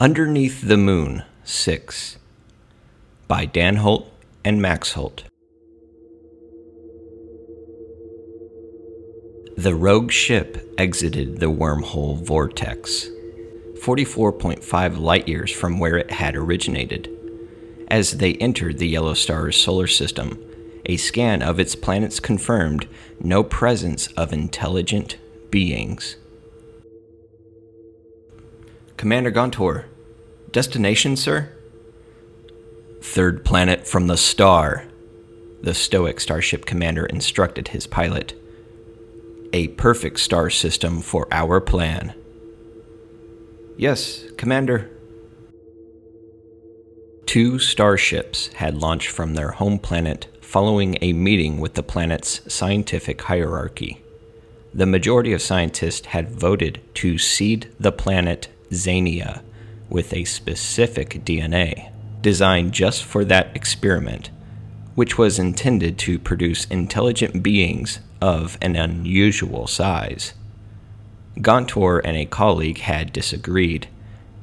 Underneath the Moon 6 by Dan Holt and Max Holt. The rogue ship exited the wormhole vortex, 44.5 light-years from where it had originated. As they entered the yellow star's solar system, a scan of its planets confirmed no presence of intelligent beings. Commander Gontor, destination, sir? Third planet from the star, the stoic starship commander instructed his pilot. A perfect star system for our plan. Yes, Commander. 2 starships had launched from their home planet following a meeting with the planet's scientific hierarchy. The majority of scientists had voted to seed the planet Xenia with a specific DNA designed just for that experiment, which was intended to produce intelligent beings of an unusual size. Gontor and a colleague had disagreed.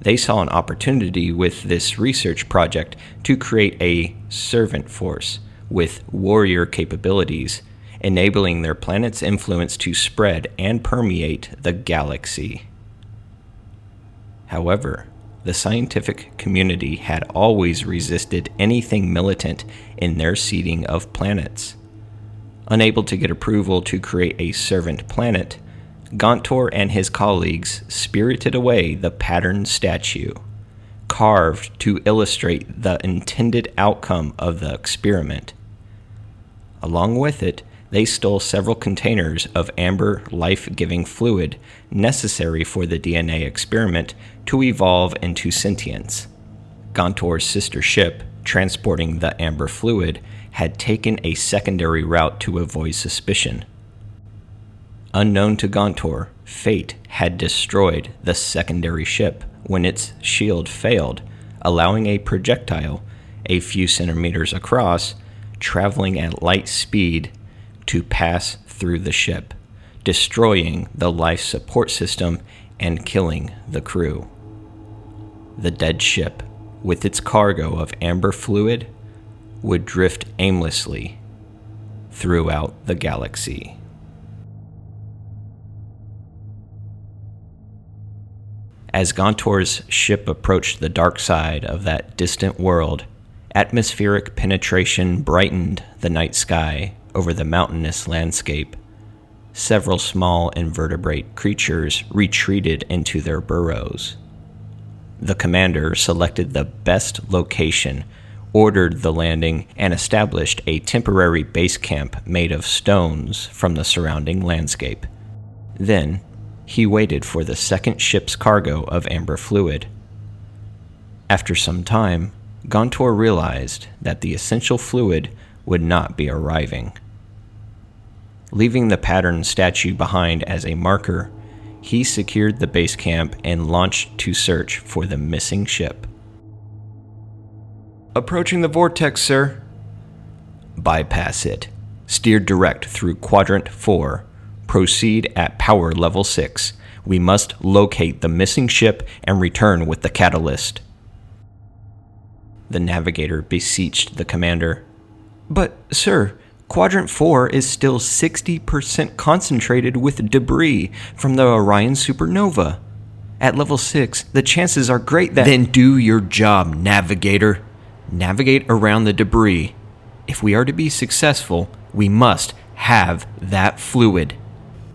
They saw an opportunity with this research project to create a servant force with warrior capabilities, enabling their planet's influence to spread and permeate the galaxy. However, the scientific community had always resisted anything militant in their seeding of planets. Unable to get approval to create a servant planet, Gontor and his colleagues spirited away the patterned statue, carved to illustrate the intended outcome of the experiment. Along with it, they stole several containers of amber life-giving fluid necessary for the DNA experiment to evolve into sentience. Gontor's sister ship, transporting the amber fluid, had taken a secondary route to avoid suspicion. Unknown to Gontor, fate had destroyed the secondary ship when its shield failed, allowing a projectile, a few centimeters across, traveling at light speed, to pass through the ship, destroying the life support system and killing the crew. The dead ship, with its cargo of amber fluid, would drift aimlessly throughout the galaxy. As Gontor's ship approached the dark side of that distant world, atmospheric penetration brightened the night sky over the mountainous landscape. Several small invertebrate creatures retreated into their burrows. The commander selected the best location, ordered the landing, and established a temporary base camp made of stones from the surrounding landscape. Then, he waited for the second ship's cargo of amber fluid. After some time, Gontor realized that the essential fluid would not be arriving. Leaving the patterned statue behind as a marker, he secured the base camp and launched to search for the missing ship. Approaching the vortex, sir. Bypass it. Steer direct through Quadrant 4. Proceed at power level 6. We must locate the missing ship and return with the catalyst. The navigator beseeched the commander. But, sir, Quadrant 4 is still 60% concentrated with debris from the Orion supernova. At level 6, the chances are great that— Then do your job, navigator. Navigate around the debris. If we are to be successful, we must have that fluid.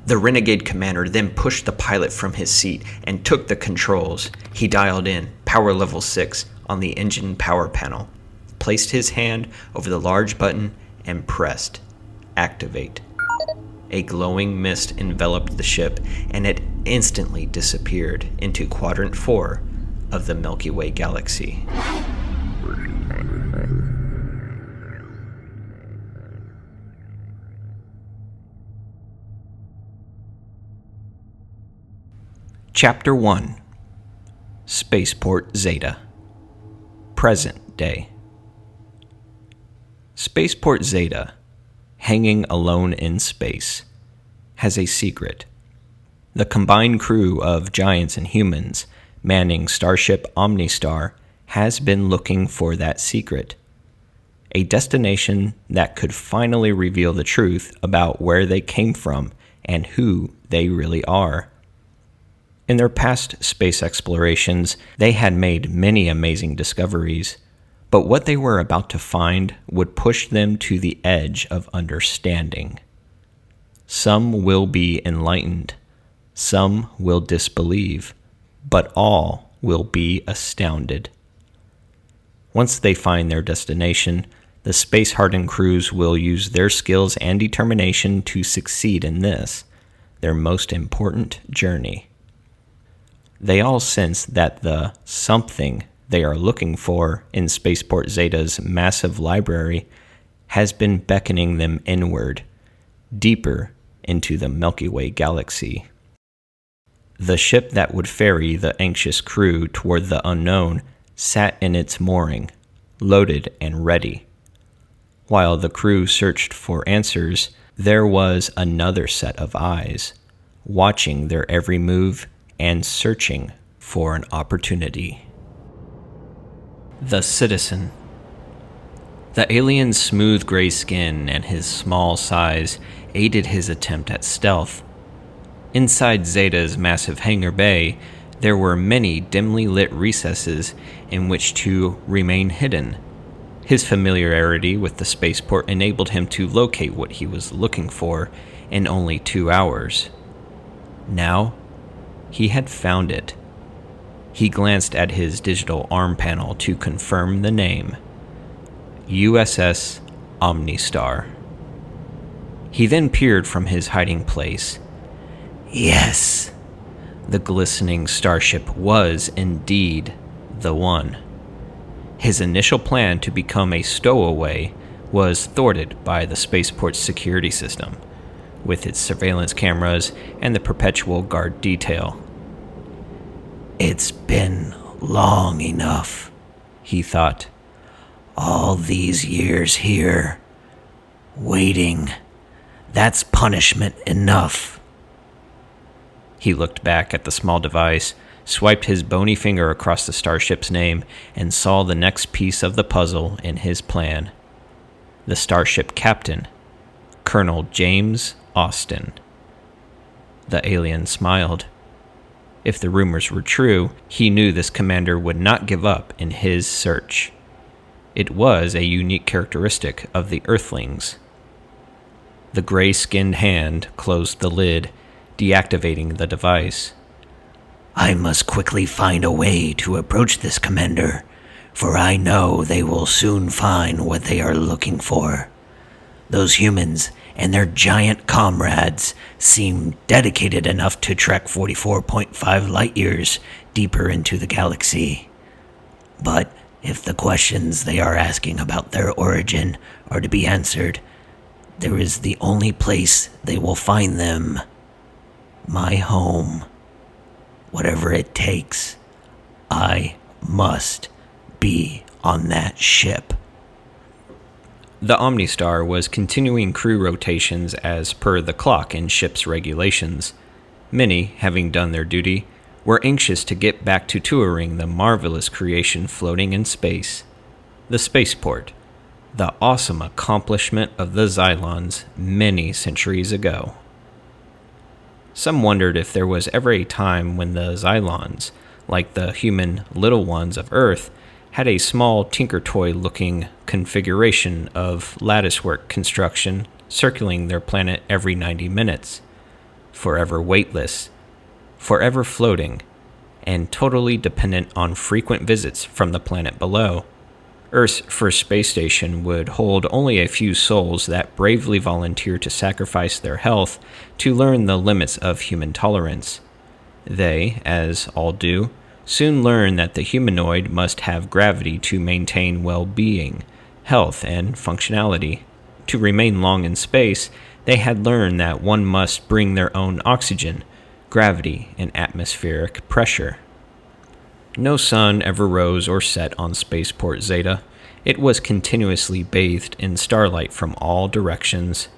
The renegade commander then pushed the pilot from his seat and took the controls. He dialed in power level 6 on the engine power panel, placed his hand over the large button, and pressed activate. A glowing mist enveloped the ship, and it instantly disappeared into Quadrant 4 of the Milky Way galaxy. Chapter 1 Spaceport Zeta. Present day. Spaceport Zeta, hanging alone in space, has a secret. The combined crew of giants and humans manning Starship Omnistar, has been looking for that secret. A destination that could finally reveal the truth about where they came from and who they really are. In their past space explorations, they had made many amazing discoveries, but what they were about to find would push them to the edge of understanding. Some will be enlightened, some will disbelieve, but all will be astounded. Once they find their destination, the space-hardened crews will use their skills and determination to succeed in this, their most important journey. They all sense that the something they are looking for in Spaceport Zeta's massive library has been beckoning them inward, deeper into the Milky Way galaxy. The ship that would ferry the anxious crew toward the unknown sat in its mooring, loaded and ready. While the crew searched for answers, there was another set of eyes, watching their every move and searching for an opportunity. The Citizen. The alien's smooth gray skin and his small size aided his attempt at stealth. Inside Zeta's massive hangar bay, there were many dimly lit recesses in which to remain hidden. His familiarity with the spaceport enabled him to locate what he was looking for in only 2 hours. Now, he had found it. He glanced at his digital arm panel to confirm the name: USS Omnistar. He then peered from his hiding place. Yes, the glistening starship was indeed the one. His initial plan to become a stowaway was thwarted by the spaceport's security system, with its surveillance cameras and the perpetual guard detail. It's been long enough, he thought. All these years here, waiting. That's punishment enough. He looked back at the small device, swiped his bony finger across the starship's name, and saw the next piece of the puzzle in his plan. The starship captain, Colonel James Austin. The alien smiled. If the rumors were true, he knew this commander would not give up in his search. It was a unique characteristic of the Earthlings. The gray-skinned hand closed the lid, deactivating the device. I must quickly find a way to approach this commander, for I know they will soon find what they are looking for. Those humans and their giant comrades seem dedicated enough to trek 44.5 light-years deeper into the galaxy. But if the questions they are asking about their origin are to be answered, there is the only place they will find them. My home. Whatever it takes, I must be on that ship. The Omnistar was continuing crew rotations as per the clock in ship's regulations. Many, having done their duty, were anxious to get back to touring the marvelous creation floating in space. The spaceport, the awesome accomplishment of the Xylons many centuries ago. Some wondered if there was ever a time when the Xylons, like the human little ones of Earth, had a small tinker toy-looking configuration of latticework construction circling their planet every 90 minutes, forever weightless, forever floating, and totally dependent on frequent visits from the planet below. Earth's first space station would hold only a few souls that bravely volunteer to sacrifice their health to learn the limits of human tolerance. They, as all do, soon learn that the humanoid must have gravity to maintain well-being, health, and functionality. To remain long in space, they had learned that one must bring their own oxygen, gravity, and atmospheric pressure. No sun ever rose or set on Spaceport Zeta. It was continuously bathed in starlight from all directions.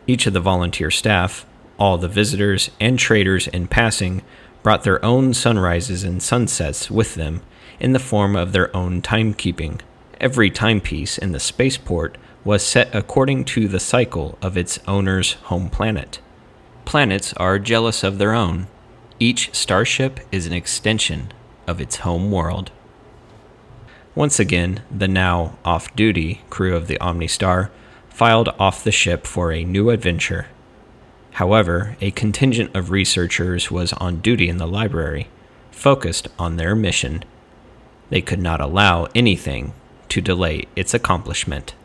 Each of the volunteer staff, all the visitors and traders in passing, brought their own sunrises and sunsets with them in the form of their own timekeeping. Every timepiece in the spaceport was set according to the cycle of its owner's home planet. Planets are jealous of their own. Each starship is an extension of its home world. Once again, the now off-duty crew of the Omnistar filed off the ship for a new adventure. However, a contingent of researchers was on duty in the library, focused on their mission. They could not allow anything to delay its accomplishment.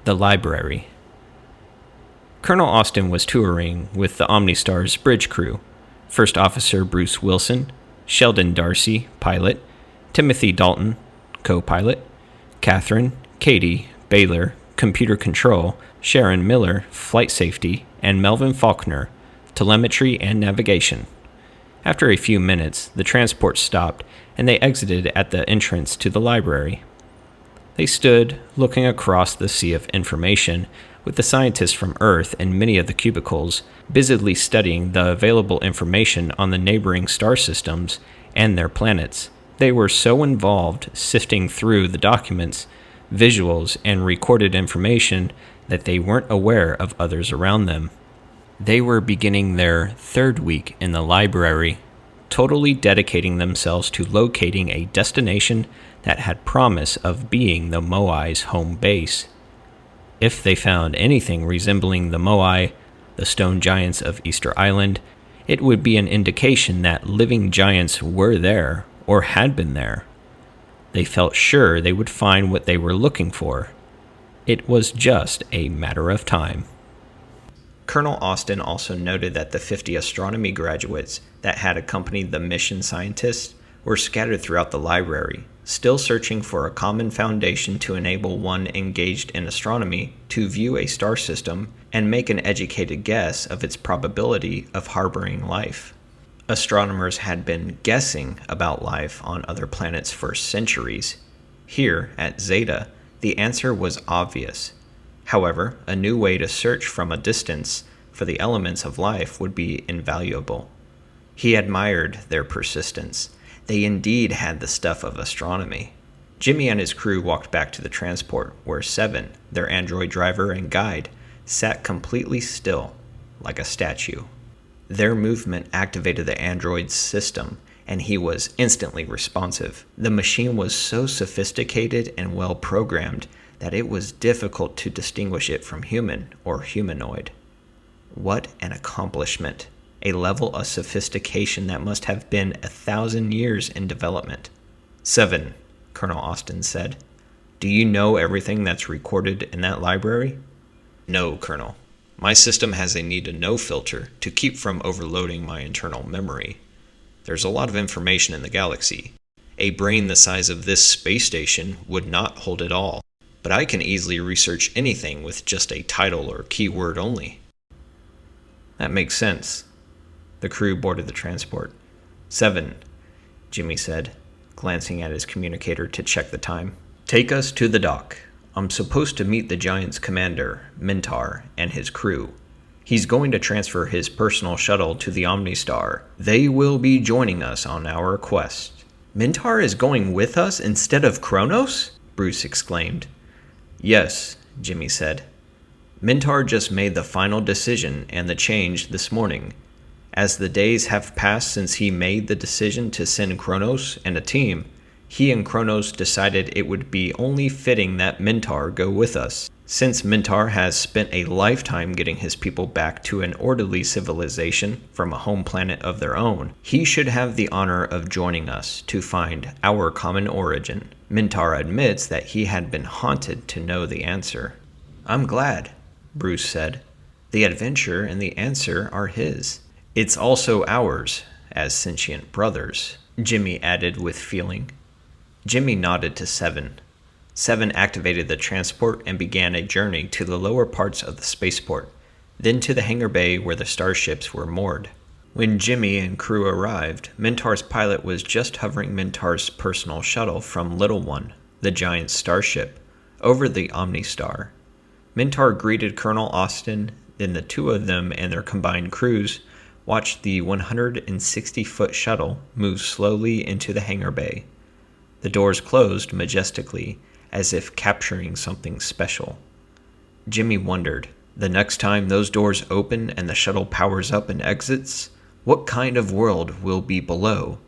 The library. Colonel Austin was touring with the Omnistar's bridge crew. First Officer Bruce Wilson, Sheldon Darcy, pilot, Timothy Dalton, co-pilot, Catherine, Katie, Baylor, computer control, Sharon Miller, flight safety, and Melvin Faulkner, telemetry and navigation. After a few minutes, the transport stopped, and they exited at the entrance to the library. They stood, looking across the sea of information, with the scientists from Earth in many of the cubicles, busily studying the available information on the neighboring star systems and their planets. They were so involved sifting through the documents, visuals, and recorded information that they weren't aware of others around them. They were beginning their third week in the library, totally dedicating themselves to locating a destination that had promise of being the Moai's home base. If they found anything resembling the Moai, the stone giants of Easter Island, it would be an indication that living giants were there or had been there. They felt sure they would find what they were looking for. It was just a matter of time. Colonel Austin also noted that the 50 astronomy graduates that had accompanied the mission scientists were scattered throughout the library, still searching for a common foundation to enable one engaged in astronomy to view a star system and make an educated guess of its probability of harboring life. Astronomers had been guessing about life on other planets for centuries. Here, at Zeta, the answer was obvious. However, a new way to search from a distance for the elements of life would be invaluable. He admired their persistence. They indeed had the stuff of astronomy. Jimmy and his crew walked back to the transport, where Seven, their android driver and guide, sat completely still, like a statue. Their movement activated the android's system, and he was instantly responsive. The machine was so sophisticated and well programmed that it was difficult to distinguish it from human or humanoid. What an accomplishment! A level of sophistication that must have been 1,000 years in development. 7, Colonel Austin said. Do you know everything that's recorded in that library? No, Colonel. My system has a need-to-know filter to keep from overloading my internal memory. There's a lot of information in the galaxy. A brain the size of this space station would not hold it all, but I can easily research anything with just a title or keyword only. That makes sense. The crew boarded the transport. 7, Jimmy said, glancing at his communicator to check the time. Take us to the dock. I'm supposed to meet the Giants' commander, Mintar, and his crew. He's going to transfer his personal shuttle to the Omnistar. They will be joining us on our quest. Mintar is going with us instead of Kronos? Bruce exclaimed. Yes, Jimmy said. Mintar just made the final decision and the change this morning. As the days have passed since he made the decision to send Kronos and a team, he and Kronos decided it would be only fitting that Mintar go with us. Since Mintar has spent a lifetime getting his people back to an orderly civilization from a home planet of their own, he should have the honor of joining us to find our common origin. Mintar admits that he had been haunted to know the answer. I'm glad, Bruce said. The adventure and the answer are his. It's also ours, as sentient brothers, Jimmy added with feeling. Jimmy nodded to 7. 7 activated the transport and began a journey to the lower parts of the spaceport, then to the hangar bay where the starships were moored. When Jimmy and crew arrived, Mintar's pilot was just hovering Mintar's personal shuttle from Little One, the giant starship, over the Omnistar. Mintar greeted Colonel Austin, Then the two of them and their combined crews watched the 160-foot shuttle move slowly into the hangar bay. The doors closed majestically, as if capturing something special. Jimmy wondered, the next time those doors open and the shuttle powers up and exits, what kind of world will be below,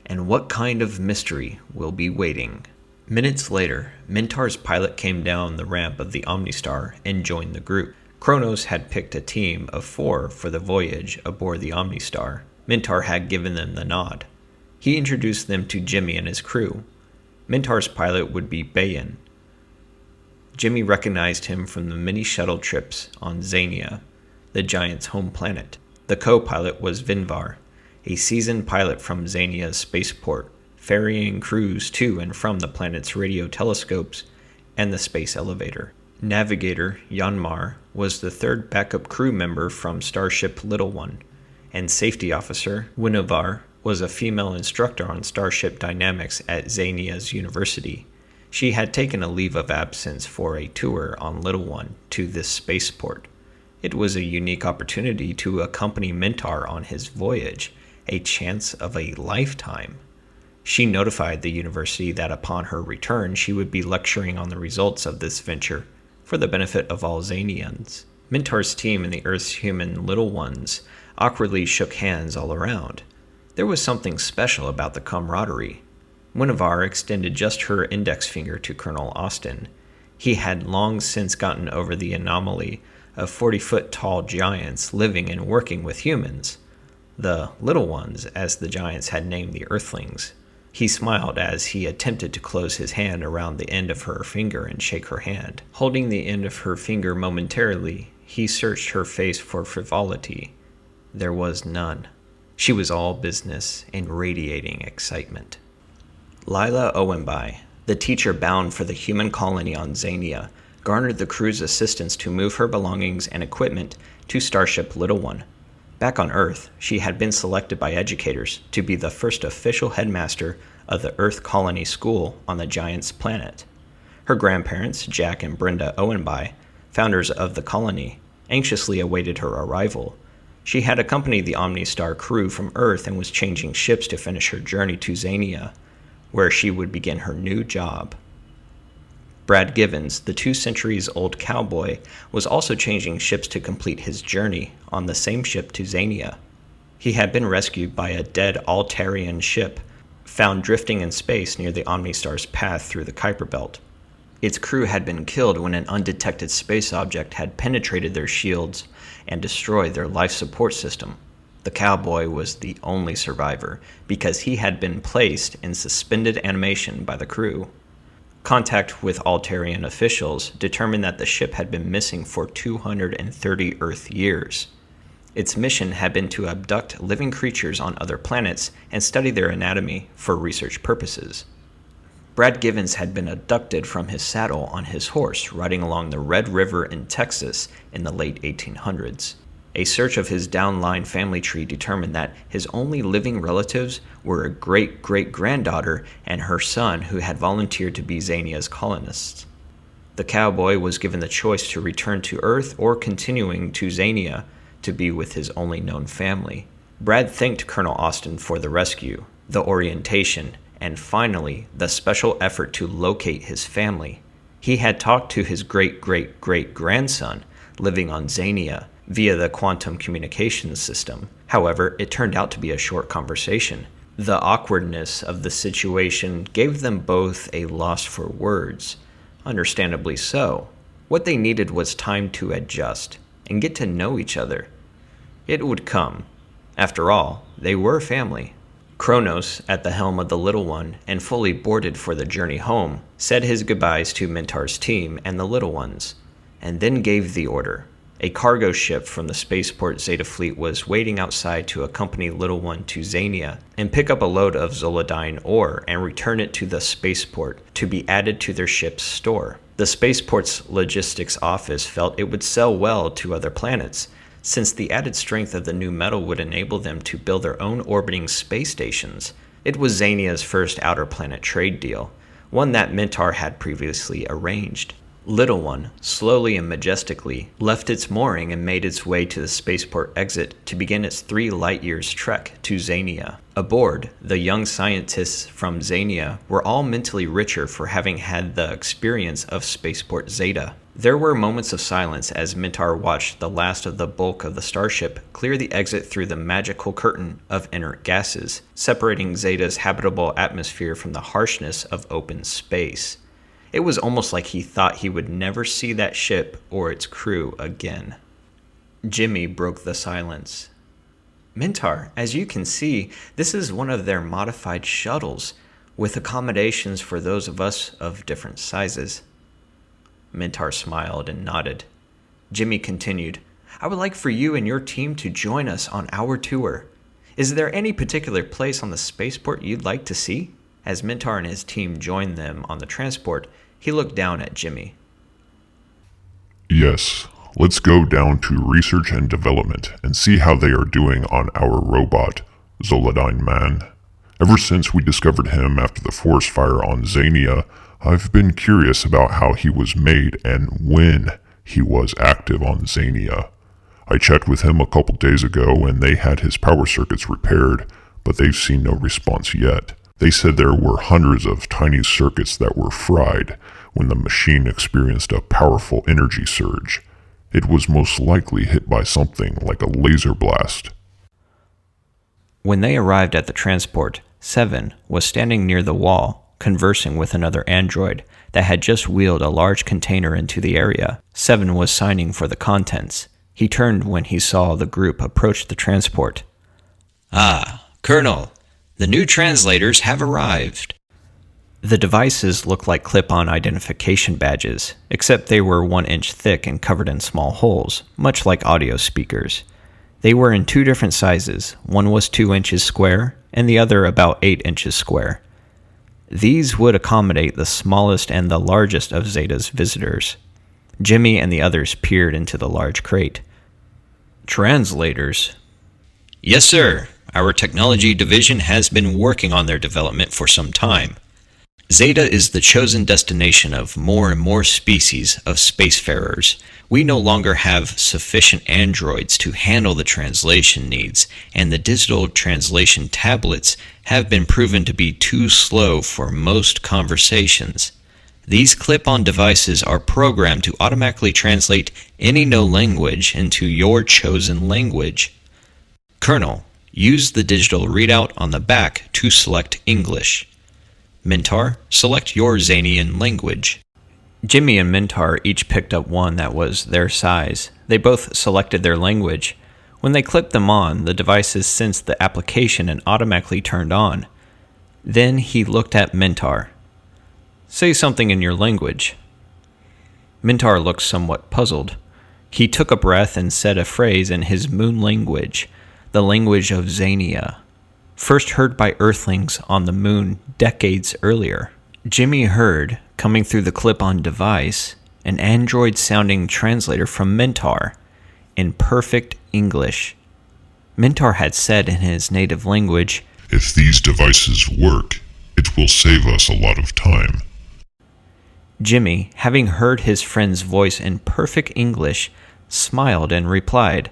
and what kind of mystery will be waiting? Minutes later, Mintar's pilot came down the ramp of the Omnistar and joined the group. Kronos had picked a team of 4 for the voyage aboard the Omnistar. Mintar had given them the nod. He introduced them to Jimmy and his crew. Mintar's pilot would be Bayan. Jimmy recognized him from the many shuttle trips on Xania, the Giants' home planet. The co-pilot was Vinvar, a seasoned pilot from Xania's Spaceport, ferrying crews to and from the planet's radio telescopes and the space elevator. Navigator Yanmar was the 3rd backup crew member from Starship Little One, and Safety Officer Winovar was a female instructor on Starship Dynamics at Xania's University. She had taken a leave of absence for a tour on Little One to this spaceport. It was a unique opportunity to accompany Mintar on his voyage, a chance of a lifetime. She notified the university that upon her return she would be lecturing on the results of this venture for the benefit of all Xanians. Mintar's team and the Earth's human Little Ones awkwardly shook hands all around. There was something special about the camaraderie. Winovar extended just her index finger to Colonel Austin. He had long since gotten over the anomaly of 40-foot-tall giants living and working with humans, the Little Ones, as the giants had named the Earthlings. He smiled as he attempted to close his hand around the end of her finger and shake her hand. Holding the end of her finger momentarily, he searched her face for frivolity. There was none. She was all business and radiating excitement. Lila Owenby, the teacher bound for the human colony on Xania, garnered the crew's assistance to move her belongings and equipment to Starship Little One. Back on Earth, she had been selected by educators to be the first official headmaster of the Earth Colony School on the Giants' planet. Her grandparents, Jack and Brenda Owenby, founders of the colony, anxiously awaited her arrival. She had accompanied the Omnistar crew from Earth and was changing ships to finish her journey to Xania, where she would begin her new job. Brad Givens, the 2 centuries-old cowboy, was also changing ships to complete his journey on the same ship to Xania. He had been rescued by a dead Altarian ship found drifting in space near the Omnistar's path through the Kuiper Belt. Its crew had been killed when an undetected space object had penetrated their shields and destroyed their life support system. The cowboy was the only survivor because he had been placed in suspended animation by the crew. Contact with Altarian officials determined that the ship had been missing for 230 Earth years. Its mission had been to abduct living creatures on other planets and study their anatomy for research purposes. Brad Givens had been abducted from his saddle on his horse riding along the Red River in Texas in the late 1800s. A search of his downline family tree determined that his only living relatives were a great-great-granddaughter and her son, who had volunteered to be Xania's colonists. The cowboy was given the choice to return to Earth or continuing to Xania to be with his only known family. Brad thanked Colonel Austin for the rescue, the orientation, and finally, the special effort to locate his family. He had talked to his great-great-great-grandson living on Xania via the quantum communications system. However, it turned out to be a short conversation. The awkwardness of the situation gave them both a loss for words. Understandably so. What they needed was time to adjust and get to know each other. It would come. After all, they were family. Kronos, at the helm of the Little One and fully boarded for the journey home, said his goodbyes to Mintar's team and the Little Ones, and then gave the order. A cargo ship from the Spaceport Zeta fleet was waiting outside to accompany Little One to Xania and pick up a load of Zolodine ore and return it to the Spaceport to be added to their ship's store. The Spaceport's logistics office felt it would sell well to other planets, since the added strength of the new metal would enable them to build their own orbiting space stations. It was Xania's first outer planet trade deal, one that Mintar had previously arranged. Little One, slowly and majestically, left its mooring and made its way to the spaceport exit to begin its 3 light-years trek to Xania. Aboard, the young scientists from Xania were all mentally richer for having had the experience of Spaceport Zeta. There were moments of silence as Mintar watched the last of the bulk of the starship clear the exit through the magical curtain of inert gases, separating Zeta's habitable atmosphere from the harshness of open space. It was almost like he thought he would never see that ship or its crew again. Jimmy broke the silence. Mintar, as you can see, this is one of their modified shuttles, with accommodations for those of us of different sizes. Mintar smiled and nodded. Jimmy continued, I would like for you and your team to join us on our tour. Is there any particular place on the spaceport you'd like to see? As Mintar and his team joined them on the transport, he looked down at Jimmy. Yes, let's go down to research and development and see how they are doing on our robot, Zolodyne Man. Ever since we discovered him after the forest fire on Xania, I've been curious about how he was made and when he was active on Xania. I checked with him a couple days ago and they had his power circuits repaired, but they've seen no response yet. They said there were hundreds of tiny circuits that were fried when the machine experienced a powerful energy surge. It was most likely hit by something like a laser blast. When they arrived at the transport, Seven was standing near the wall, conversing with another android that had just wheeled a large container into the area. Seven was signing for the contents. He turned when he saw the group approach the transport. Ah, Colonel. The new translators have arrived. The devices looked like clip-on identification badges, except they were 1 inch thick and covered in small holes, much like audio speakers. They were in 2 different sizes. One was 2 inches square, and the other about 8 inches square. These would accommodate the smallest and the largest of Zeta's visitors. Jimmy and the others peered into the large crate. Translators? Yes, sir. Our technology division has been working on their development for some time. Zeta is the chosen destination of more and more species of spacefarers. We no longer have sufficient androids to handle the translation needs, and the digital translation tablets have been proven to be too slow for most conversations. These clip-on devices are programmed to automatically translate any known language into your chosen language. Colonel, use the digital readout on the back to select English. Mintar, select your Xanian language. Jimmy and Mintar each picked up one that was their size. They both selected their language. When they clicked them on, the devices sensed the application and automatically turned on. Then he looked at Mintar. Say something in your language. Mintar looked somewhat puzzled. He took a breath and said a phrase in his moon language, the language of Xania, first heard by Earthlings on the moon decades earlier. Jimmy heard, coming through the clip-on device, an android-sounding translator from Mintar, in perfect English. Mintar had said in his native language, If these devices work, it will save us a lot of time. Jimmy, having heard his friend's voice in perfect English, smiled and replied,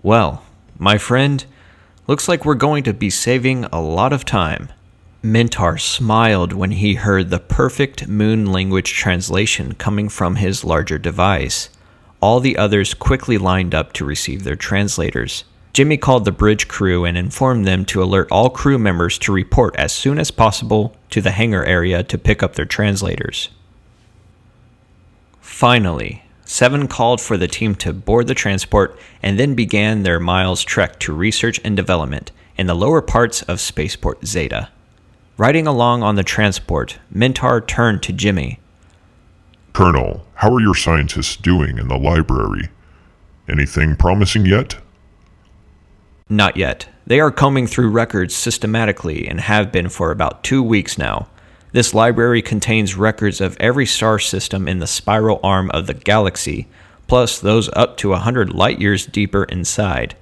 Well, my friend, looks like we're going to be saving a lot of time. Mintar smiled when he heard the perfect moon language translation coming from his larger device. All the others quickly lined up to receive their translators. Jimmy called the bridge crew and informed them to alert all crew members to report as soon as possible to the hangar area to pick up their translators. Finally, Seven called for the team to board the transport and then began their miles trek to research and development in the lower parts of Spaceport Zeta. Riding along on the transport, Mintar turned to Jimmy. Colonel, how are your scientists doing in the library? Anything promising yet? Not yet. They are combing through records systematically and have been for about 2 weeks now. This library contains records of every star system in the spiral arm of the galaxy, plus those up to 100 light-years deeper inside.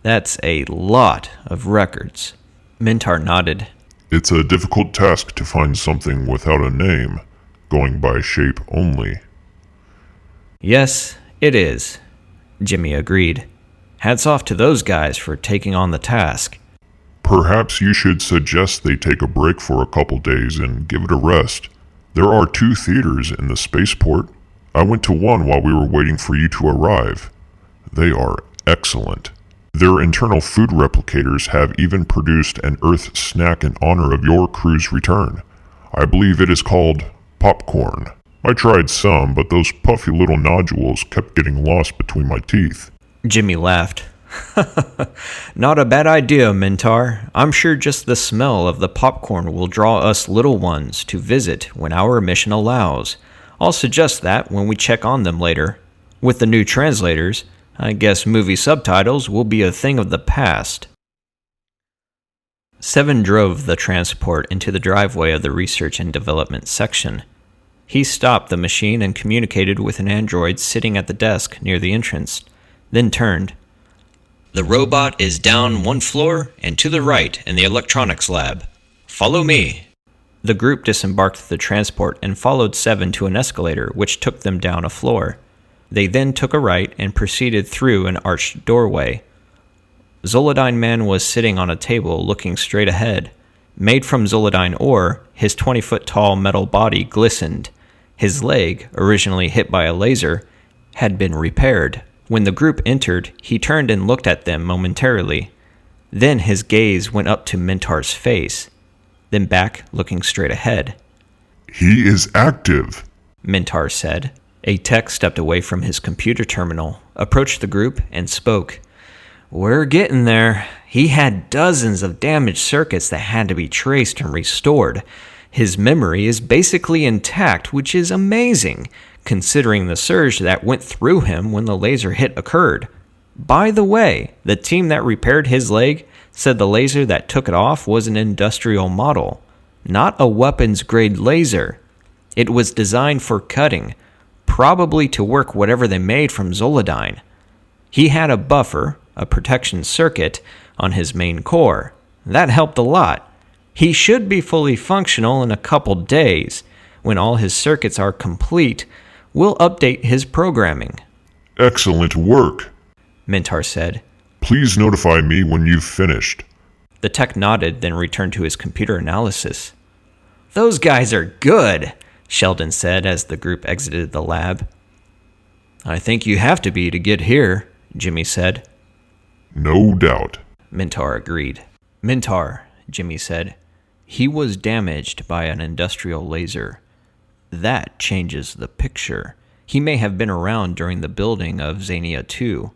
That's a lot of records. Mintar nodded. It's a difficult task to find something without a name, going by shape only. Yes, it is, Jimmy agreed. Hats off to those guys for taking on the task. Perhaps you should suggest they take a break for a couple days and give it a rest. There are 2 theaters in the Spaceport. I went to one while we were waiting for you to arrive. They are excellent. Their internal food replicators have even produced an Earth snack in honor of your crew's return. I believe it is called popcorn. I tried some, but those puffy little nodules kept getting lost between my teeth. Jimmy laughed. Not a bad idea, Mintar. I'm sure just the smell of the popcorn will draw us little ones to visit when our mission allows. I'll suggest that when we check on them later. With the new translators, I guess movie subtitles will be a thing of the past. Seven drove the transport into the driveway of the research and development section. He stopped the machine and communicated with an android sitting at the desk near the entrance, then turned. The robot is down 1 floor and to the right in the electronics lab. Follow me. The group disembarked the transport and followed Seven to an escalator which took them down a floor. They then took a right and proceeded through an arched doorway. Zoladyne Man was sitting on a table looking straight ahead. Made from Zoladyne ore, his 20-foot-tall metal body glistened. His leg, originally hit by a laser, had been repaired. When the group entered, he turned and looked at them momentarily. Then his gaze went up to Mintar's face, then back, looking straight ahead. He is active, Mintar said. A tech stepped away from his computer terminal, approached the group, and spoke. We're getting there. He had dozens of damaged circuits that had to be traced and restored. His memory is basically intact, which is amazing, considering the surge that went through him when the laser hit occurred. By the way, the team that repaired his leg said the laser that took it off was an industrial model, not a weapons-grade laser. It was designed for cutting, probably to work whatever they made from Zoladyne. He had a buffer, a protection circuit, on his main core. That helped a lot. He should be fully functional in a couple days. When all his circuits are complete, we'll update his programming. Excellent work, Mintar said. Please notify me when you've finished. The tech nodded, then returned to his computer analysis. Those guys are good, Sheldon said as the group exited the lab. I think you have to be to get here, Jimmy said. No doubt, Mintar agreed. Mintar, Jimmy said. He was damaged by an industrial laser. That changes the picture. He may have been around during the building of Xenia 2,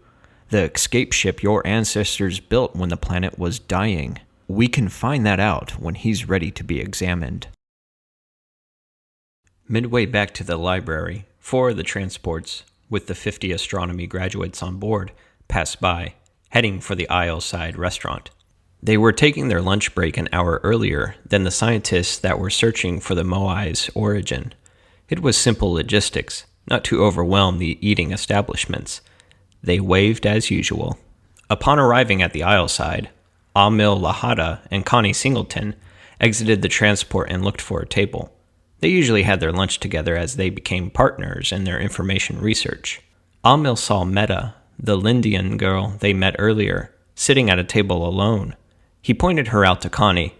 the escape ship your ancestors built when the planet was dying. We can find that out when he's ready to be examined. Midway back to the library, 4 of the transports, with the 50 astronomy graduates on board, passed by, heading for the Isle-side restaurant. They were taking their lunch break an hour earlier than the scientists that were searching for the Moai's origin. It was simple logistics, not to overwhelm the eating establishments. They waved as usual. Upon arriving at the Isle-side, Amil Lahada and Connie Singleton exited the transport and looked for a table. They usually had their lunch together as they became partners in their information research. Amil saw Meta, the Lindian girl they met earlier, sitting at a table alone. He pointed her out to Connie.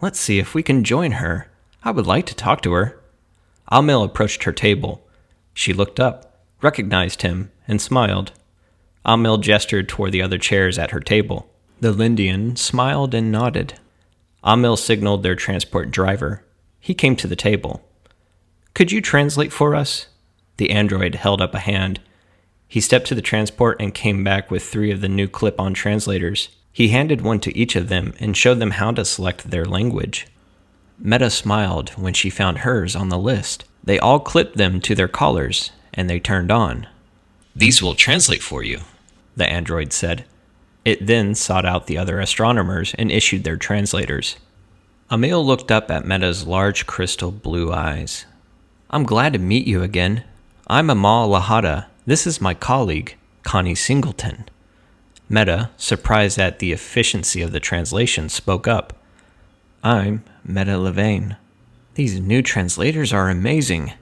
Let's see if we can join her. I would like to talk to her. Amil approached her table. She looked up, recognized him, and smiled. Amil gestured toward the other chairs at her table. The Lindian smiled and nodded. Amil signaled their transport driver. He came to the table. Could you translate for us? The android held up a hand. He stepped to the transport and came back with 3 of the new clip-on translators. He handed one to each of them and showed them how to select their language. Meta smiled when she found hers on the list. They all clipped them to their collars, and they turned on. These will translate for you, the android said. It then sought out the other astronomers and issued their translators. Amil looked up at Meta's large crystal blue eyes. I'm glad to meet you again. I'm Amal Lahada. This is my colleague, Connie Singleton. Meta, surprised at the efficiency of the translation, spoke up. I'm Meta Levain. These new translators are amazing.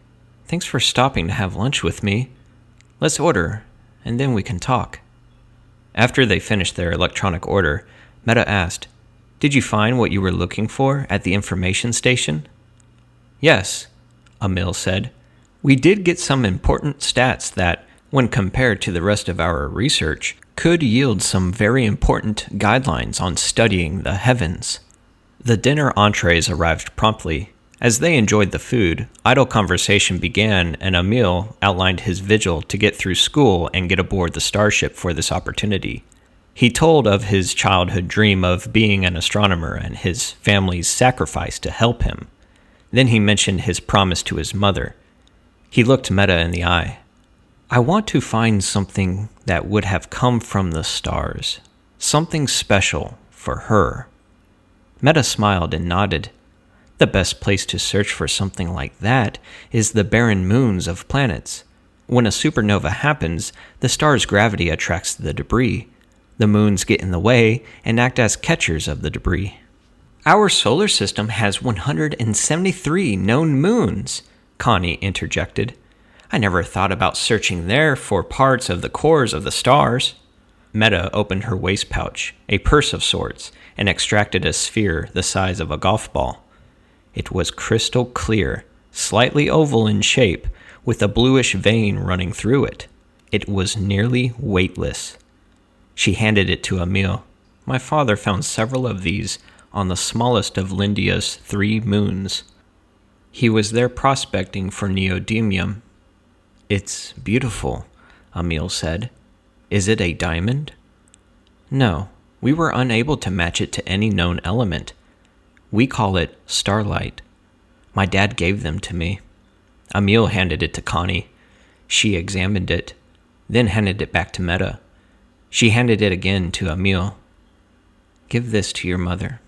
Thanks for stopping to have lunch with me. Let's order, and then we can talk." After they finished their electronic order, Meta asked, "Did you find what you were looking for at the information station?" "Yes," Emil said. "We did get some important stats that, when compared to the rest of our research, could yield some very important guidelines on studying the heavens." The dinner entrees arrived promptly. As they enjoyed the food, idle conversation began, and Emil outlined his vigil to get through school and get aboard the starship for this opportunity. He told of his childhood dream of being an astronomer and his family's sacrifice to help him. Then he mentioned his promise to his mother. He looked Meta in the eye. "I want to find something that would have come from the stars. Something special for her." Meta smiled and nodded. "The best place to search for something like that is the barren moons of planets. When a supernova happens, the star's gravity attracts the debris. The moons get in the way and act as catchers of the debris." "Our solar system has 173 known moons," Connie interjected. "I never thought about searching there for parts of the cores of the stars." Meta opened her waist pouch, a purse of sorts, and extracted a sphere the size of a golf ball. It was crystal clear, slightly oval in shape, with a bluish vein running through it. It was nearly weightless. She handed it to Emil. "My father found several of these on the smallest of Lindia's 3 moons. He was there prospecting for neodymium." "It's beautiful," Emil said. "Is it a diamond?" "No, we were unable to match it to any known element. We call it starlight. My dad gave them to me." Emil handed it to Connie. She examined it, then handed it back to Meta. She handed it again to Emil. "Give this to your mother."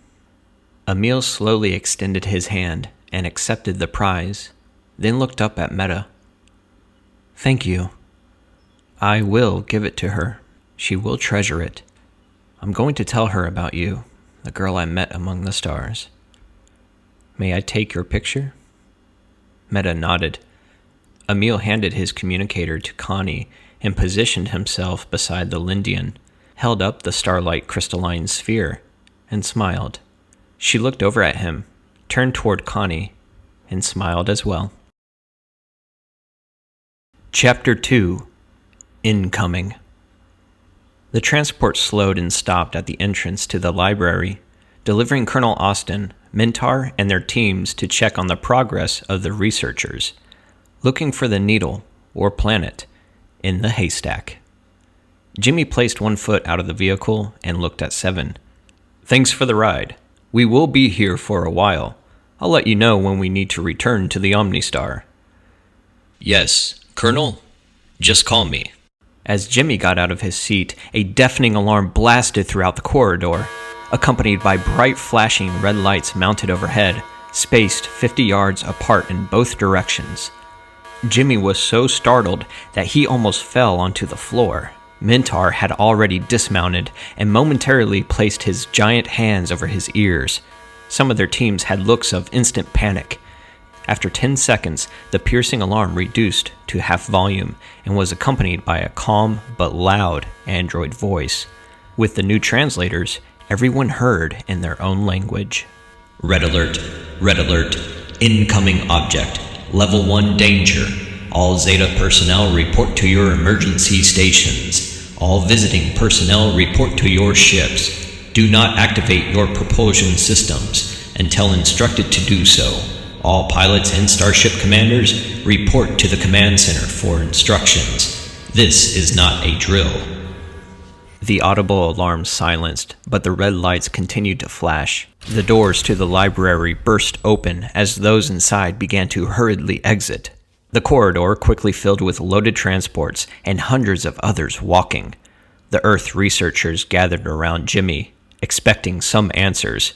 Emil slowly extended his hand and accepted the prize, then looked up at Meta. "Thank you. I will give it to her. She will treasure it. I'm going to tell her about you, the girl I met among the stars. May I take your picture?" Meta nodded. Emil handed his communicator to Connie and positioned himself beside the Lindian, held up the starlight crystalline sphere, and smiled. She looked over at him, turned toward Connie, and smiled as well. Chapter 2: Incoming. The transport slowed and stopped at the entrance to the library, delivering Colonel Austin, Mintar, and their teams to check on the progress of the researchers, looking for the needle, or planet, in the haystack. Jimmy placed one foot out of the vehicle and looked at Seven. "Thanks for the ride. We will be here for a while. I'll let you know when we need to return to the Omnistar." "Yes, Colonel, just call me." As Jimmy got out of his seat, a deafening alarm blasted throughout the corridor, accompanied by bright flashing red lights mounted overhead, spaced 50 yards apart in both directions. Jimmy was so startled that he almost fell onto the floor. Mintar had already dismounted and momentarily placed his giant hands over his ears. Some of their teams had looks of instant panic. After 10 seconds, the piercing alarm reduced to half volume and was accompanied by a calm but loud android voice. With the new translators, everyone heard in their own language. Red alert, incoming object, level 1 danger. All Zeta personnel report to your emergency stations. All visiting personnel report to your ships. Do not activate your propulsion systems until instructed to do so. All pilots and starship commanders report to the command center for instructions. This is not a drill. The audible alarm silenced, but the red lights continued to flash. The doors to the library burst open as those inside began to hurriedly exit. The corridor quickly filled with loaded transports and hundreds of others walking. The Earth researchers gathered around Jimmy, expecting some answers.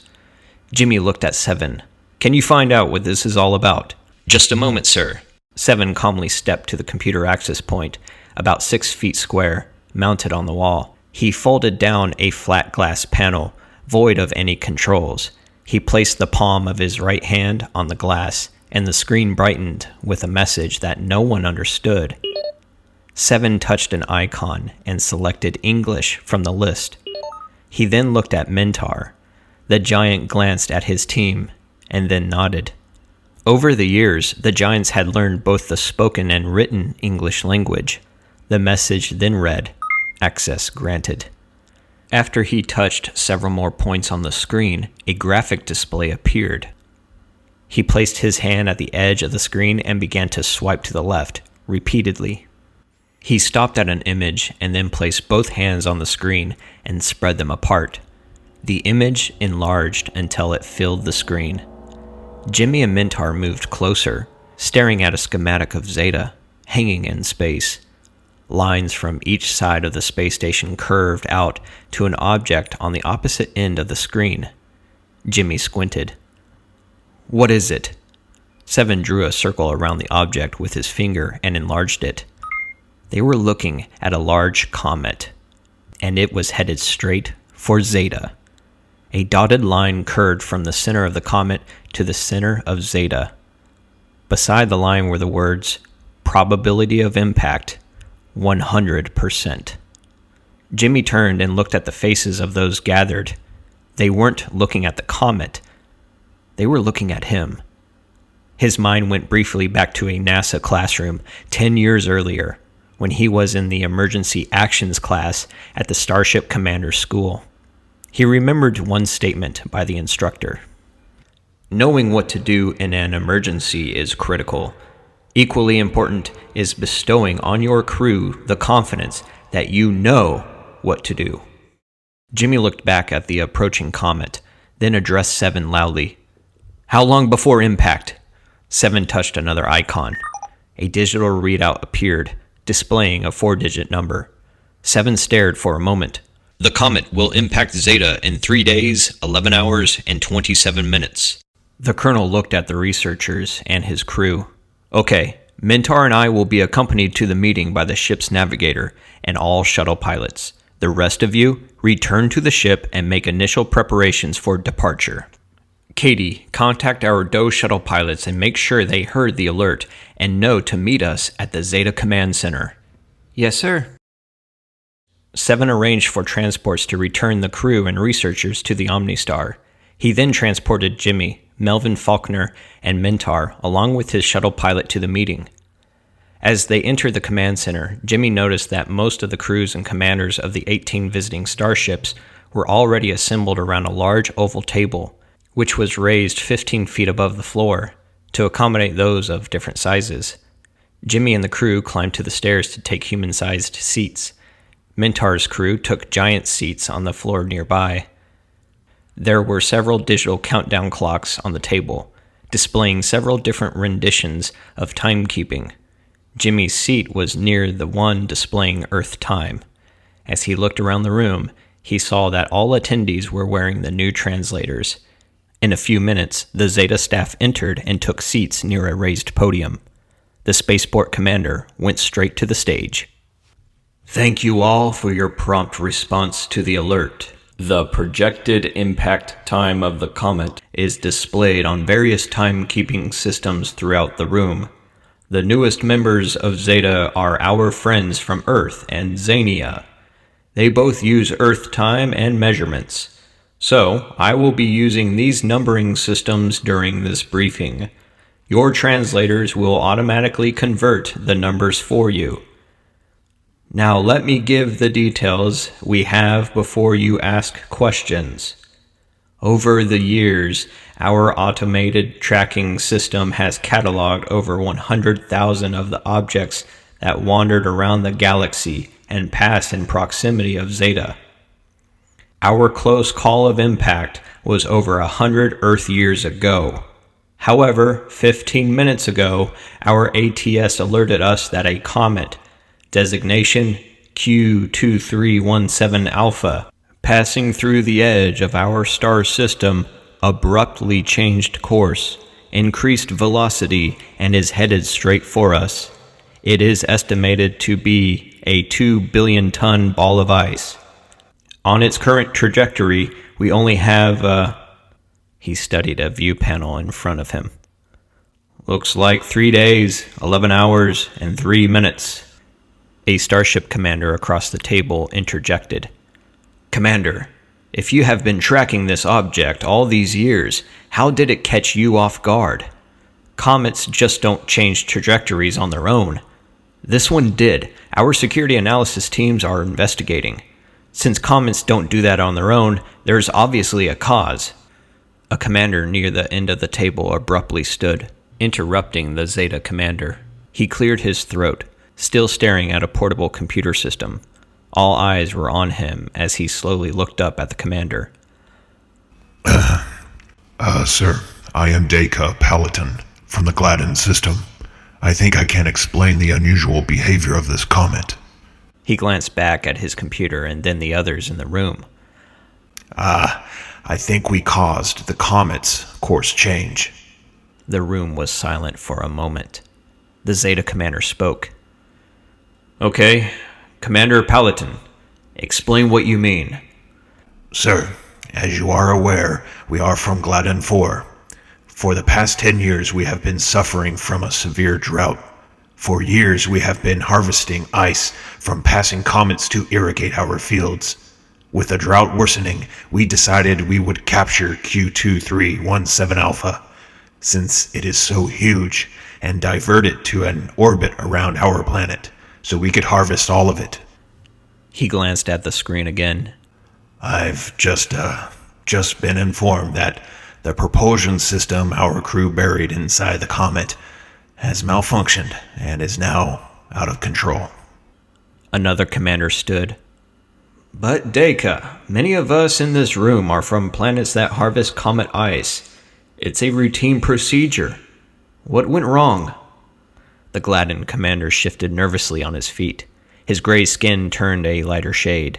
Jimmy looked at Seven. "Can you find out what this is all about?" Just a moment, sir. Seven calmly stepped to the computer access point, about 6 feet square, mounted on the wall. He folded down a flat glass panel, void of any controls. He placed the palm of his right hand on the glass, and the screen brightened with a message that no one understood. Seven touched an icon and selected English from the list. He then looked at Mentar. The giant glanced at his team and then nodded. Over the years, the giants had learned both the spoken and written English language. The message then read, "Access granted." After he touched several more points on the screen, a graphic display appeared. He placed his hand at the edge of the screen and began to swipe to the left, repeatedly. He stopped at an image and then placed both hands on the screen and spread them apart. The image enlarged until it filled the screen. Jimmy and Mentar moved closer, staring at a schematic of Zeta, hanging in space. Lines from each side of the space station curved out to an object on the opposite end of the screen. Jimmy squinted. "What is it?" Seven drew a circle around the object with his finger and enlarged it. They were looking at a large comet, and it was headed straight for Zeta. A dotted line curved from the center of the comet to the center of Zeta. Beside the line were the words, "Probability of impact, 100%. Jimmy turned and looked at the faces of those gathered. They weren't looking at the comet. They were looking at him. His mind went briefly back to a NASA classroom 10 years earlier, when he was in the emergency actions class at the Starship Commander School. He remembered one statement by the instructor. "Knowing what to do in an emergency is critical. Equally important is bestowing on your crew the confidence that you know what to do." Jimmy looked back at the approaching comet, then addressed Seven loudly. "How long before impact?" Seven touched another icon. A digital readout appeared, displaying a 4-digit number. Seven stared for a moment. The comet will impact Zeta in 3 days, 11 hours, and 27 minutes. The colonel looked at the researchers and his crew. "Okay, Mentar and I will be accompanied to the meeting by the ship's navigator and all shuttle pilots. The rest of you, return to the ship and make initial preparations for departure. Katie, contact our DOE shuttle pilots and make sure they heard the alert and know to meet us at the Zeta Command Center." "Yes, sir." Seven arranged for transports to return the crew and researchers to the Omnistar. He then transported Jimmy, Melvin Faulkner, and Mentar along with his shuttle pilot to the meeting. As they entered the command center, Jimmy noticed that most of the crews and commanders of the 18 visiting starships were already assembled around a large oval table, which was raised 15 feet above the floor to accommodate those of different sizes. Jimmy and the crew climbed to the stairs to take human-sized seats. Mentar's crew took giant seats on the floor nearby. There were several digital countdown clocks on the table, displaying several different renditions of timekeeping. Jimmy's seat was near the one displaying Earth time. As he looked around the room, he saw that all attendees were wearing the new translators. In a few minutes, the Zeta staff entered and took seats near a raised podium. The Spaceport commander went straight to the stage. "Thank you all for your prompt response to the alert. The projected impact time of the comet is displayed on various timekeeping systems throughout the room. The newest members of Zeta are our friends from Earth and Xenia. They both use Earth time and measurements. So, I will be using these numbering systems during this briefing. Your translators will automatically convert the numbers for you. Now let me give the details we have before you ask questions. Over the years, our automated tracking system has cataloged over 100,000 of the objects that wandered around the galaxy and passed in proximity of Zeta. Our close call of impact was over 100 Earth years ago. However, 15 minutes ago, our ATS alerted us that a comet, designation Q2317 Alpha, passing through the edge of our star system, abruptly changed course, increased velocity, and is headed straight for us. It is estimated to be a 2 billion ton ball of ice. On its current trajectory, we only have He studied a view panel in front of him. "Looks like 3 days, 11 hours, and 3 minutes. A starship commander across the table interjected. "Commander, if you have been tracking this object all these years, how did it catch you off guard? Comets just don't change trajectories on their own. This one did. Our security analysis teams are investigating. Since comets don't do that on their own, there's obviously a cause." A commander near the end of the table abruptly stood, interrupting the Zeta commander. He cleared his throat, still staring at a portable computer system. All eyes were on him as he slowly looked up at the commander. Sir, I am Deka Paladin from the Gladden system. I think I can explain the unusual behavior of this comet. He glanced back at his computer and then the others in the room. I think we caused the comet's course change. The room was silent for a moment. The Zeta commander spoke. "Okay, Commander Paladin, explain what you mean." Sir, as you are aware, we are from Gladden 4. For the past 10 years, we have been suffering from a severe drought. For years, we have been harvesting ice from passing comets to irrigate our fields. With the drought worsening, we decided we would capture Q2317 Alpha, since it is so huge, and divert it to an orbit around our planet, so we could harvest all of it. He glanced at the screen again. I've just been informed that the propulsion system our crew buried inside the comet has malfunctioned and is now out of control. Another commander stood. "But Deka, many of us in this room are from planets that harvest comet ice. It's a routine procedure. What went wrong?" The Gladden commander shifted nervously on his feet. His gray skin turned a lighter shade.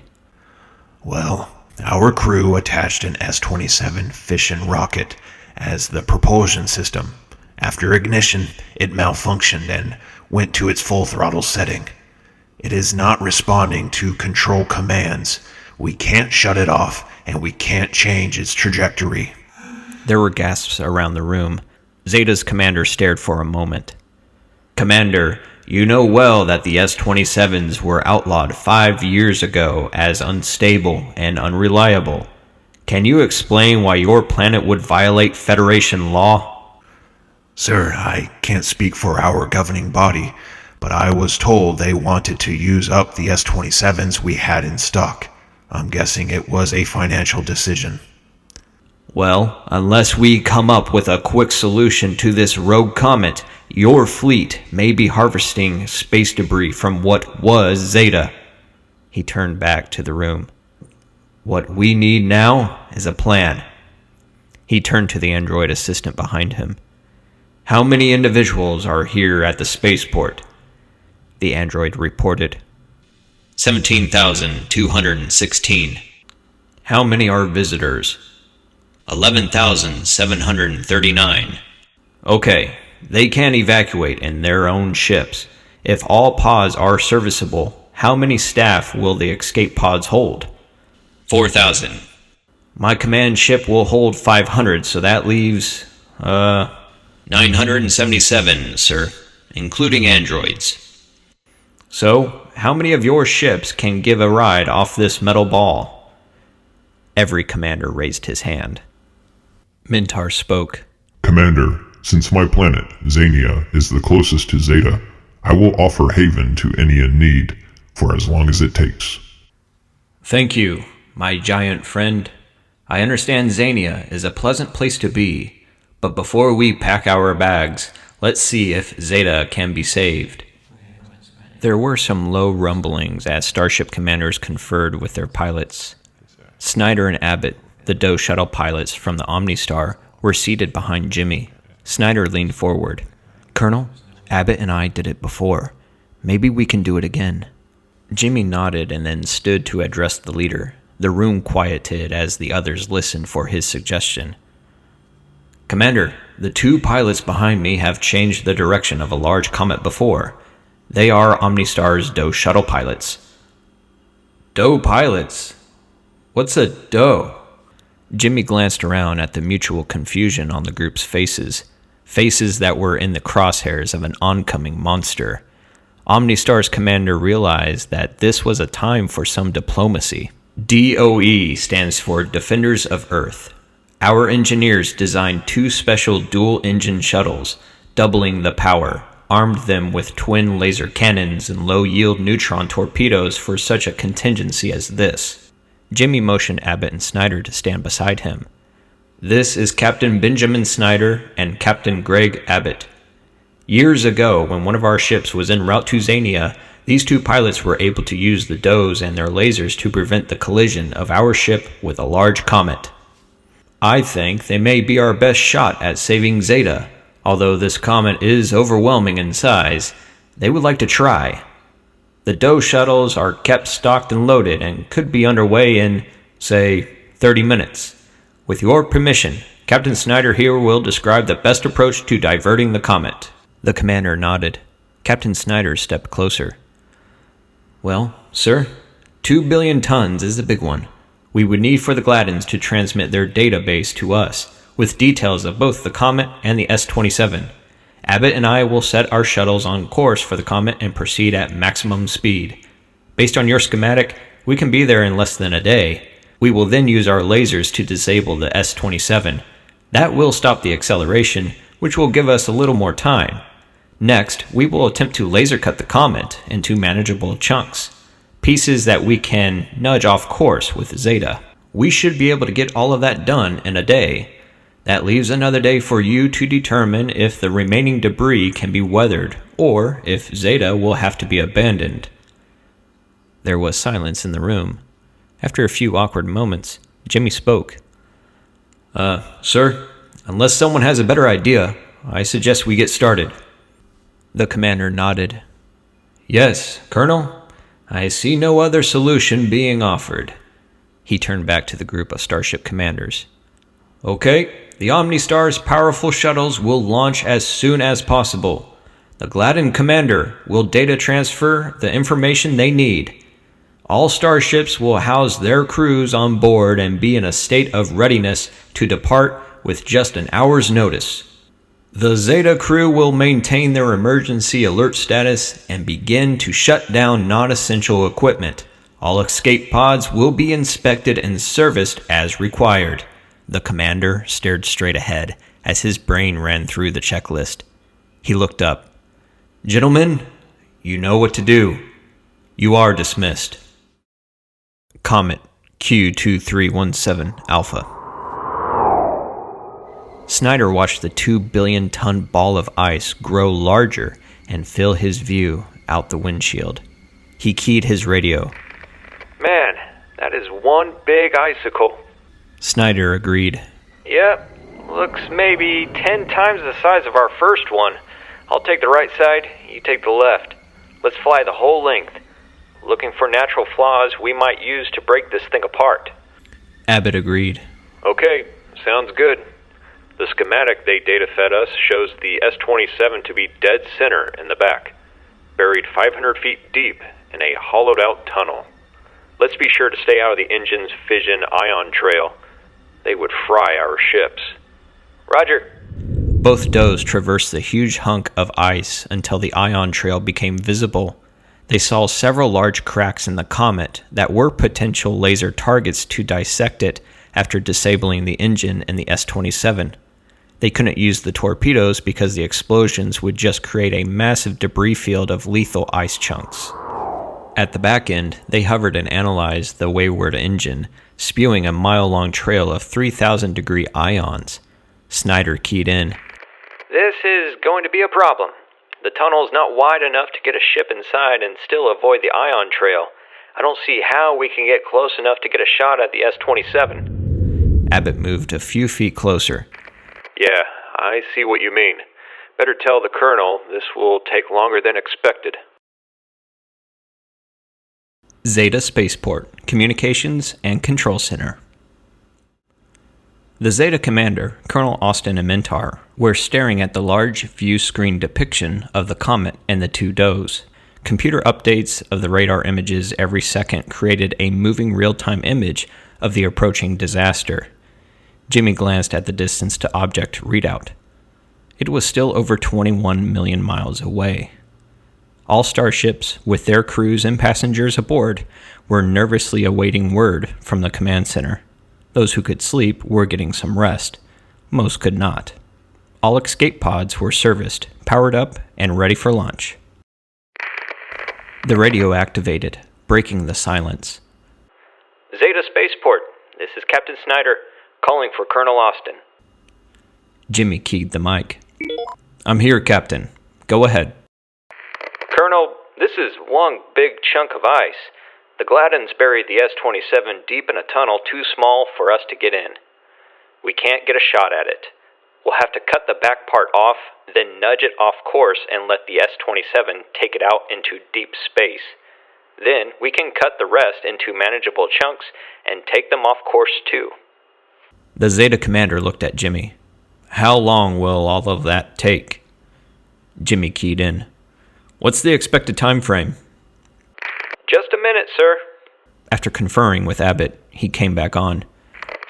Well, our crew attached an S-27 fission rocket as the propulsion system. After ignition, it malfunctioned and went to its full throttle setting. It is not responding to control commands. We can't shut it off, and we can't change its trajectory. There were gasps around the room. Zeta's commander stared for a moment. "Commander, you know well that the S-27s were outlawed 5 years ago as unstable and unreliable. Can you explain why your planet would violate Federation law?" Sir, I can't speak for our governing body, but I was told they wanted to use up the S-27s we had in stock. I'm guessing it was a financial decision. "Well, unless we come up with a quick solution to this rogue comet, your fleet may be harvesting space debris from what was Zeta." He turned back to the room. "What we need now is a plan." He turned to the android assistant behind him. "How many individuals are here at the spaceport?" The android reported. 17,216. "How many are visitors?" 11,739. "Okay, they can evacuate in their own ships. If all pods are serviceable, how many staff will the escape pods hold?" 4,000. "My command ship will hold 500, so that leaves, 977, sir, including androids. So, how many of your ships can give a ride off this metal ball?" Every commander raised his hand. Mintar spoke. Commander, since my planet, Xania, is the closest to Zeta, I will offer haven to any in need, for as long as it takes. "Thank you, my giant friend. I understand Xania is a pleasant place to be, but before we pack our bags, let's see if Zeta can be saved." There were some low rumblings as starship commanders conferred with their pilots. Snyder and Abbott, the Doe shuttle pilots from the OmniStar, were seated behind Jimmy. Snyder leaned forward. "Colonel, Abbott and I did it before. Maybe we can do it again." Jimmy nodded and then stood to address the leader. The room quieted as the others listened for his suggestion. "Commander, the 2 pilots behind me have changed the direction of a large comet before. They are OmniStar's Doe shuttle pilots." "Doe pilots? What's a Doe?" Jimmy glanced around at the mutual confusion on the group's faces that were in the crosshairs of an oncoming monster. OmniStar's commander realized that this was a time for some diplomacy. DOE stands for Defenders of Earth. Our engineers designed 2 special dual-engine shuttles, doubling the power, armed them with twin laser cannons and low-yield neutron torpedoes for such a contingency as this. Jimmy motioned Abbott and Snyder to stand beside him. This is Captain Benjamin Snyder and Captain Greg Abbott. Years ago, when one of our ships was en route to Zeta, these 2 pilots were able to use the DOEs and their lasers to prevent the collision of our ship with a large comet. I think they may be our best shot at saving Zeta. Although this comet is overwhelming in size, they would like to try. The DOE shuttles are kept stocked and loaded and could be underway in, say, 30 minutes. With your permission, Captain Snyder here will describe the best approach to diverting the comet. The commander nodded. Captain Snyder stepped closer. Well, sir, 2 billion tons is a big one. We would need for the Gladdens to transmit their database to us, with details of both the comet and the S-27. Abbott and I will set our shuttles on course for the comet and proceed at maximum speed. Based on your schematic, we can be there in less than a day. We will then use our lasers to disable the S-27. That will stop the acceleration, which will give us a little more time. Next, we will attempt to laser cut the comet into manageable chunks, pieces that we can nudge off course with Zeta. We should be able to get all of that done in a day. That leaves another day for you to determine if the remaining debris can be weathered, or if Zeta will have to be abandoned. There was silence in the room. After a few awkward moments, Jimmy spoke. Sir, unless someone has a better idea, I suggest we get started. The commander nodded. Yes, Colonel. I see no other solution being offered. He turned back to the group of starship commanders. Okay, the OmniStar's powerful shuttles will launch as soon as possible. The Gladden commander will data transfer the information they need. All starships will house their crews on board and be in a state of readiness to depart with just an hour's notice. The Zeta crew will maintain their emergency alert status and begin to shut down non-essential equipment. All escape pods will be inspected and serviced as required. The commander stared straight ahead as his brain ran through the checklist. He looked up. Gentlemen, you know what to do. You are dismissed. Comet Q2317 Alpha. Snyder watched the 2-billion-ton ball of ice grow larger and fill his view out the windshield. He keyed his radio. Man, that is one big icicle. Snyder agreed. Yep, looks maybe 10 times the size of our first one. I'll take the right side, you take the left. Let's fly the whole length. Looking for natural flaws we might use to break this thing apart. Abbott agreed. Okay, sounds good. The schematic they data fed us shows the S-27 to be dead center in the back, buried 500 feet deep in a hollowed-out tunnel. Let's be sure to stay out of the engine's fission ion trail. They would fry our ships. Roger. Both DOEs traversed the huge hunk of ice until the ion trail became visible. They saw several large cracks in the comet that were potential laser targets to dissect it after disabling the engine in the S-27. They couldn't use the torpedoes because the explosions would just create a massive debris field of lethal ice chunks. At the back end, they hovered and analyzed the wayward engine, spewing a mile-long trail of 3,000-degree ions. Snyder keyed in. This is going to be a problem. The tunnel's not wide enough to get a ship inside and still avoid the ion trail. I don't see how we can get close enough to get a shot at the S-27. Abbott moved a few feet closer. Yeah, I see what you mean. Better tell the colonel this will take longer than expected. Zeta Spaceport, Communications and Control Center. The Zeta commander, Colonel Austin and Mentar, were staring at the large view screen depiction of the comet and the 2 DOEs. Computer updates of the radar images every second created a moving real-time image of the approaching disaster. Jimmy glanced at the distance to object readout. It was still over 21 million miles away. All starships, with their crews and passengers aboard, were nervously awaiting word from the command center. Those who could sleep were getting some rest. Most could not. All escape pods were serviced, powered up, and ready for launch. The radio activated, breaking the silence. Zeta Spaceport, this is Captain Snyder, calling for Colonel Austin. Jimmy keyed the mic. I'm here, Captain. Go ahead. Colonel, this is one big chunk of ice. The Gladdens buried the S-27 deep in a tunnel too small for us to get in. We can't get a shot at it. We'll have to cut the back part off, then nudge it off course and let the S-27 take it out into deep space. Then we can cut the rest into manageable chunks and take them off course too. The Zeta commander looked at Jimmy. How long will all of that take? Jimmy keyed in. What's the expected time frame? Just a minute, sir. After conferring with Abbott, he came back on.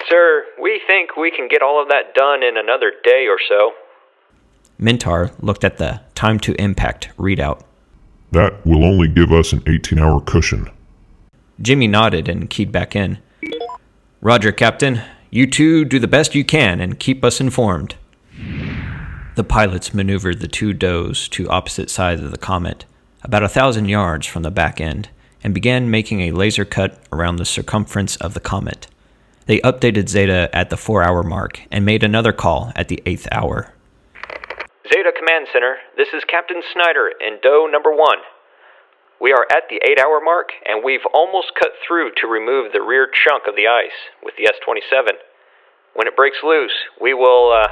Sir, we think we can get all of that done in another day or so. Mintar looked at the time to impact readout. That will only give us an 18-hour cushion. Jimmy nodded and keyed back in. Roger, Captain. You two do the best you can and keep us informed. The pilots maneuvered the two does to opposite sides of the comet, about 1,000 yards from the back end, and began making a laser cut around the circumference of the comet. They updated Zeta at the 4-hour mark and made another call at the 8th hour. Zeta Command Center, this is Captain Snyder in doe number 1. We are at the 8-hour mark, and we've almost cut through to remove the rear chunk of the ice with the S-27. When it breaks loose, we will,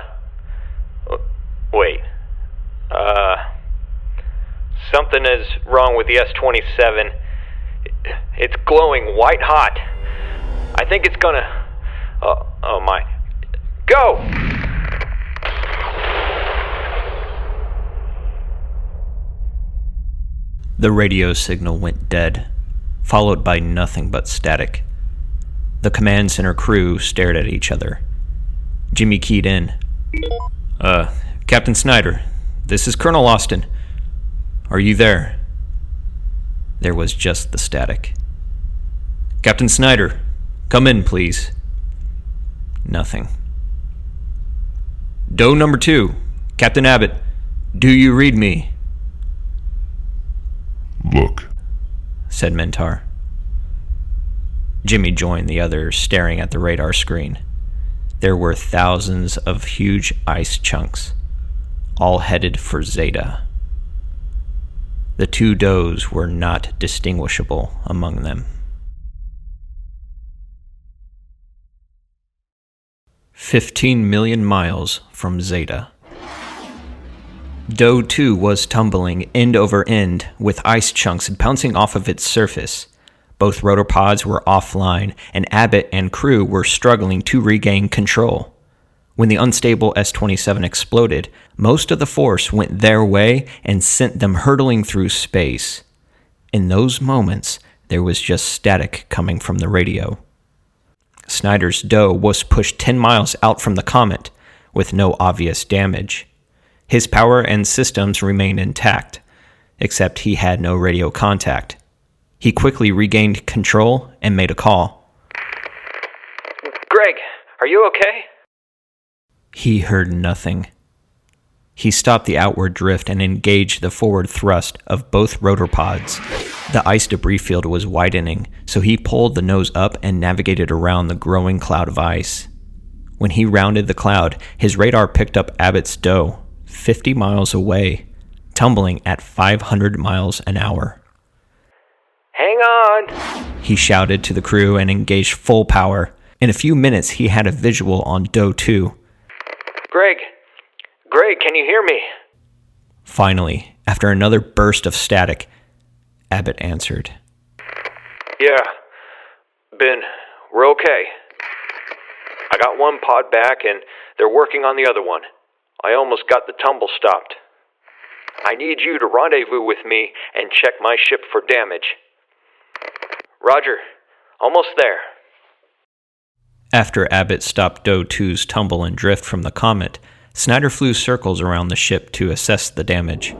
wait. Something is wrong with the S-27. It's glowing white hot. I think it's gonna... Oh my. Go! The radio signal went dead, followed by nothing but static. The command center crew stared at each other. Jimmy keyed in. Captain Snyder, this is Colonel Austin. Are you there? There was just the static. Captain Snyder, come in, please. Nothing. Doe number 2, Captain Abbott, do you read me? Look, said Mintar. Jimmy joined the others, staring at the radar screen. There were thousands of huge ice chunks, all headed for Zeta. The two does were not distinguishable among them. 15 million miles from Zeta. Doe 2 was tumbling end over end with ice chunks bouncing off of its surface. Both rotor pods were offline, and Abbott and crew were struggling to regain control. When the unstable S-27 exploded, most of the force went their way and sent them hurtling through space. In those moments, there was just static coming from the radio. Snyder's Doe was pushed 10 miles out from the comet, with no obvious damage. His power and systems remained intact, except he had no radio contact. He quickly regained control and made a call. Greg, are you okay? He heard nothing. He stopped the outward drift and engaged the forward thrust of both rotor pods. The ice debris field was widening, so he pulled the nose up and navigated around the growing cloud of ice. When he rounded the cloud, his radar picked up Abbott's Doe, 50 miles away, tumbling at 500 miles an hour. Hang on! He shouted to the crew and engaged full power. In a few minutes, he had a visual on Doe 2. Greg, can you hear me? Finally, after another burst of static, Abbott answered. Yeah, Ben, we're okay. I got one pod back and they're working on the other one. I almost got the tumble stopped. I need you to rendezvous with me and check my ship for damage. Roger, almost there. After Abbott stopped Doe 2's tumble and drift from the comet, Snyder flew circles around the ship to assess the damage.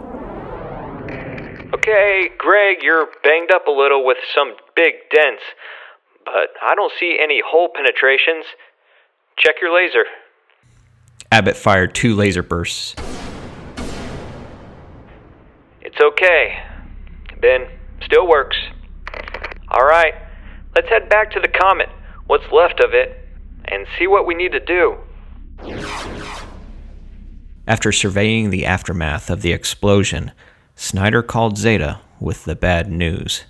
Okay, Greg, you're banged up a little with some big dents, but I don't see any hole penetrations. Check your laser. Abbott fired 2 laser bursts. It's okay. Ben, still works. Alright, let's head back to the comet, what's left of it, and see what we need to do. After surveying the aftermath of the explosion, Snyder called Zeta with the bad news.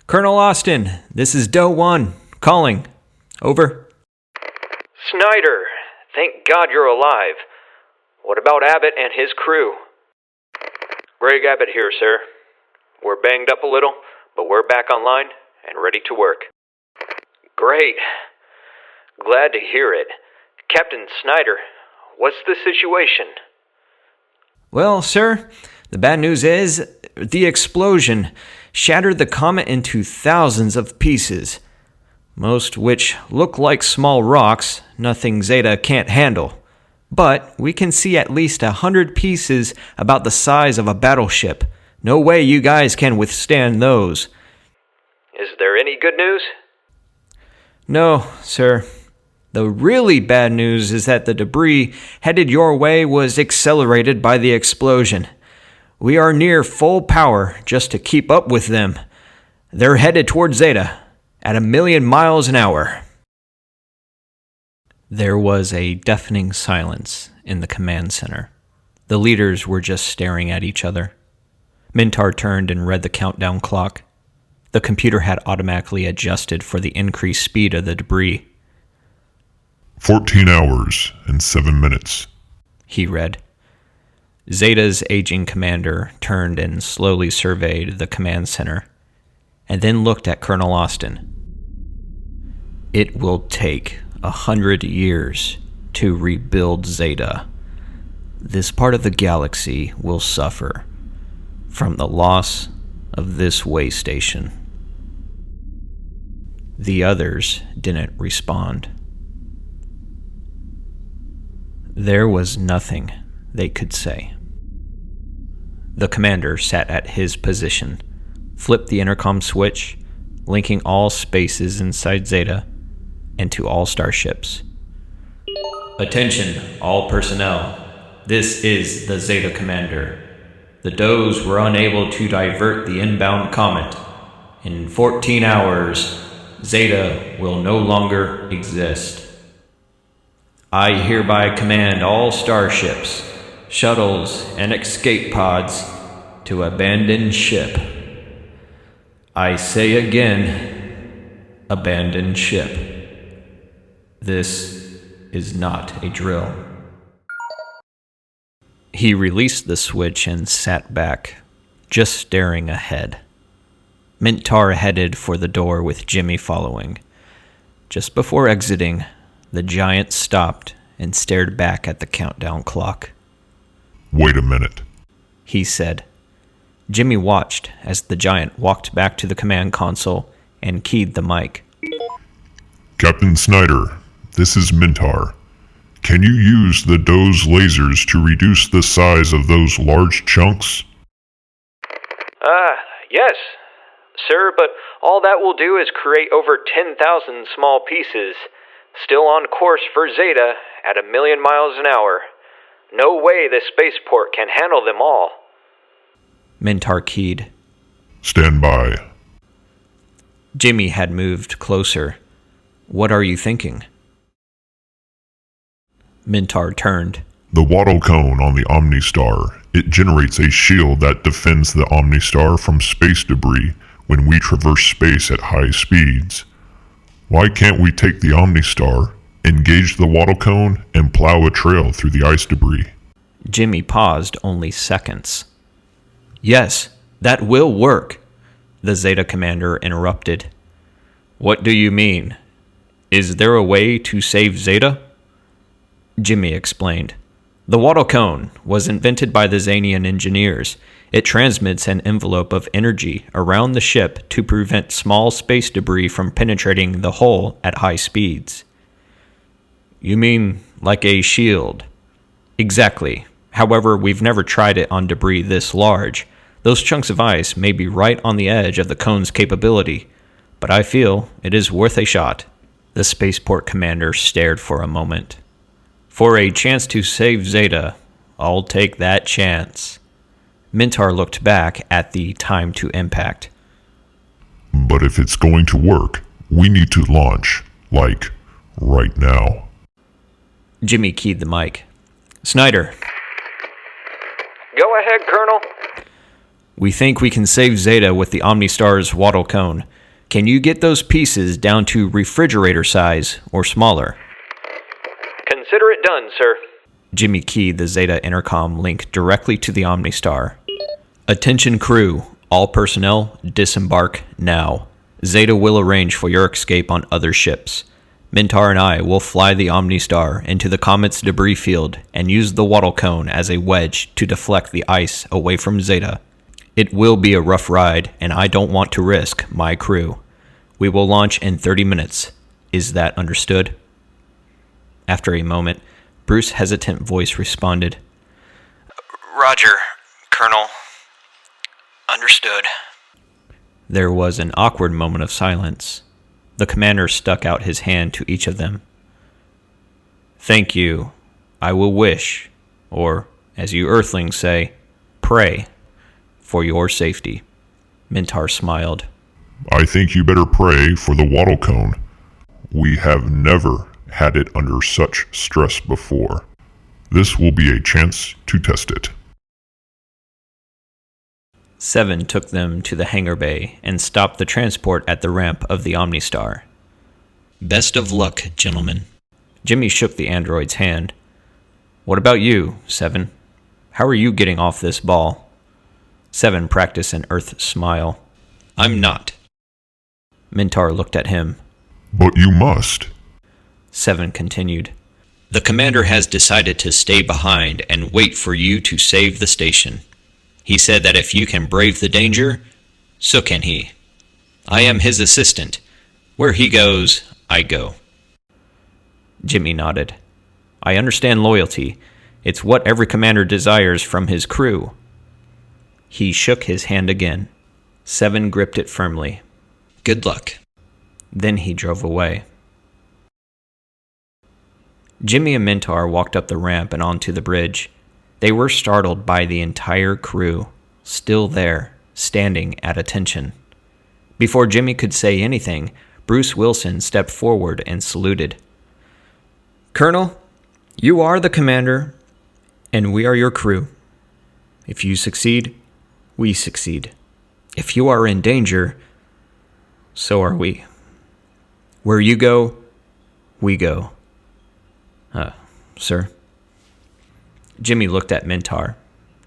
Colonel Austin, this is Doe 1, calling. Over. Snyder, thank God you're alive. What about Abbott and his crew? Greg Abbott here, sir. We're banged up a little, but we're back online and ready to work. Great. Glad to hear it. Captain Snyder, what's the situation? Well, sir, the bad news is the explosion shattered the comet into thousands of pieces, most which look like small rocks, nothing Zeta can't handle. But we can see at least 100 pieces about the size of a battleship. No way you guys can withstand those. Is there any good news? No, sir. The really bad news is that the debris headed your way was accelerated by the explosion. We are near full power just to keep up with them. They're headed toward Zeta at 1,000,000 miles an hour. There was a deafening silence in the command center. The leaders were just staring at each other. Mintar turned and read the countdown clock. The computer had automatically adjusted for the increased speed of the debris. 14 hours and 7 minutes, he read. Zeta's aging commander turned and slowly surveyed the command center, and then looked at Colonel Austin. It will take 100 years to rebuild Zeta. This part of the galaxy will suffer from the loss of this way station. The others didn't respond. There was nothing they could say. The commander sat at his position, flipped the intercom switch, linking all spaces inside Zeta and to all starships. Attention, all personnel. This is the Zeta commander. The Does were unable to divert the inbound comet. In 14 hours, Zeta will no longer exist. I hereby command all starships, shuttles, and escape pods to abandon ship. I say again, abandon ship. This is not a drill. He released the switch and sat back, just staring ahead. Mintar headed for the door with Jimmy following. Just before exiting, the giant stopped and stared back at the countdown clock. Wait a minute, he said. Jimmy watched as the giant walked back to the command console and keyed the mic. Captain Snyder, this is Mintar. Can you use the Doe's lasers to reduce the size of those large chunks? Yes, sir, but all that will do is create over 10,000 small pieces, still on course for Zeta at 1,000,000 miles an hour. No way the spaceport can handle them all. Mintar keyed. Stand by. Jimmy had moved closer. What are you thinking? Mintar turned. The wattle cone on the Omnistar. It generates a shield that defends the Omnistar from space debris when we traverse space at high speeds. Why can't we take the Omnistar, engage the wattle cone, and plow a trail through the ice debris? Jimmy paused only seconds. Yes, that will work, the Zeta commander interrupted. What do you mean? Is there a way to save Zeta? Jimmy explained. The wattle cone was invented by the Xanian engineers. It transmits an envelope of energy around the ship to prevent small space debris from penetrating the hull at high speeds. You mean like a shield? Exactly. However, we've never tried it on debris this large. Those chunks of ice may be right on the edge of the cone's capability, but I feel it is worth a shot. The spaceport commander stared for a moment. For a chance to save Zeta, I'll take that chance. Mintar looked back at the time to impact. But if it's going to work, we need to launch, like, right now. Jimmy keyed the mic. Snyder. Go ahead, Colonel. We think we can save Zeta with the OmniStar's wattle cone. Can you get those pieces down to refrigerator size or smaller? Consider it done, sir. Jimmy keyed the Zeta intercom link directly to the OmniStar. Attention crew, all personnel, disembark now. Zeta will arrange for your escape on other ships. Mintar and I will fly the OmniStar into the comet's debris field and use the wattle cone as a wedge to deflect the ice away from Zeta. It will be a rough ride, and I don't want to risk my crew. We will launch in 30 minutes. Is that understood? After a moment, Bruce's hesitant voice responded. Roger, Colonel. Understood. There was an awkward moment of silence. The commander stuck out his hand to each of them. Thank you. I will wish, or, as you Earthlings say, pray, for your safety. Mintar smiled. I think you better pray for the wattle cone. We have never had it under such stress before. This will be a chance to test it. 7 took them to the hangar bay and stopped the transport at the ramp of the OmniStar. Best of luck, gentlemen. Jimmy shook the android's hand. What about you, 7? How are you getting off this ball? 7 practiced an Earth smile. I'm not. Mintar looked at him. But you must. 7 continued. The commander has decided to stay behind and wait for you to save the station. He said that if you can brave the danger, so can he. I am his assistant. Where he goes, I go. Jimmy nodded. I understand loyalty. It's what every commander desires from his crew. He shook his hand again. 7 gripped it firmly. Good luck. Then he drove away. Jimmy and Mintar walked up the ramp and onto the bridge. They were startled by the entire crew, still there, standing at attention. Before Jimmy could say anything, Bruce Wilson stepped forward and saluted. Colonel, you are the commander, and we are your crew. If you succeed, we succeed. If you are in danger, so are we. Where you go, we go. Sir? Jimmy looked at Mintar.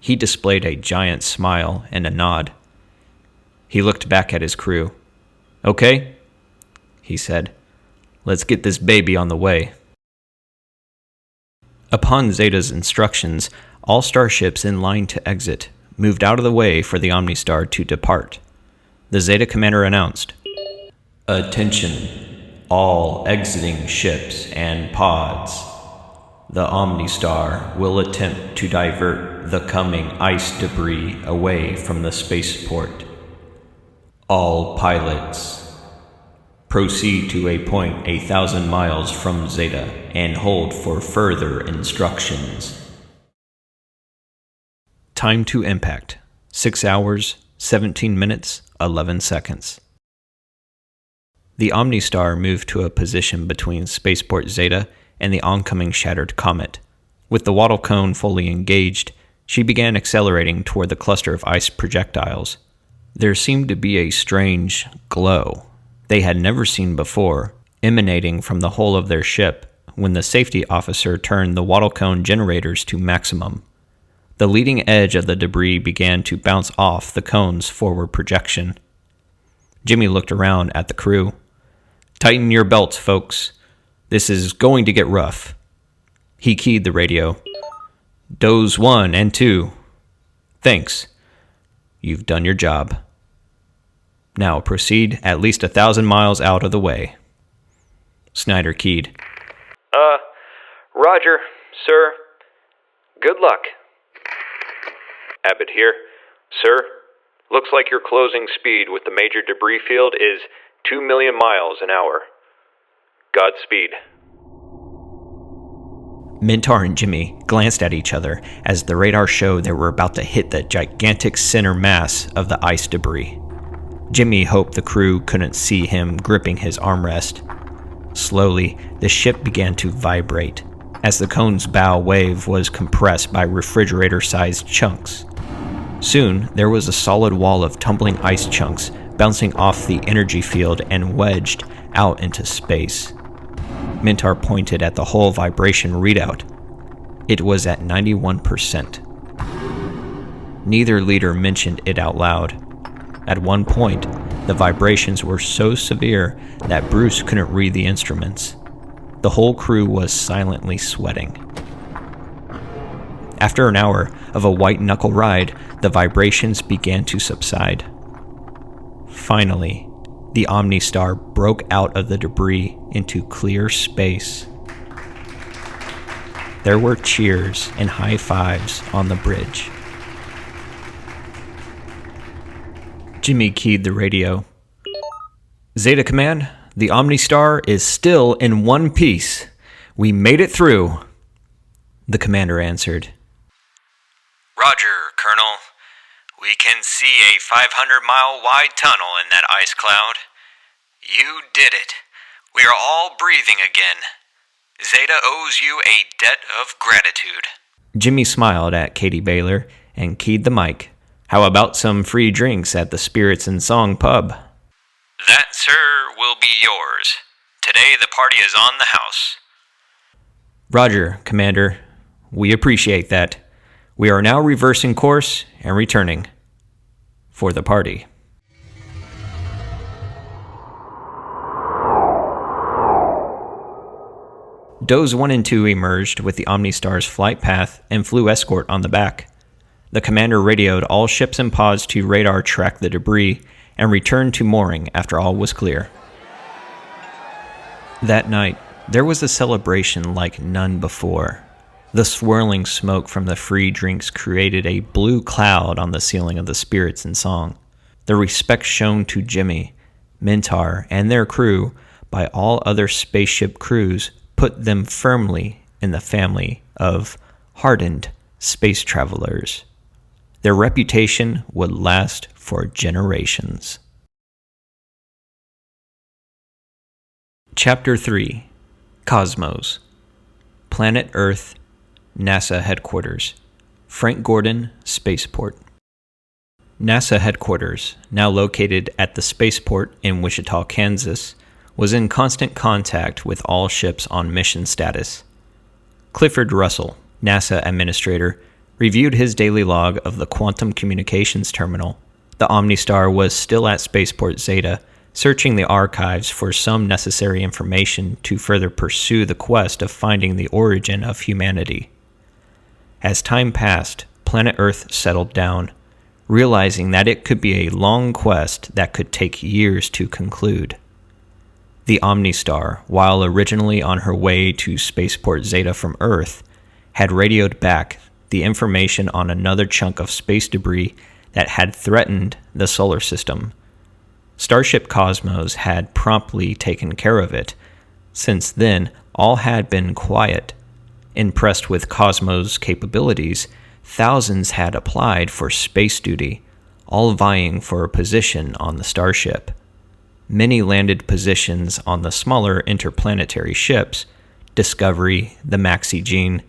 He displayed a giant smile and a nod. He looked back at his crew. Okay, he said. Let's get this baby on the way. Upon Zeta's instructions, all starships in line to exit moved out of the way for the OmniStar to depart. The Zeta commander announced, Attention, all exiting ships and pods. The OmniStar will attempt to divert the coming ice debris away from the spaceport. All pilots, proceed to a point 1,000 miles from Zeta and hold for further instructions. Time to impact, 6 hours, 17 minutes, 11 seconds. The OmniStar moved to a position between Spaceport Zeta and the oncoming shattered comet. With the wattle cone fully engaged, she began accelerating toward the cluster of ice projectiles. There seemed to be a strange glow they had never seen before, emanating from the hull of their ship when the safety officer turned the wattle cone generators to maximum. The leading edge of the debris began to bounce off the cone's forward projection. Jimmy looked around at the crew. Tighten your belts, folks. This is going to get rough. He keyed the radio. Dose 1 and 2. Thanks. You've done your job. Now proceed at least 1,000 miles out of the way. Snyder keyed. Roger, sir. Good luck. Abbott here. Sir, Looks like your closing speed with the major debris field is 2 million miles an hour. Godspeed. Mintar and Jimmy glanced at each other as the radar showed they were about to hit the gigantic center mass of the ice debris. Jimmy hoped the crew couldn't see him gripping his armrest. Slowly, the ship began to vibrate as the cone's bow wave was compressed by refrigerator-sized chunks. Soon, there was a solid wall of tumbling ice chunks bouncing off the energy field and wedged out into space. Mintar pointed at the whole vibration readout. It was at 91%. Neither leader mentioned it out loud. At one point, the vibrations were so severe that Bruce couldn't read the instruments. The whole crew was silently sweating. After an hour of a white-knuckle ride, the vibrations began to subside. Finally, the Omnistar broke out of the debris into clear space. There were cheers and high fives on the bridge. Jimmy keyed the radio. Zeta Command, the Omnistar is still in one piece. We made it through. The commander answered. Roger, Colonel. We can see a 500-mile wide tunnel in that ice cloud. You did it. We are all breathing again. Zeta owes you a debt of gratitude. Jimmy smiled at Katie Baylor and keyed the mic. How about some free drinks at the Spirits and Song pub? That, sir, will be yours. Today the party is on the house. Roger, Commander. We appreciate that. We are now reversing course and returning for the party. Doze 1 and 2 emerged with the Omnistar's flight path and flew escort on the back. The commander radioed all ships and pods to radar track the debris and returned to mooring after all was clear. That night, there was a celebration like none before. The swirling smoke from the free drinks created a blue cloud on the ceiling of the Spirits and Song. The respect shown to Jimmy, Mintar, and their crew by all other spaceship crews put them firmly in the family of hardened space travelers. Their reputation would last for generations. Chapter 3. Cosmos. Planet Earth, NASA Headquarters. Frank Gordon, Spaceport. NASA Headquarters, now located at the Spaceport in Wichita, Kansas, was in constant contact with all ships on mission status. Clifford Russell, NASA Administrator, reviewed his daily log of the Quantum Communications Terminal. The Omnistar was still at Spaceport Zeta, searching the archives for some necessary information to further pursue the quest of finding the origin of humanity. As time passed, planet Earth settled down, realizing that it could be a long quest that could take years to conclude. The Omnistar, while originally on her way to Spaceport Zeta from Earth, had radioed back the information on another chunk of space debris that had threatened the solar system. Starship Cosmos had promptly taken care of it. Since then, all had been quiet. Impressed with Cosmos' capabilities, thousands had applied for space duty, all vying for a position on the starship. Many landed positions on the smaller interplanetary ships, Discovery, the Maxi Jean,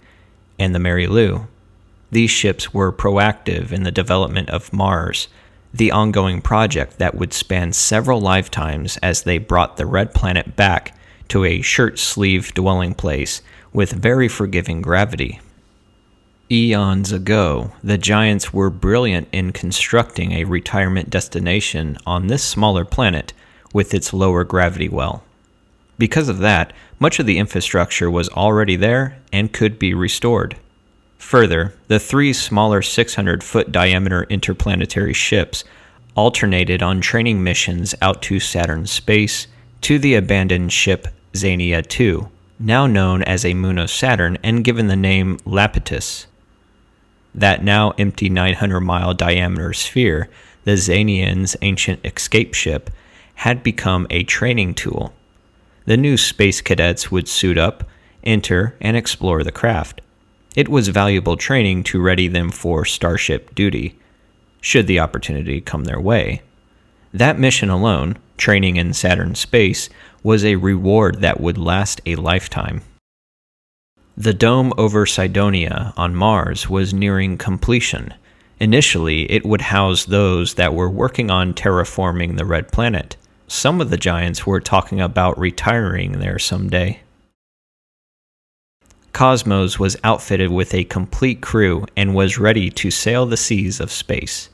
and the Mary Lou. These ships were proactive in the development of Mars, the ongoing project that would span several lifetimes as they brought the red planet back to a shirt-sleeve dwelling place with very forgiving gravity. Eons ago, the Giants were brilliant in constructing a retirement destination on this smaller planet with its lower gravity well. Because of that, much of the infrastructure was already there and could be restored. Further, the three smaller 600-foot diameter interplanetary ships alternated on training missions out to Saturn's space to the abandoned ship Xania II, now known as a moon of Saturn and given the name Iapetus. That now empty 900-mile diameter sphere the Xanians' ancient escape ship, had become a training tool. The new space cadets would suit up, enter, and explore the craft. It was valuable training to ready them for starship duty, should the opportunity come their way. That mission alone, training in Saturn space, was a reward that would last a lifetime. The dome over Cydonia on Mars was nearing completion. Initially, it would house those that were working on terraforming the Red Planet. Some of the giants were talking about retiring there someday. Cosmos was outfitted with a complete crew and was ready to sail the seas of space.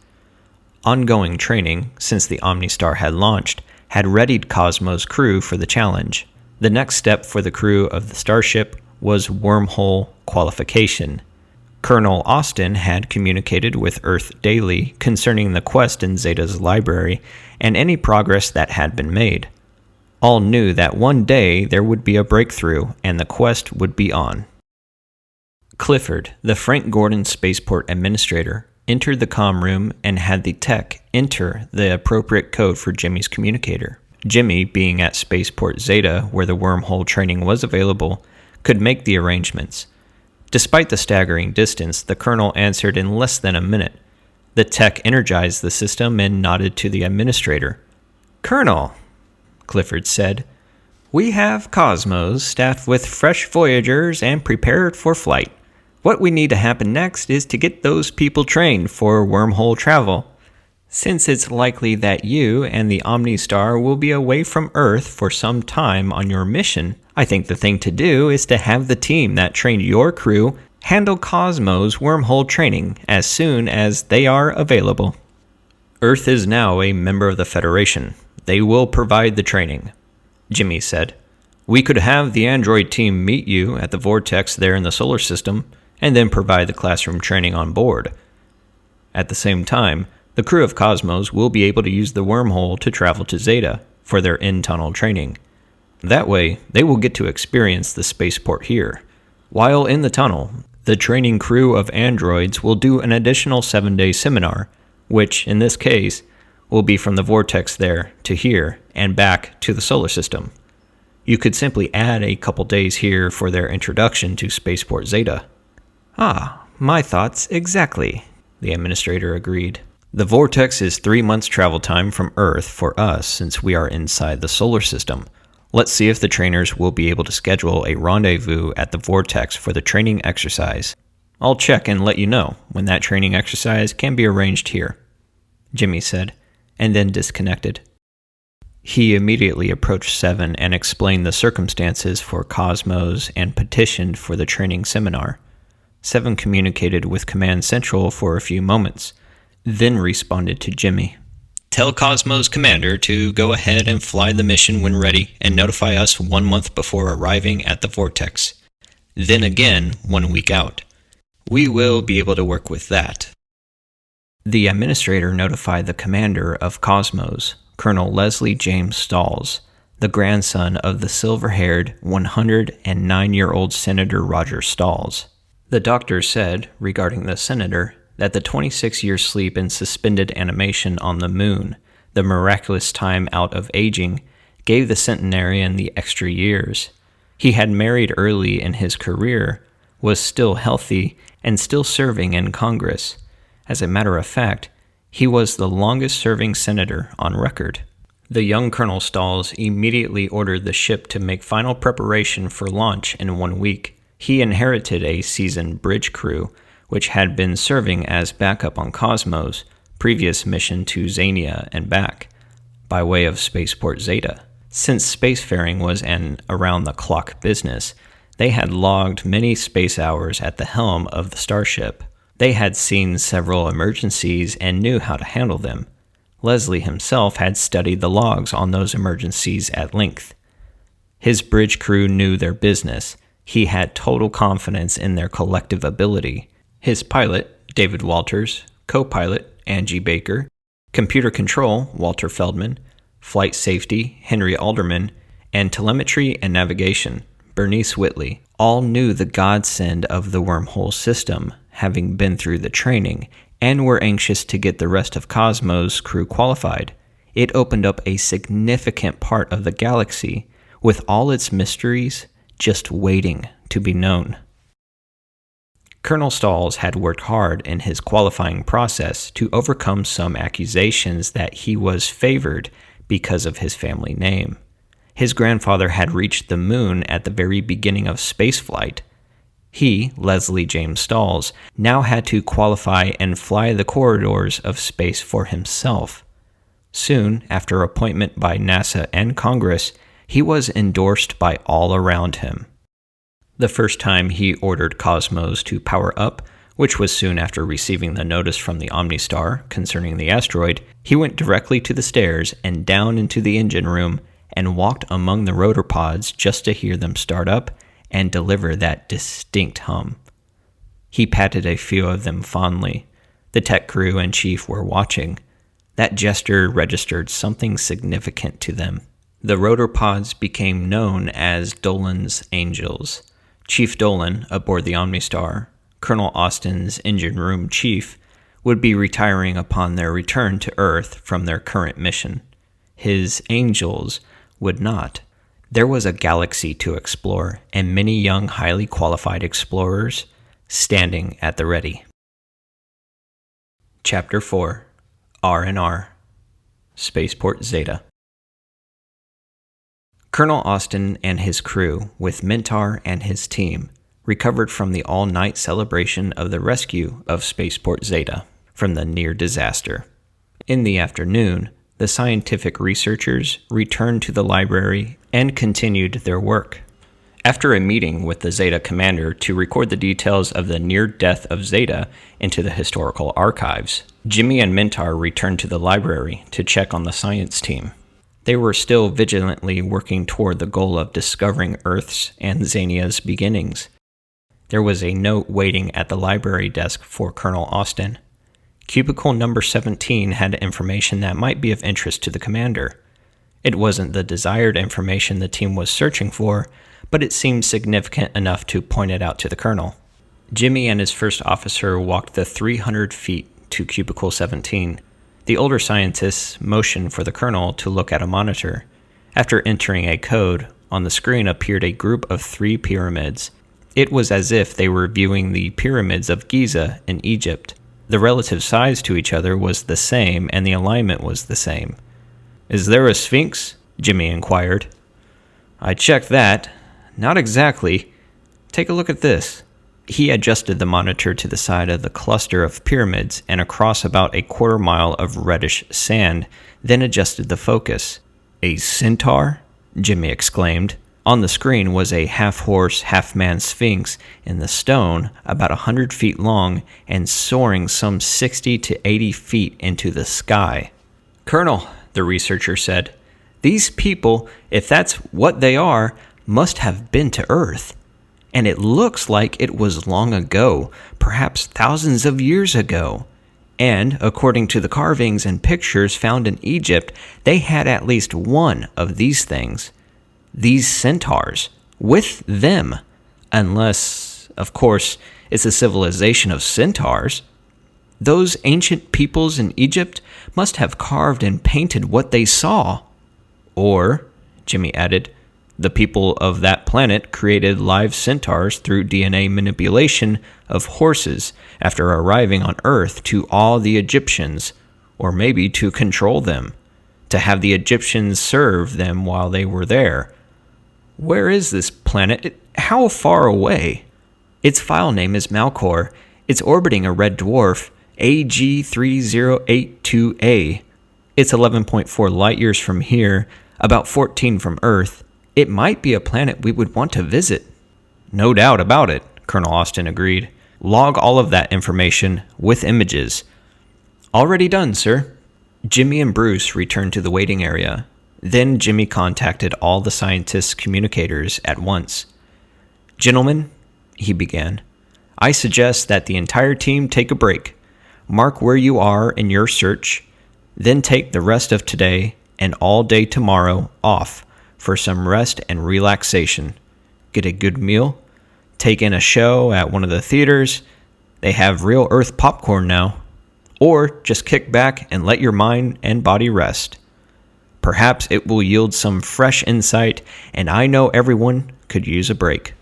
Ongoing training, since the Omnistar had launched, had readied Cosmos' crew for the challenge. The next step for the crew of the starship was wormhole qualification. Colonel Austin had communicated with Earth daily concerning the quest in Zeta's library and any progress that had been made. All knew that one day there would be a breakthrough and the quest would be on. Clifford, the Frank Gordon Spaceport administrator, entered the comm room and had the tech enter the appropriate code for Jimmy's communicator. Jimmy, being at Spaceport Zeta, where the wormhole training was available, could make the arrangements. Despite the staggering distance, the colonel answered in less than a minute. The tech energized the system and nodded to the administrator. "Colonel," Clifford said, "we have Cosmos staffed with fresh Voyagers and prepared for flight. What we need to happen next is to get those people trained for wormhole travel. Since it's likely that you and the Omnistar will be away from Earth for some time on your mission, I think the thing to do is to have the team that trained your crew handle Cosmos' wormhole training as soon as they are available. Earth is now a member of the Federation. They will provide the training," Jimmy said. "We could have the android team meet you at the vortex there in the solar system, and then provide the classroom training on board. At the same time, the crew of Cosmos will be able to use the wormhole to travel to Zeta for their in-tunnel training. That way, they will get to experience the spaceport here. While in the tunnel, the training crew of androids will do an additional 7-day seminar, which, in this case, will be from the vortex there to here and back to the solar system. You could simply add a couple days here for their introduction to Spaceport Zeta." "Ah, my thoughts exactly," the administrator agreed. "The vortex is 3 months travel time from Earth for us since we are inside the solar system. Let's see if the trainers will be able to schedule a rendezvous at the vortex for the training exercise. I'll check and let you know when that training exercise can be arranged here," Jimmy said, and then disconnected. He immediately approached Seven and explained the circumstances for Cosmos and petitioned for the training seminar. Seven communicated with Command Central for a few moments, then responded to Jimmy. Tell Cosmos Commander to go ahead and fly the mission when ready and notify us 1 month before arriving at the vortex. Then again 1 week out. We will be able to work with that." The administrator notified the commander of Cosmos, Colonel Leslie James Stalls, the grandson of the silver-haired 109-year-old Senator Roger Stalls. The doctor said, regarding the senator, that the 26-year sleep in suspended animation on the moon, the miraculous time out of aging, gave the centenarian the extra years. He had married early in his career, was still healthy, and still serving in Congress. As a matter of fact, he was the longest-serving senator on record. The young Colonel Stalls immediately ordered the ship to make final preparation for launch in 1 week. He inherited a seasoned bridge crew, which had been serving as backup on Cosmos' previous mission to Xania and back, by way of Spaceport Zeta. Since spacefaring was an around-the-clock business, they had logged many space hours at the helm of the starship. They had seen several emergencies and knew how to handle them. Leslie himself had studied the logs on those emergencies at length. His bridge crew knew their business. He had total confidence in their collective ability. His pilot, David Walters, co-pilot, Angie Baker, computer control, Walter Feldman, flight safety, Henry Alderman, and telemetry and navigation, Bernice Whitley, all knew the godsend of the wormhole system, having been through the training, and were anxious to get the rest of Cosmos' crew qualified. It opened up a significant part of the galaxy, with all its mysteries just waiting to be known. Colonel Stalls had worked hard in his qualifying process to overcome some accusations that he was favored because of his family name. His grandfather had reached the moon at the very beginning of spaceflight. He, Leslie James Stalls, now had to qualify and fly the corridors of space for himself. Soon, after appointment by NASA and Congress, he was endorsed by all around him. The first time he ordered Cosmos to power up, which was soon after receiving the notice from the Omnistar concerning the asteroid, he went directly to the stairs and down into the engine room and walked among the rotor pods just to hear them start up and deliver that distinct hum. He patted a few of them fondly. The tech crew and chief were watching. That gesture registered something significant to them. The rotor pods became known as Dolan's Angels. Chief Dolan, aboard the Omnistar, Colonel Austin's engine room chief, would be retiring upon their return to Earth from their current mission. His Angels would not. There was a galaxy to explore, and many young, highly qualified explorers standing at the ready. Chapter 4, R&R, Spaceport Zeta. Colonel Austin and his crew, with Mintar and his team, recovered from the all-night celebration of the rescue of Spaceport Zeta from the near disaster. In the afternoon, the scientific researchers returned to the library and continued their work. After a meeting with the Zeta commander to record the details of the near death of Zeta into the historical archives, Jimmy and Mintar returned to the library to check on the science team. They were still vigilantly working toward the goal of discovering Earth's and Xania's beginnings. There was a note waiting at the library desk for Colonel Austin. Cubicle number 17 had information that might be of interest to the commander. It wasn't the desired information the team was searching for, but it seemed significant enough to point it out to the colonel. Jimmy and his first officer walked the 300 feet to Cubicle 17. The older scientists motioned for the colonel to look at a monitor. After entering a code, on the screen appeared a group of 3 pyramids. It was as if they were viewing the pyramids of Giza in Egypt. The relative size to each other was the same, and the alignment was the same. "Is there a sphinx?" Jimmy inquired. "I checked that. Not exactly. Take a look at this." He adjusted the monitor to the side of the cluster of pyramids and across about a quarter mile of reddish sand, then adjusted the focus. "A centaur?" Jimmy exclaimed. On the screen was a half-horse, half-man sphinx in the stone, about 100 feet long and soaring some 60 to 80 feet into the sky. "Colonel," the researcher said, "these people, if that's what they are, must have been to Earth. And it looks like it was long ago, perhaps thousands of years ago. And, according to the carvings and pictures found in Egypt, they had at least one of these things. These centaurs, with them. Unless, of course, it's a civilization of centaurs. Those ancient peoples in Egypt must have carved and painted what they saw. Or," Jimmy added, "the people of that planet created live centaurs through DNA manipulation of horses after arriving on Earth to awe the Egyptians, or maybe to control them, to have the Egyptians serve them while they were there. Where is this planet? How far away?" "Its file name is Malcor. It's orbiting a red dwarf, AG3082A. It's 11.4 light years from here, about 14 from Earth. It might be a planet we would want to visit." "No doubt about it," Colonel Austin agreed. "Log all of that information with images." "Already done, sir." Jimmy and Bruce returned to the waiting area. Then Jimmy contacted all the scientists' communicators at once. "Gentlemen," he began, "I suggest that the entire team take a break. Mark where you are in your search, then take the rest of today and all day tomorrow off for some rest and relaxation. Get a good meal, take in a show at one of the theaters. They have real Earth popcorn now. or just kick back and let your mind and body rest. Perhaps it will yield some fresh insight, and I know everyone could use a break.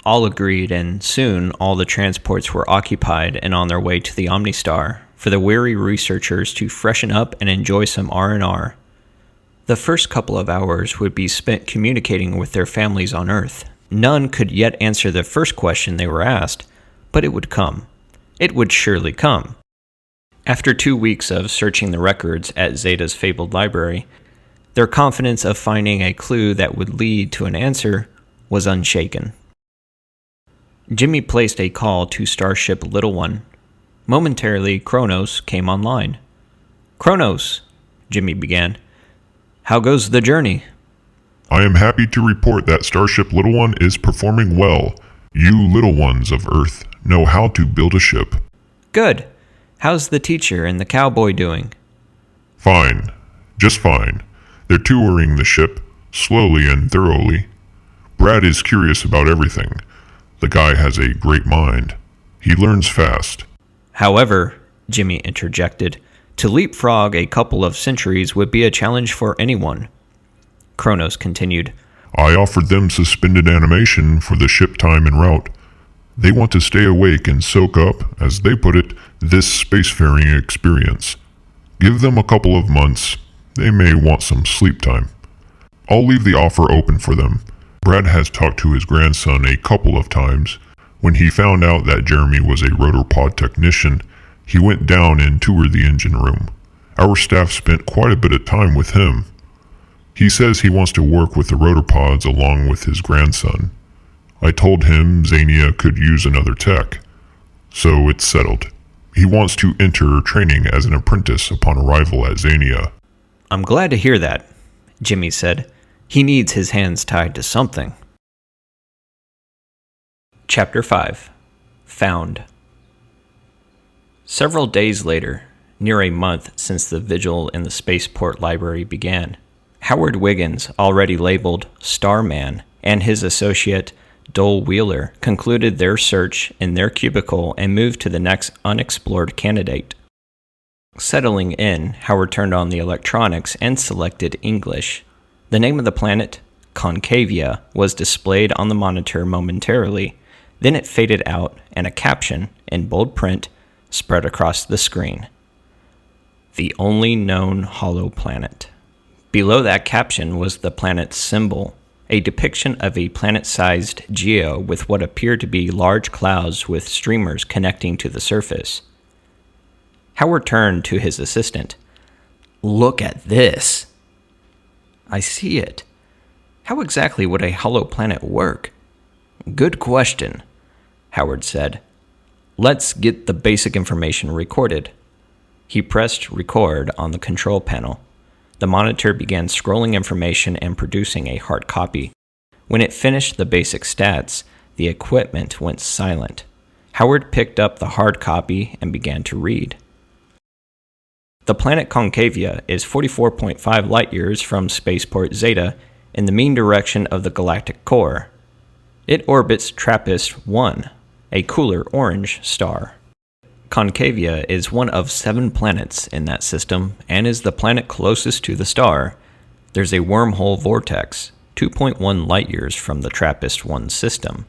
All agreed, and soon all the transports were occupied and on their way to the Omnistar for the weary researchers to freshen up and enjoy some R&R. The first couple of hours would be spent communicating with their families on Earth. None could yet answer the first question they were asked, but it would come. It would surely come. After 2 weeks of searching the records at Zeta's fabled library, their confidence of finding a clue that would lead to an answer was unshaken. Jimmy placed a call to Starship Little One. Momentarily, Kronos came online. "Kronos," Jimmy began. "How goes the journey?" I am happy to report that Starship Little One is performing well. You little ones of Earth know how to build a ship. "Good. How's the teacher and the cowboy doing?" Fine. Just fine. They're touring the ship, slowly and thoroughly. Brad is curious about everything. The guy has a great mind. He learns fast. However, Jimmy interjected, to leapfrog a couple of centuries would be a challenge for anyone. Kronos continued, I offered them suspended animation for the ship time en route. They want to stay awake and soak up, as they put it, this spacefaring experience. Give them a couple of months. They may want some sleep time. I'll leave the offer open for them. Brad has talked to his grandson a couple of times. When he found out that Jeremy was a rotor pod technician, he went down and toured the engine room. Our staff spent quite a bit of time with him. He says he wants to work with the rotor pods along with his grandson. I told him Xania could use another tech. So it's settled. He wants to enter training as an apprentice upon arrival at Xania. I'm glad to hear that, Jimmy said. He needs his hands tied to something. Chapter 5. Found. Several days later, near a month since the vigil in the Spaceport library began, Howard Wiggins, already labeled Starman, and his associate, Dole Wheeler, concluded their search in their cubicle and moved to the next unexplored candidate. Settling in, Howard turned on the electronics and selected English. The name of the planet, Concavia, was displayed on the monitor momentarily. Then it faded out, and a caption, in bold print, spread across the screen. The only known hollow planet. Below that caption was the planet's symbol, a depiction of a planet-sized geo with what appeared to be large clouds with streamers connecting to the surface. Howard turned to his assistant. Look at this. I see it. How exactly would a hollow planet work? Good question, Howard said. Let's get the basic information recorded. He pressed record on the control panel. The monitor began scrolling information and producing a hard copy. When it finished the basic stats, the equipment went silent. Howard picked up the hard copy and began to read. The planet Concavia is 44.5 light-years from Spaceport Zeta in the mean direction of the galactic core. It orbits TRAPPIST-1, a cooler orange star. Concavia is one of 7 planets in that system and is the planet closest to the star. There's a wormhole vortex, 2.1 light-years from the TRAPPIST-1 system.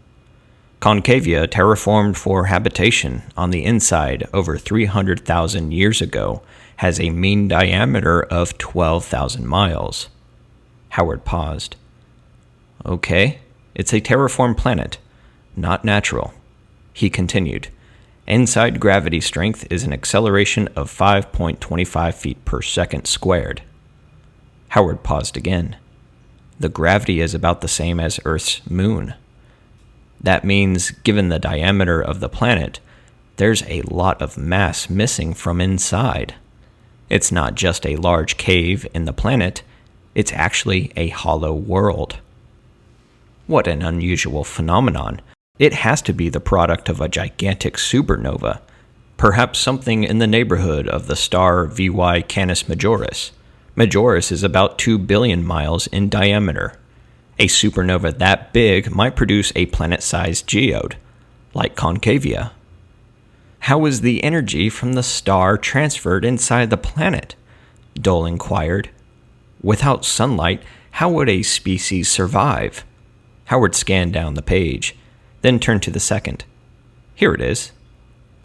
Concavia terraformed for habitation on the inside over 300,000 years ago, has a mean diameter of 12,000 miles. Howard paused. Okay, it's a terraformed planet, not natural. He continued. Inside gravity strength is an acceleration of 5.25 feet per second squared. Howard paused again. The gravity is about the same as Earth's moon. That means, given the diameter of the planet, there's a lot of mass missing from inside. It's not just a large cave in the planet, it's actually a hollow world. What an unusual phenomenon. It has to be the product of a gigantic supernova, perhaps something in the neighborhood of the star VY Canis Majoris. Majoris is about 2 billion miles in diameter. A supernova that big might produce a planet-sized geode, like Concavia. How is the energy from the star transferred inside the planet? Dole inquired. Without sunlight, how would a species survive? Howard scanned down the page, then turned to the second. Here it is.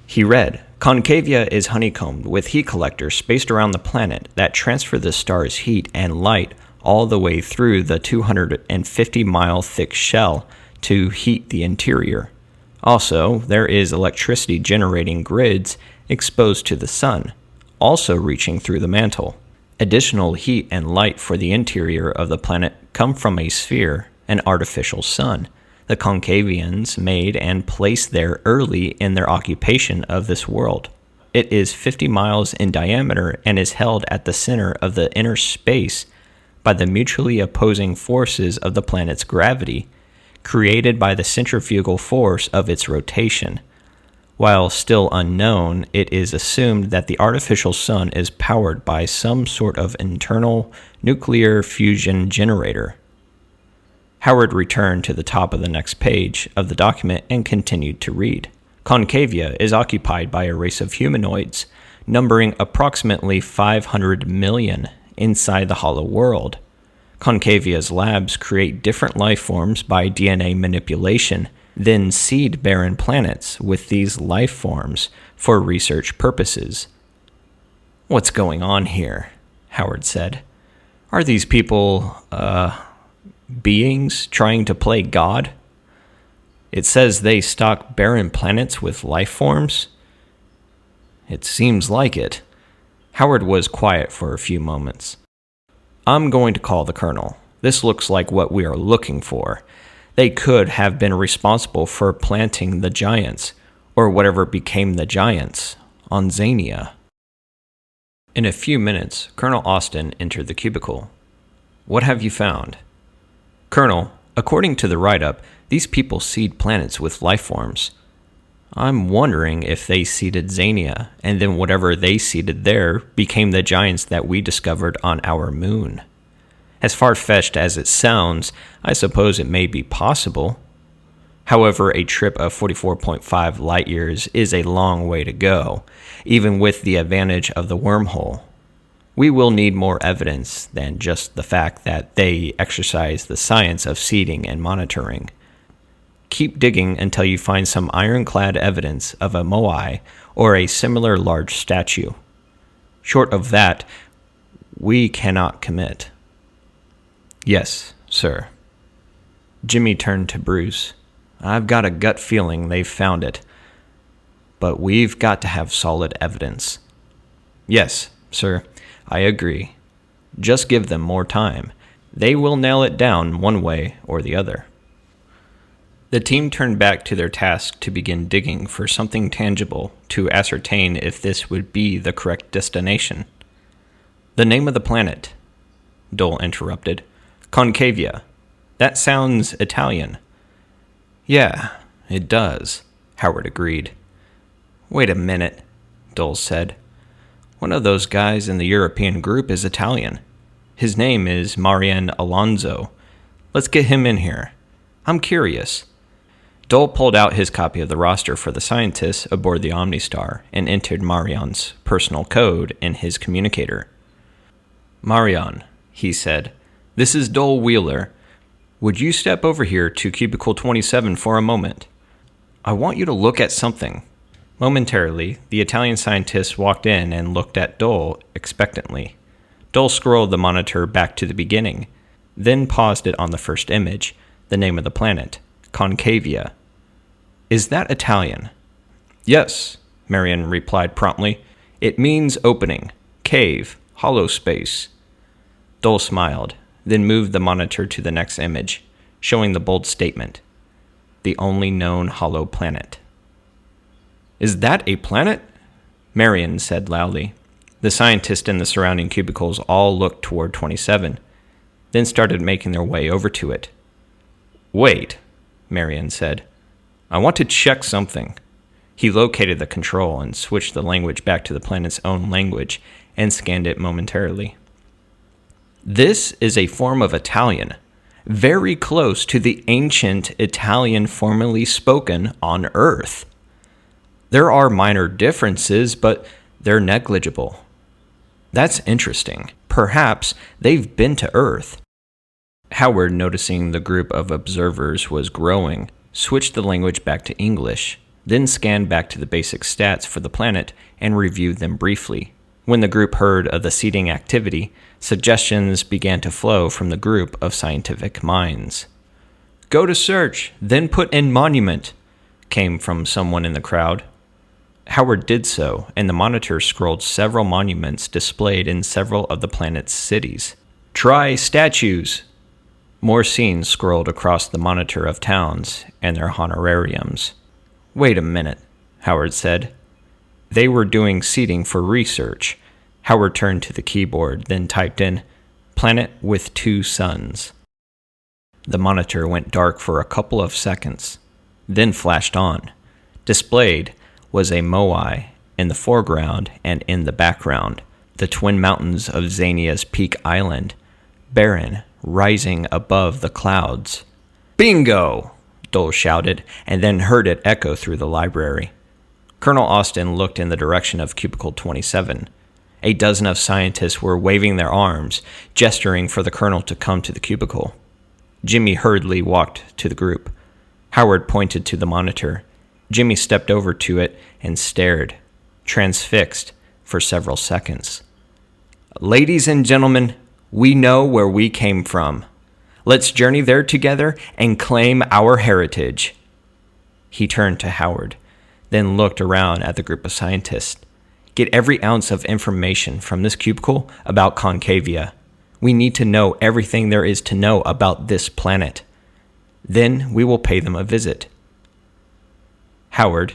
He read, Concavia is honeycombed with heat collectors spaced around the planet that transfer the star's heat and light all the way through the 250-mile thick shell to heat the interior. Also, there is electricity generating grids exposed to the sun, also reaching through the mantle. Additional heat and light for the interior of the planet come from a sphere, an artificial sun, the Concavians made and placed there early in their occupation of this world. It is 50 miles in diameter and is held at the center of the inner space by the mutually opposing forces of the planet's gravity, created by the centrifugal force of its rotation. While still unknown, it is assumed that the artificial sun is powered by some sort of internal nuclear fusion generator. Howard returned to the top of the next page of the document and continued to read. Concavia is occupied by a race of humanoids, numbering approximately 500 million inside the hollow world. Concavia's labs create different life forms by DNA manipulation, then seed barren planets with these life forms for research purposes. What's going on here? Howard said. Are these people, beings trying to play God? It says they stock barren planets with life forms. It seems like it. Howard was quiet for a few moments. I'm going to call the colonel. This looks like what we are looking for. They could have been responsible for planting the giants, or whatever became the giants, on Zania. In a few minutes, Colonel Austin entered the cubicle. What have you found? Colonel, according to the write-up, these people seed planets with life forms. I'm wondering if they seeded Zania, and then whatever they seeded there became the giants that we discovered on our moon. As far-fetched as it sounds, I suppose it may be possible. However, a trip of 44.5 light-years is a long way to go, even with the advantage of the wormhole. We will need more evidence than just the fact that they exercise the science of seeding and monitoring. Keep digging until you find some ironclad evidence of a moai or a similar large statue. Short of that, we cannot commit. Yes, sir. Jimmy turned to Bruce. I've got a gut feeling they've found it, but we've got to have solid evidence. Yes, sir. I agree. Just give them more time. They will nail it down one way or the other. The team turned back to their task to begin digging for something tangible to ascertain if this would be the correct destination. The name of the planet, Dole interrupted. Concavia. That sounds Italian. Yeah, it does, Howard agreed. Wait a minute, Dole said. One of those guys in the European group is Italian. His name is Marian Alonso. Let's get him in here. I'm curious. Dole pulled out his copy of the roster for the scientists aboard the Omnistar and entered Marian's personal code in his communicator. Marian, he said, this is Dole Wheeler. Would you step over here to Cubicle 27 for a moment? I want you to look at something. Momentarily, the Italian scientist walked in and looked at Dole expectantly. Dole scrolled the monitor back to the beginning, then paused it on the first image, the name of the planet, Concavia. Is that Italian? Yes, Marian replied promptly. It means opening, cave, hollow space. Dole smiled, then moved the monitor to the next image, showing the bold statement, the only known hollow planet. Is that a planet? Marian said loudly. The scientists in the surrounding cubicles all looked toward 27, then started making their way over to it. Wait, Marian said. I want to check something. He located the control and switched the language back to the planet's own language and scanned it momentarily. This is a form of Italian, very close to the ancient Italian formerly spoken on Earth. There are minor differences, but they're negligible. That's interesting. Perhaps they've been to Earth. Howard, noticing the group of observers was growing, switched the language back to English, then scanned back to the basic stats for the planet and reviewed them briefly. When the group heard of the seeding activity, suggestions began to flow from the group of scientific minds. "Go to search, then put in monument," came from someone in the crowd. Howard did so, and the monitor scrolled several monuments displayed in several of the planet's cities. "Try statues." More scenes scrolled across the monitor of towns and their honorariums. "Wait a minute," Howard said. They were doing seeding for research. Howard turned to the keyboard, then typed in, "Planet with 2 suns." The monitor went dark for a couple of seconds, then flashed on. Displayed was a moai in the foreground, and in the background, the twin mountains of Xania's Peak Island, barren, rising above the clouds. "Bingo!" Dole shouted, and then heard it echo through the library. Colonel Austin looked in the direction of Cubicle 27. A dozen of scientists were waving their arms, gesturing for the colonel to come to the cubicle. Jimmy hurriedly walked to the group. Howard pointed to the monitor. Jimmy stepped over to it and stared, transfixed, for several seconds. "Ladies and gentlemen, we know where we came from. Let's journey there together and claim our heritage." He turned to Howard, then looked around at the group of scientists. "Get every ounce of information from this cubicle about Concavia. We need to know everything there is to know about this planet. Then we will pay them a visit." "Howard,"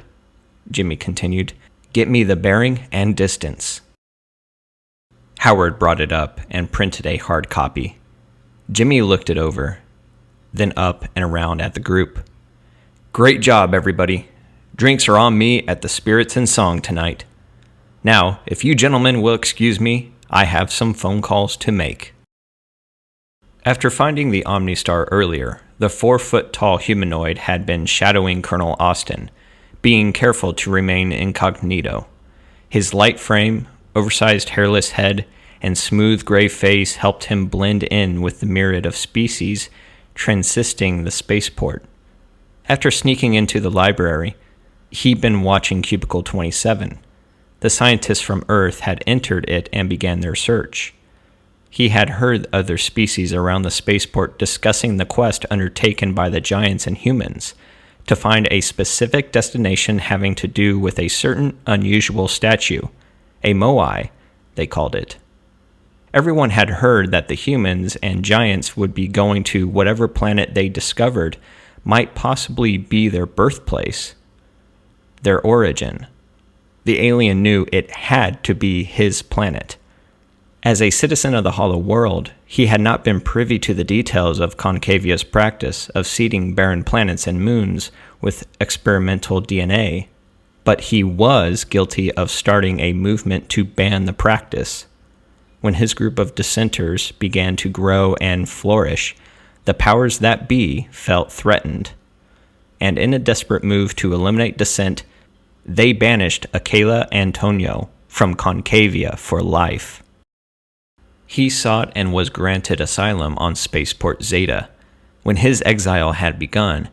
Jimmy continued, "get me the bearing and distance." Howard brought it up and printed a hard copy. Jimmy looked it over, then up and around at the group. "Great job, everybody. Drinks are on me at the Spirits and Song tonight. Now, if you gentlemen will excuse me, I have some phone calls to make." After finding the OmniStar earlier, the 4-foot-tall humanoid had been shadowing Colonel Austin, being careful to remain incognito. His light frame, oversized hairless head, and smooth gray face helped him blend in with the myriad of species transisting the spaceport. After sneaking into the library, he'd been watching Cubicle 27. The scientists from Earth had entered it and began their search. He had heard other species around the spaceport discussing the quest undertaken by the giants and humans to find a specific destination having to do with a certain unusual statue, a moai, they called it. Everyone had heard that the humans and giants would be going to whatever planet they discovered might possibly be their birthplace, their origin. The alien knew it had to be his planet. As a citizen of the Hollow World, he had not been privy to the details of Concavia's practice of seeding barren planets and moons with experimental DNA, but he was guilty of starting a movement to ban the practice. When his group of dissenters began to grow and flourish, the powers that be felt threatened, and in a desperate move to eliminate dissent, they banished Akela Antonio from Concavia for life. He sought and was granted asylum on Spaceport Zeta. When his exile had begun,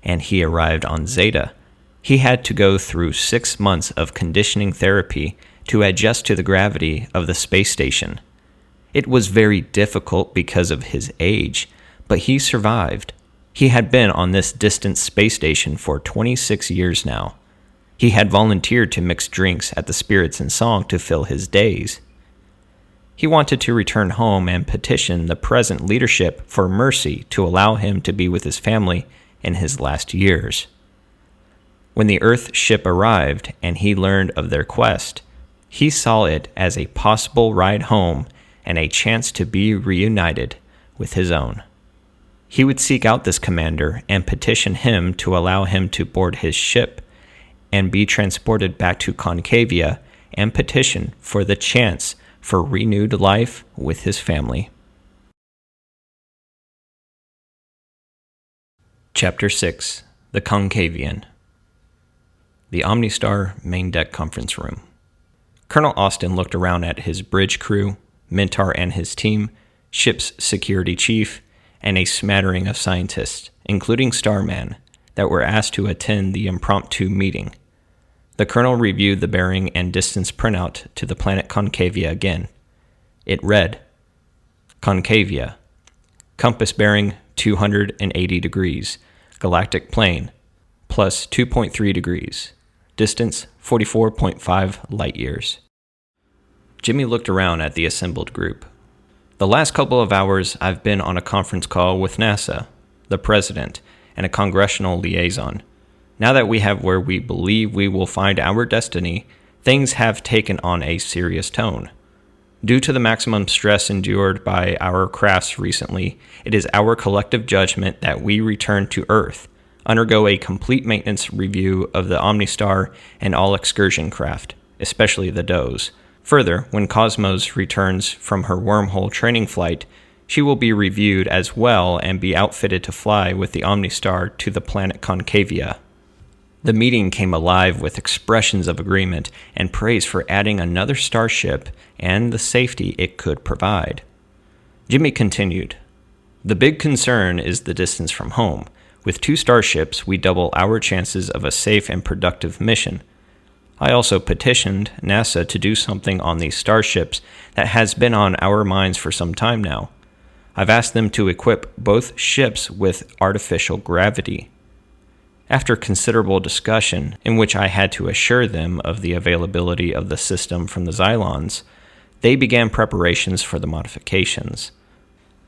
and he arrived on Zeta, he had to go through 6 months of conditioning therapy to adjust to the gravity of the space station. It was very difficult because of his age, but he survived. He had been on this distant space station for 26 years now. He had volunteered to mix drinks at the Spirits and Song to fill his days. He wanted to return home and petition the present leadership for mercy to allow him to be with his family in his last years. When the Earth ship arrived and he learned of their quest, he saw it as a possible ride home and a chance to be reunited with his own. He would seek out this commander and petition him to allow him to board his ship and be transported back to Concavia and petition for the chance for renewed life with his family. Chapter 6. The Concavian. The Omnistar main deck conference room. Colonel Austin looked around at his bridge crew, Mintar and his team, ship's security chief, and a smattering of scientists, including Starman, that were asked to attend the impromptu meeting. The colonel reviewed the bearing and distance printout to the planet Concavia again. It read, Concavia, compass bearing 280 degrees, galactic plane, plus 2.3 degrees, distance 44.5 light years. Jimmy looked around at the assembled group. The last couple of hours, I've been on a conference call with NASA, the president, and a congressional liaison. Now that we have where we believe we will find our destiny, things have taken on a serious tone. Due to the maximum stress endured by our crafts recently, it is our collective judgment that we return to Earth, undergo a complete maintenance review of the Omnistar and all excursion craft, especially the Doze. Further, when Cosmos returns from her wormhole training flight, she will be reviewed as well and be outfitted to fly with the Omnistar to the planet Concavia. The meeting came alive with expressions of agreement and praise for adding another starship and the safety it could provide. Jimmy continued, The big concern is the distance from home. With 2 starships, we double our chances of a safe and productive mission. I also petitioned NASA to do something on these starships that has been on our minds for some time now. I've asked them to equip both ships with artificial gravity. After considerable discussion, in which I had to assure them of the availability of the system from the Xylons, they began preparations for the modifications.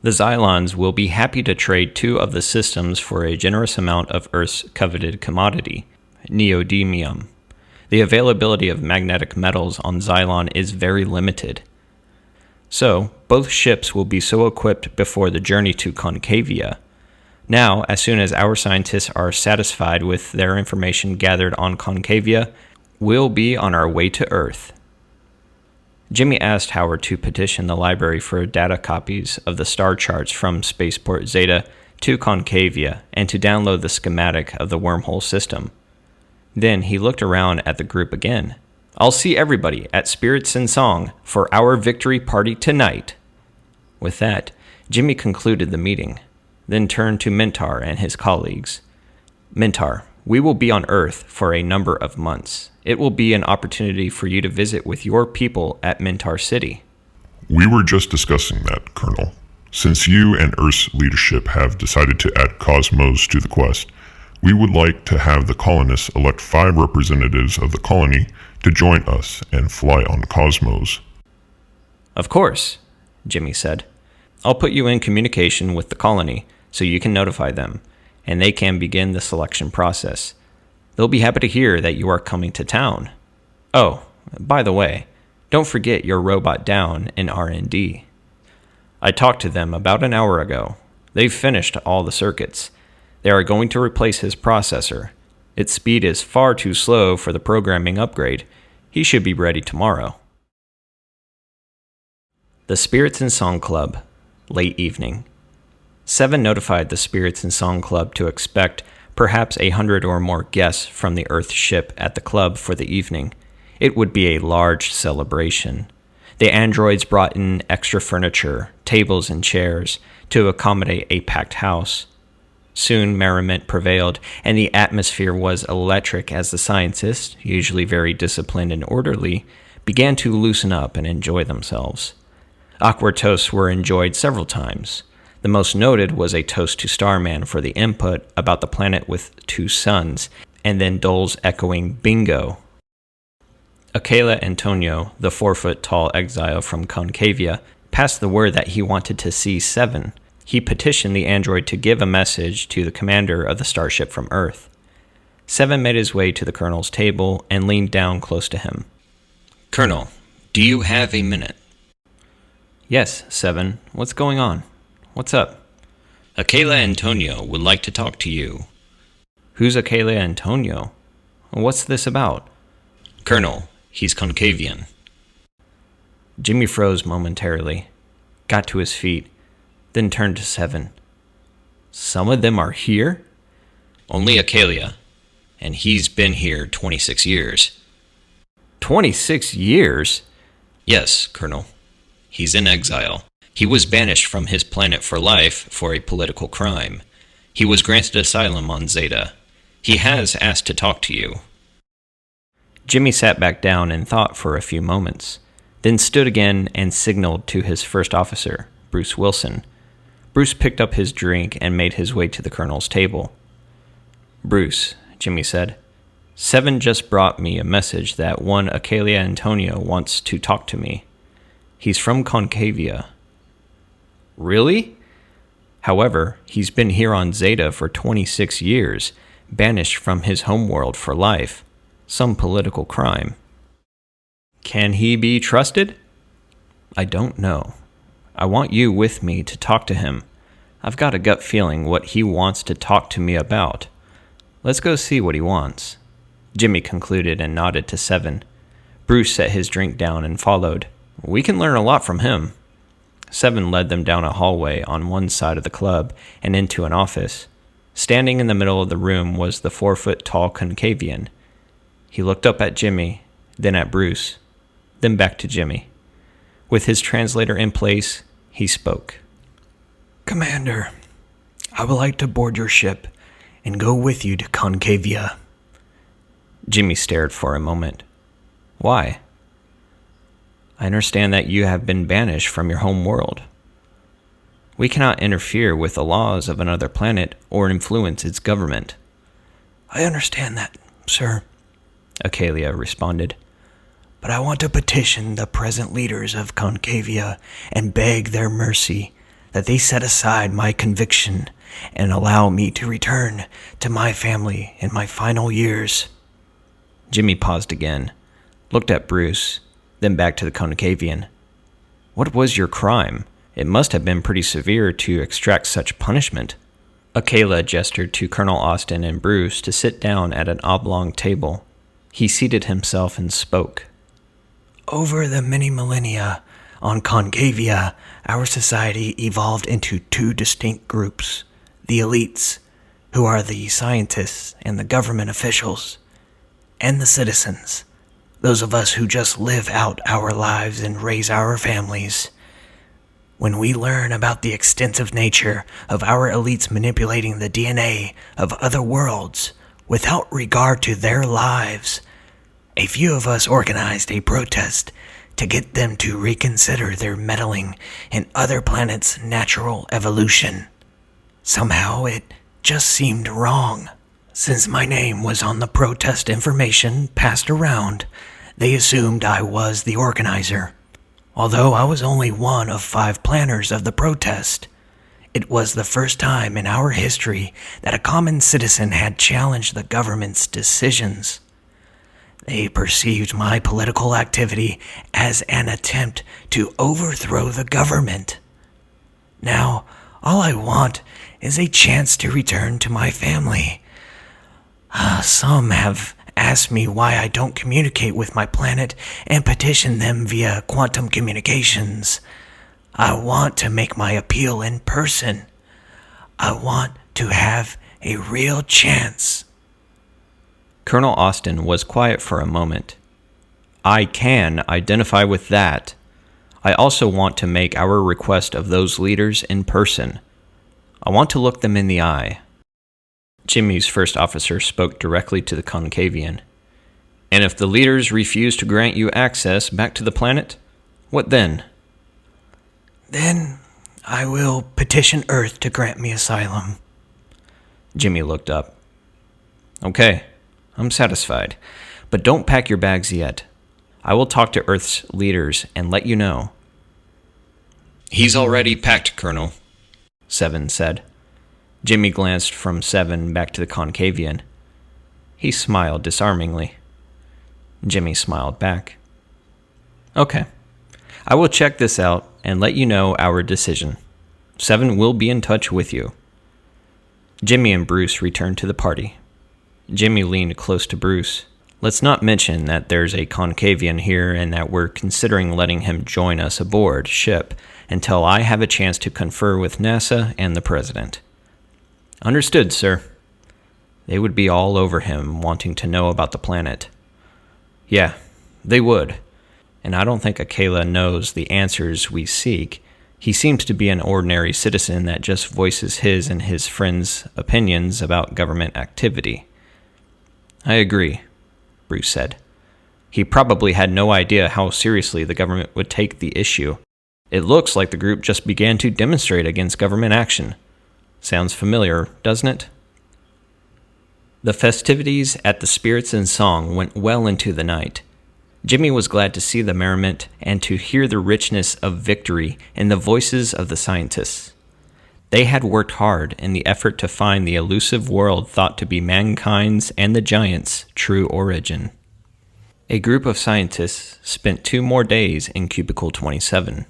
The Xylons will be happy to trade 2 of the systems for a generous amount of Earth's coveted commodity, neodymium. The availability of magnetic metals on Xylon is very limited. So, both ships will be so equipped before the journey to Concavia. Now, as soon as our scientists are satisfied with their information gathered on Concavia, we'll be on our way to Earth. Jimmy asked Howard to petition the library for data copies of the star charts from Spaceport Zeta to Concavia and to download the schematic of the wormhole system. Then he looked around at the group again. I'll see everybody at Spirits in Song for our victory party tonight. With that, Jimmy concluded the meeting, then turned to Mintar and his colleagues. Mintar, we will be on Earth for a number of months. It will be an opportunity for you to visit with your people at Mintar City. We were just discussing that, Colonel. Since you and Earth's leadership have decided to add Cosmos to the quest, we would like to have the colonists elect 5 representatives of the colony to join us and fly on Cosmos. Of course, Jimmy said. I'll put you in communication with the colony so you can notify them, and they can begin the selection process. They'll be happy to hear that you are coming to town. Oh, by the way, don't forget your robot down in R&D. I talked to them about an hour ago. They've finished all the circuits. They are going to replace his processor. Its speed is far too slow for the programming upgrade. He should be ready tomorrow. The Spirits in Song Club, late evening. 7 notified the Spirits in Song Club to expect perhaps 100 or more guests from the Earth ship at the club for the evening. It would be a large celebration. The androids brought in extra furniture, tables and chairs, to accommodate a packed house. Soon merriment prevailed, and the atmosphere was electric as the scientists, usually very disciplined and orderly, began to loosen up and enjoy themselves. Awkward toasts were enjoyed several times. The most noted was a toast to Starman for the input about the planet with 2 suns, and then Dole's echoing bingo. Akela Antonio, the 4-foot-tall exile from Concavia, passed the word that he wanted to see 7. He petitioned the android to give a message to the commander of the starship from Earth. 7 made his way to the colonel's table and leaned down close to him. Colonel, do you have a minute? Yes, 7. What's going on? What's up? Akela Antonio would like to talk to you. Who's Akela Antonio? What's this about? Colonel, he's Concavian. Jimmy froze momentarily, got to his feet, then turned to 7. Some of them are here? Only Akela. and he's been here 26 years. 26 years? Yes, Colonel. He's in exile. He was banished from his planet for life for a political crime. He was granted asylum on Zeta. He has asked to talk to you. Jimmy sat back down and thought for a few moments, then stood again and signaled to his first officer, Bruce Wilson. Bruce picked up his drink and made his way to the colonel's table. "Bruce," Jimmy said, "Seven just brought me a message that one Acalia Antonio wants to talk to me. He's from Concavia." "Really?" "However, he's been here on Zeta for 26 years, banished from his homeworld for life. Some political crime." "Can he be trusted?" "I don't know. I want you with me to talk to him. I've got a gut feeling what he wants to talk to me about. Let's go see what he wants." Jimmy concluded and nodded to Seven. Bruce set his drink down and followed. "We can learn a lot from him." Seven led them down a hallway on one side of the club and into an office. Standing in the middle of the room was the 4-foot-tall Concavian. He looked up at Jimmy, then at Bruce, then back to Jimmy. With his translator in place, he spoke. "Commander, I would like to board your ship and go with you to Concavia." Jimmy stared for a moment. "Why?" "I understand that you have been banished from your home world. We cannot interfere with the laws of another planet or influence its government." "I understand that, sir," Acalia responded. "but I want to petition the present leaders of Concavia and beg their mercy that they set aside my conviction and allow me to return to my family in my final years." Jimmy paused again, looked at Bruce, then back to the Concavian. "What was your crime? It must have been pretty severe to extract such punishment." Acalia gestured to Colonel Austin and Bruce to sit down at an oblong table. He seated himself and spoke. "Over the many millennia on Concavia, our society evolved into two distinct groups: the elites, who are the scientists and the government officials, and the citizens, those of us who just live out our lives and raise our families. When we learn about the extensive nature of our elites manipulating the DNA of other worlds without regard to their lives, a few of us organized a protest to get them to reconsider their meddling in other planets' natural evolution. Somehow it just seemed wrong. Since my name was on the protest information passed around, they assumed I was the organizer. Although I was only one of 5 planners of the protest, it was the first time in our history that a common citizen had challenged the government's decisions. They perceived my political activity as an attempt to overthrow the government. Now, all I want is a chance to return to my family. Some have asked me why I don't communicate with my planet and petition them via quantum communications. I want to make my appeal in person. I want to have a real chance." Colonel Austin was quiet for a moment. "I can identify with that. I also want to make our request of those leaders in person. I want to look them in the eye." Jimmy's first officer spoke directly to the Concavian. "And if the leaders refuse to grant you access back to the planet, what then?" "Then I will petition Earth to grant me asylum." Jimmy looked up. "Okay, I'm satisfied. But don't pack your bags yet. I will talk to Earth's leaders and let you know." "He's already packed, Colonel," Seven said. Jimmy glanced from Seven back to the Concavian. He smiled disarmingly. Jimmy smiled back. "Okay. I will check this out and let you know our decision. Seven will be in touch with you." Jimmy and Bruce returned to the party. Jimmy leaned close to Bruce. "Let's not mention that there's a Concavian here and that we're considering letting him join us aboard ship until I have a chance to confer with NASA and the President." "Understood, sir." They would be all over him wanting to know about the planet. Yeah, they would. And I don't think Akela knows the answers we seek. He seems to be an ordinary citizen that just voices his and his friends' opinions about government activity. I agree, Bruce said. He probably had no idea how seriously the government would take the issue. It looks like the group just began to demonstrate against government action. Sounds familiar, doesn't it? The festivities at the Spirits in Song went well into the night. Jimmy was glad to see the merriment and to hear the richness of victory in the voices of the scientists. They had worked hard in the effort to find the elusive world thought to be mankind's and the giants' true origin. A group of scientists spent 2 more days in Cubicle 27.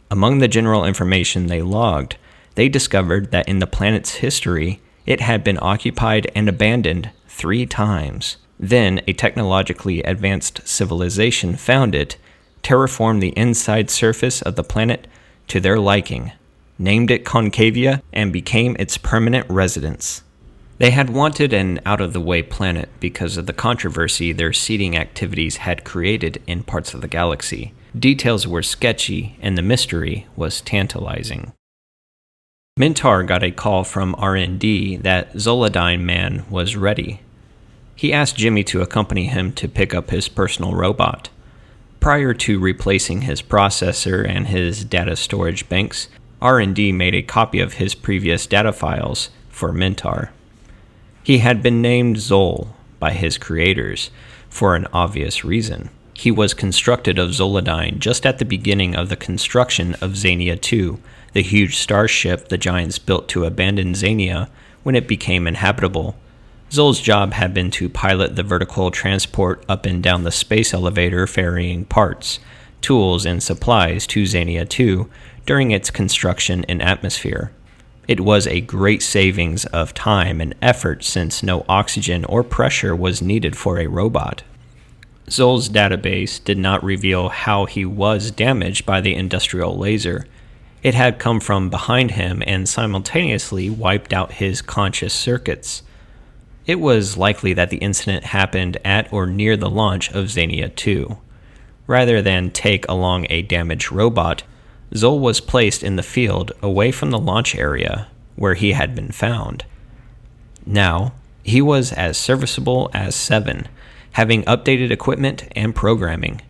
Among the general information they logged, they discovered that in the planet's history, it had been occupied and abandoned 3 times. Then a technologically advanced civilization found it, terraformed the inside surface of the planet to their liking, named it Concavia, and became its permanent residence. They had wanted an out-of-the-way planet because of the controversy their seeding activities had created in parts of the galaxy. Details were sketchy, and the mystery was tantalizing. Mintar got a call from R&D that Zoladyne Man was ready. He asked Jimmy to accompany him to pick up his personal robot. Prior to replacing his processor and his data storage banks, R&D made a copy of his previous data files for Mintar. He had been named Zol by his creators for an obvious reason. He was constructed of Zoladyne just at the beginning of the construction of Xania II, the huge starship the Giants built to abandon Xania when it became inhabitable. Zol's job had been to pilot the vertical transport up and down the space elevator ferrying parts, tools, and supplies to Xania II during its construction in atmosphere. It was a great savings of time and effort since no oxygen or pressure was needed for a robot. Zol's database did not reveal how he was damaged by the industrial laser. It had come from behind him and simultaneously wiped out his conscious circuits. It was likely that the incident happened at or near the launch of Xania II. Rather than take along a damaged robot, Zol was placed in the field away from the launch area where he had been found. Now, he was as serviceable as 7, having updated equipment and programming.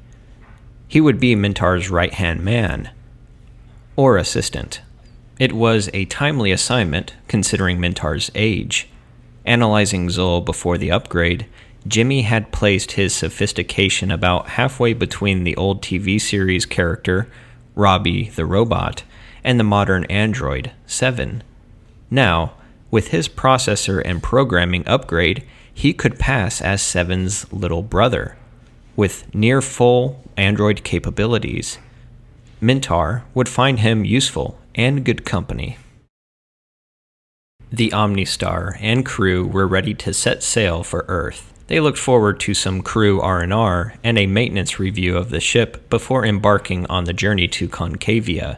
He would be Mintar's right-hand man, or assistant. It was a timely assignment considering Mintar's age. Analyzing Zol before the upgrade, Jimmy had placed his sophistication about halfway between the old TV series character, Robbie the robot, and the modern android, 7. Now, with his processor and programming upgrade, he could pass as 7's little brother, with near-full android capabilities. Mintar would find him useful and good company. The Omnistar and crew were ready to set sail for Earth. They looked forward to some crew R&R and a maintenance review of the ship before embarking on the journey to Concavia.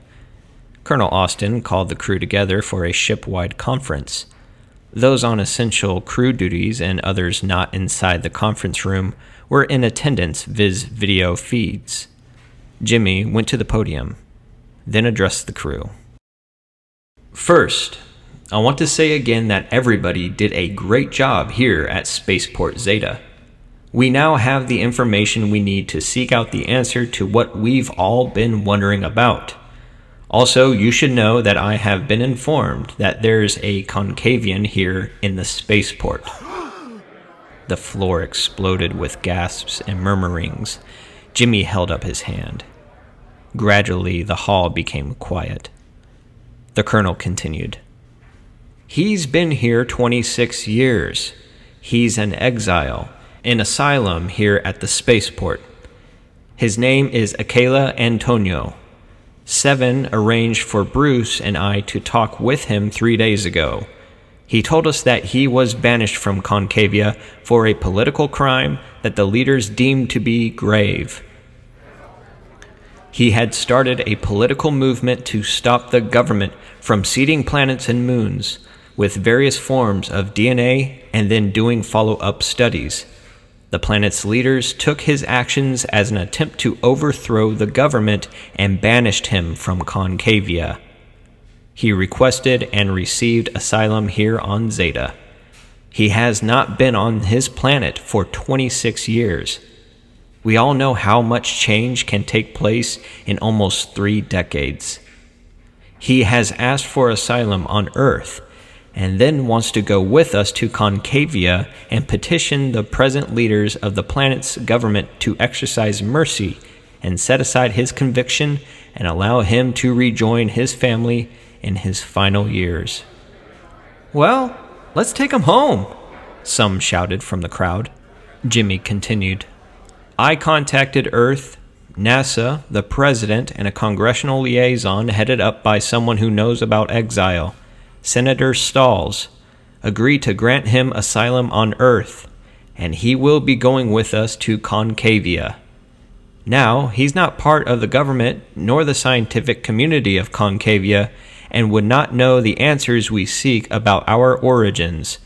Colonel Austin called the crew together for a ship-wide conference. Those on essential crew duties and others not inside the conference room were in attendance viz video feeds. Jimmy went to the podium, then addressed the crew. First, I want to say again that everybody did a great job here at Spaceport Zeta. We now have the information we need to seek out the answer to what we've all been wondering about. Also, you should know that I have been informed that there's a Concavian here in the Spaceport. The floor exploded with gasps and murmurings. Jimmy held up his hand. Gradually, the hall became quiet. The colonel continued. He's been here 26 years. He's an exile, in asylum here at the Spaceport. His name is Akela Antonio. 7 arranged for Bruce and I to talk with him 3 days ago. He told us that he was banished from Concavia for a political crime that the leaders deemed to be grave. He had started a political movement to stop the government from seeding planets and moons. with various forms of DNA and then doing follow-up studies. The planet's leaders took his actions as an attempt to overthrow the government and banished him from Concavia. He requested and received asylum here on Zeta. He has not been on his planet for 26 years. We all know how much change can take place in almost 3 decades. He has asked for asylum on Earth, and then wants to go with us to Concavia and petition the present leaders of the planet's government to exercise mercy and set aside his conviction and allow him to rejoin his family in his final years. Well, let's take him home, some shouted from the crowd. Jimmy continued. I contacted Earth, NASA, the president, and a congressional liaison headed up by someone who knows about exile, Senator Stalls, agreed to grant him asylum on Earth, and he will be going with us to Concavia. Now, he's not part of the government nor the scientific community of Concavia and would not know the answers we seek about our origins.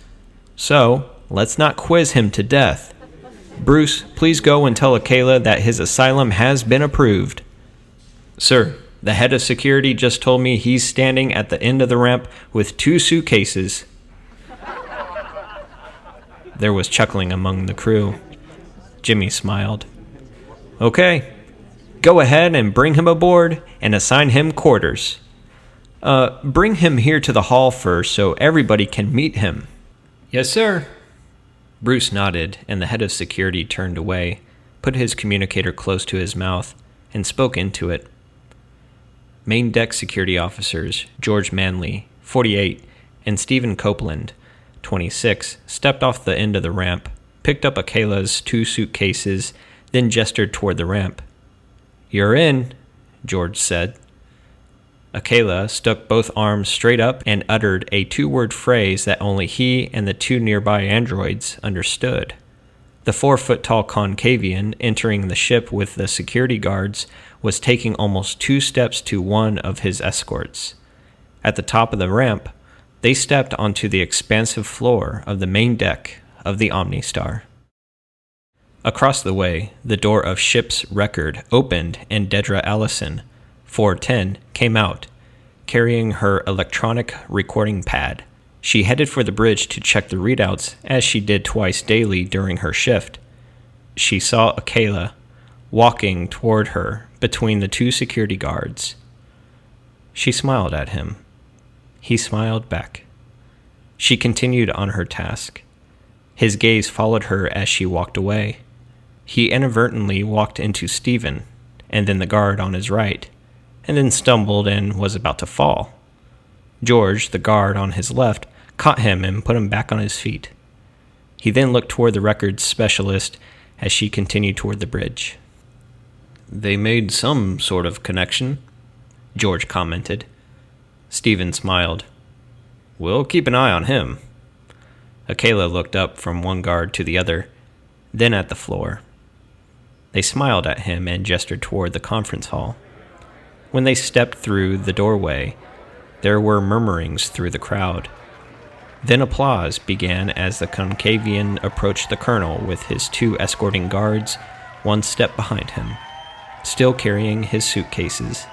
So, let's not quiz him to death. Bruce, please go and tell Akela that his asylum has been approved. Sir, the head of security just told me he's standing at the end of the ramp with 2 suitcases. There was chuckling among the crew. Jimmy smiled. Okay, go ahead and bring him aboard and assign him quarters. Bring him here to the hall first so everybody can meet him. Yes, sir. Bruce nodded, and the head of security turned away, put his communicator close to his mouth, and spoke into it. Main deck security officers George Manley, 48, and Stephen Copeland, 26, stepped off the end of the ramp, picked up Akela's 2 suitcases, then gestured toward the ramp. You're in, George said. Akela stuck both arms straight up and uttered a 2-word phrase that only he and the 2 nearby androids understood. The 4-foot-tall Concavian entering the ship with the security guards was taking almost 2 steps to one of his escorts. At the top of the ramp, they stepped onto the expansive floor of the main deck of the Omnistar. Across the way, the door of ship's record opened and Dedra Allison, 410, came out, carrying her electronic recording pad. She headed for the bridge to check the readouts, as she did twice daily during her shift. She saw Akela walking toward her between the 2 security guards. She smiled at him. He smiled back. She continued on her task. His gaze followed her as she walked away. He inadvertently walked into Stephen, and then the guard on his right, and then stumbled and was about to fall. George, the guard on his left, caught him and put him back on his feet. He then looked toward the records specialist as she continued toward the bridge. They made some sort of connection, George commented. Stephen smiled. We'll keep an eye on him. Akela looked up from one guard to the other, then at the floor. They smiled at him and gestured toward the conference hall. When they stepped through the doorway, there were murmurings through the crowd. Then applause began as the Concavian approached the colonel with his 2 escorting guards, 1 step behind him, still carrying his suitcases.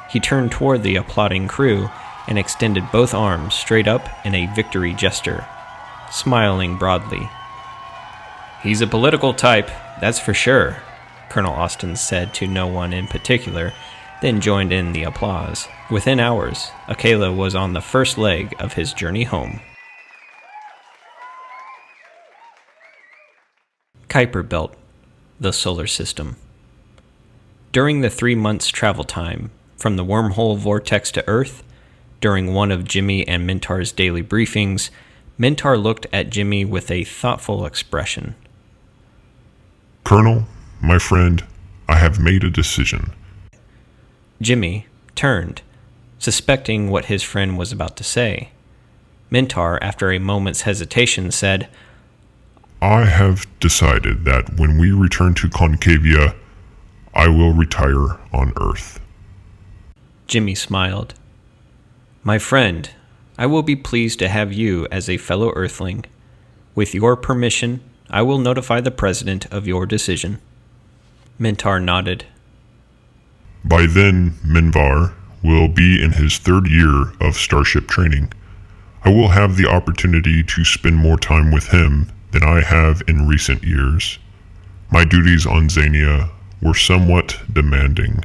He turned toward the applauding crew and extended both arms straight up in a victory gesture, smiling broadly. He's a political type, that's for sure, Colonel Austin said to no one in particular, then joined in the applause. Within hours, Akela was on the first leg of his journey home. Kuiper Belt, the solar system. During the 3 months' travel time from the wormhole vortex to Earth, during one of Jimmy and Mintar's daily briefings, Mintar looked at Jimmy with a thoughtful expression. Colonel, my friend, I have made a decision. Jimmy turned, suspecting what his friend was about to say. Mintar, after a moment's hesitation, said, I have decided that when we return to Concavia, I will retire on Earth. Jimmy smiled. My friend, I will be pleased to have you as a fellow Earthling. With your permission, I will notify the President of your decision." Mintar nodded. By then, Minvar will be in his 3rd year of Starship training. I will have the opportunity to spend more time with him than I have in recent years. My duties on Xania were somewhat demanding.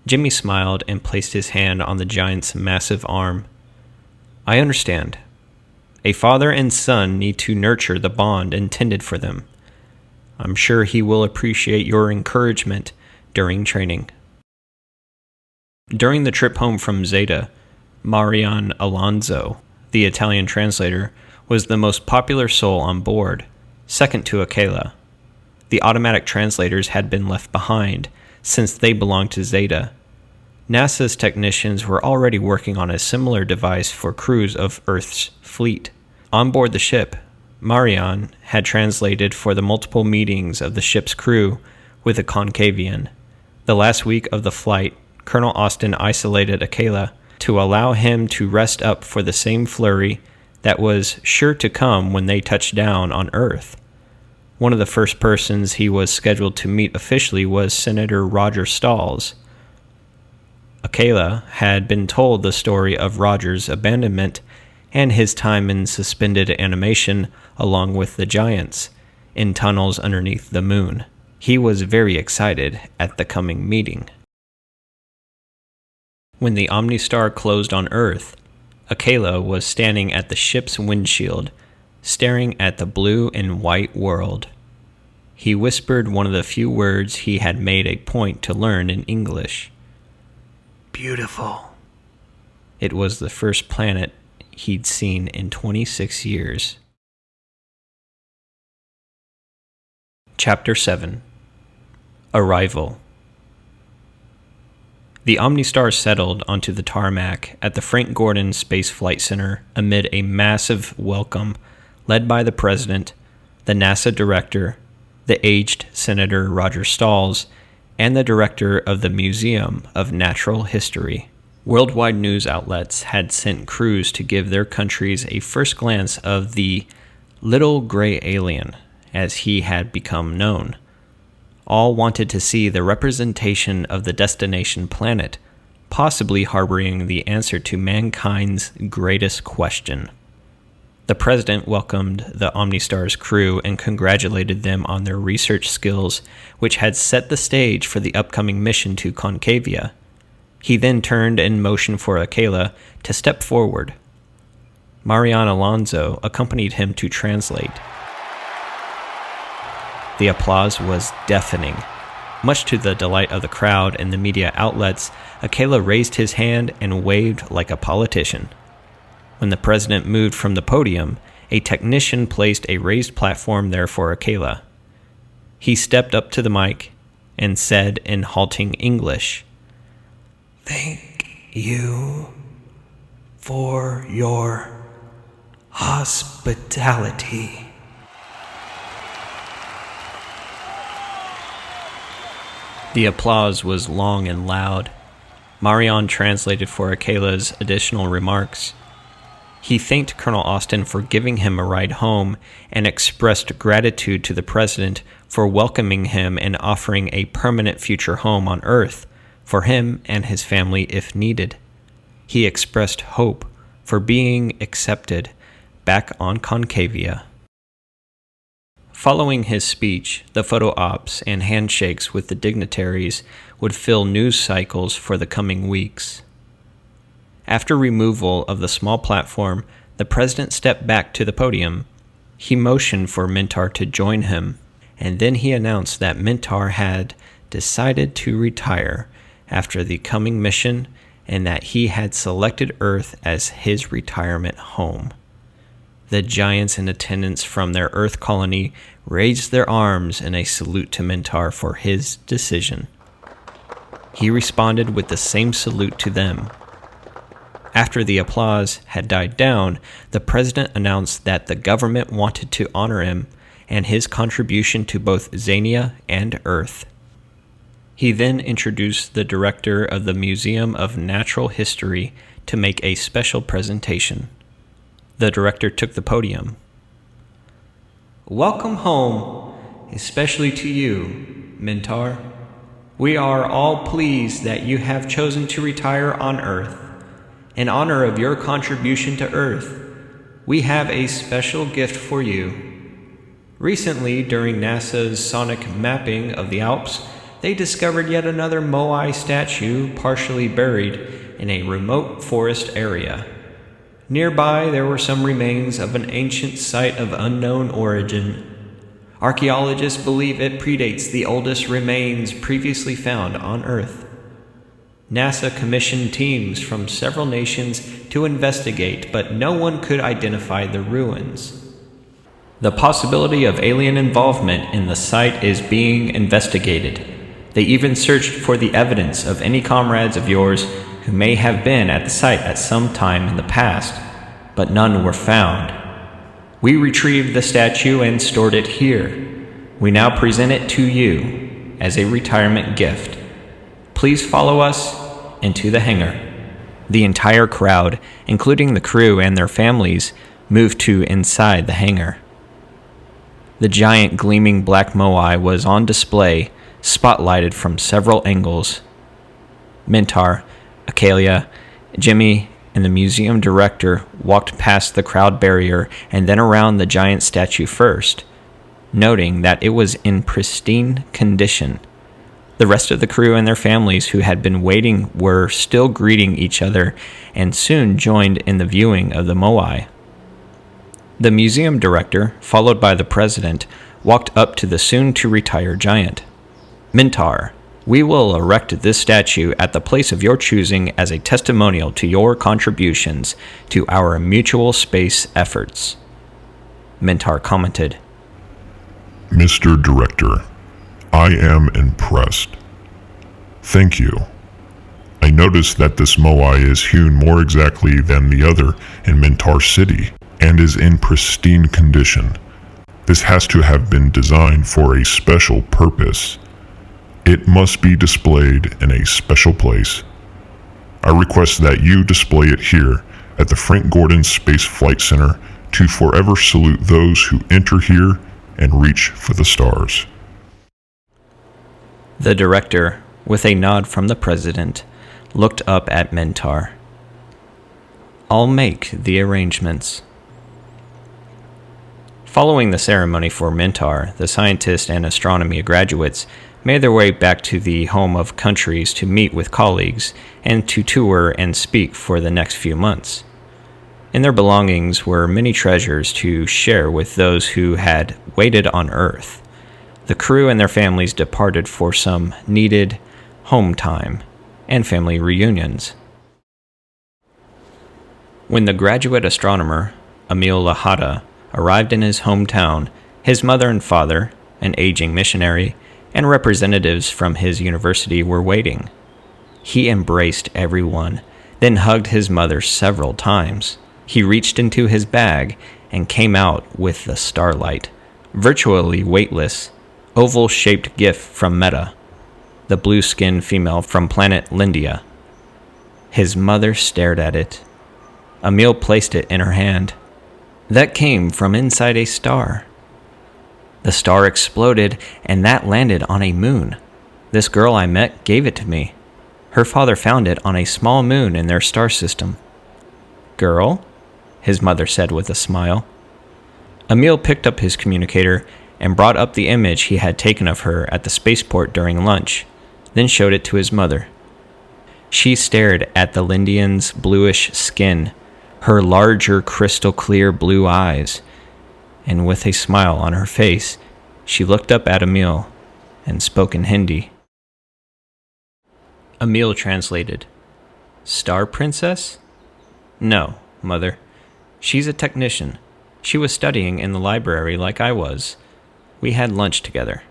Jimmy smiled and placed his hand on the giant's massive arm. "I understand. A father and son need to nurture the bond intended for them. I'm sure he will appreciate your encouragement during training." During the trip home from Zeta, Marian Alonso, the Italian translator, was the most popular soul on board, second to Akela. The automatic translators had been left behind, since they belonged to Zeta. NASA's technicians were already working on a similar device for crews of Earth's fleet. On board the ship, Marian had translated for the multiple meetings of the ship's crew with a Concavian. The last week of the flight, Colonel Austin isolated Akela to allow him to rest up for the same flurry that was sure to come when they touched down on Earth. One of the first persons he was scheduled to meet officially was Senator Roger Stalls. Akela had been told the story of Roger's abandonment and his time in suspended animation along with the giants in tunnels underneath the moon. He was very excited at the coming meeting. When the Omnistar closed on Earth, Akela was standing at the ship's windshield, staring at the blue and white world. He whispered one of the few words he had made a point to learn in English. "Beautiful." It was the first planet he'd seen in 26 years. Chapter 7. Arrival. The Omnistar settled onto the tarmac at the Frank Gordon Space Flight Center amid a massive welcome led by the President, the NASA Director, the aged Senator Roger Stalls, and the Director of the Museum of Natural History. Worldwide news outlets had sent crews to give their countries a first glance of the little gray alien, as he had become known. All wanted to see the representation of the destination planet, possibly harboring the answer to mankind's greatest question. The President welcomed the Omnistar's crew and congratulated them on their research skills, which had set the stage for the upcoming mission to Concavia. He then turned and motioned for Akela to step forward. Marian Alonso accompanied him to translate. The applause was deafening. Much to the delight of the crowd and the media outlets, Akela raised his hand and waved like a politician. When the President moved from the podium, a technician placed a raised platform there for Akela. He stepped up to the mic and said in halting English, "Thank you for your hospitality." The applause was long and loud. Marian translated for Akela's additional remarks. He thanked Colonel Austin for giving him a ride home and expressed gratitude to the President for welcoming him and offering a permanent future home on Earth for him and his family if needed. He expressed hope for being accepted back on Concavia. Following his speech, the photo ops and handshakes with the dignitaries would fill news cycles for the coming weeks. After removal of the small platform, the President stepped back to the podium. He motioned for Mintar to join him, and then he announced that Mintar had decided to retire after the coming mission and that he had selected Earth as his retirement home. The giants in attendance from their Earth colony raised their arms in a salute to Mintar for his decision. He responded with the same salute to them. After the applause had died down, the President announced that the government wanted to honor him and his contribution to both Xania and Earth. He then introduced the Director of the Museum of Natural History to make a special presentation. The director took the podium. Welcome home, especially to you, Mintar. We are all pleased that you have chosen to retire on Earth. In honor of your contribution to Earth, we have a special gift for you. Recently, during NASA's sonic mapping of the Alps, they discovered yet another Moai statue partially buried in a remote forest area. Nearby, there were some remains of an ancient site of unknown origin. Archaeologists believe it predates the oldest remains previously found on Earth. NASA commissioned teams from several nations to investigate, but no one could identify the ruins. The possibility of alien involvement in the site is being investigated. They even searched for the evidence of any comrades of yours who may have been at the site at some time in the past, but none were found. We retrieved the statue and stored it here. We now present it to you as a retirement gift. Please follow us into the hangar. The entire crowd, including the crew and their families, moved to inside the hangar. The giant gleaming black Moai was on display, spotlighted from several angles. Mintar, Acalia, Jimmy, and the museum director walked past the crowd barrier and then around the giant statue first, noting that it was in pristine condition. The rest of the crew and their families who had been waiting were still greeting each other and soon joined in the viewing of the Moai. The museum director, followed by the president, walked up to the soon-to-retire giant. Mintar, we will erect this statue at the place of your choosing as a testimonial to your contributions to our mutual space efforts. Mintar commented, Mr. Director, I am impressed. Thank you. I noticed that this Moai is hewn more exactly than the other in Mintar City and is in pristine condition. This has to have been designed for a special purpose. It must be displayed in a special place. I request that you display it here at the Frank Gordon Space Flight Center to forever salute those who enter here and reach for the stars. The director, with a nod from the president, looked up at Mintar. I'll make the arrangements. Following the ceremony for Mintar, the scientists and astronomy graduates made their way back to the home of countries to meet with colleagues and to tour and speak for the next few months. In their belongings were many treasures to share with those who had waited on Earth. The crew and their families departed for some needed home time and family reunions. When the graduate astronomer, Emil Lahada, arrived in his hometown, his mother and father, an aging missionary, and representatives from his university were waiting. He embraced everyone, then hugged his mother several times. He reached into his bag and came out with the Starlight, virtually weightless, oval-shaped gift from Meta, the blue-skinned female from planet Lindia. His mother stared at it. Emil placed it in her hand. That came from inside a star. The star exploded, and that landed on a moon. This girl I met gave it to me. Her father found it on a small moon in their star system. Girl? His mother said with a smile. Emil picked up his communicator and brought up the image he had taken of her at the spaceport during lunch, then showed it to his mother. She stared at the Lindian's bluish skin, her larger crystal-clear blue eyes, and with a smile on her face, she looked up at Emil and spoke in Hindi. Emil translated, Star Princess? No, Mother. She's a technician. She was studying in the library like I was. We had lunch together.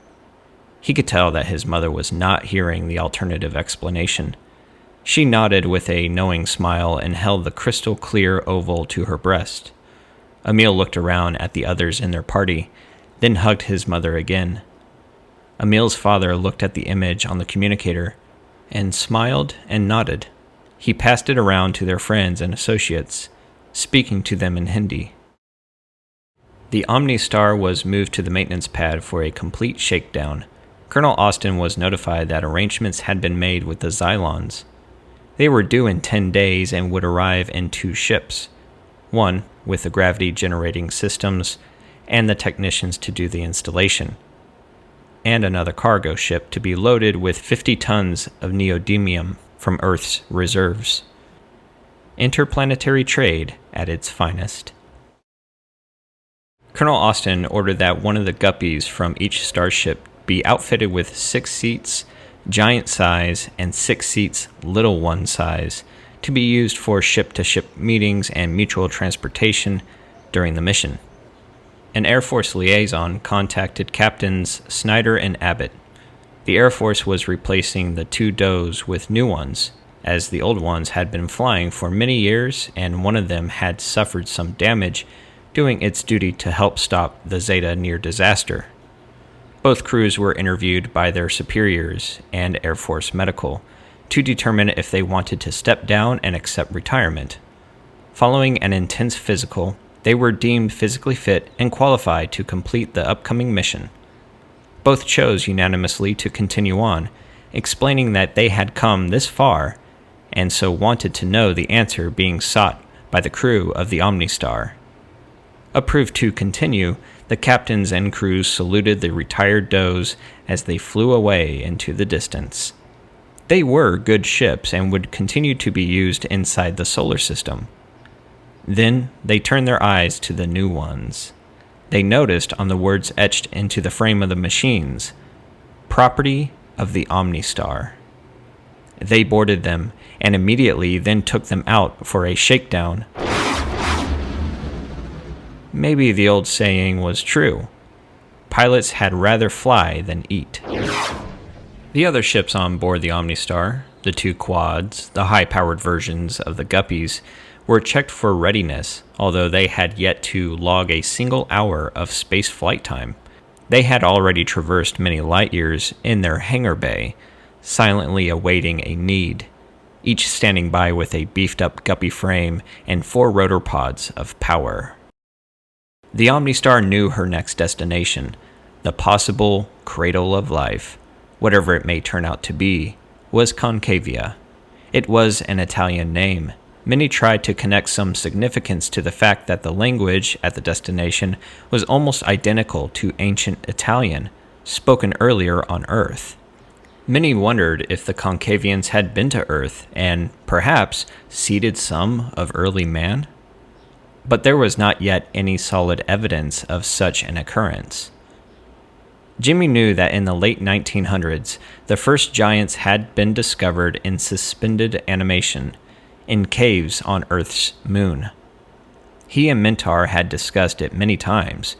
He could tell that his mother was not hearing the alternative explanation. She nodded with a knowing smile and held the crystal-clear oval to her breast. Emil looked around at the others in their party, then hugged his mother again. Emil's father looked at the image on the communicator and smiled and nodded. He passed it around to their friends and associates, speaking to them in Hindi. The OmniStar was moved to the maintenance pad for a complete shakedown. Colonel Austin was notified that arrangements had been made with the Xylons. They were due in 10 days and would arrive in 2 ships, one with the gravity-generating systems and the technicians to do the installation, and another cargo ship to be loaded with 50 tons of neodymium from Earth's reserves. Interplanetary trade at its finest. Colonel Austin ordered that one of the guppies from each starship be outfitted with 6 seats, giant size, and 6 seats, little one size, to be used for ship-to-ship meetings and mutual transportation during the mission. An Air Force liaison contacted Captains Snyder and Abbott. The Air Force was replacing the 2 does with new ones, as the old ones had been flying for many years and one of them had suffered some damage doing its duty to help stop the Zeta near disaster. Both crews were interviewed by their superiors and Air Force Medical to determine if they wanted to step down and accept retirement. Following an intense physical, they were deemed physically fit and qualified to complete the upcoming mission. Both chose unanimously to continue on, explaining that they had come this far and so wanted to know the answer being sought by the crew of the OmniStar. Approved to continue, the captains and crews saluted the retired does as they flew away into the distance. They were good ships and would continue to be used inside the solar system. Then they turned their eyes to the new ones. They noticed on the words etched into the frame of the machines, "Property of the OmniStar." They boarded them and immediately then took them out for a shakedown. Maybe the old saying was true. Pilots had rather fly than eat. The other ships on board the OmniStar, the 2 quads, the high-powered versions of the Guppies, were checked for readiness, although they had yet to log a single hour of space flight time. They had already traversed many light years in their hangar bay, silently awaiting a need, each standing by with a beefed-up Guppy frame and 4 rotor pods of power. The OmniStar knew her next destination, the possible cradle of life, whatever it may turn out to be, was Concavia. It was an Italian name. Many tried to connect some significance to the fact that the language at the destination was almost identical to ancient Italian, spoken earlier on Earth. Many wondered if the Concavians had been to Earth and, perhaps, seeded some of early man. But there was not yet any solid evidence of such an occurrence. Jimmy knew that in the late 1900s, the first giants had been discovered in suspended animation, in caves on Earth's moon. He and Mentor had discussed it many times.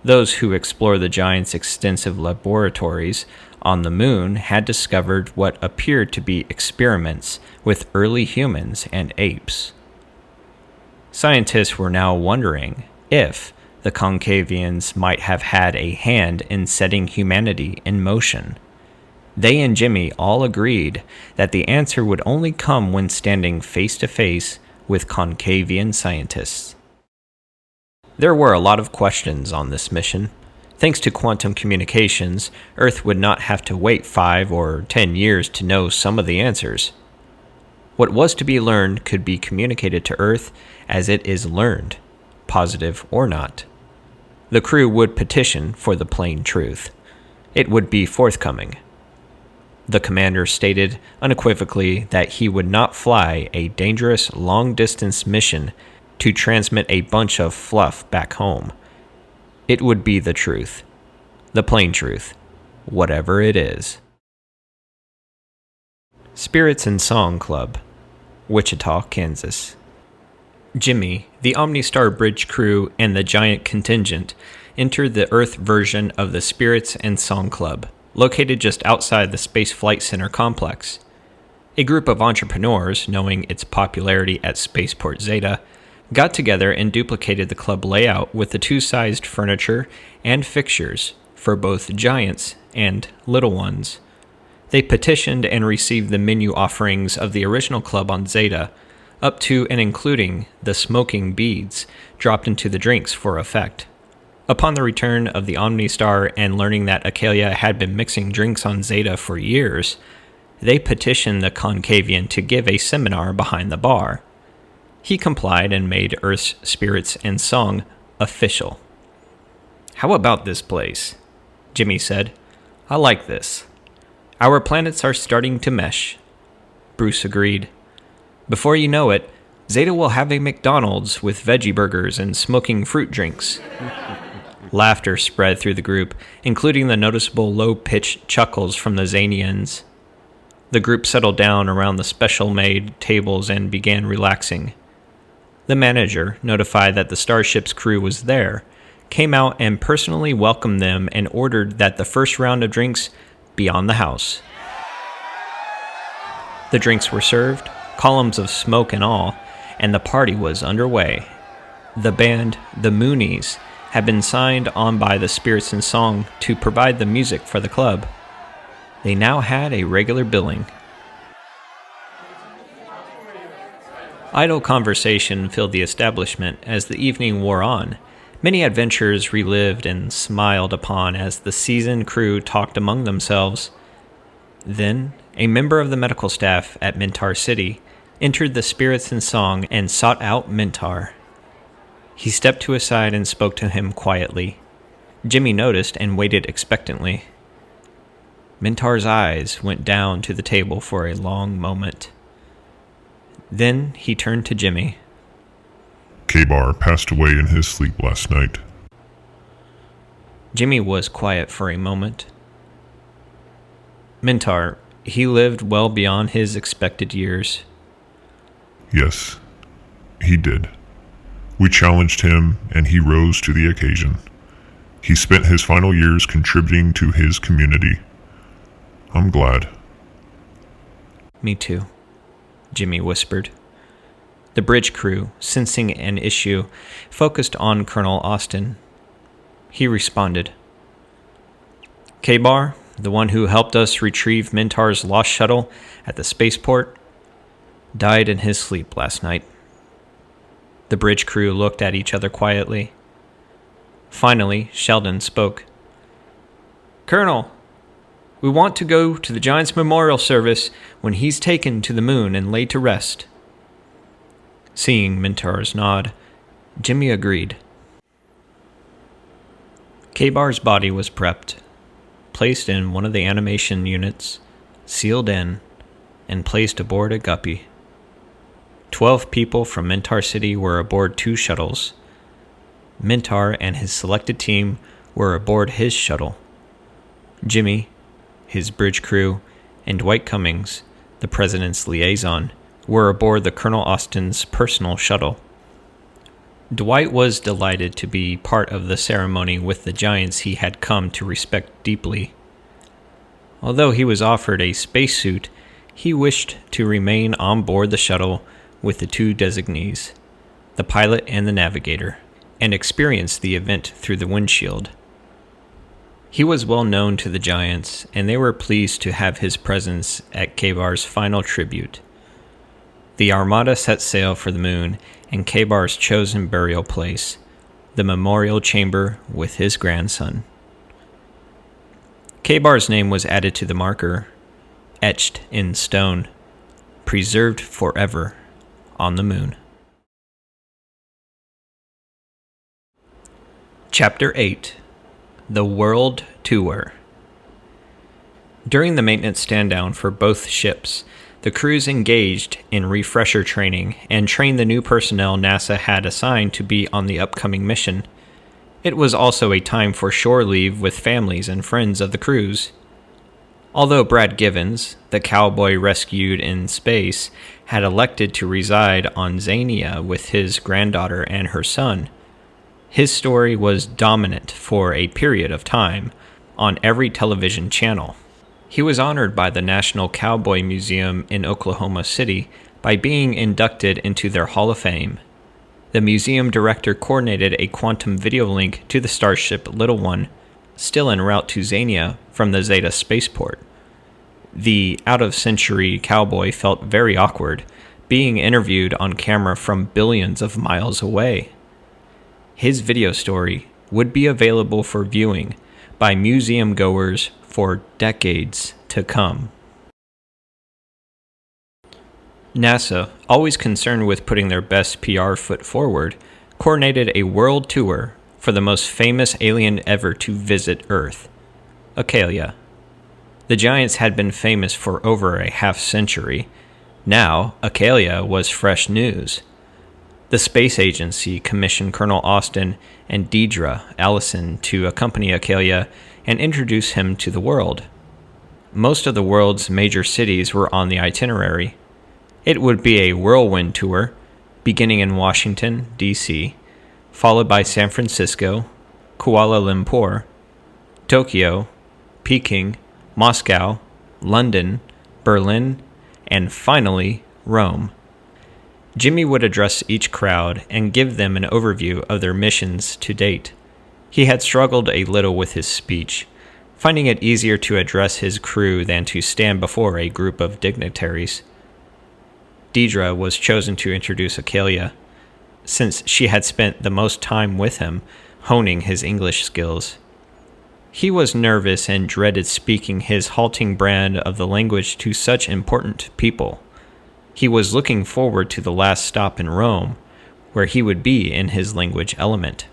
Those who explore the giants' extensive laboratories on the moon had discovered what appeared to be experiments with early humans and apes. Scientists were now wondering if the Concavians might have had a hand in setting humanity in motion. They and Jimmy all agreed that the answer would only come when standing face to face with Concavian scientists. There were a lot of questions on this mission. Thanks to quantum communications, Earth would not have to wait 5 or 10 years to know some of the answers. What was to be learned could be communicated to Earth as it is learned, positive or not. The crew would petition for the plain truth. It would be forthcoming. The commander stated unequivocally that he would not fly a dangerous long-distance mission to transmit a bunch of fluff back home. It would be the truth. The plain truth. Whatever it is. Spirits and Song Club, Wichita, Kansas. Jimmy, the OmniStar bridge crew, and the giant contingent entered the Earth version of the Spirits and Song Club, located just outside the Space Flight Center complex. A group of entrepreneurs, knowing its popularity at Spaceport Zeta, got together and duplicated the club layout with the 2-sized furniture and fixtures for both giants and little ones. They petitioned and received the menu offerings of the original club on Zeta, up to and including the smoking beads dropped into the drinks for effect. Upon the return of the OmniStar and learning that Acalia had been mixing drinks on Zeta for years, they petitioned the Concavian to give a seminar behind the bar. He complied and made Earth's spirits and song official. "How about this place?" Jimmy said. "I like this. Our planets are starting to mesh." Bruce agreed. "Before you know it, Zeta will have a McDonald's with veggie burgers and smoking fruit drinks." Laughter spread through the group, including the noticeable low-pitched chuckles from the Zanians. The group settled down around the special-made tables and began relaxing. The manager, notified that the starship's crew was there, came out and personally welcomed them and ordered that the first round of drinks be on the house. The drinks were served, columns of smoke and all, and the party was underway. The band, the Moonies, had been signed on by the Spirits in Song to provide the music for the club. They now had a regular billing. Idle conversation filled the establishment as the evening wore on. Many adventures relived and smiled upon as the seasoned crew talked among themselves. Then, a member of the medical staff at Mintar City entered the Spirits in Song and sought out Mintar. He stepped to his side and spoke to him quietly. Jimmy noticed and waited expectantly. Mintar's eyes went down to the table for a long moment. Then he turned to Jimmy. K-Bar passed away in his sleep last night. Jimmy was quiet for a moment. Mintar, he lived well beyond his expected years. Yes, he did. We challenged him, and he rose to the occasion. He spent his final years contributing to his community. I'm glad. Me too, Jimmy whispered. The bridge crew, sensing an issue, focused on Colonel Austin. He responded. K-Bar, the one who helped us retrieve Mintar's lost shuttle at the Spaceport, died in his sleep last night. The bridge crew looked at each other quietly. Finally, Sheldon spoke. Colonel, we want to go to the Giant's memorial service when he's taken to the moon and laid to rest. Seeing Mintar's nod, Jimmy agreed. K-Bar's body was prepped, placed in one of the animation units, sealed in, and placed aboard a guppy. 12 people from Mintar City were aboard 2 shuttles. Mintar and his selected team were aboard his shuttle. Jimmy, his bridge crew, and Dwight Cummings, the president's liaison, were aboard the Colonel Austin's personal shuttle. Dwight was delighted to be part of the ceremony with the giants he had come to respect deeply. Although he was offered a spacesuit, he wished to remain on board the shuttle with the 2 designees, the pilot and the navigator, and experience the event through the windshield. He was well known to the giants, and they were pleased to have his presence at K-Bar's final tribute. The Armada set sail for the moon and K-Bar's chosen burial place, the memorial chamber with his grandson. K-Bar's name was added to the marker, etched in stone, preserved forever on the moon. Chapter 8. The World Tour. During the maintenance stand-down for both ships, the crews engaged in refresher training and trained the new personnel NASA had assigned to be on the upcoming mission. It was also a time for shore leave with families and friends of the crews. Although Brad Givens, the cowboy rescued in space, had elected to reside on Xania with his granddaughter and her son, his story was dominant for a period of time on every television channel. He was honored by the National Cowboy Museum in Oklahoma City by being inducted into their Hall of Fame. The museum director coordinated a quantum video link to the starship Little One, still en route to Xania from the Zeta Spaceport. The out-of-century cowboy felt very awkward, being interviewed on camera from billions of miles away. His video story would be available for viewing by museum goers for decades to come. NASA, always concerned with putting their best PR foot forward, coordinated a world tour for the most famous alien ever to visit Earth, Acalia. The giants had been famous for over a half-century. Now, Acalia was fresh news. The space agency commissioned Colonel Austin and Deidre Allison to accompany Acalia and introduce him to the world. Most of the world's major cities were on the itinerary. It would be a whirlwind tour, beginning in Washington, D.C., followed by San Francisco, Kuala Lumpur, Tokyo, Peking, Moscow, London, Berlin, and finally, Rome. Jimmy would address each crowd and give them an overview of their missions to date. He had struggled a little with his speech, finding it easier to address his crew than to stand before a group of dignitaries. Deidre was chosen to introduce Acalia, since she had spent the most time with him, honing his English skills. He was nervous and dreaded speaking his halting brand of the language to such important people. He was looking forward to the last stop in Rome, where he would be in his language element.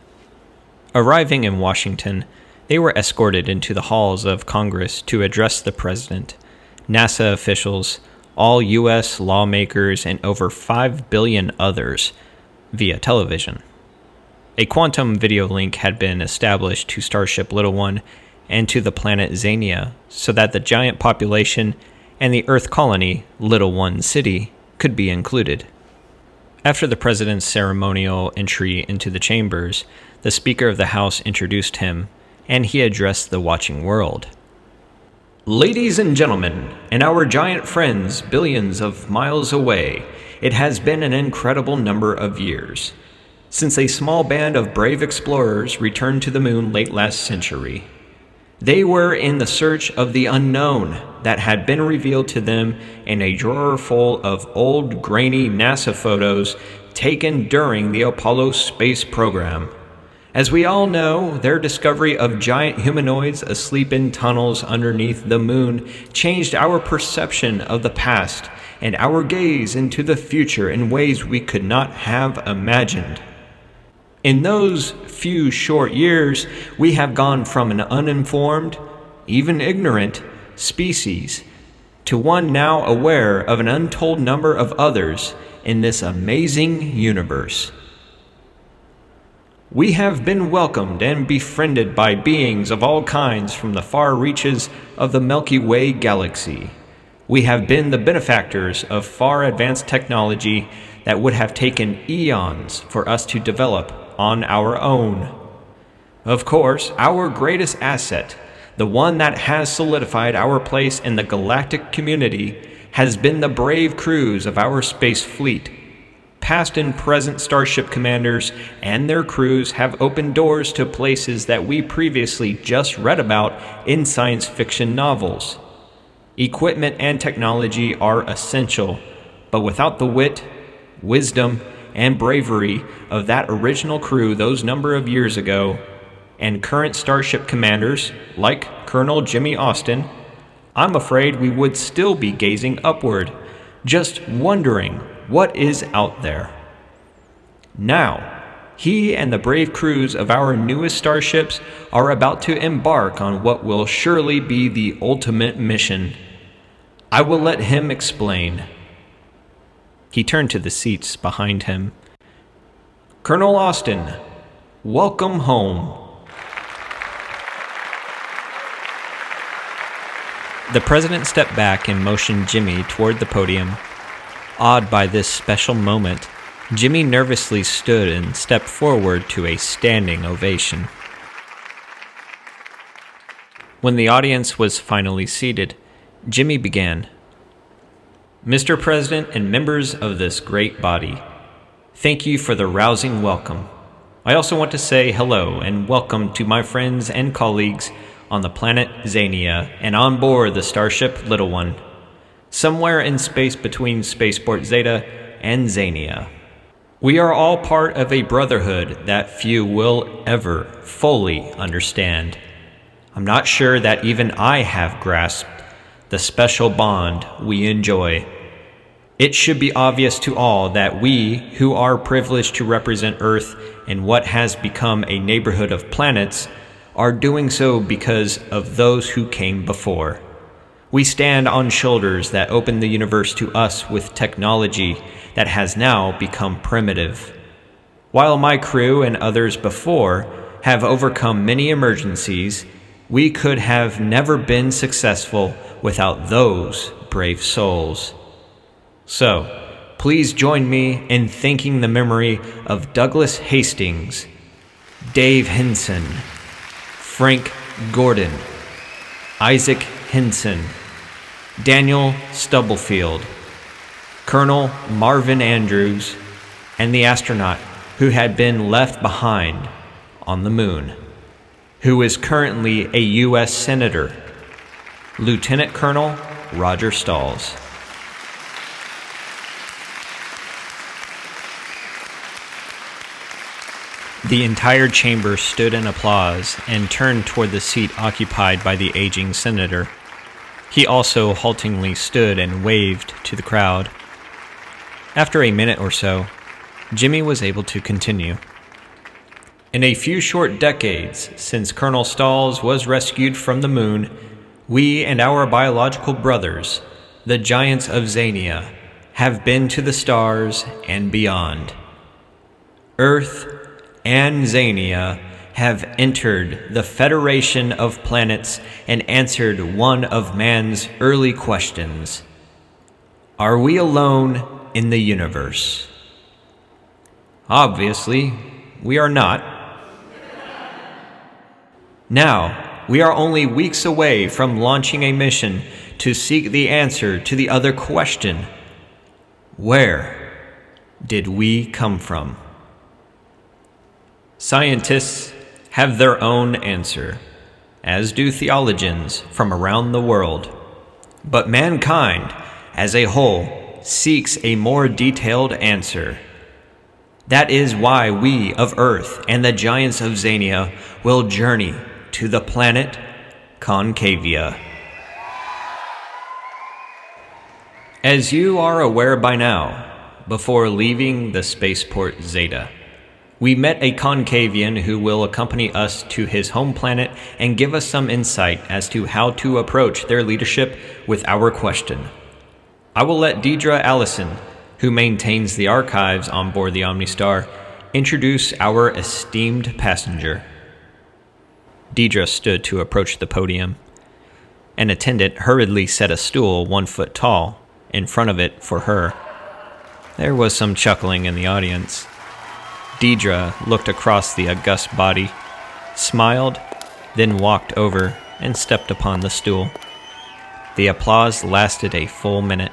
Arriving in Washington, they were escorted into the halls of Congress to address the president, NASA officials, all U.S. lawmakers, and over 5 billion others via television. A quantum video link had been established to Starship Little One and to the planet Xenia so that the giant population and the Earth colony, Little One City, could be included. After the president's ceremonial entry into the chambers, the Speaker of the House introduced him, and he addressed the watching world. Ladies and gentlemen, and our giant friends billions of miles away, it has been an incredible number of years since a small band of brave explorers returned to the moon late last century. They were in the search of the unknown that had been revealed to them in a drawer full of old, grainy NASA photos taken during the Apollo space program. As we all know, their discovery of giant humanoids asleep in tunnels underneath the moon changed our perception of the past and our gaze into the future in ways we could not have imagined. In those few short years, we have gone from an uninformed, even ignorant, species to one now aware of an untold number of others in this amazing universe. We have been welcomed and befriended by beings of all kinds from the far reaches of the Milky Way galaxy. We have been the benefactors of far advanced technology that would have taken eons for us to develop on our own. Of course, our greatest asset, the one that has solidified our place in the galactic community, has been the brave crews of our space fleet. Past and present starship commanders and their crews have opened doors to places that we previously just read about in science fiction novels. Equipment and technology are essential, but without the wit, wisdom, and bravery of that original crew those number of years ago, and current starship commanders like Colonel Jimmy Austin, I'm afraid we would still be gazing upward, just wondering what is out there. Now, he and the brave crews of our newest starships are about to embark on what will surely be the ultimate mission. I will let him explain. He turned to the seats behind him. Colonel Austin, welcome home. The president stepped back and motioned Jimmy toward the podium. Awed by this special moment, Jimmy nervously stood and stepped forward to a standing ovation. When the audience was finally seated, Jimmy began. Mr. President and members of this great body, thank you for the rousing welcome. I also want to say hello and welcome to my friends and colleagues on the planet Xania and on board the starship Little One, somewhere in space between Spaceport Zeta and Xania. We are all part of a brotherhood that few will ever fully understand. I'm not sure that even I have grasped the special bond we enjoy. It should be obvious to all that we, who are privileged to represent Earth in what has become a neighborhood of planets, are doing so because of those who came before. We stand on shoulders that opened the universe to us with technology that has now become primitive. While my crew and others before have overcome many emergencies, we could have never been successful without those brave souls. So, please join me in thanking the memory of Douglas Hastings, Dave Henson, Frank Gordon, Isaac Henson, Daniel Stubblefield, Colonel Marvin Andrews, and the astronaut who had been left behind on the moon, who is currently a U.S. Senator, Lieutenant Colonel Roger Stalls. The entire chamber stood in applause and turned toward the seat occupied by the aging senator. He also haltingly stood and waved to the crowd. After a minute or so, Jimmy was able to continue. In a few short decades since Colonel Stalls was rescued from the moon, we and our biological brothers, the Giants of Xania, have been to the stars and beyond. Earth and Xania have entered the Federation of Planets and answered one of man's early questions. Are we alone in the universe? Obviously, we are not. Now, we are only weeks away from launching a mission to seek the answer to the other question. Where did we come from? Scientists have their own answer, as do theologians from around the world. But mankind, as a whole, seeks a more detailed answer. That is why we of Earth and the Giants of Xania will journey to the planet Concavia. As you are aware by now, before leaving the Spaceport Zeta, we met a Concavian who will accompany us to his home planet and give us some insight as to how to approach their leadership with our question. I will let Deidre Allison, who maintains the archives on board the Omnistar, introduce our esteemed passenger. Deidre stood to approach the podium. An attendant hurriedly set a stool 1 foot tall in front of it for her. There was some chuckling in the audience. Deidre looked across the august body, smiled, then walked over and stepped upon the stool. The applause lasted a full minute.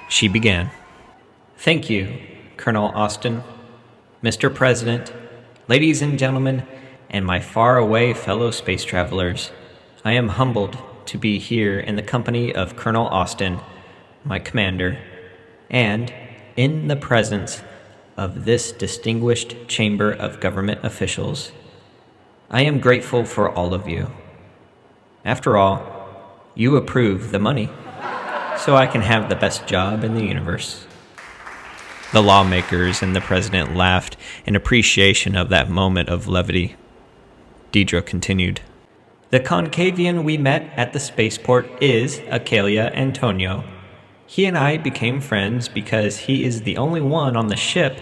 She began. Thank you, Colonel Austin, Mr. President, ladies and gentlemen, and my faraway fellow space travelers. I am humbled to be here in the company of Colonel Austin, my commander, and in the presence of this distinguished chamber of government officials. I am grateful for all of you. After all, you approve the money, so I can have the best job in the universe. The lawmakers and the president laughed in appreciation of that moment of levity. Deidre continued. The Concavian we met at the spaceport is Acalia Antonio. He and I became friends because he is the only one on the ship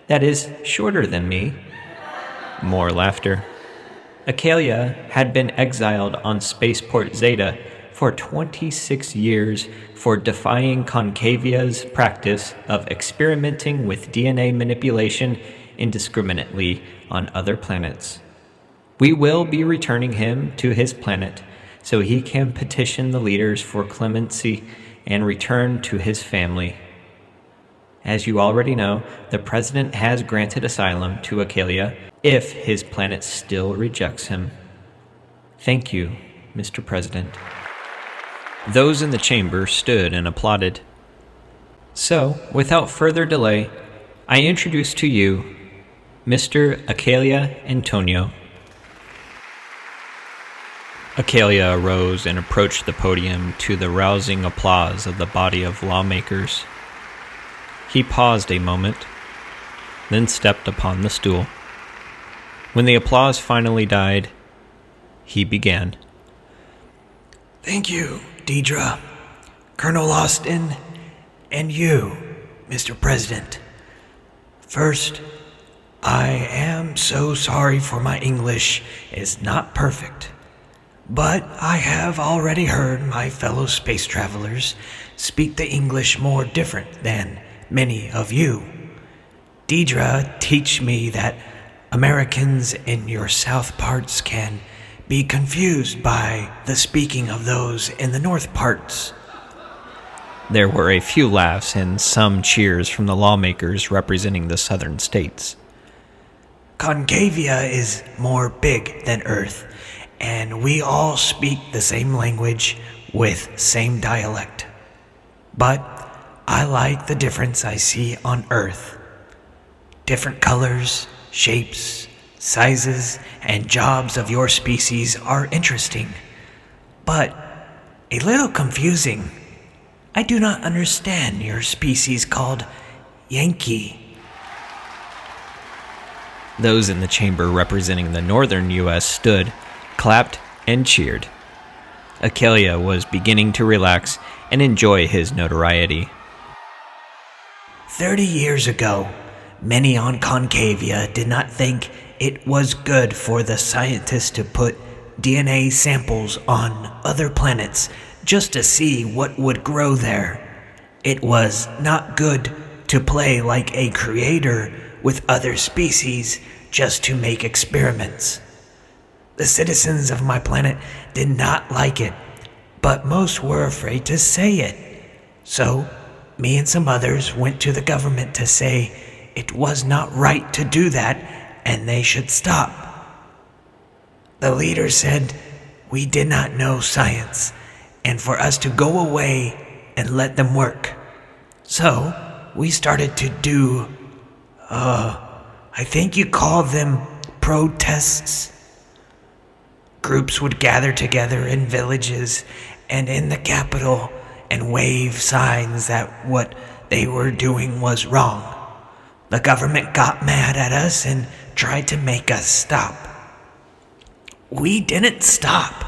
that is shorter than me. More laughter. Acalia had been exiled on Spaceport Zeta for 26 years for defying Concavia's practice of experimenting with DNA manipulation indiscriminately on other planets. We will be returning him to his planet so he can petition the leaders for clemency and return to his family. As you already know, the president has granted asylum to Acalia if his planet still rejects him. Thank you, Mr. President. Those in the chamber stood and applauded. So, without further delay, I introduce to you Mr. Acalia Antonio. Acalia arose and approached the podium to the rousing applause of the body of lawmakers. He paused a moment, then stepped upon the stool. When the applause finally died, he began. Thank you, Deidre, Colonel Austin, and you, Mr. President. First, I am so sorry for my English is not perfect, but I have already heard my fellow space travelers speak the English more different than many of you. Deidre teach me that Americans in your south parts can be confused by the speaking of those in the north parts. There were a few laughs and some cheers from the lawmakers representing the southern states. Concavia is more big than Earth, and we all speak the same language with same dialect. But I like the difference I see on Earth. Different colors, shapes, sizes, and jobs of your species are interesting, but a little confusing. I do not understand your species called Yankee. Those in the chamber representing the northern U.S. stood, clapped, and cheered. Acalia was beginning to relax and enjoy his notoriety. 30 years ago, many on Concavia did not think it was good for the scientists to put DNA samples on other planets just to see what would grow there. It was not good to play like a creator with other species just to make experiments. The citizens of my planet did not like it, but most were afraid to say it. So, me and some others went to the government to say it was not right to do that and they should stop. The leader said we did not know science and for us to go away and let them work. So, we started to do, I think you call them protests. Groups would gather together in villages and in the capital and wave signs that what they were doing was wrong. The government got mad at us and tried to make us stop. We didn't stop.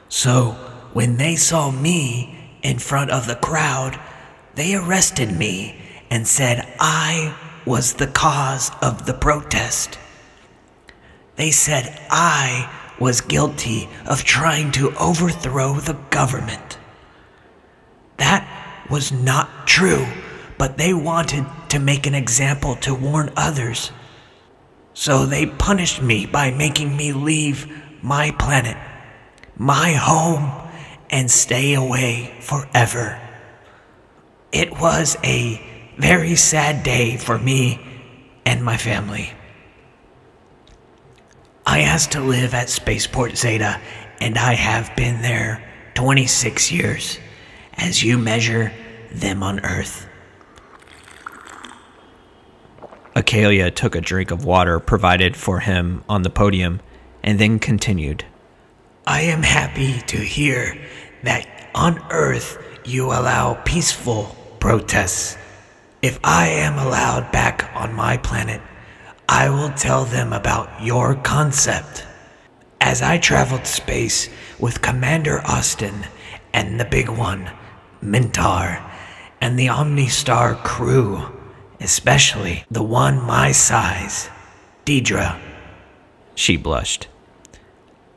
So when they saw me in front of the crowd, they arrested me and said I was the cause of the protest. They said I was guilty of trying to overthrow the government. That was not true, but they wanted to make an example to warn others. So they punished me by making me leave my planet, my home, and stay away forever. It was a very sad day for me and my family. I asked to live at Spaceport Zeta, and I have been there 26 years, as you measure them on Earth. Acalia took a drink of water provided for him on the podium, and then continued. I am happy to hear that on Earth you allow peaceful protests. If I am allowed back on my planet, I will tell them about your concept. As I traveled space with Commander Austin and the big one, Mintar, and the Omnistar crew, especially the one my size, Deidre. She blushed.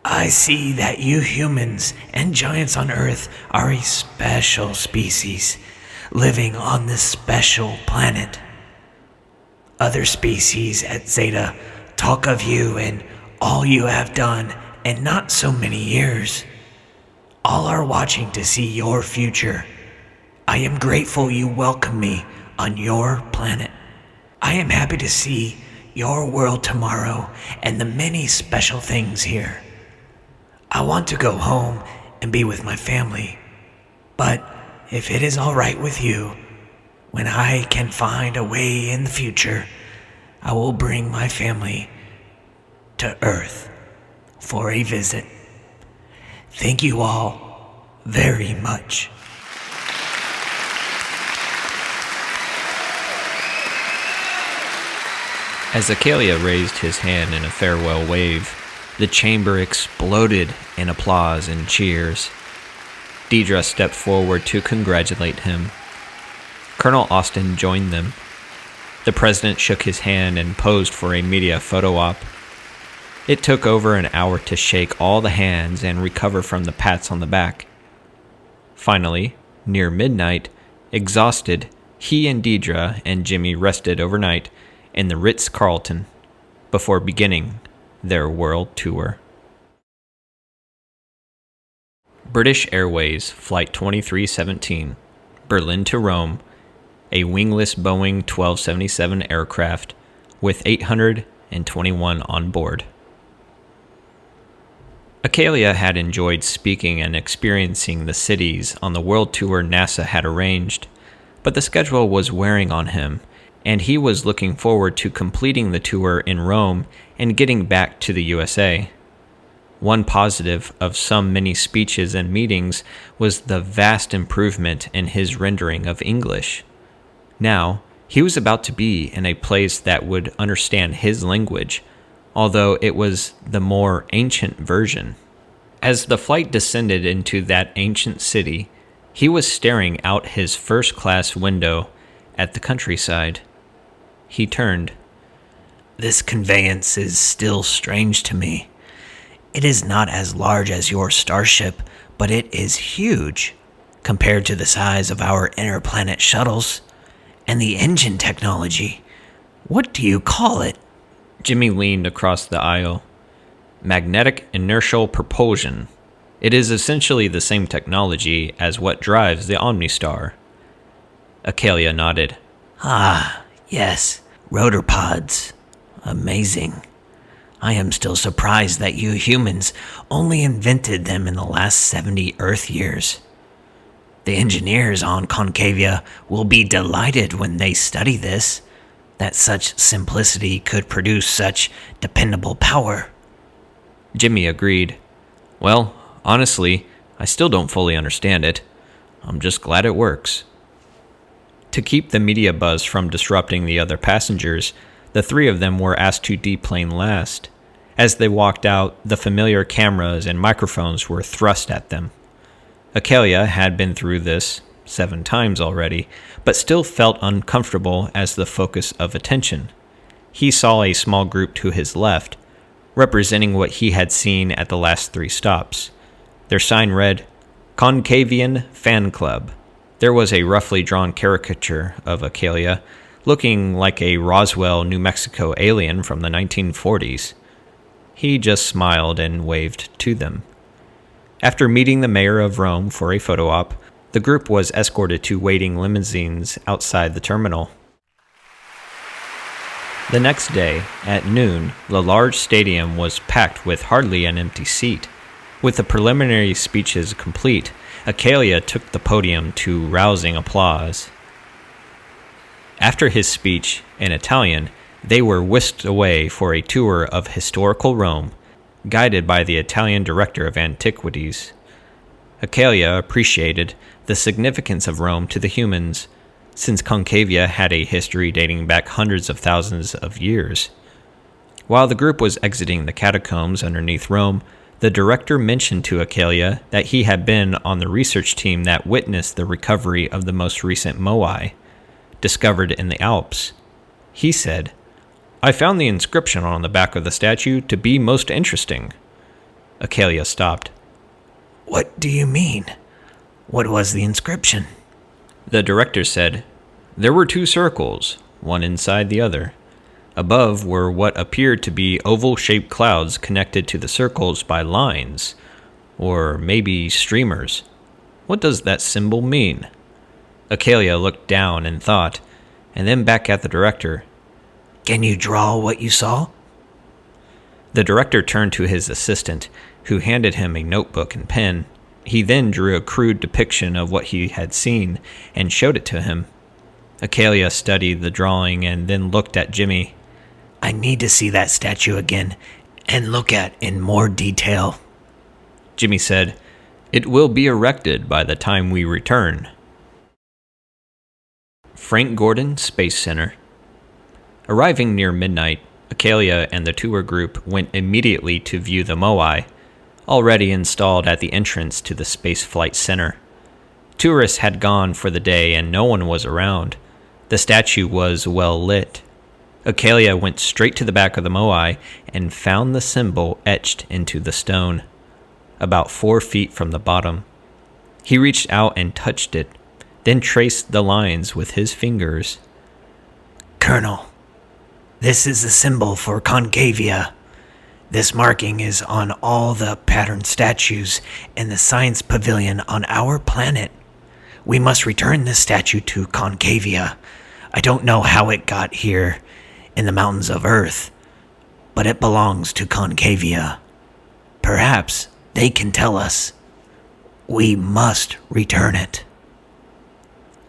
I see that you humans and giants on Earth are a special species, living on this special planet. Other species at Zeta talk of you and all you have done in not so many years. All are watching to see your future. I am grateful you welcome me on your planet. I am happy to see your world tomorrow and the many special things here. I want to go home and be with my family. But if it is all right with you, when I can find a way in the future, I will bring my family to Earth for a visit. Thank you all very much. As Acalia raised his hand in a farewell wave, the chamber exploded in applause and cheers. Deidre stepped forward to congratulate him. Colonel Austin joined them. The president shook his hand and posed for a media photo op. It took over an hour to shake all the hands and recover from the pats on the back. Finally, near midnight, exhausted, he and Deidre and Jimmy rested overnight in the Ritz-Carlton before beginning their world tour. British Airways Flight 2317, Berlin to Rome, a wingless Boeing 1277 aircraft with 821 on board. Acalia had enjoyed speaking and experiencing the cities on the world tour NASA had arranged, but the schedule was wearing on him, and he was looking forward to completing the tour in Rome and getting back to the USA. One positive of some many speeches and meetings was the vast improvement in his rendering of English. Now, he was about to be in a place that would understand his language, although it was the more ancient version. As the flight descended into that ancient city, he was staring out his first-class window at the countryside. He turned. This conveyance is still strange to me. It is not as large as your starship, but it is huge compared to the size of our interplanet shuttles. And the engine technology. What do you call it? Jimmy leaned across the aisle. Magnetic inertial propulsion. It is essentially the same technology as what drives the Omnistar. Acalia nodded. Ah, yes. Rotor pods. Amazing. I am still surprised that you humans only invented them in the last 70 Earth years. The engineers on Concavia will be delighted when they study this, that such simplicity could produce such dependable power. Jimmy agreed. Well, honestly, I still don't fully understand it. I'm just glad it works. To keep the media buzz from disrupting the other passengers, the three of them were asked to deplane last. As they walked out, the familiar cameras and microphones were thrust at them. Acalia had been through this 7 times already, but still felt uncomfortable as the focus of attention. He saw a small group to his left, representing what he had seen at the last 3 stops. Their sign read, Concavian Fan Club. There was a roughly drawn caricature of Acalia, looking like a Roswell, New Mexico alien from the 1940s. He just smiled and waved to them. After meeting the mayor of Rome for a photo op, the group was escorted to waiting limousines outside the terminal. The next day, at noon, the large stadium was packed with hardly an empty seat. With the preliminary speeches complete, Acalia took the podium to rousing applause. After his speech, in Italian, they were whisked away for a tour of historical Rome, guided by the Italian director of antiquities. Acalia appreciated the significance of Rome to the humans, since Concavia had a history dating back hundreds of thousands of years. While the group was exiting the catacombs underneath Rome, the director mentioned to Acalia that he had been on the research team that witnessed the recovery of the most recent moai, discovered in the Alps. He said, I found the inscription on the back of the statue to be most interesting. Acalia stopped. What do you mean? What was the inscription? The director said, There were 2 circles, one inside the other. Above were what appeared to be oval-shaped clouds connected to the circles by lines, or maybe streamers. What does that symbol mean? Acalia looked down and thought, and then back at the director. Can you draw what you saw? The director turned to his assistant, who handed him a notebook and pen. He then drew a crude depiction of what he had seen and showed it to him. Acalia studied the drawing and then looked at Jimmy. I need to see that statue again and look at in more detail. Jimmy said, It will be erected by the time we return. Frank Gordon Space Center. Arriving near midnight, Acalia and the tour group went immediately to view the moai, already installed at the entrance to the Space Flight Center. Tourists had gone for the day and no one was around. The statue was well lit. Acalia went straight to the back of the moai and found the symbol etched into the stone, about 4 feet from the bottom. He reached out and touched it, then traced the lines with his fingers. Colonel, this is the symbol for Concavia. This marking is on all the patterned statues in the science pavilion on our planet. We must return this statue to Concavia. I don't know how it got here in the mountains of Earth, but it belongs to Concavia. Perhaps they can tell us. We must return it.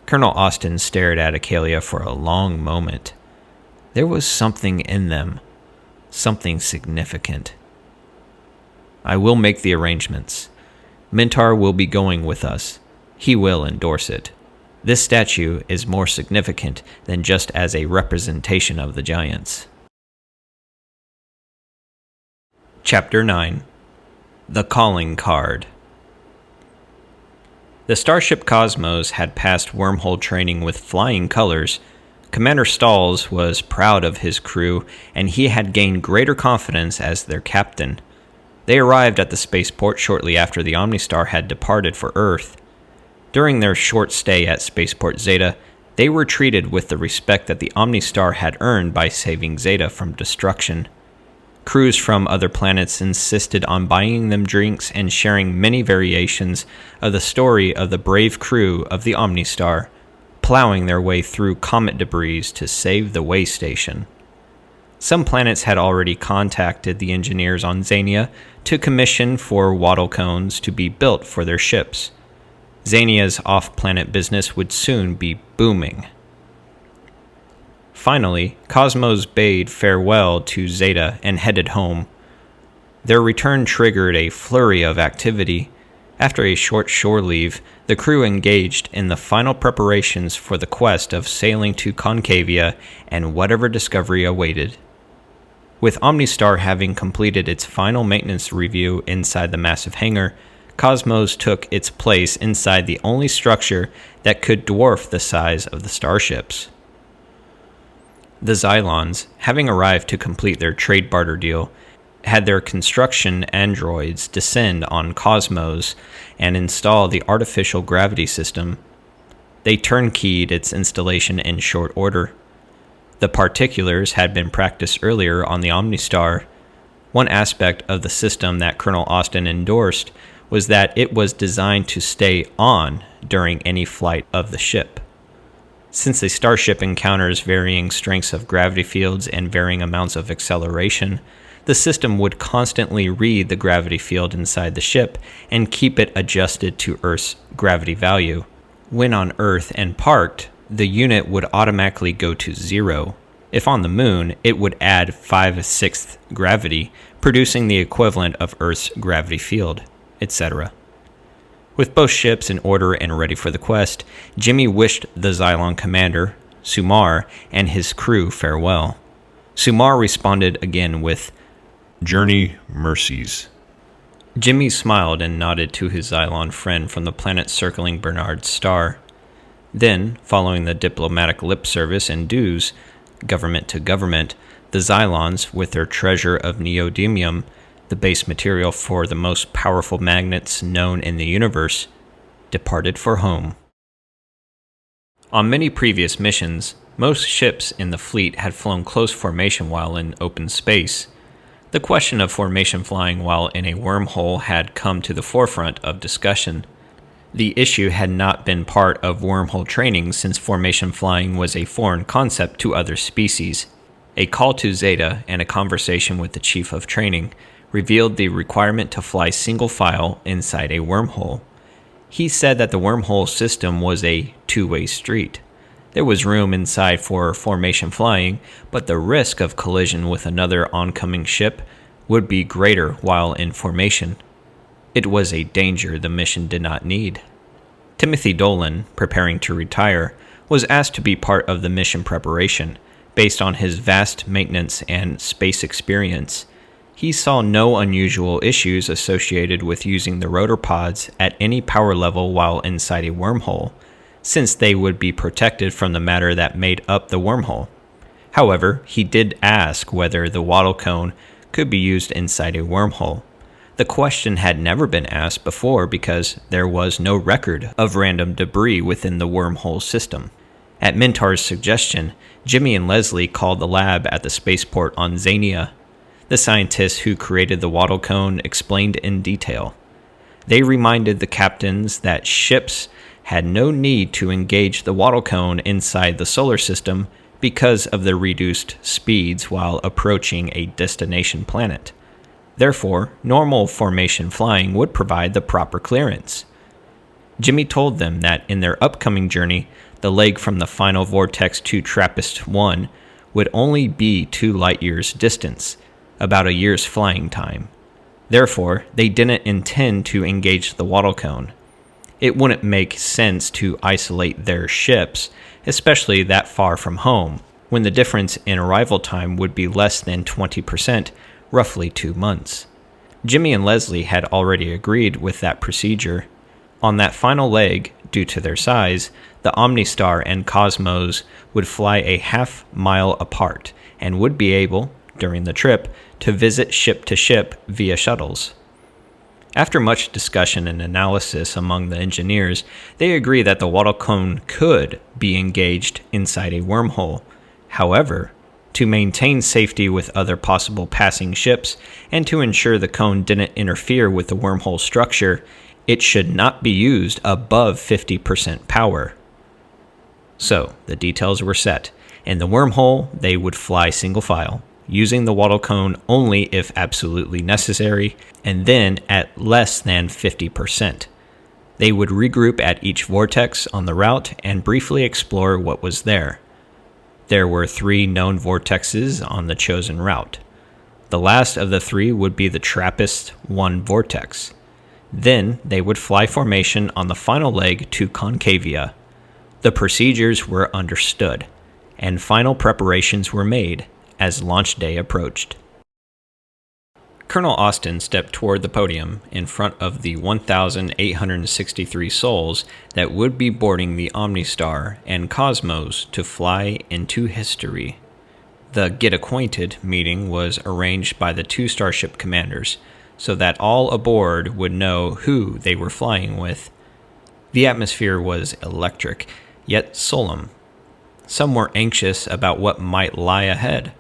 Colonel Austin stared at Acalia for a long moment. There was something in them, something significant. I will make the arrangements. Mintar will be going with us. He will endorse it. This statue is more significant than just as a representation of the giants. Chapter 9. The Calling Card. The Starship Cosmos had passed wormhole training with flying colors. Commander Stalls was proud of his crew, and he had gained greater confidence as their captain. They arrived at the spaceport shortly after the Omnistar had departed for Earth. During their short stay at Spaceport Zeta, they were treated with the respect that the Omnistar had earned by saving Zeta from destruction. Crews from other planets insisted on buying them drinks and sharing many variations of the story of the brave crew of the Omnistar, plowing their way through comet debris to save the way station. Some planets had already contacted the engineers on Xania to commission for wattle cones to be built for their ships. Xania's off-planet business would soon be booming. Finally, Cosmos bade farewell to Zeta and headed home. Their return triggered a flurry of activity. After a short shore leave, the crew engaged in the final preparations for the quest of sailing to Concavia and whatever discovery awaited. With Omnistar having completed its final maintenance review inside the massive hangar, Cosmos took its place inside the only structure that could dwarf the size of the starships. The Xylons, having arrived to complete their trade barter deal, had their construction androids descend on Cosmos and install the artificial gravity system. They turnkeyed its installation in short order. The particulars had been practiced earlier on the Omnistar. One aspect of the system that Colonel Austin endorsed was that it was designed to stay on during any flight of the ship. Since a starship encounters varying strengths of gravity fields and varying amounts of acceleration, the system would constantly read the gravity field inside the ship and keep it adjusted to Earth's gravity value. When on Earth and parked, the unit would automatically go to 0. If on the Moon, it would add 5/6 gravity, producing the equivalent of Earth's gravity field, etc. With both ships in order and ready for the quest, Jimmy wished the Xylon commander, Sumar, and his crew farewell. Sumar responded again with, Journey mercies. Jimmy smiled and nodded to his Xylon friend from the planet circling Bernard's star. Then, following the diplomatic lip service and dues, government to government, the Xylons, with their treasure of neodymium, the base material for the most powerful magnets known in the universe, departed for home. On many previous missions, most ships in the fleet had flown close formation while in open space. The question of formation flying while in a wormhole had come to the forefront of discussion. The issue had not been part of wormhole training since formation flying was a foreign concept to other species. A call to Zeta and a conversation with the chief of training revealed the requirement to fly single file inside a wormhole. He said that the wormhole system was a two-way street. There was room inside for formation flying, but the risk of collision with another oncoming ship would be greater while in formation. It was a danger the mission did not need. Timothy Dolan, preparing to retire, was asked to be part of the mission preparation. Based on his vast maintenance and space experience, he saw no unusual issues associated with using the rotor pods at any power level while inside a wormhole, since they would be protected from the matter that made up the wormhole. However, he did ask whether the wattle cone could be used inside a wormhole. The question had never been asked before because there was no record of random debris within the wormhole system. At Mintar's suggestion, Jimmy and Leslie called the lab at the spaceport on Zeta. The scientists who created the wattle cone explained in detail. They reminded the captains that ships had no need to engage the wattle cone inside the solar system because of the reduced speeds while approaching a destination planet. Therefore, normal formation flying would provide the proper clearance. Jimmy told them that in their upcoming journey, the leg from the final vortex to TRAPPIST-1 would only be 2 light-years distance, about a year's flying time. Therefore, they didn't intend to engage the wattle cone. It wouldn't make sense to isolate their ships, especially that far from home, when the difference in arrival time would be less than 20%, roughly 2 months. Jimmy and Leslie had already agreed with that procedure. On that final leg, due to their size, the Omnistar and Cosmos would fly a half-mile apart and would be able, during the trip, to visit ship to ship via shuttles. After much discussion and analysis among the engineers, they agree that the wattle cone could be engaged inside a wormhole. However, to maintain safety with other possible passing ships and to ensure the cone didn't interfere with the wormhole structure, it should not be used above 50% power. So, the details were set. In the wormhole, they would fly single file, using the wattle cone only if absolutely necessary, and then at less than 50%. They would regroup at each vortex on the route and briefly explore what was there. There were 3 known vortexes on the chosen route. The last of the 3 would be the TRAPPIST-1 vortex. Then they would fly formation on the final leg to Concavia. The procedures were understood, and final preparations were made as launch day approached. Colonel Austin stepped toward the podium in front of the 1,863 souls that would be boarding the Omnistar and Cosmos to fly into history. The Get Acquainted meeting was arranged by the 2 starship commanders so that all aboard would know who they were flying with. The atmosphere was electric, yet solemn. Some were anxious about what might lie ahead.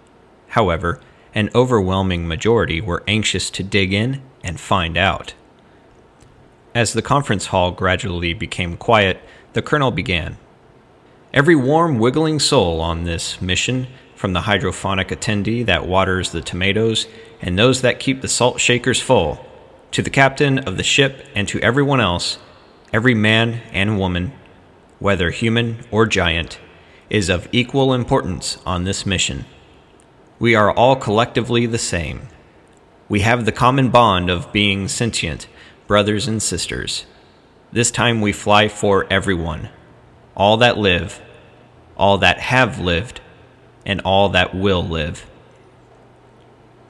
However, an overwhelming majority were anxious to dig in and find out. As the conference hall gradually became quiet, the colonel began. Every warm, wiggling soul on this mission, from the hydrophonic attendee that waters the tomatoes and those that keep the salt shakers full, to the captain of the ship and to everyone else, every man and woman, whether human or giant, is of equal importance on this mission. We are all collectively the same. We have the common bond of being sentient, brothers and sisters. This time we fly for everyone, all that live, all that have lived, and all that will live.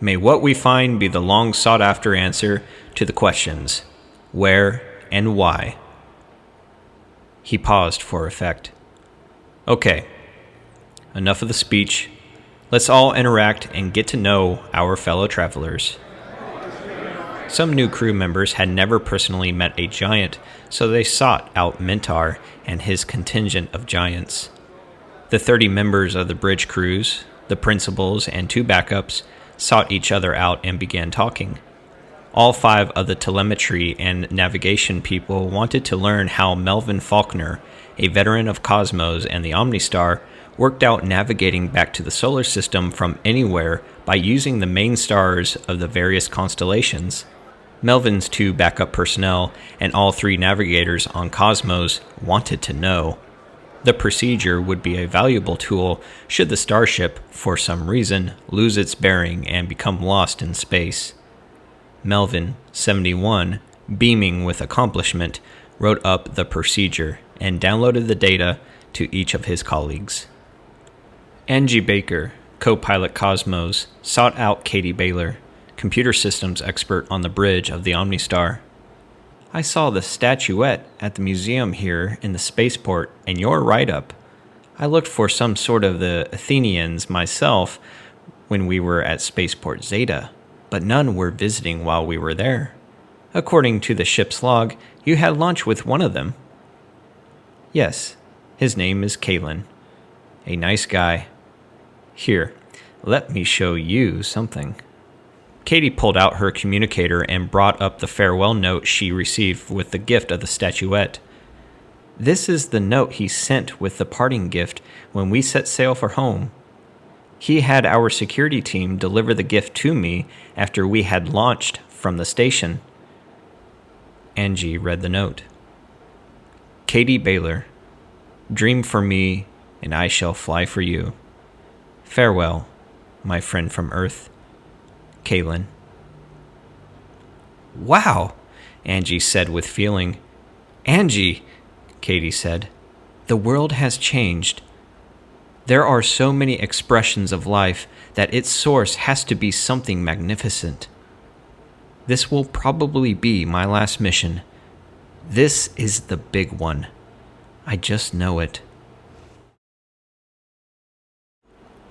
May what we find be the long sought-after answer to the questions, where and why. He paused for effect. Okay, enough of the speech. Let's all interact and get to know our fellow travelers. Some new crew members had never personally met a giant, so they sought out Mintar and his contingent of giants. The 30 members of the bridge crews, the principals, and 2 backups sought each other out and began talking. All 5 of the telemetry and navigation people wanted to learn how Melvin Faulkner, a veteran of Cosmos and the Omnistar, worked out navigating back to the solar system from anywhere by using the main stars of the various constellations. Melvin's 2 backup personnel and all 3 navigators on Cosmos wanted to know. The procedure would be a valuable tool should the starship, for some reason, lose its bearing and become lost in space. Melvin, 71, beaming with accomplishment, wrote up the procedure and downloaded the data to each of his colleagues. Angie Baker, co-pilot Cosmos, sought out Katie Baylor, computer systems expert on the bridge of the Omnistar. I saw the statuette at the museum here in the Spaceport and your write-up. I looked for some sort of the Athenians myself when we were at Spaceport Zeta, but none were visiting while we were there. According to the ship's log, you had lunch with one of them. Yes, his name is Kalen. A nice guy. Here, let me show you something. Katie pulled out her communicator and brought up the farewell note she received with the gift of the statuette. This is the note he sent with the parting gift when we set sail for home. He had our security team deliver the gift to me after we had launched from the station. Angie read the note. Katie Baylor, dream for me, and I shall fly for you. Farewell, my friend from Earth. Kalen. Wow, Angie said with feeling. Angie, Katie said, the world has changed. There are so many expressions of life that its source has to be something magnificent. This will probably be my last mission. This is the big one. I just know it.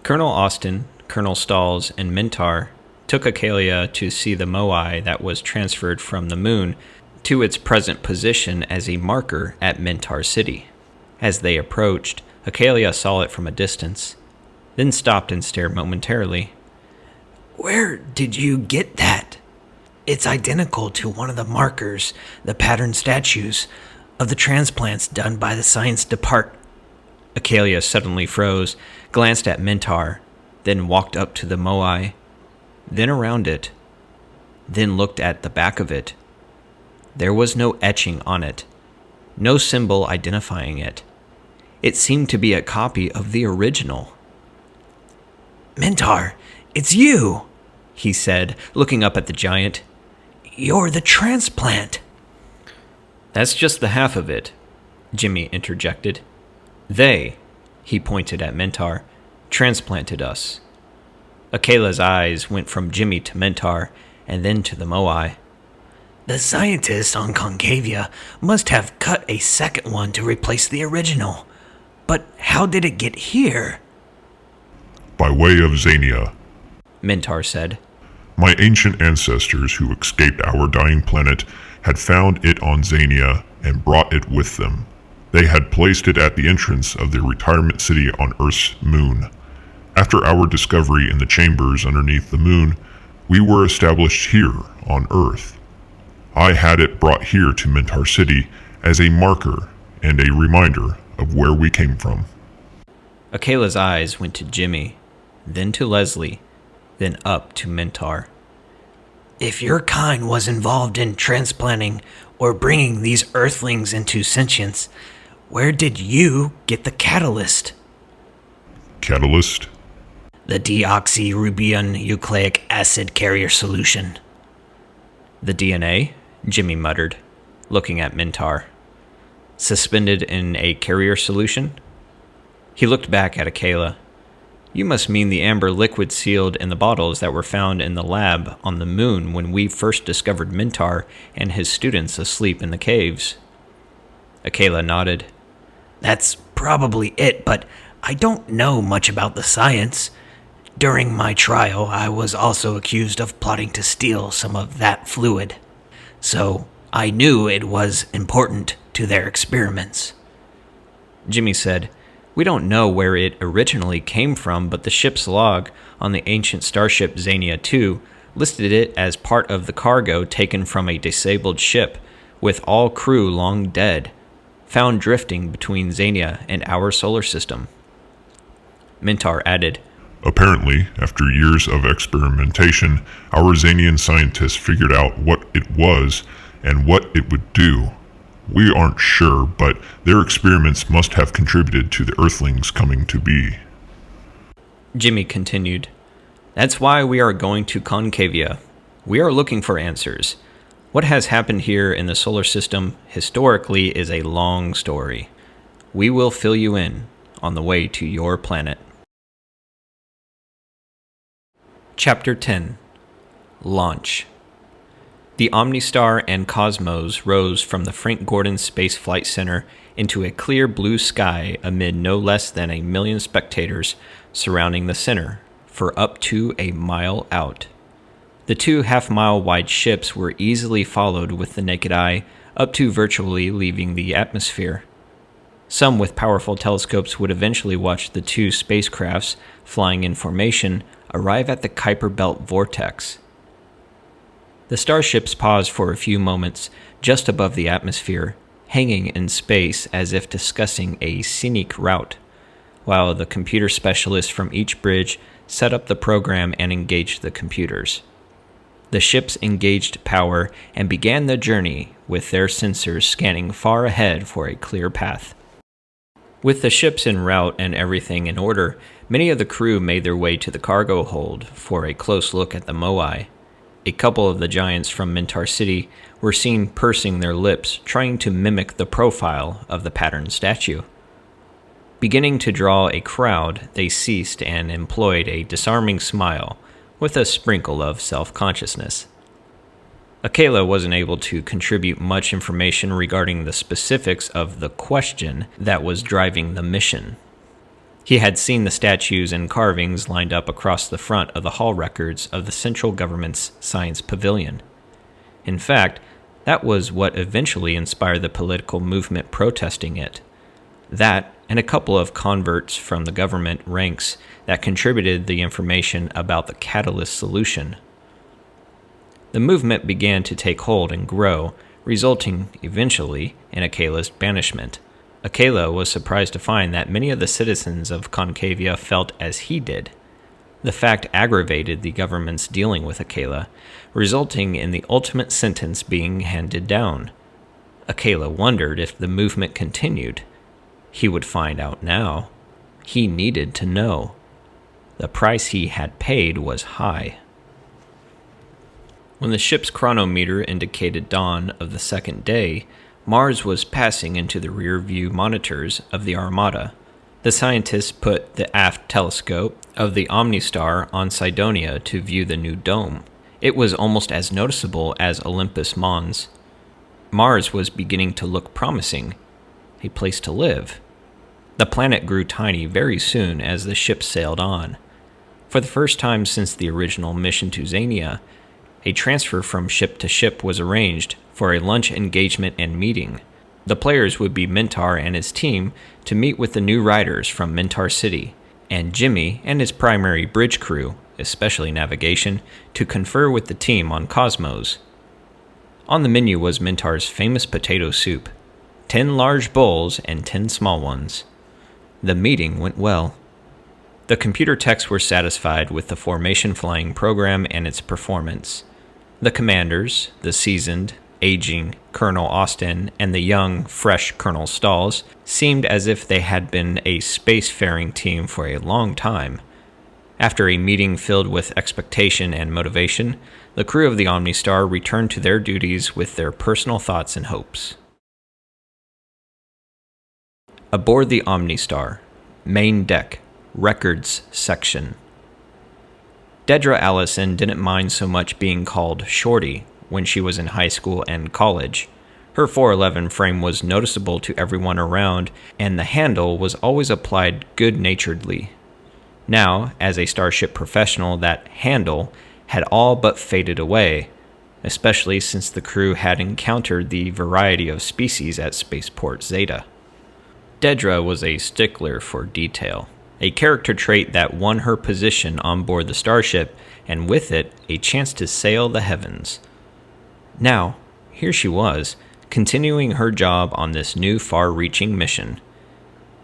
Colonel Austin, Colonel Stalls, and Mintar took Acalia to see the Moai that was transferred from the moon to its present position as a marker at Mintar City. As they approached, Acalia saw it from a distance, then stopped and stared momentarily. Where did you get that? It's identical to one of the markers, the pattern statues, of the transplants done by the science department. Acalia suddenly froze, glanced at Mintar, then walked up to the Moai, then around it, then looked at the back of it. There was no etching on it, no symbol identifying it. It seemed to be a copy of the original. Mintar, it's you, he said, looking up at the giant. You're the transplant. That's just the half of it, Jimmy interjected. They, he pointed at Mintar, transplanted us. Akela's eyes went from Jimmy to Mintar, and then to the Moai. The scientists on Concavia must have cut a second one to replace the original. But how did it get here? By way of Xania, Mintar said. My ancient ancestors who escaped our dying planet had found it on Xania and brought it with them. They had placed it at the entrance of the retirement city on Earth's moon. After our discovery in the chambers underneath the moon, we were established here on Earth. I had it brought here to Mintar City as a marker and a reminder of where we came from. Akela's eyes went to Jimmy, then to Leslie, then up to Mintar. If your kind was involved in transplanting or bringing these Earthlings into sentience, where did you get the catalyst? Catalyst? The deoxyribonucleic acid carrier solution. The DNA? Jimmy muttered, looking at Mintar. Suspended in a carrier solution? He looked back at Akela. You must mean the amber liquid sealed in the bottles that were found in the lab on the moon when we first discovered Mintar and his students asleep in the caves. Akela nodded. That's probably it, but I don't know much about the science. During my trial, I was also accused of plotting to steal some of that fluid. So I knew it was important to their experiments. Jimmy said, We don't know where it originally came from, but the ship's log on the ancient starship Xania 2 listed it as part of the cargo taken from a disabled ship, with all crew long dead, found drifting between Xania and our solar system. Mintar added, Apparently, after years of experimentation, our Xanian scientists figured out what it was and what it would do. We aren't sure, but their experiments must have contributed to the Earthlings coming to be. Jimmy continued, That's why we are going to Concavia. We are looking for answers. What has happened here in the solar system historically is a long story. We will fill you in on the way to your planet. Chapter 10. Launch. The Omnistar and Cosmos rose from the Frank Gordon Space Flight Center into a clear blue sky amid no less than 1 million spectators surrounding the center for up to a mile out. The 2 half-mile wide ships were easily followed with the naked eye up to virtually leaving the atmosphere. Some with powerful telescopes would eventually watch the 2 spacecrafts flying in formation arrive at the Kuiper Belt vortex. The starships paused for a few moments just above the atmosphere, hanging in space as if discussing a scenic route, while the computer specialists from each bridge set up the program and engaged the computers. The ships engaged power and began the journey with their sensors scanning far ahead for a clear path. With the ships en route and everything in order, many of the crew made their way to the cargo hold for a close look at the Moai. A couple of the giants from Mintar City were seen pursing their lips, trying to mimic the profile of the patterned statue. Beginning to draw a crowd, they ceased and employed a disarming smile, with a sprinkle of self-consciousness. Akela wasn't able to contribute much information regarding the specifics of the question that was driving the mission. He had seen the statues and carvings lined up across the front of the hall records of the central government's science pavilion. In fact, that was what eventually inspired the political movement protesting it. That, and a couple of converts from the government ranks that contributed the information about the catalyst solution. The movement began to take hold and grow, resulting eventually in Akela's banishment. Akela was surprised to find that many of the citizens of Concavia felt as he did. The fact aggravated the government's dealing with Akela, resulting in the ultimate sentence being handed down. Akela wondered if the movement continued. He would find out now. He needed to know. The price he had paid was high. When the ship's chronometer indicated dawn of the second day, Mars was passing into the rear-view monitors of the Armada. The scientists put the aft telescope of the Omnistar on Cydonia to view the new dome. It was almost as noticeable as Olympus Mons. Mars was beginning to look promising, a place to live. The planet grew tiny very soon as the ship sailed on. For the first time since the original mission to Xania, a transfer from ship to ship was arranged for a lunch engagement and meeting. The players would be Mintar and his team to meet with the new riders from Mintar City, and Jimmy and his primary bridge crew, especially navigation, to confer with the team on Cosmos. On the menu was Mintar's famous potato soup, 10 large bowls and 10 small ones. The meeting went well. The computer techs were satisfied with the formation flying program and its performance. The commanders, the seasoned, aging Colonel Austin and the young, fresh Colonel Stalls, seemed as if they had been a spacefaring team for a long time. After a meeting filled with expectation and motivation, the crew of the Omnistar returned to their duties with their personal thoughts and hopes. Aboard the Omnistar, main deck, records section. Dedra Allison didn't mind so much being called Shorty when she was in high school and college. Her 4'11" frame was noticeable to everyone around, and the handle was always applied good-naturedly. Now, as a Starship professional, that handle had all but faded away, especially since the crew had encountered the variety of species at Spaceport Zeta. Dedra was a stickler for detail, a character trait that won her position on board the starship, and with it, a chance to sail the heavens. Now, here she was, continuing her job on this new far-reaching mission.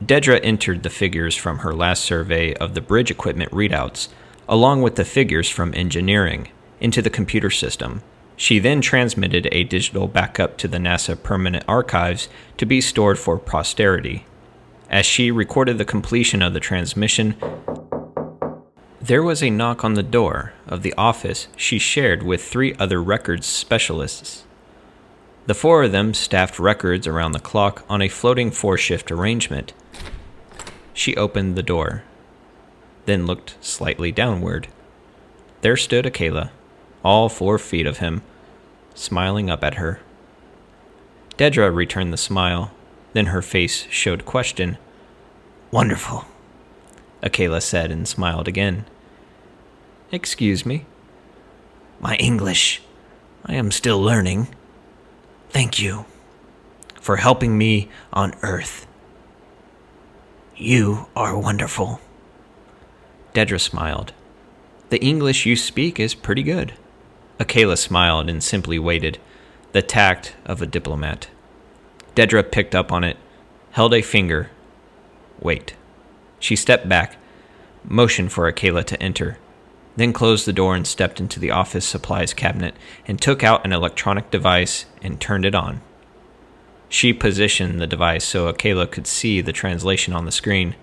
Dedra entered the figures from her last survey of the bridge equipment readouts, along with the figures from engineering, into the computer system. She then transmitted a digital backup to the NASA Permanent Archives to be stored for posterity. As she recorded the completion of the transmission, there was a knock on the door of the office she shared with 3 other records specialists. The 4 of them staffed records around the clock on a floating 4-shift arrangement. She opened the door, then looked slightly downward. There stood Akela, all 4 feet of him, smiling up at her. Dedra returned the smile, then her face showed question. Wonderful, Akela said and smiled again. Excuse me? My English. I am still learning. Thank you for helping me on Earth. You are wonderful. Dedra smiled. The English you speak is pretty good. Akela smiled and simply waited, the tact of a diplomat. Dedra picked up on it, held a finger. Wait. She stepped back, motioned for Akela to enter, then closed the door and stepped into the office supplies cabinet and took out an electronic device and turned it on. She positioned the device so Akela could see the translation on the screen.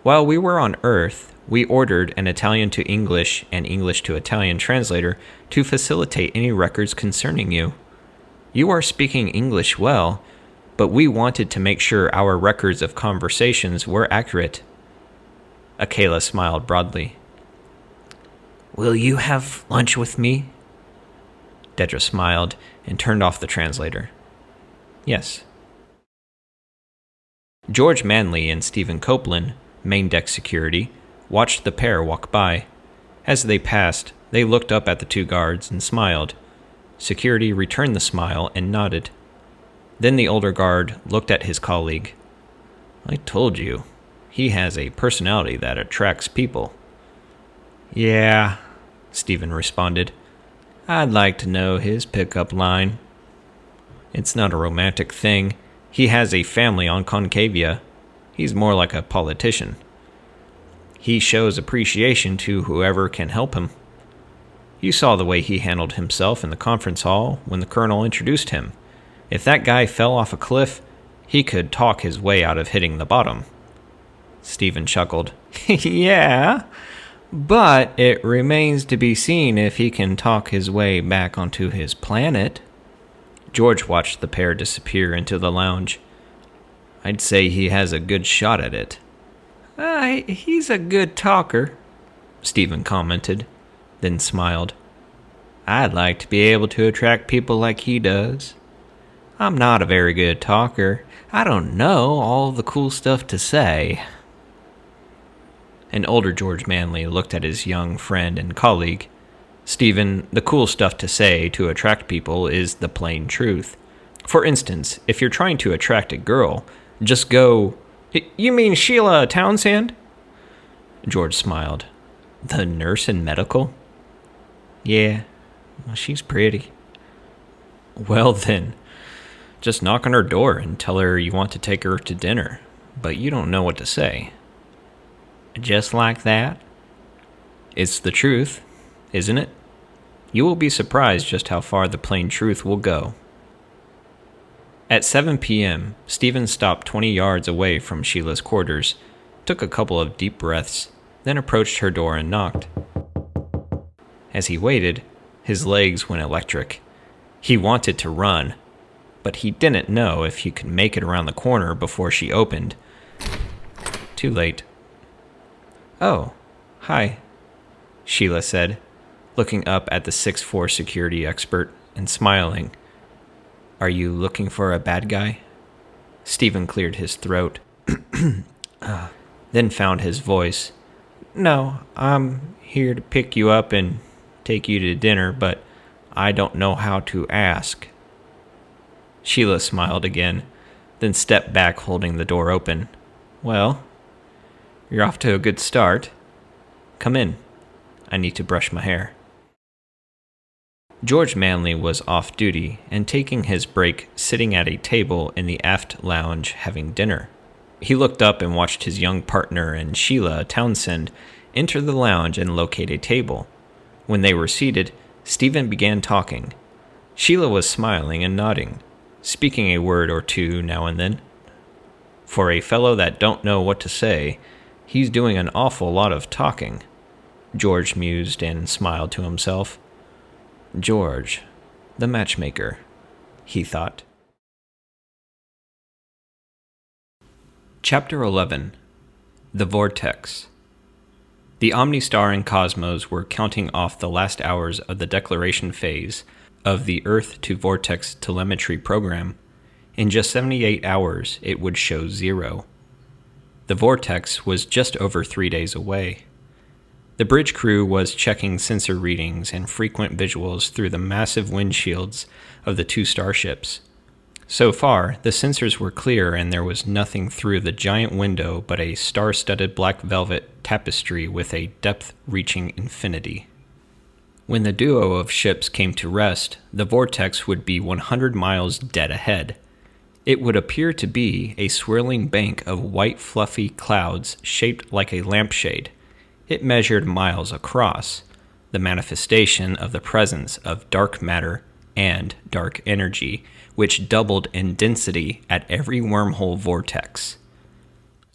While we were on Earth, we ordered an Italian to English and English to Italian translator to facilitate any records concerning you. You are speaking English well, but we wanted to make sure our records of conversations were accurate. Akela smiled broadly. Will you have lunch with me? Dedra smiled and turned off the translator. Yes. George Manley and Stephen Copeland, main deck security, watched the pair walk by. As they passed, they looked up at the 2 guards and smiled. Security returned the smile and nodded. Then the older guard looked at his colleague. I told you, he has a personality that attracts people. Yeah, Stephen responded. I'd like to know his pickup line. It's not a romantic thing. He has a family on Concavia. He's more like a politician. He shows appreciation to whoever can help him. You saw the way he handled himself in the conference hall when the colonel introduced him. If that guy fell off a cliff, he could talk his way out of hitting the bottom. Stephen chuckled. Yeah, but it remains to be seen if he can talk his way back onto his planet. George watched the pair disappear into the lounge. I'd say he has a good shot at it. He's a good talker, Stephen commented, then smiled. I'd like to be able to attract people like he does. I'm not a very good talker. I don't know all the cool stuff to say. An older George Manley looked at his young friend and colleague. Stephen, the cool stuff to say to attract people is the plain truth. For instance, if you're trying to attract a girl, just go, You mean Sheila Townsend? George smiled. The nurse in medical? Yeah, well, she's pretty. Well then, just knock on her door and tell her you want to take her to dinner, but you don't know what to say. Just like that? It's the truth, isn't it? You will be surprised just how far the plain truth will go. At 7 p.m., Stephen stopped 20 yards away from Sheila's quarters, took a couple of deep breaths, then approached her door and knocked. As he waited, his legs went electric. He wanted to run, but he didn't know if he could make it around the corner before she opened. Too late. Oh, hi, Sheila said, looking up at the 6'4" security expert and smiling. Are you looking for a bad guy? Stephen cleared his throat, then found his voice. No, I'm here to pick you up and take you to dinner, but I don't know how to ask. Sheila smiled again, then stepped back holding the door open. Well, you're off to a good start. Come in. I need to brush my hair. George Manley was off duty and taking his break sitting at a table in the aft lounge having dinner. He looked up and watched his young partner and Sheila Townsend enter the lounge and locate a table. When they were seated, Stephen began talking. Sheila was smiling and nodding, speaking a word or two now and then. For a fellow that don't know what to say, he's doing an awful lot of talking. George mused and smiled to himself. George, the matchmaker, he thought. Chapter 11. The Vortex. The Omnistar and Cosmos were counting off the last hours of the declaration phase of the Earth to Vortex telemetry program. In just 78 hours, it would show 0. The Vortex was just over 3 days away. The bridge crew was checking sensor readings and frequent visuals through the massive windshields of the 2 starships. So far, the sensors were clear and there was nothing through the giant window but a star-studded black velvet tapestry with a depth reaching infinity. When the duo of ships came to rest, the vortex would be 100 miles dead ahead. It would appear to be a swirling bank of white fluffy clouds shaped like a lampshade. It measured miles across, the manifestation of the presence of dark matter and dark energy, which doubled in density at every wormhole vortex.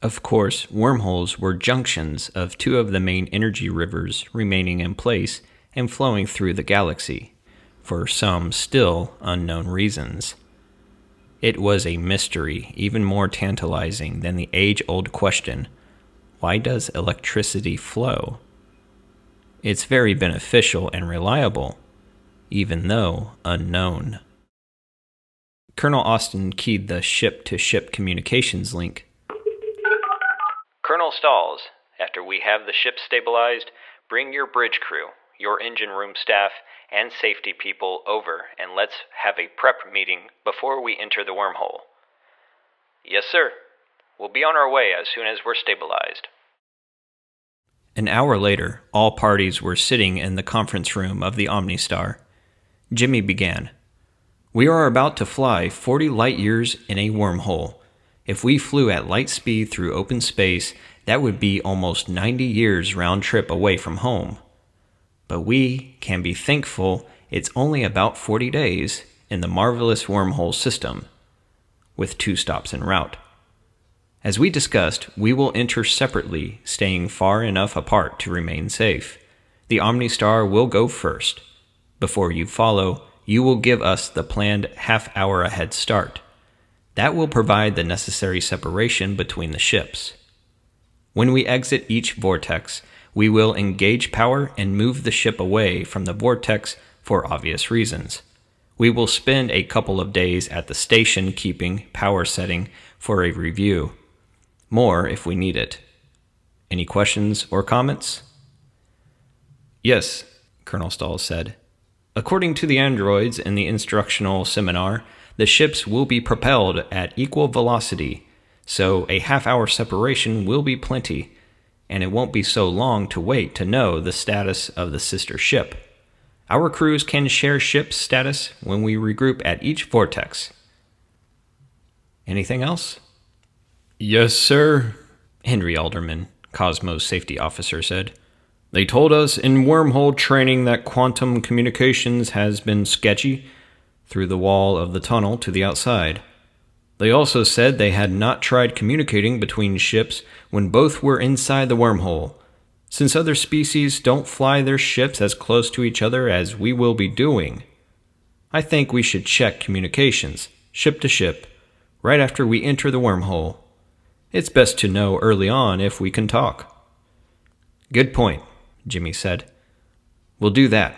Of course, wormholes were junctions of 2 of the main energy rivers remaining in place and flowing through the galaxy, for some still unknown reasons. It was a mystery even more tantalizing than the age-old question, why does electricity flow? It's very beneficial and reliable, even though unknown. Colonel Austin keyed the ship-to-ship communications link. Colonel Stalls, after we have the ship stabilized, bring your bridge crew, your engine room staff, and safety people over, and let's have a prep meeting before we enter the wormhole. Yes, sir. We'll be on our way as soon as we're stabilized. An hour later, all parties were sitting in the conference room of the Omnistar. Jimmy began. We are about to fly 40 light years in a wormhole. If we flew at light speed through open space, that would be almost 90 years round trip away from home. But we can be thankful it's only about 40 days in the marvelous wormhole system, with 2 stops en route. As we discussed, we will enter separately, staying far enough apart to remain safe. The Omnistar will go first. Before you follow, you will give us the planned half-hour ahead start. That will provide the necessary separation between the ships. When we exit each vortex, we will engage power and move the ship away from the vortex for obvious reasons. We will spend a couple of days at the station keeping power setting for a review. More if we need it. Any questions or comments? Yes, Colonel Stahl said. According to the androids in the instructional seminar, the ships will be propelled at equal velocity, so a half-hour separation will be plenty, and it won't be so long to wait to know the status of the sister ship. Our crews can share ship status when we regroup at each vortex. Anything else? Yes, sir, Henry Alderman, Cosmos safety officer, said. They told us in wormhole training that quantum communications has been sketchy through the wall of the tunnel to the outside. They also said they had not tried communicating between ships when both were inside the wormhole. Since other species don't fly their ships as close to each other as we will be doing, I think we should check communications, ship to ship, right after we enter the wormhole. It's best to know early on if we can talk. Good point, Jimmy said. We'll do that.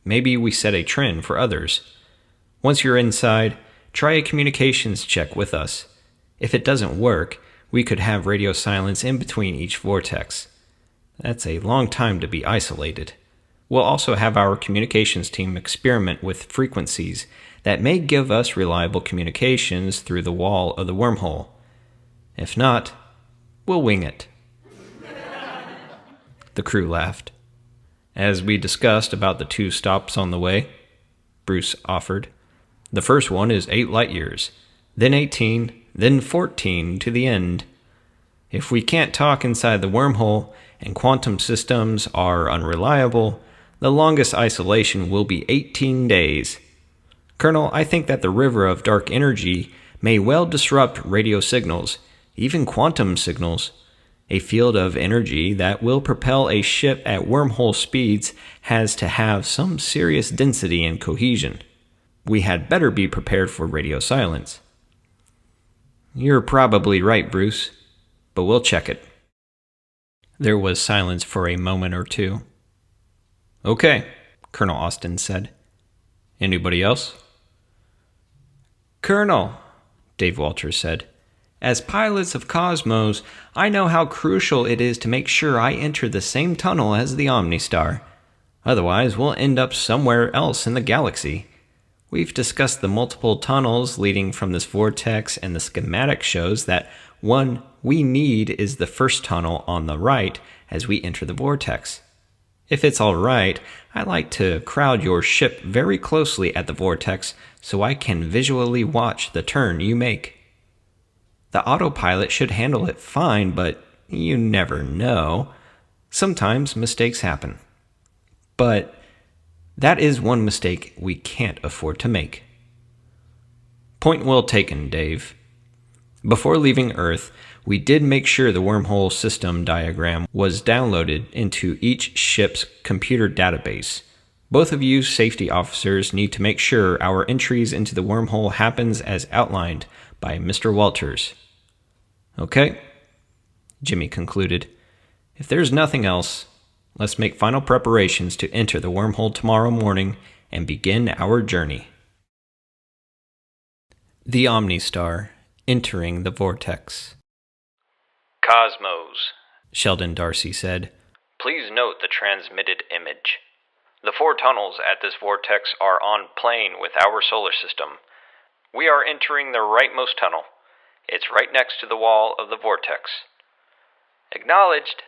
Maybe we set a trend for others. Once you're inside, try a communications check with us. If it doesn't work, we could have radio silence in between each vortex. That's a long time to be isolated. We'll also have our communications team experiment with frequencies that may give us reliable communications through the wall of the wormhole. If not, we'll wing it. The crew laughed. As we discussed about the 2 stops on the way, Bruce offered. The first one is 8 light years, then 18, then 14 to the end. If we can't talk inside the wormhole and quantum systems are unreliable, the longest isolation will be 18 days. Colonel, I think that the river of dark energy may well disrupt radio signals, even quantum signals. A field of energy that will propel a ship at wormhole speeds has to have some serious density and cohesion. We had better be prepared for radio silence. You're probably right, Bruce, but we'll check it. There was silence for a moment or two. Okay, Colonel Austin said. Anybody else? Colonel, Dave Walters said, as pilots of Cosmos, I know how crucial it is to make sure I enter the same tunnel as the OmniStar. Otherwise, we'll end up somewhere else in the galaxy. We've discussed the multiple tunnels leading from this vortex, and the schematic shows that one we need is the first tunnel on the right as we enter the vortex. If it's all right, I'd like to crowd your ship very closely at the vortex so I can visually watch the turn you make. The autopilot should handle it fine, but you never know. Sometimes mistakes happen. But that is one mistake we can't afford to make. Point well taken, Dave. Before leaving Earth, we did make sure the wormhole system diagram was downloaded into each ship's computer database. Both of you safety officers need to make sure our entries into the wormhole happens as outlined by Mr. Walters. Okay, Jimmy concluded. If there's nothing else, let's make final preparations to enter the wormhole tomorrow morning and begin our journey. The OmniStar entering the vortex. Cosmos, Sheldon Darcy said. Please note the transmitted image. The 4 tunnels at this vortex are on plane with our solar system. We are entering the rightmost tunnel. It's right next to the wall of the vortex. Acknowledged,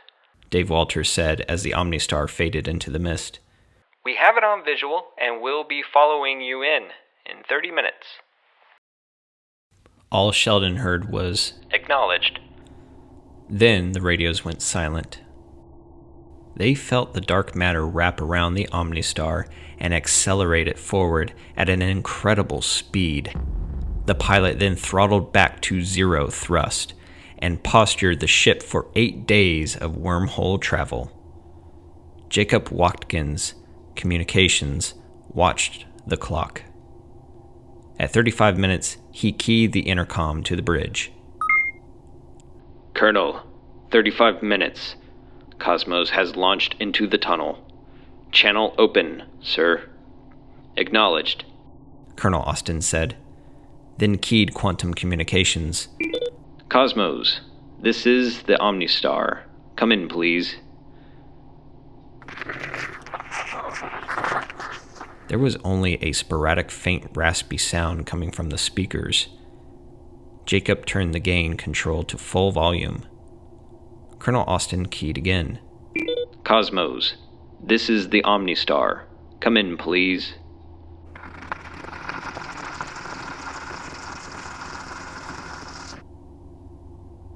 Dave Walters said as the OmniStar faded into the mist. We have it on visual and will be following you in 30 minutes. All Sheldon heard was, Acknowledged. Then the radios went silent. They felt the dark matter wrap around the OmniStar and accelerate it forward at an incredible speed. The pilot then throttled back to 0 thrust and postured the ship for 8 days of wormhole travel. Jacob Watkins, Communications, watched the clock. At 35 minutes, he keyed the intercom to the bridge. Colonel, 35 minutes. Cosmos has launched into the tunnel. Channel open, sir. Acknowledged, Colonel Austin said, then keyed quantum communications. Cosmos, this is the OmniStar. Come in, please. There was only a sporadic faint raspy sound coming from the speakers. Jacob turned the gain control to full volume. Colonel Austin keyed again. Cosmos, this is the OmniStar. Come in, please.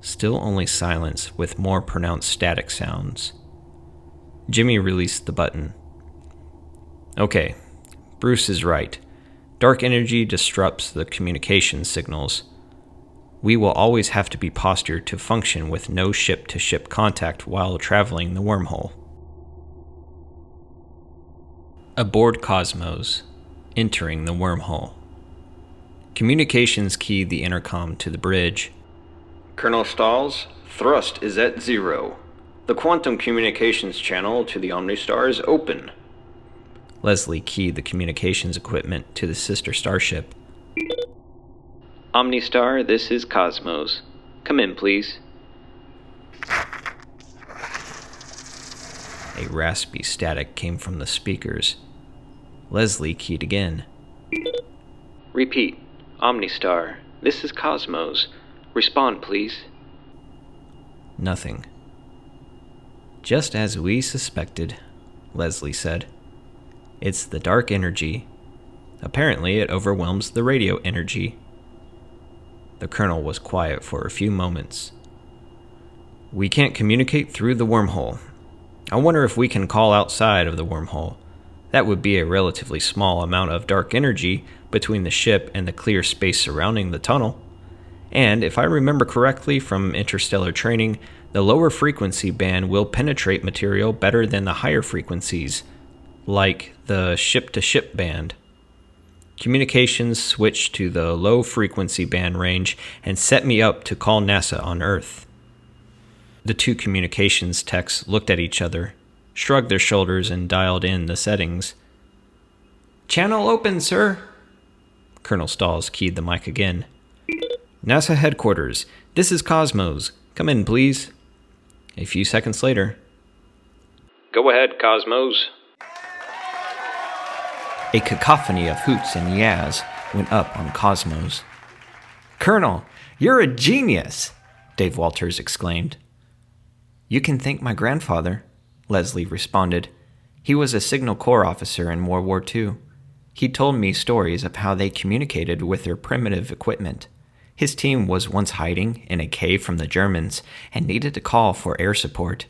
Still only silence with more pronounced static sounds. Jimmy released the button. Okay, Bruce is right. Dark energy disrupts the communication signals. We will always have to be postured to function with no ship-to-ship contact while traveling the wormhole. Aboard Cosmos, entering the wormhole. Communications keyed the intercom to the bridge. Colonel Stalls, thrust is at 0. The quantum communications channel to the OmniStar is open. Leslie keyed the communications equipment to the sister starship. OmniStar, this is Cosmos. Come in, please. A raspy static came from the speakers. Leslie keyed again. Repeat. OmniStar, this is Cosmos. Respond, please. Nothing. Just as we suspected, Leslie said. It's the dark energy. Apparently it overwhelms the radio energy. The colonel was quiet for a few moments. We can't communicate through the wormhole. I wonder if we can call outside of the wormhole. That would be a relatively small amount of dark energy between the ship and the clear space surrounding the tunnel. And if I remember correctly from interstellar training, the lower frequency band will penetrate material better than the higher frequencies, like the ship-to-ship band. Communications switched to the low frequency band range and set me up to call NASA on Earth. The two communications techs looked at each other, shrugged their shoulders, and dialed in the settings. "Channel open, sir." Colonel Stalls keyed the mic again. "NASA headquarters, this is Cosmos. Come in, please." A few seconds later. Go ahead, Cosmos. A cacophony of hoots and yas went up on Cosmos. "Colonel, you're a genius!" Dave Walters exclaimed. "You can thank my grandfather," Leslie responded. "He was a Signal Corps officer in World War II. He told me stories of how they communicated with their primitive equipment. His team was once hiding in a cave from the Germans and needed to call for air support.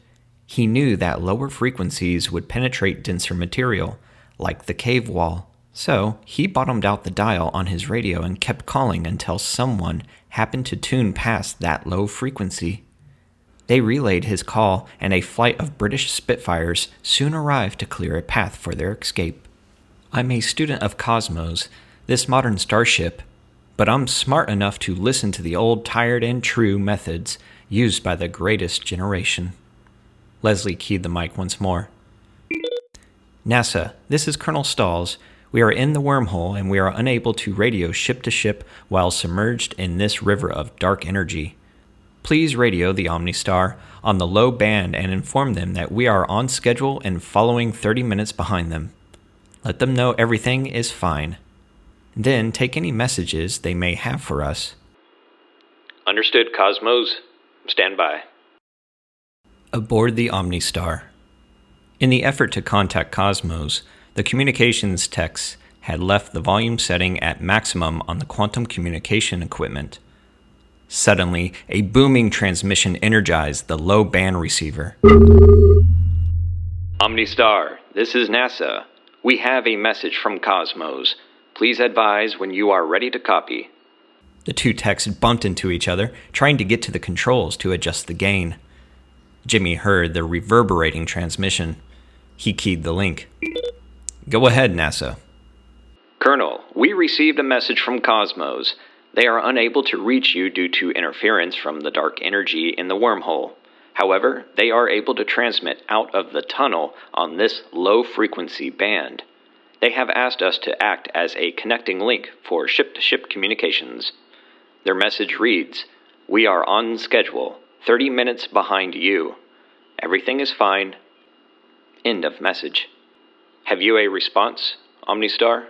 He knew that lower frequencies would penetrate denser material, like the cave wall. So he bottomed out the dial on his radio and kept calling until someone happened to tune past that low frequency. They relayed his call, and a flight of British Spitfires soon arrived to clear a path for their escape. I'm a student of Cosmos, this modern starship, but I'm smart enough to listen to the old tired and true methods used by the greatest generation." Leslie keyed the mic once more. "NASA, this is Colonel Stalls. We are in the wormhole and we are unable to radio ship to ship while submerged in this river of dark energy. Please radio the OmniStar on the low band and inform them that we are on schedule and following 30 minutes behind them. Let them know everything is fine. Then take any messages they may have for us." Understood, Cosmos. Stand by. Aboard the OmniStar. In the effort to contact Cosmos, the communications techs had left the volume setting at maximum on the quantum communication equipment. Suddenly, a booming transmission energized the low-band receiver. OmniStar, this is NASA. We have a message from Cosmos. Please advise when you are ready to copy. The two techs bumped into each other, trying to get to the controls to adjust the gain. Jimmy heard the reverberating transmission. He keyed the link. "Go ahead, NASA." Colonel, we received a message from Cosmos. They are unable to reach you due to interference from the dark energy in the wormhole. However, they are able to transmit out of the tunnel on this low-frequency band. They have asked us to act as a connecting link for ship-to-ship communications. Their message reads, "We are on schedule, 30 minutes behind you. Everything is fine." End of message. Have you a response, OmniStar?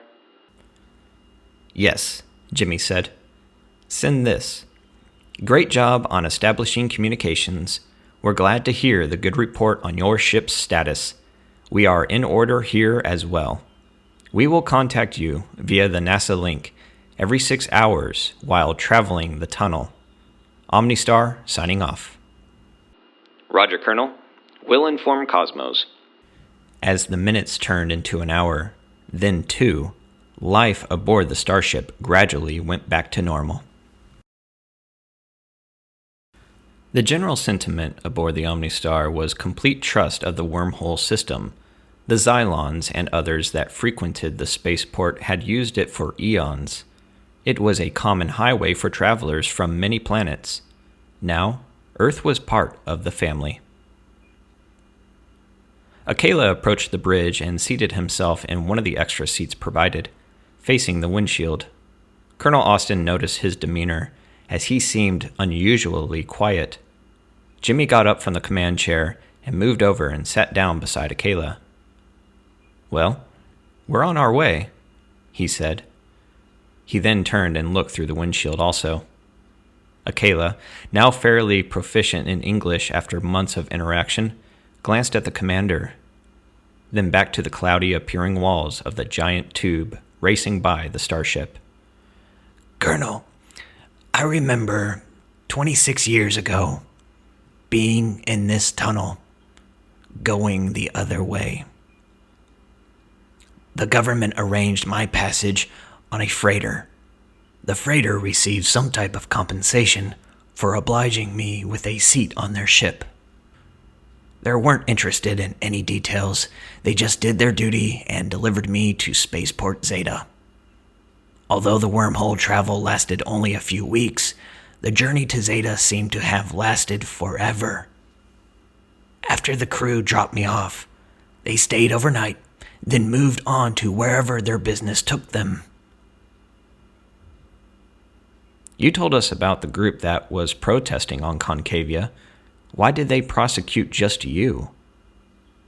"Yes," Jimmy said. "Send this. Great job on establishing communications. We're glad to hear the good report on your ship's status. We are in order here as well. We will contact you via the NASA link every 6 hours while traveling the tunnel. OmniStar signing off." Roger, Colonel. We'll inform Cosmos. As the minutes turned into an hour, then 2, life aboard the starship gradually went back to normal. The general sentiment aboard the OmniStar was complete trust of the wormhole system. The Xylons and others that frequented the spaceport had used it for eons. It was a common highway for travelers from many planets. Now, Earth was part of the family. Akela approached the bridge and seated himself in one of the extra seats provided, facing the windshield. Colonel Austin noticed his demeanor, as he seemed unusually quiet. Jimmy got up from the command chair and moved over and sat down beside Akela. "Well, we're on our way," he said. He then turned and looked through the windshield also. Akela, now fairly proficient in English after months of interaction, glanced at the commander, then back to the cloudy appearing walls of the giant tube racing by the starship. "Colonel, I remember 26 years ago, being in this tunnel, going the other way. The government arranged my passage on a freighter. The freighter received some type of compensation for obliging me with a seat on their ship. They weren't interested in any details. They just did their duty and delivered me to Spaceport Zeta. Although the wormhole travel lasted only a few weeks, the journey to Zeta seemed to have lasted forever. After the crew dropped me off, they stayed overnight, then moved on to wherever their business took them. You told us about the group that was protesting on Concavia. Why did they prosecute just you?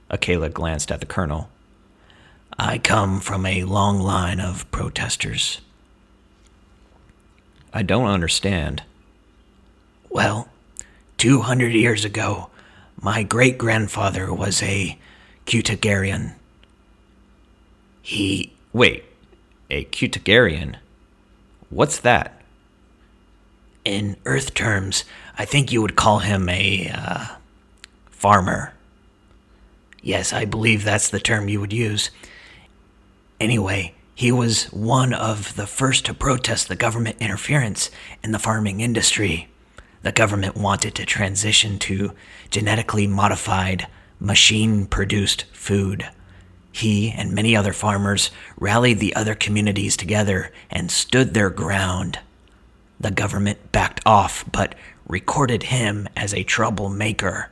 Akela glanced at the colonel. I come from a long line of protesters. I don't understand. Well, 200 years ago, my great-grandfather was a Cutagarian. Wait, a Cutagarian? What's that? In Earth terms, I think you would call him a farmer. Yes, I believe that's the term you would use. Anyway, he was one of the first to protest the government interference in the farming industry. The government wanted to transition to genetically modified, machine-produced food. He and many other farmers rallied the other communities together and stood their ground. The government backed off, but recorded him as a troublemaker.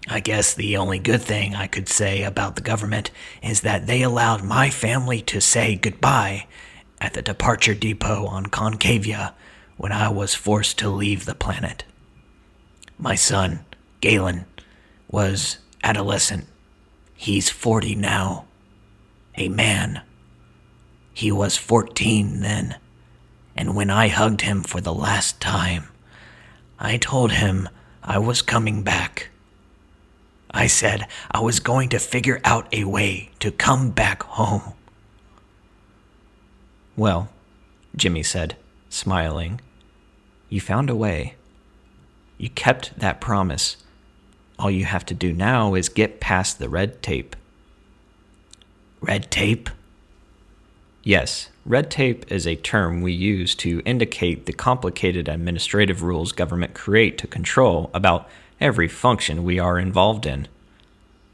I guess the only good thing I could say about the government is that they allowed my family to say goodbye at the departure depot on Concavia when I was forced to leave the planet. My son, Galen, was adolescent. He's 40 now. A man. He was 14 then. And when I hugged him for the last time, I told him I was coming back. I said I was going to figure out a way to come back home. Well, Jimmy said, smiling, you found a way. You kept that promise. All you have to do now is get past the red tape. Red tape? Yes, red tape is a term we use to indicate the complicated administrative rules government create to control about every function we are involved in.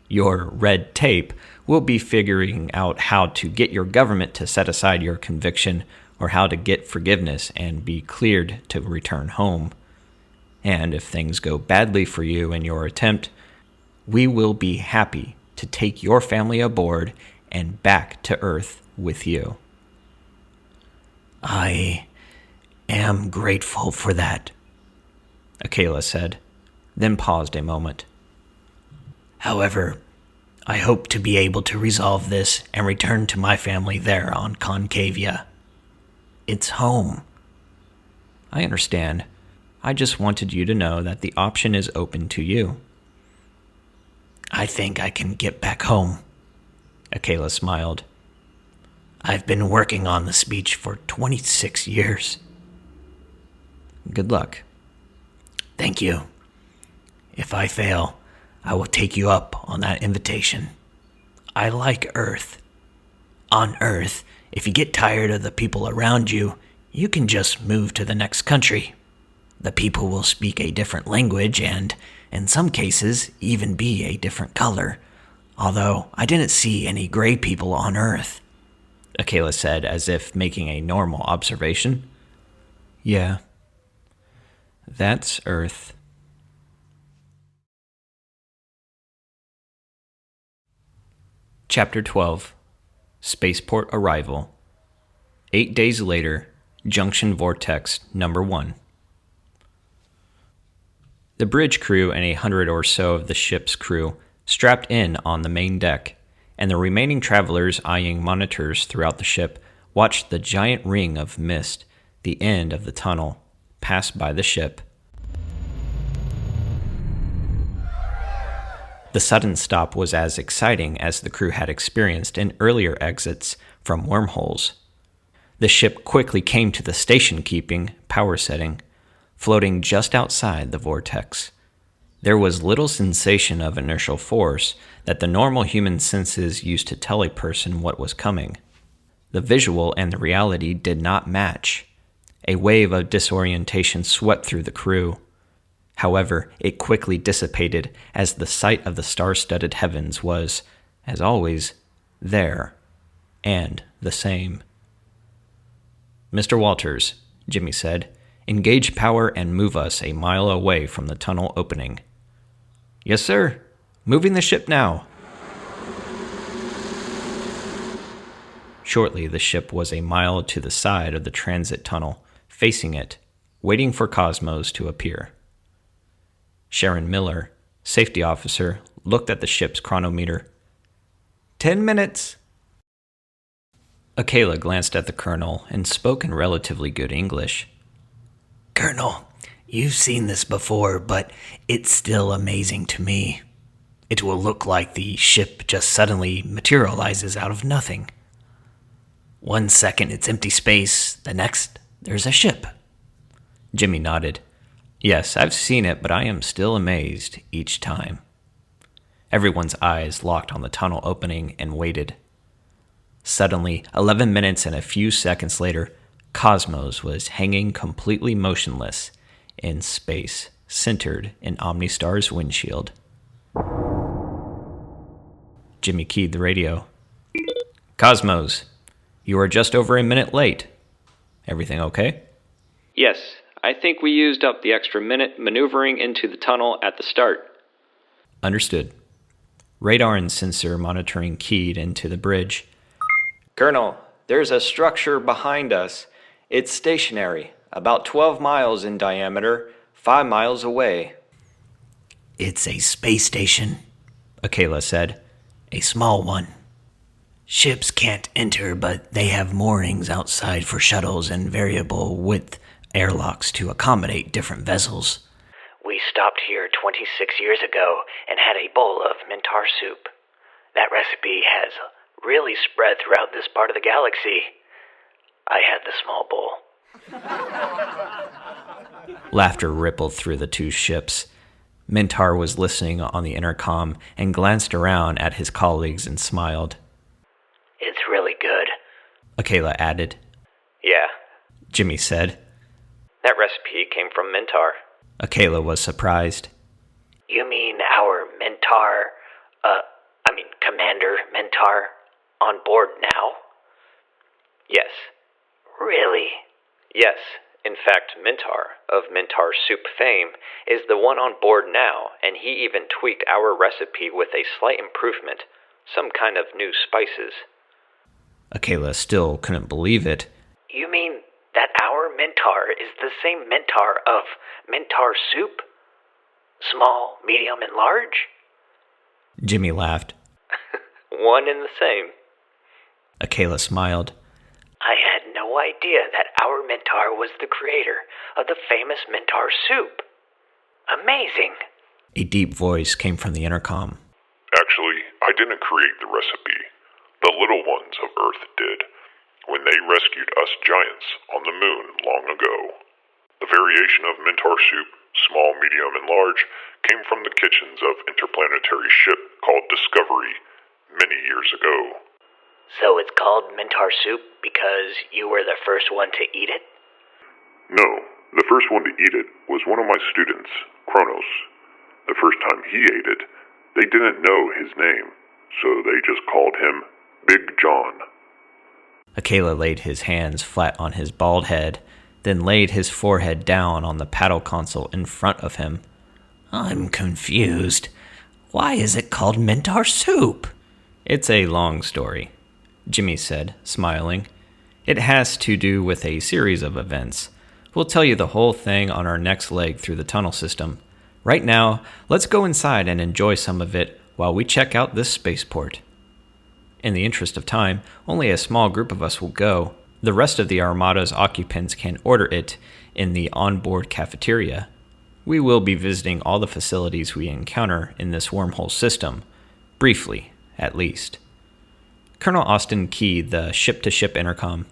Your red tape will be figuring out how to get your government to set aside your conviction or how to get forgiveness and be cleared to return home. And if things go badly for you in your attempt, we will be happy to take your family aboard and back to Earth with you. I am grateful for that, Akela said, then paused a moment. However, I hope to be able to resolve this and return to my family there on Concavia. It's home. I understand. I just wanted you to know that the option is open to you. I think I can get back home, Akela smiled. I've been working on the speech for 26 years. Good luck. Thank you. If I fail, I will take you up on that invitation. I like Earth. On Earth, if you get tired of the people around you, you can just move to the next country. The people will speak a different language and, in some cases, even be a different color. Although I didn't see any gray people on Earth, Akela said, as if making a normal observation. Yeah, that's Earth. Chapter 12, Spaceport Arrival. 8 days later, Junction Vortex Number 1. The bridge crew and 100 or so of the ship's crew strapped in on the main deck, and the remaining travelers eyeing monitors throughout the ship watched the giant ring of mist, the end of the tunnel, pass by the ship. The sudden stop was as exciting as the crew had experienced in earlier exits from wormholes. The ship quickly came to the station-keeping power setting. floating just outside the vortex. There was little sensation of inertial force that the normal human senses used to tell a person what was coming. The visual and the reality did not match. A wave of disorientation swept through the crew. However, it quickly dissipated as the sight of the star-studded heavens was, as always, there and the same. "Mr. Walters," Jimmy said, "engage power and move us a mile away from the tunnel opening." "Yes, sir. Moving the ship now." Shortly, the ship was a mile to the side of the transit tunnel, facing it, waiting for Cosmos to appear. Sharon Miller, safety officer, looked at the ship's chronometer. 10 minutes. Akela glanced at the colonel and spoke in relatively good English. Colonel, you've seen this before, but it's still amazing to me. It will look like the ship just suddenly materializes out of nothing. 1 second it's empty space, the next there's a ship. Jimmy nodded. "Yes, I've seen it, but I am still amazed each time." Everyone's eyes locked on the tunnel opening and waited. Suddenly, 11 minutes and a few seconds later, Cosmos was hanging completely motionless in space, centered in Omnistar's windshield. Jimmy keyed the radio. "Cosmos, you are just over a minute late. Everything okay?" "Yes, I think we used up the extra minute maneuvering into the tunnel at the start." "Understood." Radar and sensor monitoring keyed into the bridge. "Colonel, there's a structure behind us. It's stationary, about 12 miles in diameter, 5 miles away." It's a space station, Akela said. A small one. Ships can't enter, but they have moorings outside for shuttles and variable width airlocks to accommodate different vessels. We stopped here 26 years ago and had a bowl of Mentar soup. That recipe has really spread throughout this part of the galaxy. I had the small bowl. Laughter rippled through the two ships. Mentar was listening on the intercom and glanced around at his colleagues and smiled. It's really good, Akela added. "Yeah," Jimmy said. "that recipe came from Mentar." Akela was surprised. You mean our Commander Mentar, on board now? "Yes." Really? "Yes. In fact, Mentar, of Mentar Soup fame, is the one on board now, and he even tweaked our recipe with a slight improvement, some kind of new spices." Akela still couldn't believe it. You mean that our Mentar is the same Mentar of Mentar Soup? Small, medium, and large? Jimmy laughed. "One and the same." Akela smiled. I had no idea that our Mentar was the creator of the famous Mentar Soup. Amazing. A deep voice came from the intercom. Actually, I didn't create the recipe. The little ones of Earth did, when they rescued us giants on the moon long ago. The variation of Mentar soup, small, medium, and large, came from the kitchens of interplanetary ship called Discovery many years ago. So it's called Mentar Soup because you were the first one to eat it? No, the first one to eat it was one of my students, Kronos. The first time he ate it, they didn't know his name, so they just called him Big John. Akela laid his hands flat on his bald head, then laid his forehead down on the paddle console in front of him. I'm confused. Why is it called Mentar Soup? It's a long story, Jimmy said, smiling. It has to do with a series of events. We'll tell you the whole thing on our next leg through the tunnel system. Right now, let's go inside and enjoy some of it while we check out this spaceport. In the interest of time, only a small group of us will go. The rest of the Armada's occupants can order it in the onboard cafeteria. We will be visiting all the facilities we encounter in this wormhole system, briefly, at least. Colonel Austin keyed the ship-to-ship intercom.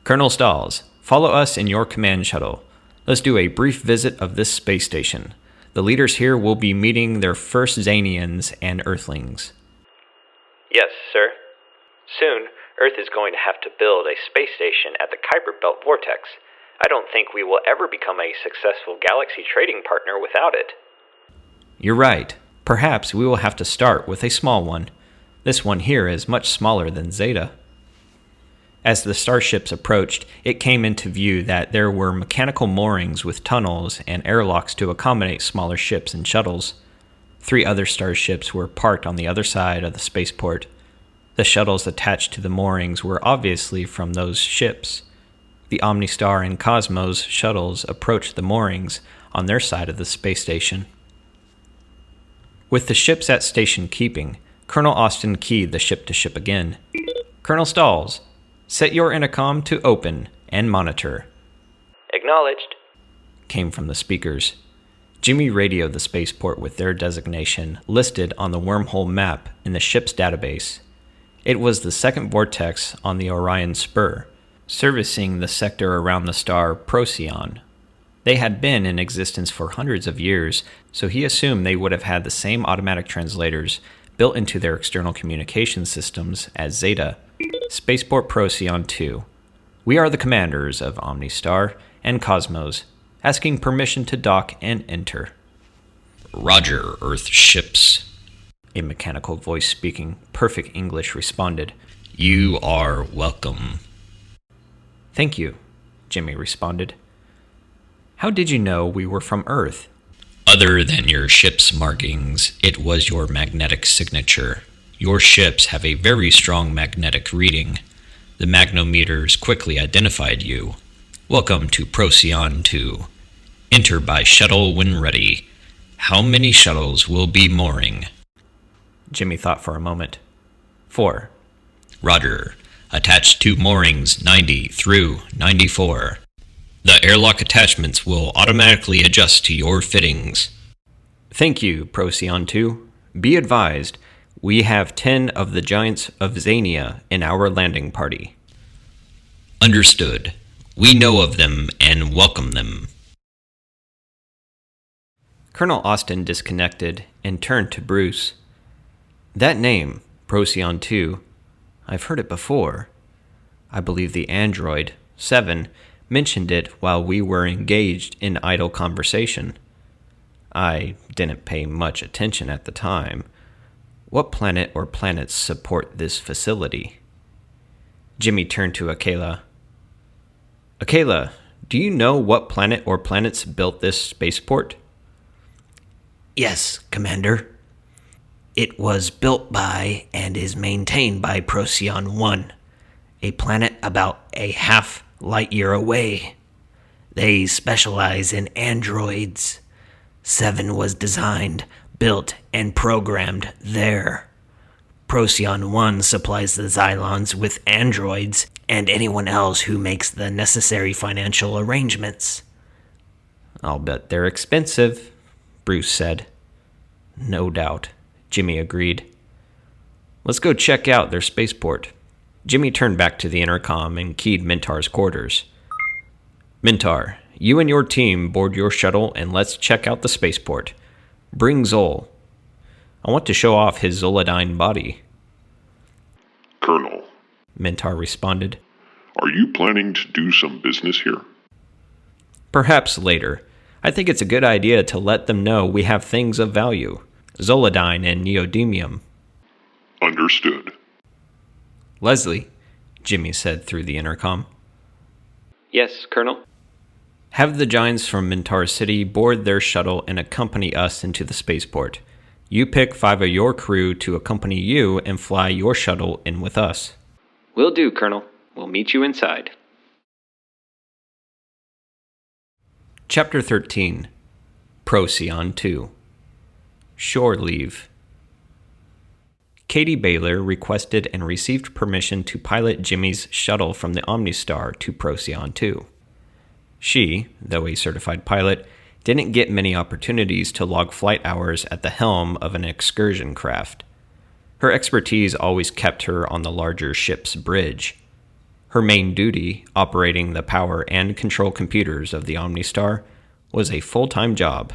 Colonel Stalls, follow us in your command shuttle. Let's do a brief visit of this space station. The leaders here will be meeting their first Xanians and Earthlings. Yes, sir. Soon, Earth is going to have to build a space station at the Kuiper Belt Vortex. I don't think we will ever become a successful galaxy trading partner without it. You're right. Perhaps we will have to start with a small one. This one here is much smaller than Zeta. As the starships approached, it came into view that there were mechanical moorings with tunnels and airlocks to accommodate smaller ships and shuttles. 3 other starships were parked on the other side of the spaceport. The shuttles attached to the moorings were obviously from those ships. The Omnistar and Cosmos shuttles approached the moorings on their side of the space station. With the ships at station keeping, Colonel Austin keyed the ship-to-ship again. Colonel Stalls, set your intercom to open and monitor. Acknowledged, came from the speakers. Jimmy radioed the spaceport with their designation listed on the wormhole map in the ship's database. It was the second vortex on the Orion Spur, servicing the sector around the star Procyon. They had been in existence for hundreds of years, so he assumed they would have had the same automatic translators built into their external communication systems as Zeta. Spaceport Procyon 2. We are the commanders of Omnistar and Cosmos, asking permission to dock and enter. Roger, Earth ships. A mechanical voice speaking perfect English responded. You are welcome. Thank you, Jimmy responded. How did you know we were from Earth? Other than your ship's markings, it was your magnetic signature. Your ships have a very strong magnetic reading. The magnometers quickly identified you. Welcome to Procyon 2. Enter by shuttle when ready. How many shuttles will be mooring? Jimmy thought for a moment. 4. Roger. Attached to moorings 90 through 94. The airlock attachments will automatically adjust to your fittings. Thank you, Procyon 2. Be advised, we have 10 of the Giants of Xania in our landing party. Understood. We know of them and welcome them. Colonel Austin disconnected and turned to Bruce. That name, Procyon 2, I've heard it before. I believe the android, 7, mentioned it while we were engaged in idle conversation. I didn't pay much attention at the time. What planet or planets support this facility? Jimmy turned to Akela. Akela, do you know what planet or planets built this spaceport? Yes, Commander. It was built by and is maintained by Procyon 1, a planet about a half light year away. They specialize in androids. 7 was designed, built, and programmed there. Procyon 1 supplies the Xylons with androids and anyone else who makes the necessary financial arrangements. I'll bet they're expensive, Bruce said. No doubt, Jimmy agreed. Let's go check out their spaceport. Jimmy turned back to the intercom and keyed Mintar's quarters. Mintar, you and your team board your shuttle and let's check out the spaceport. Bring Zol. I want to show off his Zoladyne body. Colonel, Mintar responded. are you planning to do some business here? Perhaps later. I think it's a good idea to let them know we have things of value. Zoladyne and neodymium. Understood. Leslie, Jimmy said through the intercom. Yes, Colonel? Have the Giants from Mintar City board their shuttle and accompany us into the spaceport. You pick 5 of your crew to accompany you and fly your shuttle in with us. Will do, Colonel. We'll meet you inside. Chapter 13. Procyon 2. Shore Leave. Katie Baylor requested and received permission to pilot Jimmy's shuttle from the Omnistar to Procyon 2. She, though a certified pilot, didn't get many opportunities to log flight hours at the helm of an excursion craft. Her expertise always kept her on the larger ship's bridge. Her main duty, operating the power and control computers of the OmniStar, was a full-time job.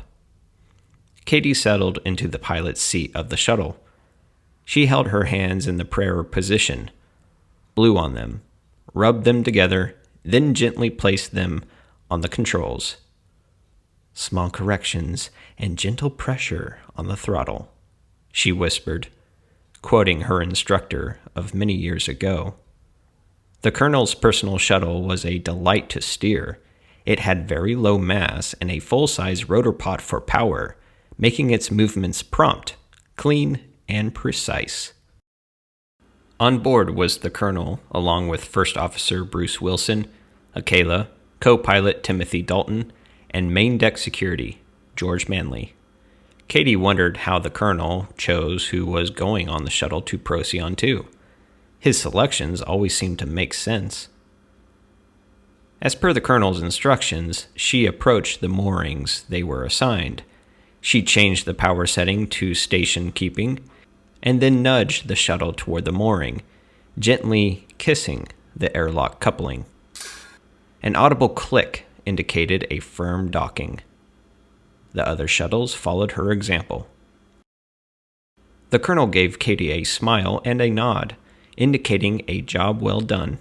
Katie settled into the pilot's seat of the shuttle. She held her hands in the prayer position, blew on them, rubbed them together, then gently placed them on the controls. Small corrections and gentle pressure on the throttle, she whispered, quoting her instructor of many years ago. The Colonel's personal shuttle was a delight to steer. It had very low mass and a full-size rotor pod for power, making its movements prompt, clean, and precise. On board was the Colonel, along with First Officer Bruce Wilson, Akela, co-pilot Timothy Dalton, and main deck security, George Manley. Katie wondered how the Colonel chose who was going on the shuttle to Procyon 2. His selections always seemed to make sense. As per the Colonel's instructions, she approached the moorings they were assigned. She changed the power setting to station keeping, and then nudged the shuttle toward the mooring, gently kissing the airlock coupling. An audible click indicated a firm docking. The other shuttles followed her example. The Colonel gave Katie a smile and a nod, indicating a job well done.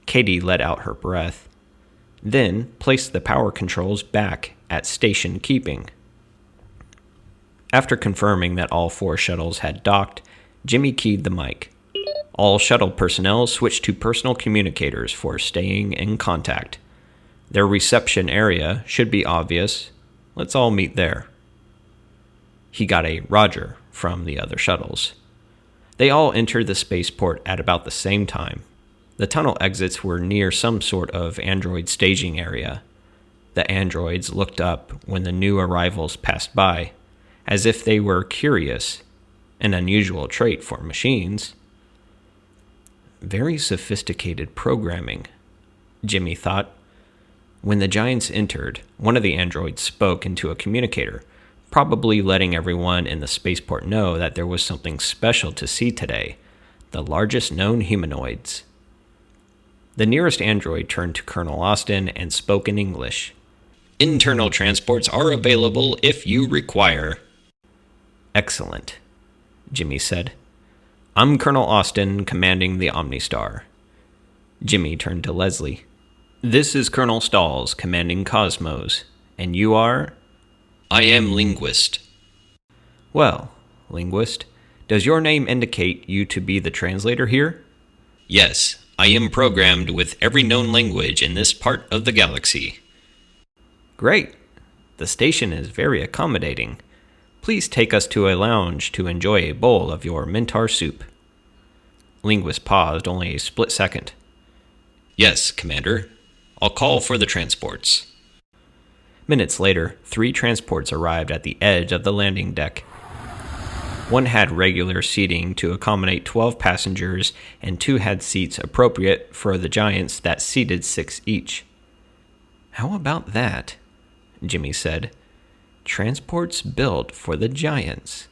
Katie let out her breath, then placed the power controls back at station keeping. After confirming that all 4 shuttles had docked, Jimmy keyed the mic. All shuttle personnel switched to personal communicators for staying in contact. Their reception area should be obvious. Let's all meet there. He got a Roger from the other shuttles. They all entered the spaceport at about the same time. The tunnel exits were near some sort of android staging area. The androids looked up when the new arrivals passed by, as if they were curious, an unusual trait for machines. Very sophisticated programming, Jimmy thought. When the giants entered, one of the androids spoke into a communicator, probably letting everyone in the spaceport know that there was something special to see today, the largest known humanoids. The nearest android turned to Colonel Austin and spoke in English. Internal transports are available if you require. Excellent, Jimmy said. I'm Colonel Austin, commanding the OmniStar. Jimmy turned to Leslie. This is Colonel Stalls, commanding Cosmos. And you are? I am Linguist. Well, Linguist, does your name indicate you to be the translator here? Yes, I am programmed with every known language in this part of the galaxy. Great. The station is very accommodating. Please take us to a lounge to enjoy a bowl of your Mentar soup. Linguist paused only a split second. Yes, Commander. I'll call for the transports. Minutes later, 3 transports arrived at the edge of the landing deck. One had regular seating to accommodate 12 passengers, and 2 had seats appropriate for the giants that seated 6 each. How about that? Jimmy said. Transports built for the giants.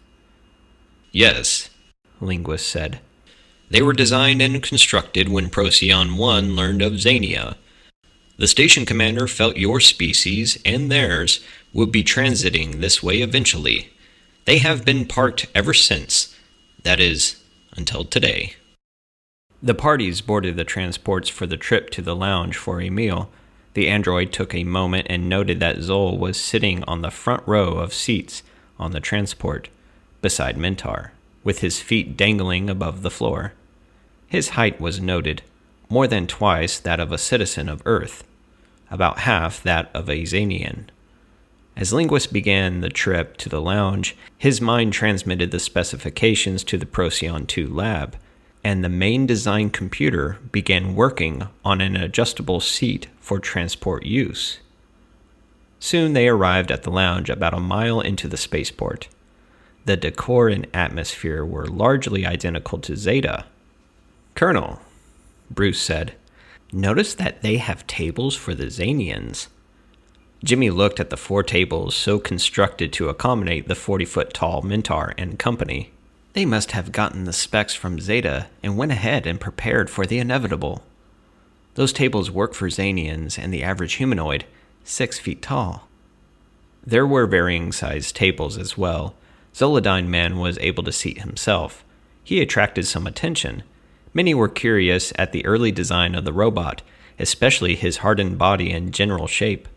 Yes, Linguist said. They were designed and constructed when Procyon 1 learned of Xania. The station commander felt your species and theirs would be transiting this way eventually. They have been parked ever since. That is, until today. The parties boarded the transports for the trip to the lounge for a meal. The android took a moment and noted that Zol was sitting on the front row of seats on the transport, beside Mentar, with his feet dangling above the floor. His height was noted, more than twice that of a citizen of Earth, about half that of a Xanian. As Linguist began the trip to the lounge, his mind transmitted the specifications to the Procyon 2 lab, and the main design computer began working on an adjustable seat for transport use. Soon they arrived at the lounge about a mile into the spaceport. The decor and atmosphere were largely identical to Zeta. Colonel, Bruce said, notice that they have tables for the Xanians. Jimmy looked at the 4 tables so constructed to accommodate the 40-foot-tall Mentar and company. They must have gotten the specs from Zeta and went ahead and prepared for the inevitable. Those tables work for Xanians and the average humanoid, 6 feet tall. There were varying sized tables as well. Zoladyne Man was able to seat himself. He attracted some attention. Many were curious at the early design of the robot, especially his hardened body and general shape.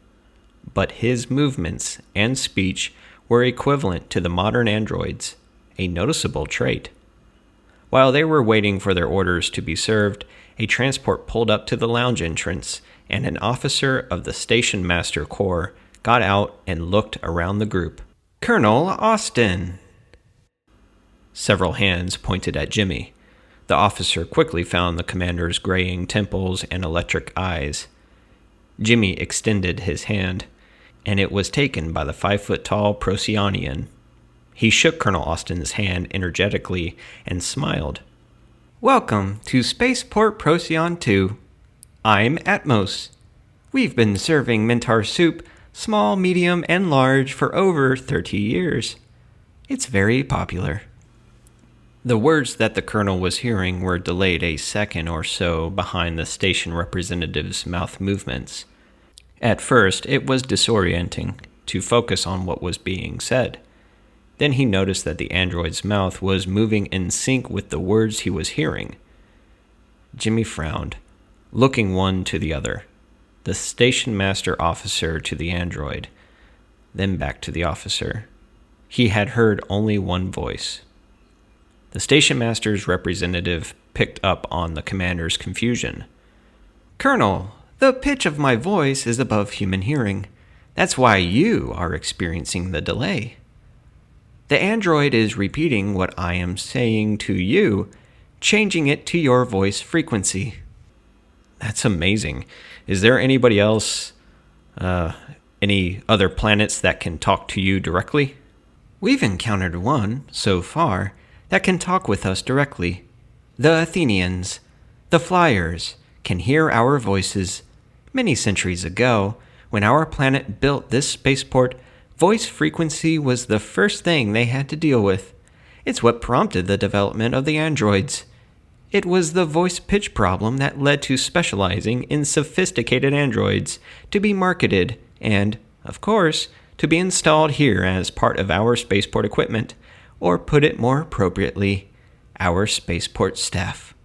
But his movements and speech were equivalent to the modern androids, a noticeable trait. While they were waiting for their orders to be served, a transport pulled up to the lounge entrance, and an officer of the Station Master Corps got out and looked around the group. "Colonel Austin!" Several hands pointed at Jimmy. The officer quickly found the commander's graying temples and electric eyes. Jimmy extended his hand, and it was taken by the 5-foot-tall Procyonian. He shook Colonel Austin's hand energetically and smiled. "Welcome to Spaceport Procyon 2. I'm Atmos. We've been serving Mentar soup, small, medium, and large, for over 30 years. It's very popular." The words that the colonel was hearing were delayed a second or so behind the station representative's mouth movements. At first, it was disorienting to focus on what was being said. Then he noticed that the android's mouth was moving in sync with the words he was hearing. Jimmy frowned, looking one to the other. The station master officer to the android, then back to the officer. He had heard only one voice. The station master's representative picked up on the commander's confusion. "Colonel, the pitch of my voice is above human hearing. That's why you are experiencing the delay. The android is repeating what I am saying to you, changing it to your voice frequency." That's amazing. Is there anybody else, any other planets that can talk to you directly? "We've encountered one, so far, that can talk with us directly. The Athenians, the Flyers, can hear our voices. Many centuries ago, when our planet built this spaceport, voice frequency was the first thing they had to deal with. It's what prompted the development of the androids. It was the voice pitch problem that led to specializing in sophisticated androids to be marketed and, of course, to be installed here as part of our spaceport equipment, or put it more appropriately, our spaceport staff.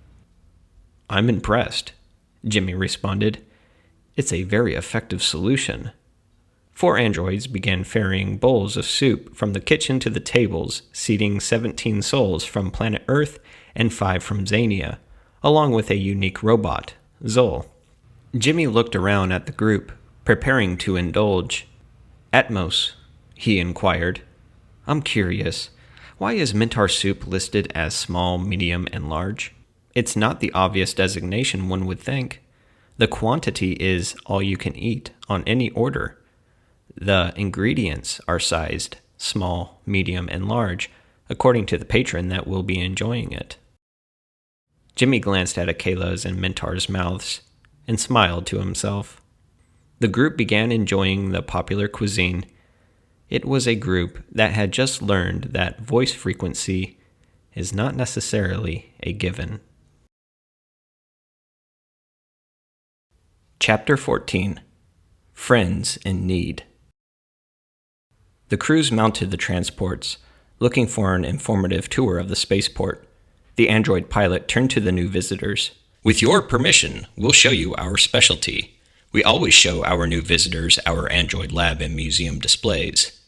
"I'm impressed," Jimmy responded. "It's a very effective solution." 4 androids began ferrying bowls of soup from the kitchen to the tables, seating 17 souls from planet Earth and 5 from Xania, along with a unique robot, Zol. Jimmy looked around at the group, preparing to indulge. "Atmos," he inquired, "I'm curious. Why is Mentar soup listed as small, medium, and large? It's not the obvious designation one would think. The quantity is all you can eat on any order. The ingredients are sized small, medium, and large, according to the patron that will be enjoying it." Jimmy glanced at Akela's and Mentar's mouths and smiled to himself. The group began enjoying the popular cuisine. It was a group that had just learned that voice frequency is not necessarily a given. Chapter 14. Friends in Need. The crews mounted the transports, looking for an informative tour of the spaceport. The android pilot turned to the new visitors. With your permission, we'll show you our specialty. We always show our new visitors our android lab and museum displays.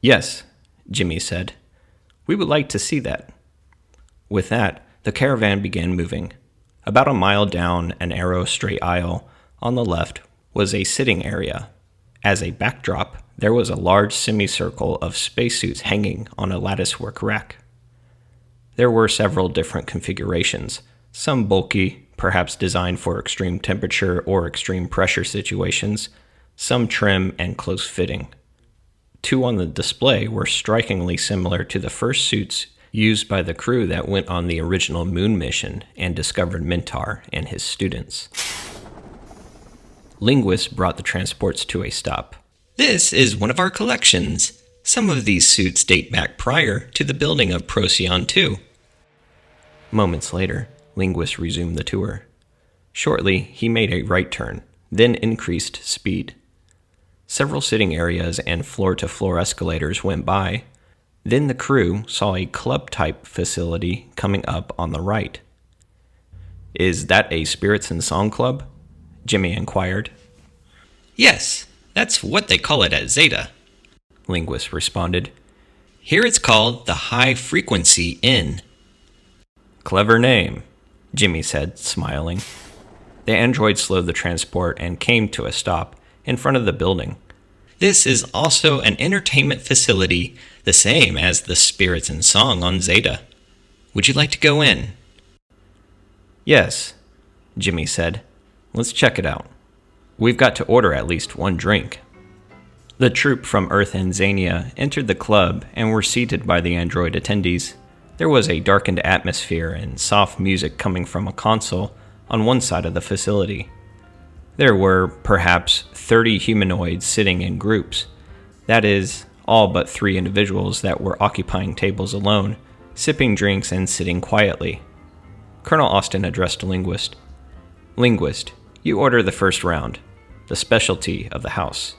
"Yes," Jimmy said. "We would like to see that." With that, the caravan began moving. About a mile down an arrow straight aisle, on the left, was a sitting area. As a backdrop, there was a large semicircle of spacesuits hanging on a latticework rack. There were several different configurations, some bulky, perhaps designed for extreme temperature or extreme pressure situations, some trim and close-fitting. 2 on the display were strikingly similar to the first suits used by the crew that went on the original moon mission and discovered Mentar and his students. Linguist brought the transports to a stop. This is one of our collections. Some of these suits date back prior to the building of Procyon 2. Moments later, Linguist resumed the tour. Shortly, he made a right turn, then increased speed. Several sitting areas and floor-to-floor escalators went by. Then the crew saw a club-type facility coming up on the right. "Is that a Spirits and Song Club?" Jimmy inquired. Yes, that's what they call it at Zeta, Linguist responded. Here it's called the High Frequency Inn. "Clever name," Jimmy said, smiling. The android slowed the transport and came to a stop in front of the building. This is also an entertainment facility, the same as the Spirits and Song on Zeta. Would you like to go in? "Yes," Jimmy said. "Let's check it out. We've got to order at least one drink." The troop from Earth and Zania entered the club and were seated by the android attendees. There was a darkened atmosphere and soft music coming from a console on one side of the facility. There were, perhaps, 30 humanoids sitting in groups. That is, all but 3 individuals that were occupying tables alone, sipping drinks and sitting quietly. Colonel Austin addressed Linguist. "Linguist, you order the first round, the specialty of the house."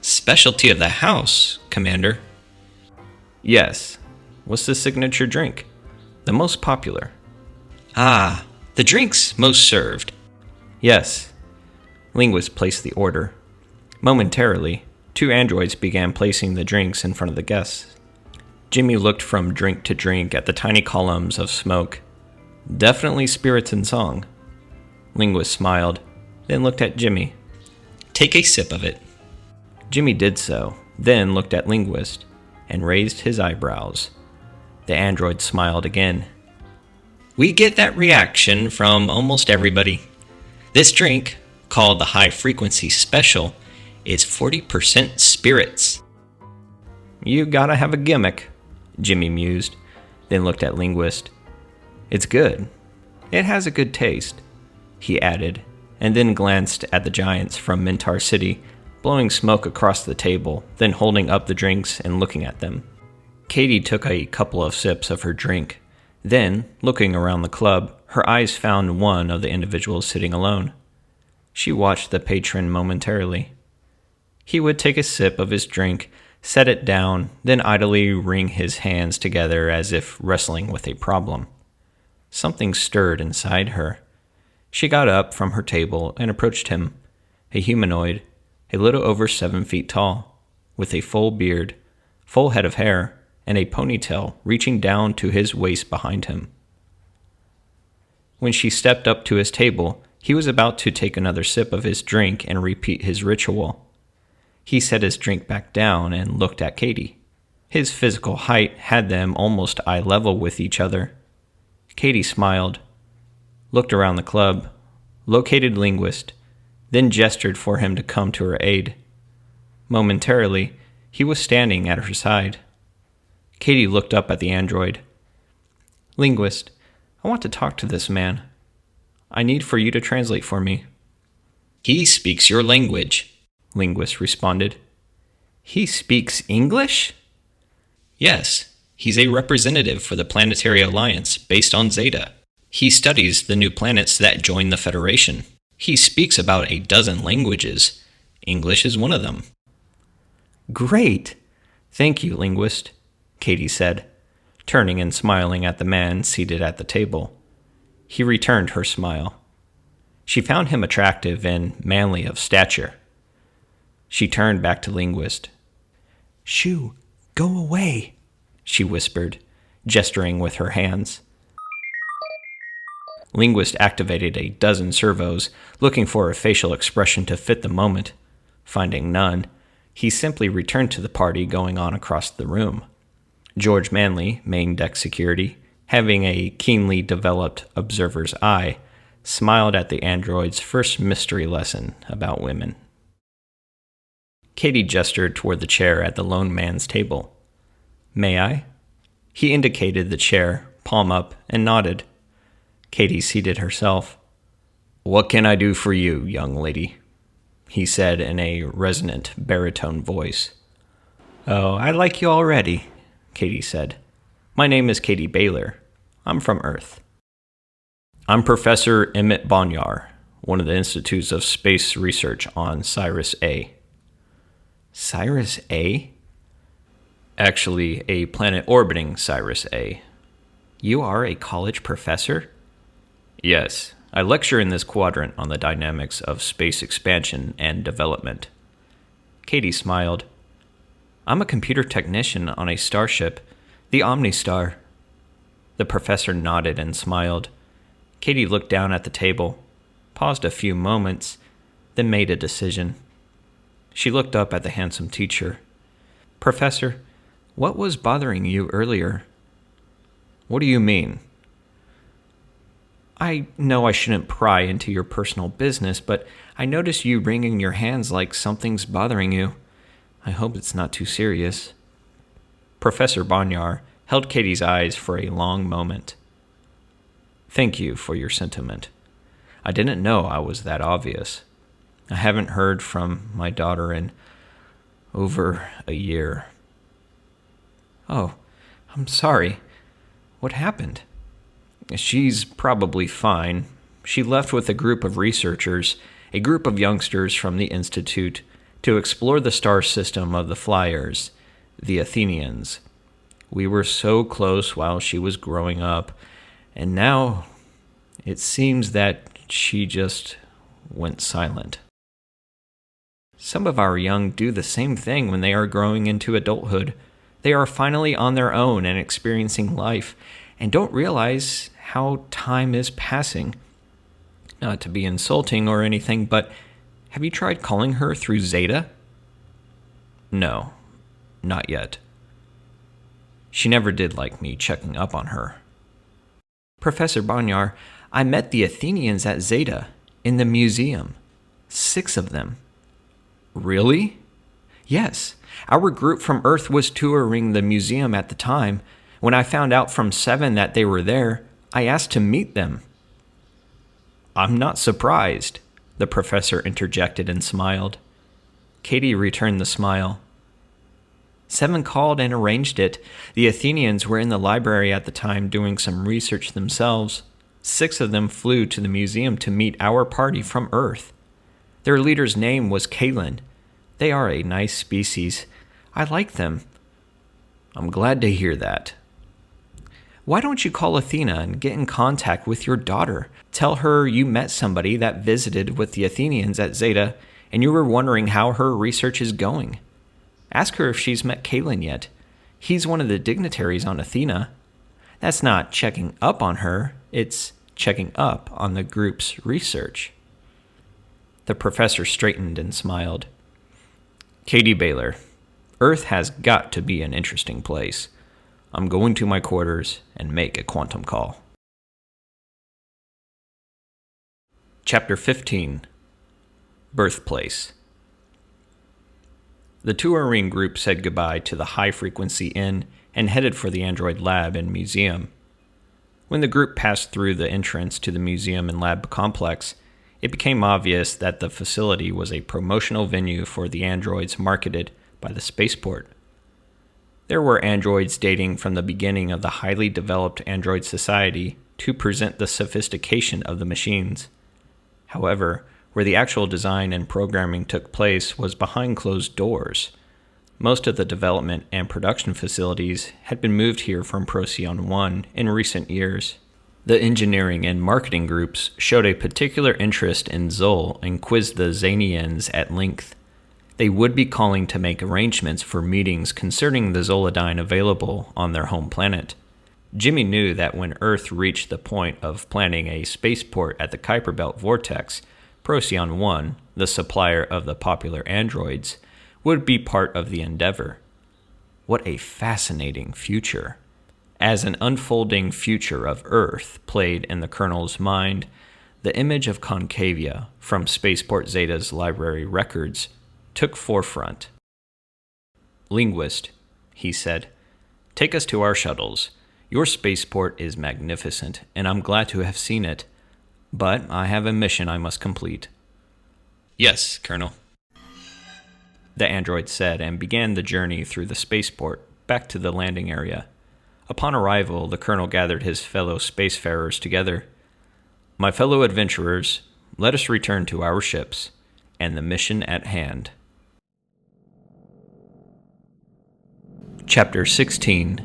Specialty of the house, Commander. "Yes. What's the signature drink? The most popular?" Ah, the drinks most served. "Yes." Linguist placed the order. Momentarily, 2 androids began placing the drinks in front of the guests. Jimmy looked from drink to drink at the tiny columns of smoke. "Definitely Spirits and Song." Linguist smiled, then looked at Jimmy. Take a sip of it. Jimmy did so, then looked at Linguist and raised his eyebrows. The android smiled again. We get that reaction from almost everybody. This drink, called the High Frequency Special, is 40% spirits. "You gotta have a gimmick," Jimmy mused, then looked at Linguist. "It's good. It has a good taste," he added, and then glanced at the giants from Mintar City, blowing smoke across the table, then holding up the drinks and looking at them. Katie took a couple of sips of her drink. Then, looking around the club, her eyes found one of the individuals sitting alone. She watched the patron momentarily. He would take a sip of his drink, set it down, then idly wring his hands together as if wrestling with a problem. Something stirred inside her. She got up from her table and approached him, a humanoid, a little over 7 feet tall, with a full beard, full head of hair, and a ponytail reaching down to his waist behind him. When she stepped up to his table, he was about to take another sip of his drink and repeat his ritual. He set his drink back down and looked at Katie. His physical height had them almost eye level with each other. Katie smiled, looked around the club, located Linguist, then gestured for him to come to her aid. Momentarily, he was standing at her side. Katie looked up at the android. "Linguist, I want to talk to this man. I need for you to translate for me." He speaks your language, Linguist responded. "He speaks English?" Yes, he's a representative for the Planetary Alliance based on Zeta. He studies the new planets that join the Federation. He speaks about a dozen languages. English is one of them. "Great. Thank you, Linguist," Katie said, turning and smiling at the man seated at the table. He returned her smile. She found him attractive and manly of stature. She turned back to Linguist. "Shoo, go away," she whispered, gesturing with her hands. Linguist activated a dozen servos, looking for a facial expression to fit the moment. Finding none, he simply returned to the party going on across the room. George Manley, main deck security, having a keenly developed observer's eye, smiled at the android's first mystery lesson about women. Katie gestured toward the chair at the lone man's table. "May I?" He indicated the chair, palm up, and nodded. Katie seated herself. "What can I do for you, young lady?" he said in a resonant baritone voice. "Oh, I like you already," Katie said. "My name is Katie Baylor. I'm from Earth." I'm Professor Emmett Bonyar, one of the Institutes of Space Research on Sirius A. Sirius A? Actually, a planet orbiting Sirius A. You are a college professor? Yes, I lecture in this quadrant on the dynamics of space expansion and development. Katie smiled. I'm a computer technician on a starship, the OmniStar. The professor nodded and smiled. Katie looked down at the table, paused a few moments, then made a decision. She looked up at the handsome teacher. Professor, what was bothering you earlier? What do you mean? I know I shouldn't pry into your personal business, but I noticed you wringing your hands like something's bothering you. I hope it's not too serious. Professor Bonyar held Katie's eyes for a long moment. Thank you for your sentiment. I didn't know I was that obvious. I haven't heard from my daughter in over a year. Oh, I'm sorry. What happened? She's probably fine. She left with a group of researchers, a group of youngsters from the Institute, to explore the star system of the Flyers, the Athenians. We were so close while she was growing up, and now it seems that she just went silent. Some of our young do the same thing when they are growing into adulthood. They are finally on their own and experiencing life, and don't realize how time is passing. Not to be insulting or anything, but have you tried calling her through Zeta? No, not yet. She never did like me checking up on her. Professor Bonyar, I met the Athenians at Zeta, in the museum. 6 of them. Really? Yes. Our group from Earth was touring the museum at the time. When I found out from 7 that they were there, I asked to meet them. I'm not surprised, the professor interjected and smiled. Katie returned the smile. 7 called and arranged it. The Athenians were in the library at the time doing some research themselves. 6 of them flew to the museum to meet our party from Earth. Their leader's name was Kalen. They are a nice species. I like them. I'm glad to hear that. Why don't you call Athena and get in contact with your daughter? Tell her you met somebody that visited with the Athenians at Zeta and you were wondering how her research is going. Ask her if she's met Kalen yet. He's one of the dignitaries on Athena. That's not checking up on her, it's checking up on the group's research. The professor straightened and smiled. Katie Baylor, Earth has got to be an interesting place. I'm going to my quarters and make a quantum call. Chapter 15. Birthplace. The touring group said goodbye to the high-frequency inn and headed for the android lab and museum. When the group passed through the entrance to the museum and lab complex, it became obvious that the facility was a promotional venue for the androids marketed by the Spaceport. There were androids dating from the beginning of the highly developed android society to present the sophistication of the machines. However, where the actual design and programming took place was behind closed doors. Most of the development and production facilities had been moved here from Procyon 1 in recent years. The engineering and marketing groups showed a particular interest in Zol and quizzed the Zanians at length. They would be calling to make arrangements for meetings concerning the Zoladyne available on their home planet. Jimmy knew that when Earth reached the point of planning a spaceport at the Kuiper Belt Vortex, Procyon 1, the supplier of the popular androids, would be part of the endeavor. What a fascinating future. As an unfolding future of Earth played in the Colonel's mind, the image of Concavia from Spaceport Zeta's library records took forefront. Linguist, he said, take us to our shuttles. Your spaceport is magnificent, and I'm glad to have seen it. But I have a mission I must complete. Yes, Colonel. The android said and began the journey through the spaceport back to the landing area. Upon arrival, the colonel gathered his fellow spacefarers together. My fellow adventurers, let us return to our ships and the mission at hand. Chapter 16,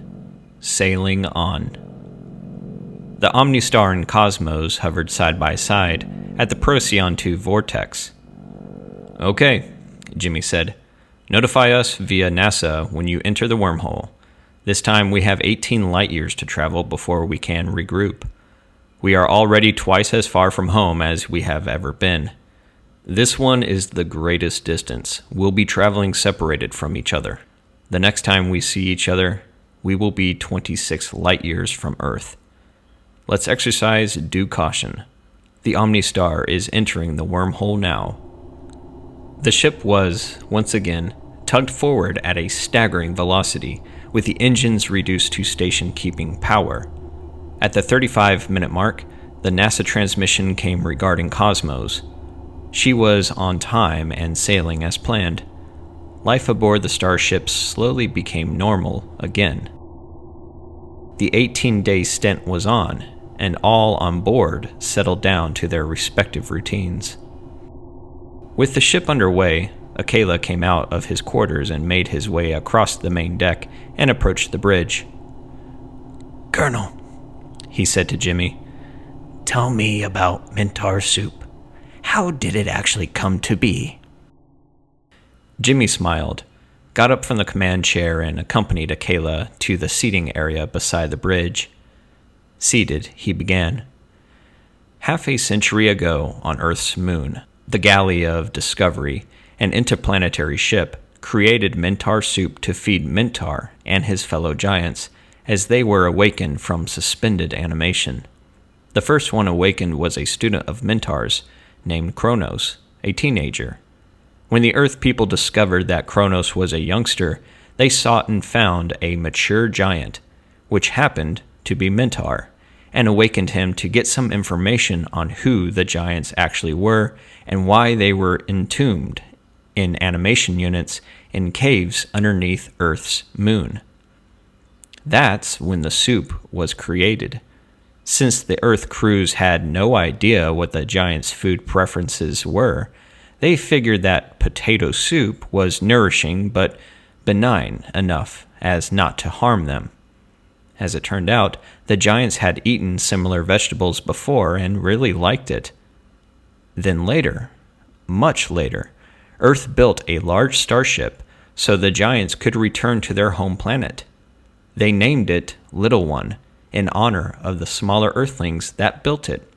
Sailing On. The Omnistar and Cosmos hovered side by side at the Procyon 2 vortex. "Okay," Jimmy said. "Notify us via NASA when you enter the wormhole. This time we have 18 light years to travel before we can regroup. We are already twice as far from home as we have ever been. This one is the greatest distance. We'll be traveling separated from each other. The next time we see each other, we will be 26 light years from Earth. Let's exercise due caution. The Omnistar is entering the wormhole now." The ship was, once again, tugged forward at a staggering velocity, with the engines reduced to station-keeping power. At the 35-minute mark, the NASA transmission came regarding Cosmos. She was on time and sailing as planned. Life aboard the starship slowly became normal again. The 18-day stint was on, and all on board settled down to their respective routines. With the ship underway, Akela came out of his quarters and made his way across the main deck and approached the bridge. "Colonel," he said to Jimmy, "tell me about Mintar soup. How did it actually come to be?" Jimmy smiled, got up from the command chair, and accompanied Akela to the seating area beside the bridge. Seated, he began. Half a century ago, on Earth's moon, the galley of Discovery, an interplanetary ship, created Mintar soup to feed Mintar and his fellow giants as they were awakened from suspended animation. The first one awakened was a student of Mintar's named Kronos, a teenager. When the Earth people discovered that Kronos was a youngster, they sought and found a mature giant, which happened to be Mintar, and awakened him to get some information on who the giants actually were and why they were entombed in animation units in caves underneath Earth's moon. That's when the soup was created. Since the Earth crews had no idea what the giants' food preferences were, they figured that potato soup was nourishing but benign enough as not to harm them. As it turned out, the giants had eaten similar vegetables before and really liked it. Then later, much later, Earth built a large starship so the giants could return to their home planet. They named it Little One in honor of the smaller Earthlings that built it.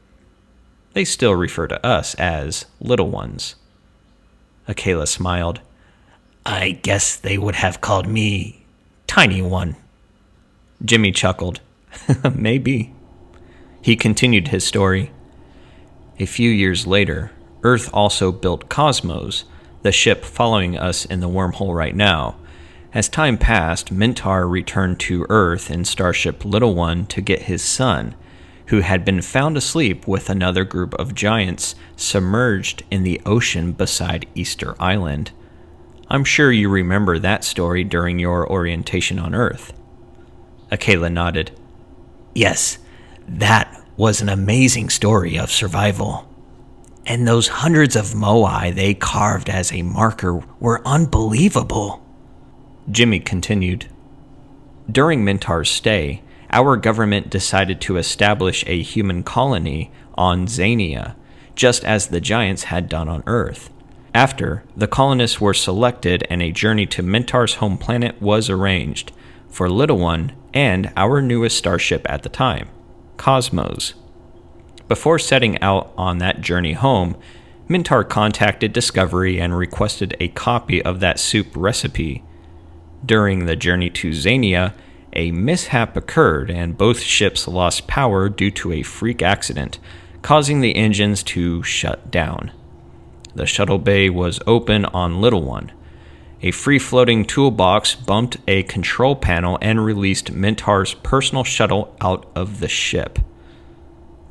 They still refer to us as Little Ones. Akela smiled. "I guess they would have called me Tiny One." Jimmy chuckled. Maybe. He continued his story. A few years later, Earth also built Cosmos, the ship following us in the wormhole right now. As time passed, Mintar returned to Earth in Starship Little One to get his son, who had been found asleep with another group of giants submerged in the ocean beside Easter Island. I'm sure you remember that story during your orientation on Earth. Akela nodded. "Yes, that was an amazing story of survival. And those hundreds of moai they carved as a marker were unbelievable." Jimmy continued. During Mintar's stay, our government decided to establish a human colony on Zania, just as the giants had done on Earth. After, the colonists were selected and a journey to Mintar's home planet was arranged for Little One and our newest starship at the time, Cosmos. Before setting out on that journey home, Mintar contacted Discovery and requested a copy of that soup recipe. During the journey to Zania, a mishap occurred and both ships lost power due to a freak accident, causing the engines to shut down. The shuttle bay was open on Little One. A free-floating toolbox bumped a control panel and released Mintar's personal shuttle out of the ship.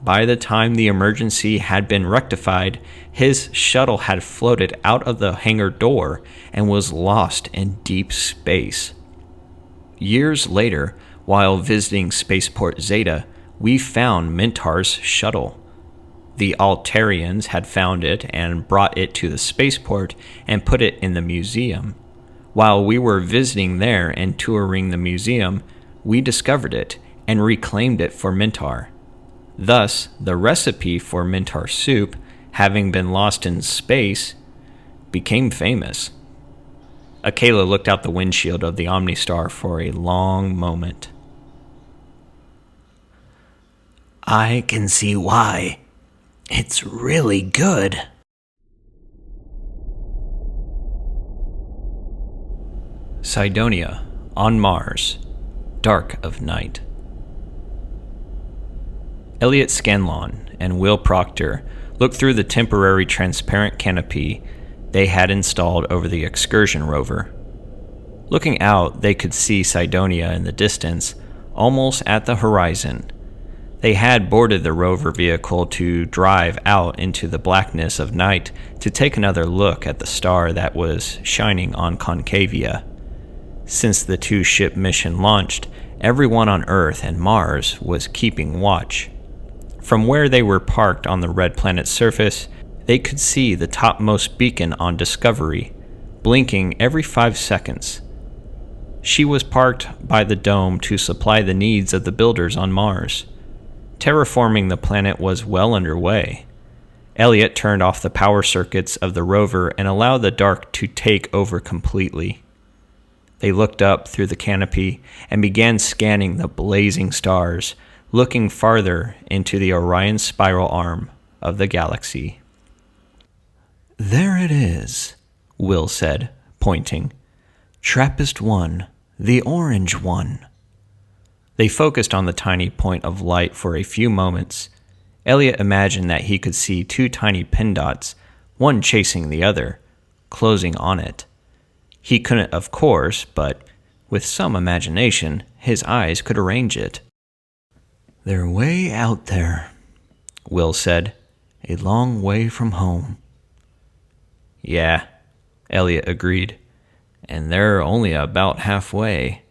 By the time the emergency had been rectified, his shuttle had floated out of the hangar door and was lost in deep space. Years later, while visiting Spaceport Zeta, we found Mintar's shuttle. The Altarians had found it and brought it to the spaceport and put it in the museum. While we were visiting there and touring the museum, we discovered it and reclaimed it for Mintar. Thus, the recipe for Mintar soup, having been lost in space, became famous. Akela looked out the windshield of the Omnistar for a long moment. I can see why. It's really good. Cydonia, on Mars, dark of night. Elliot Scanlon and Will Proctor looked through the temporary transparent canopy they had installed over the excursion rover. Looking out, they could see Cydonia in the distance, almost at the horizon. They had boarded the rover vehicle to drive out into the blackness of night to take another look at the star that was shining on Concavia. Since the two-ship mission launched, everyone on Earth and Mars was keeping watch. From where they were parked on the red planet's surface, they could see the topmost beacon on Discovery, blinking every 5 seconds. She was parked by the dome to supply the needs of the builders on Mars. Terraforming the planet was well underway. Elliot turned off the power circuits of the rover and allowed the dark to take over completely. They looked up through the canopy and began scanning the blazing stars, looking farther into the Orion spiral arm of the galaxy. There it is, Will said, pointing. TRAPPIST-1, the orange one. They focused on the tiny point of light for a few moments. Elliot imagined that he could see two tiny pin dots, one chasing the other, closing on it. He couldn't, of course, but with some imagination, his eyes could arrange it. They're way out there, Will said, a long way from home. Yeah, Elliot agreed, and they're only about halfway.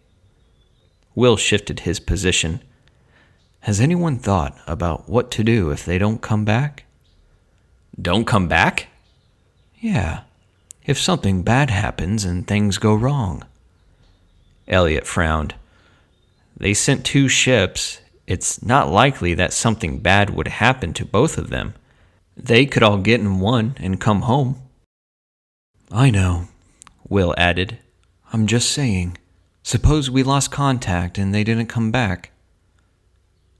Will shifted his position. Has anyone thought about what to do if they don't come back? Don't come back? Yeah, if something bad happens and things go wrong. Elliot frowned. They sent two ships. It's not likely that something bad would happen to both of them. They could all get in one and come home. I know, Will added. I'm just saying. Suppose we lost contact and they didn't come back.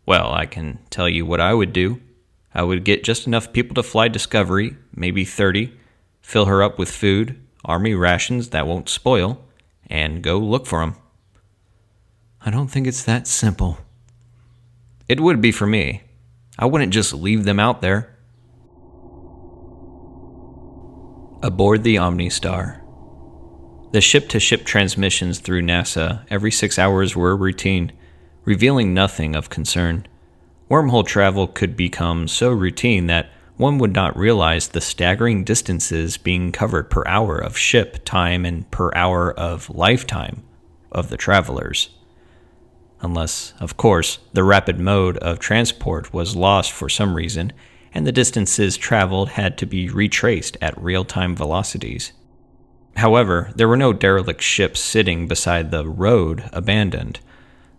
Well, I can tell you what I would do. I would get just enough people to fly Discovery, maybe 30, fill her up with food, army rations that won't spoil, and go look for them. I don't think it's that simple. It would be for me. I wouldn't just leave them out there. Aboard the Omnistar. The ship-to-ship transmissions through NASA every 6 hours were routine, revealing nothing of concern. Wormhole travel could become so routine that one would not realize the staggering distances being covered per hour of ship time and per hour of lifetime of the travelers. Unless, of course, the rapid mode of transport was lost for some reason, and the distances traveled had to be retraced at real-time velocities. However, there were no derelict ships sitting beside the road abandoned,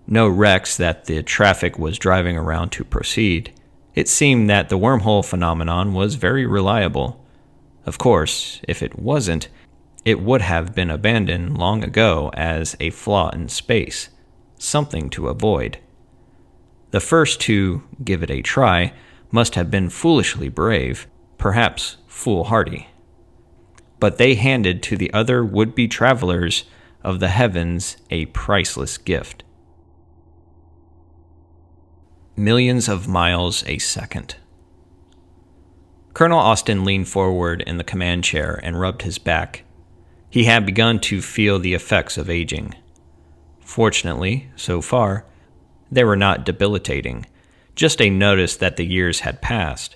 no wrecks that the traffic was driving around to proceed. It seemed that the wormhole phenomenon was very reliable. Of course, if it wasn't, it would have been abandoned long ago as a flaw in space, something to avoid. The first to give it a try must have been foolishly brave, perhaps foolhardy. But they handed to the other would-be travelers of the heavens a priceless gift. Millions of miles a second. Colonel Austin leaned forward in the command chair and rubbed his back. He had begun to feel the effects of aging. Fortunately, so far, they were not debilitating, just a notice that the years had passed.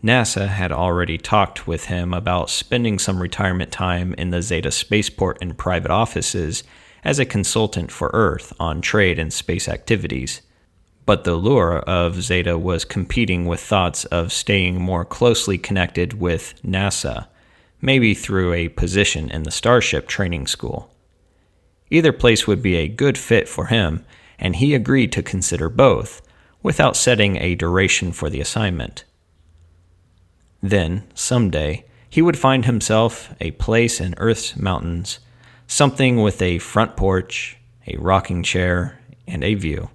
NASA had already talked with him about spending some retirement time in the Zeta Spaceport in private offices as a consultant for Earth on trade and space activities. but the lure of Zeta was competing with thoughts of staying more closely connected with NASA, maybe through a position in the Starship Training School. Either place would be a good fit for him, and he agreed to consider both, without setting a duration for the assignment. Then, someday, he would find himself a place in Earth's mountains, something with a front porch, a rocking chair, and a view.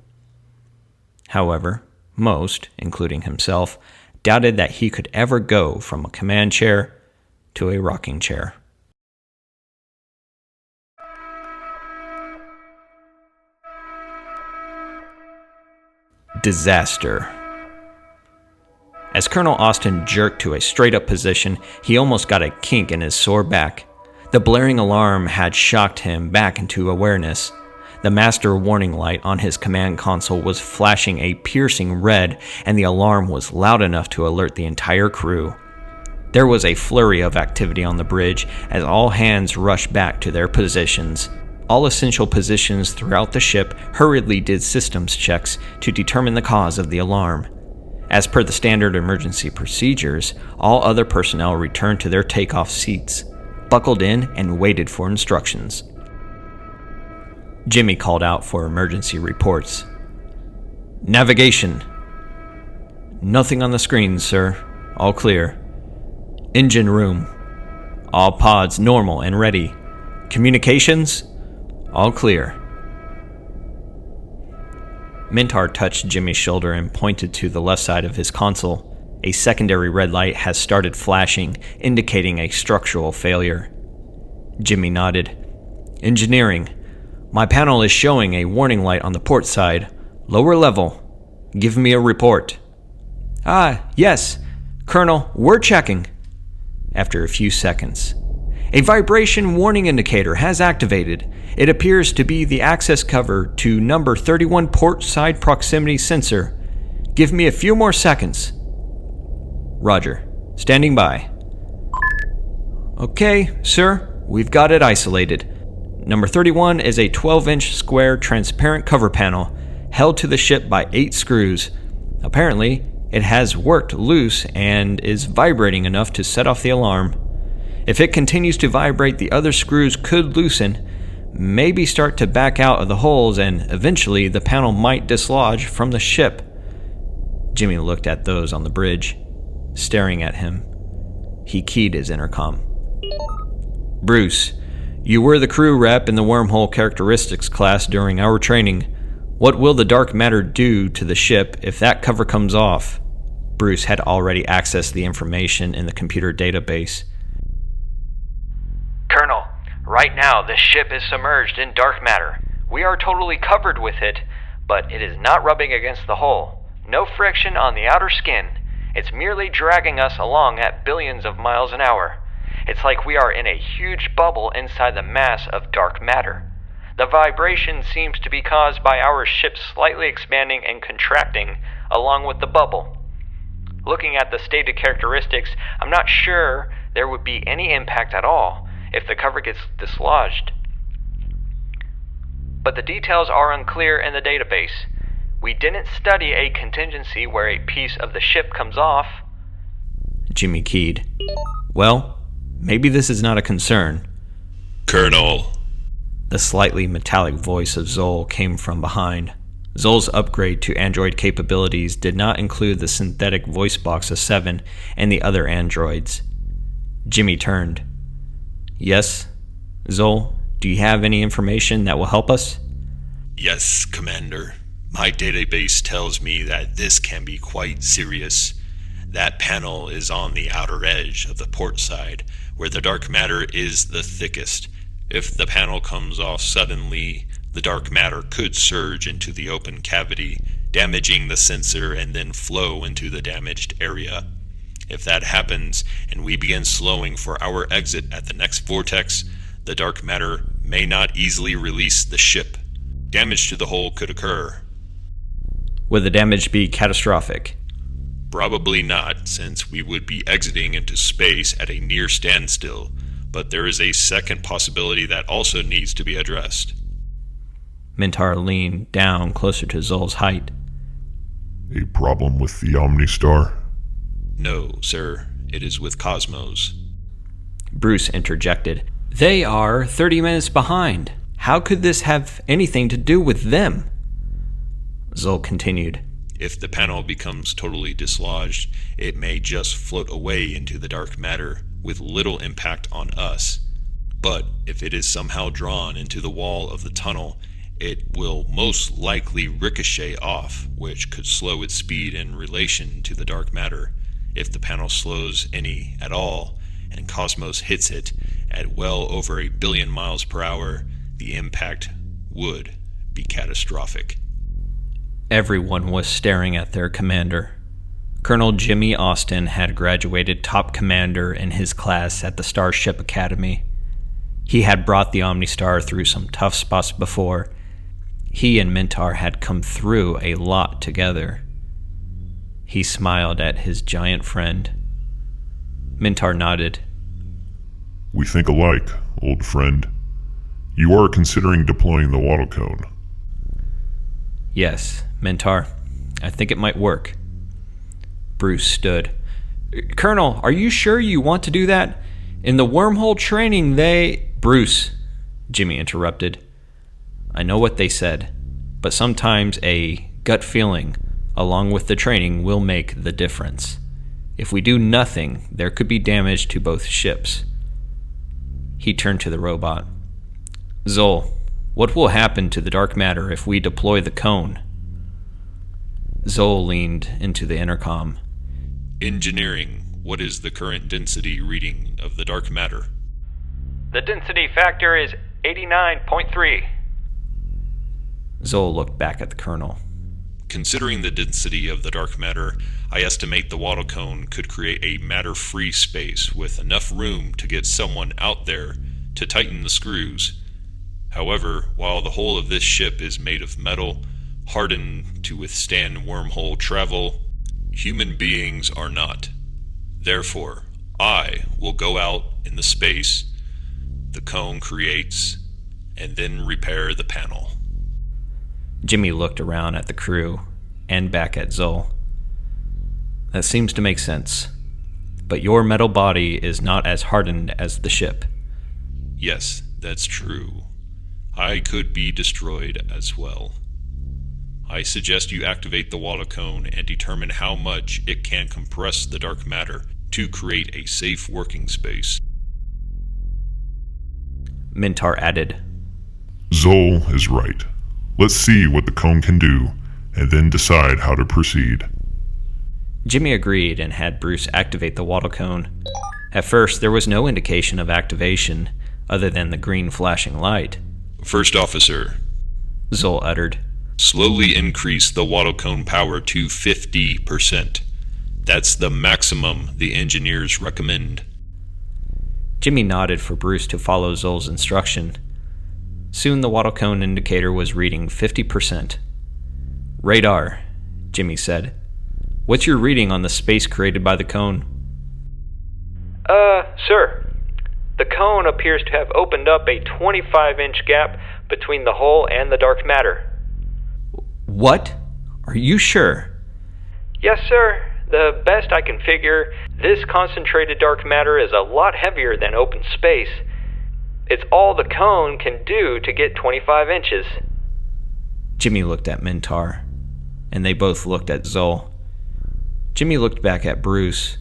However, most, including himself, doubted that he could ever go from a command chair to a rocking chair. Disaster. As Colonel Austin jerked to a straight-up position, he almost got a kink in his sore back. The blaring alarm had shocked him back into awareness. The master warning light on his command console was flashing a piercing red, and the alarm was loud enough to alert the entire crew. There was a flurry of activity on the bridge as all hands rushed back to their positions. All essential positions throughout the ship hurriedly did systems checks to determine the cause of the alarm. As per the standard emergency procedures, all other personnel returned to their takeoff seats, buckled in, and waited for instructions. Jimmy called out for emergency reports. Navigation. Nothing on the screen, sir. All clear. Engine room. All pods normal and ready. Communications. All clear. Mintar touched Jimmy's shoulder and pointed to the left side of his console. A secondary red light has started flashing, indicating a structural failure. Jimmy nodded. Engineering. My panel is showing a warning light on the port side. Lower level. Give me a report. Yes. Colonel, we're checking. After a few seconds. A vibration warning indicator has activated. It appears to be the access cover to number 31 port side proximity sensor. Give me a few more seconds. Roger. Standing by. Okay, sir. We've got it isolated. Number 31 is a 12-inch square transparent cover panel held to the ship by 8 screws. Apparently, it has worked loose and is vibrating enough to set off the alarm. If it continues to vibrate, the other screws could loosen, maybe start to back out of the holes, and eventually the panel might dislodge from the ship. Jimmy looked at those on the bridge, staring at him. He keyed his intercom. Bruce, you were the crew rep in the wormhole characteristics class during our training. What will the dark matter do to the ship if that cover comes off? Bruce had already accessed the information in the computer database. Colonel, right now the ship is submerged in dark matter. We are totally covered with it, but it is not rubbing against the hull. No friction on the outer skin. It's merely dragging us along at billions of miles an hour. It's like we are in a huge bubble inside the mass of dark matter. The vibration seems to be caused by our ship slightly expanding and contracting along with the bubble. Looking at the stated characteristics, I'm not sure there would be any impact at all if the cover gets dislodged. But the details are unclear in the database. We didn't study a contingency where a piece of the ship comes off. Jimmy keyed. Well, maybe this is not a concern. Colonel. The slightly metallic voice of Zol came from behind. Zol's upgrade to android capabilities did not include the synthetic voice box of 7 and the other androids. Jimmy turned. Yes? Zol, do you have any information that will help us? Yes, Commander. My database tells me that this can be quite serious. That panel is on the outer edge of the port side, where the dark matter is the thickest. If the panel comes off suddenly, the dark matter could surge into the open cavity, damaging the sensor and then flow into the damaged area. If that happens, and we begin slowing for our exit at the next vortex, the dark matter may not easily release the ship. Damage to the hull could occur. Would the damage be catastrophic? Probably not, since we would be exiting into space at a near standstill, but there is a second possibility that also needs to be addressed. Mintar leaned down closer to Zol's height. A problem with the Omnistar? No, sir. It is with Cosmos. Bruce interjected. They are 30 minutes behind. How could this have anything to do with them? Zol continued. If the panel becomes totally dislodged, it may just float away into the dark matter with little impact on us. But if it is somehow drawn into the wall of the tunnel, it will most likely ricochet off, which could slow its speed in relation to the dark matter. If the panel slows any at all, and Cosmos hits it at well over 1 billion miles per hour, the impact would be catastrophic. Everyone was staring at their commander. Colonel Jimmy Austin had graduated top commander in his class at the Starship Academy. He had brought the Omnistar through some tough spots before. He and Mintar had come through a lot together. He smiled at his giant friend. Mintar nodded. We think alike, old friend. You are considering deploying the waddle cone. Yes, Mintar. I think it might work. Bruce stood. Colonel, are you sure you want to do that? In the wormhole training, Bruce, Jimmy interrupted. I know what they said, but sometimes a gut feeling, along with the training, will make the difference. If we do nothing, there could be damage to both ships. He turned to the robot. Zol, what will happen to the dark matter if we deploy the cone? Zol leaned into the intercom. Engineering, what is the current density reading of the dark matter? The density factor is 89.3. Zol looked back at the colonel. Considering the density of the dark matter, I estimate the waddle cone could create a matter-free space with enough room to get someone out there to tighten the screws. However, while the hull of this ship is made of metal, hardened to withstand wormhole travel, human beings are not. Therefore, I will go out in the space the cone creates and then repair the panel. Jimmy looked around at the crew and back at Zol. That seems to make sense. But your metal body is not as hardened as the ship. Yes, that's true. I could be destroyed as well. I suggest you activate the waddle cone and determine how much it can compress the dark matter to create a safe working space. Mintar added. Zol is right. Let's see what the cone can do, and then decide how to proceed. Jimmy agreed and had Bruce activate the waddle cone. At first, there was no indication of activation, other than the green flashing light. First officer, Zol uttered. Slowly increase the waddle cone power to 50%. That's the maximum the engineers recommend. Jimmy nodded for Bruce to follow Zol's instruction. Soon the waddle cone indicator was reading 50%. Radar, Jimmy said. What's your reading on the space created by the cone? Sir. The cone appears to have opened up a 25-inch gap between the hull and the dark matter. What? Are you sure? Yes, sir. The best I can figure, this concentrated dark matter is a lot heavier than open space. It's all the cone can do to get 25 inches. Jimmy looked at Mintar, and they both looked at Zol. Jimmy looked back at Bruce.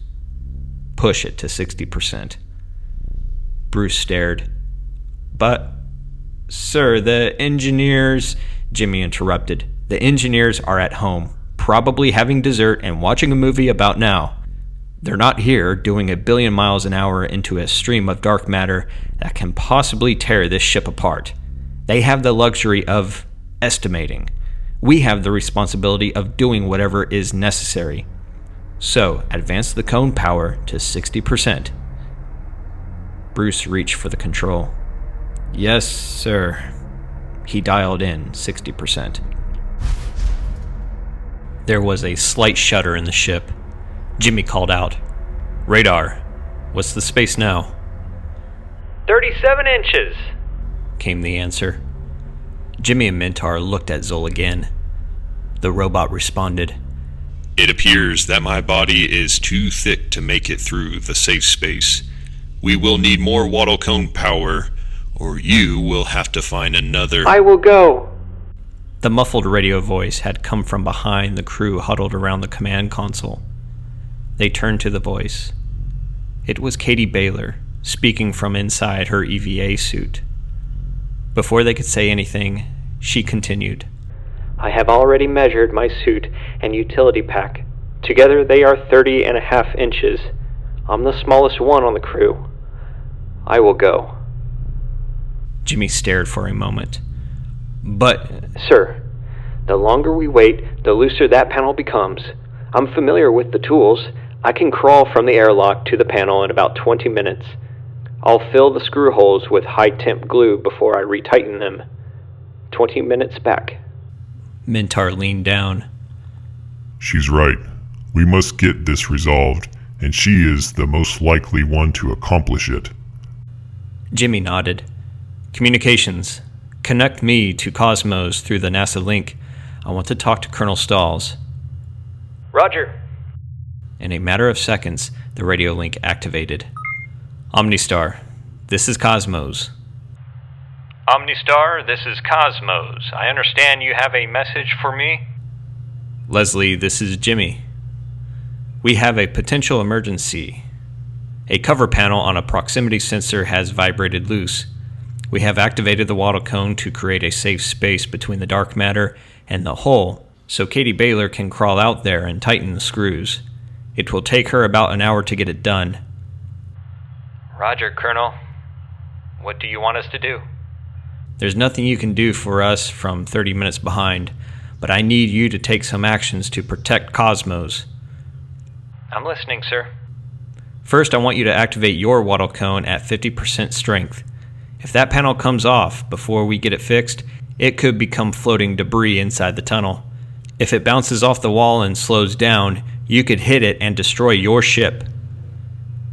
Push it to 60%. Bruce stared. But, sir, the engineers... Jimmy interrupted. The engineers are at home, probably having dessert and watching a movie about now. They're not here doing 1 billion miles an hour into a stream of dark matter that can possibly tear this ship apart. They have the luxury of estimating. We have the responsibility of doing whatever is necessary. So, advance the cone power to 60%. Bruce reached for the control. Yes, sir. He dialed in 60%. There was a slight shudder in the ship. Jimmy called out, Radar, what's the space now? 37 inches, came the answer. Jimmy and Mintar looked at Zol again. The robot responded, It appears that my body is too thick to make it through the safe space. We will need more waddle cone power, or you will have to find another... I will go. The muffled radio voice had come from behind the crew huddled around the command console. They turned to the voice. It was Katie Baylor, speaking from inside her EVA suit. Before they could say anything, she continued. I have already measured my suit and utility pack. Together they are 30.5 inches. I'm the smallest one on the crew. I will go. Jimmy stared for a moment. But... Sir, the longer we wait, the looser that panel becomes. I'm familiar with the tools. I can crawl from the airlock to the panel in about 20 minutes. I'll fill the screw holes with high-temp glue before I retighten them. 20 minutes back. Mintar leaned down. She's right. We must get this resolved, and she is the most likely one to accomplish it. Jimmy nodded. Communications. Connect me to Cosmos through the NASA link. I want to talk to Colonel Stalls. Roger. In a matter of seconds, the radio link activated. Omnistar, this is Cosmos. Omnistar, this is Cosmos. I understand you have a message for me? Leslie, this is Jimmy. We have a potential emergency. A cover panel on a proximity sensor has vibrated loose. We have activated the waddle cone to create a safe space between the dark matter and the hull, so Katie Baylor can crawl out there and tighten the screws. It will take her about an hour to get it done. Roger, Colonel. What do you want us to do? There's nothing you can do for us from 30 minutes behind, but I need you to take some actions to protect Cosmos. I'm listening, sir. First, I want you to activate your waddle cone at 50% strength. If that panel comes off before we get it fixed, it could become floating debris inside the tunnel. If it bounces off the wall and slows down, you could hit it and destroy your ship.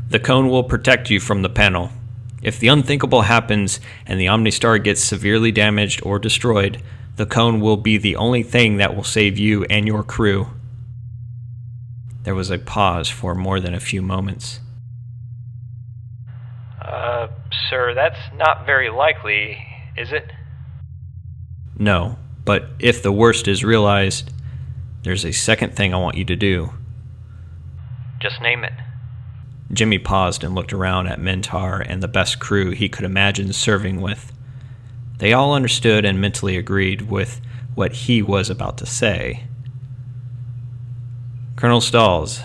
The cone will protect you from the panel. If the unthinkable happens and the Omnistar gets severely damaged or destroyed, the cone will be the only thing that will save you and your crew. There was a pause for more than a few moments. Sir, that's not very likely, is it? No, but if the worst is realized, there's a second thing I want you to do. Just name it. Jimmy paused and looked around at Mintar and the best crew he could imagine serving with. They all understood and mentally agreed with what he was about to say. Colonel Stalls,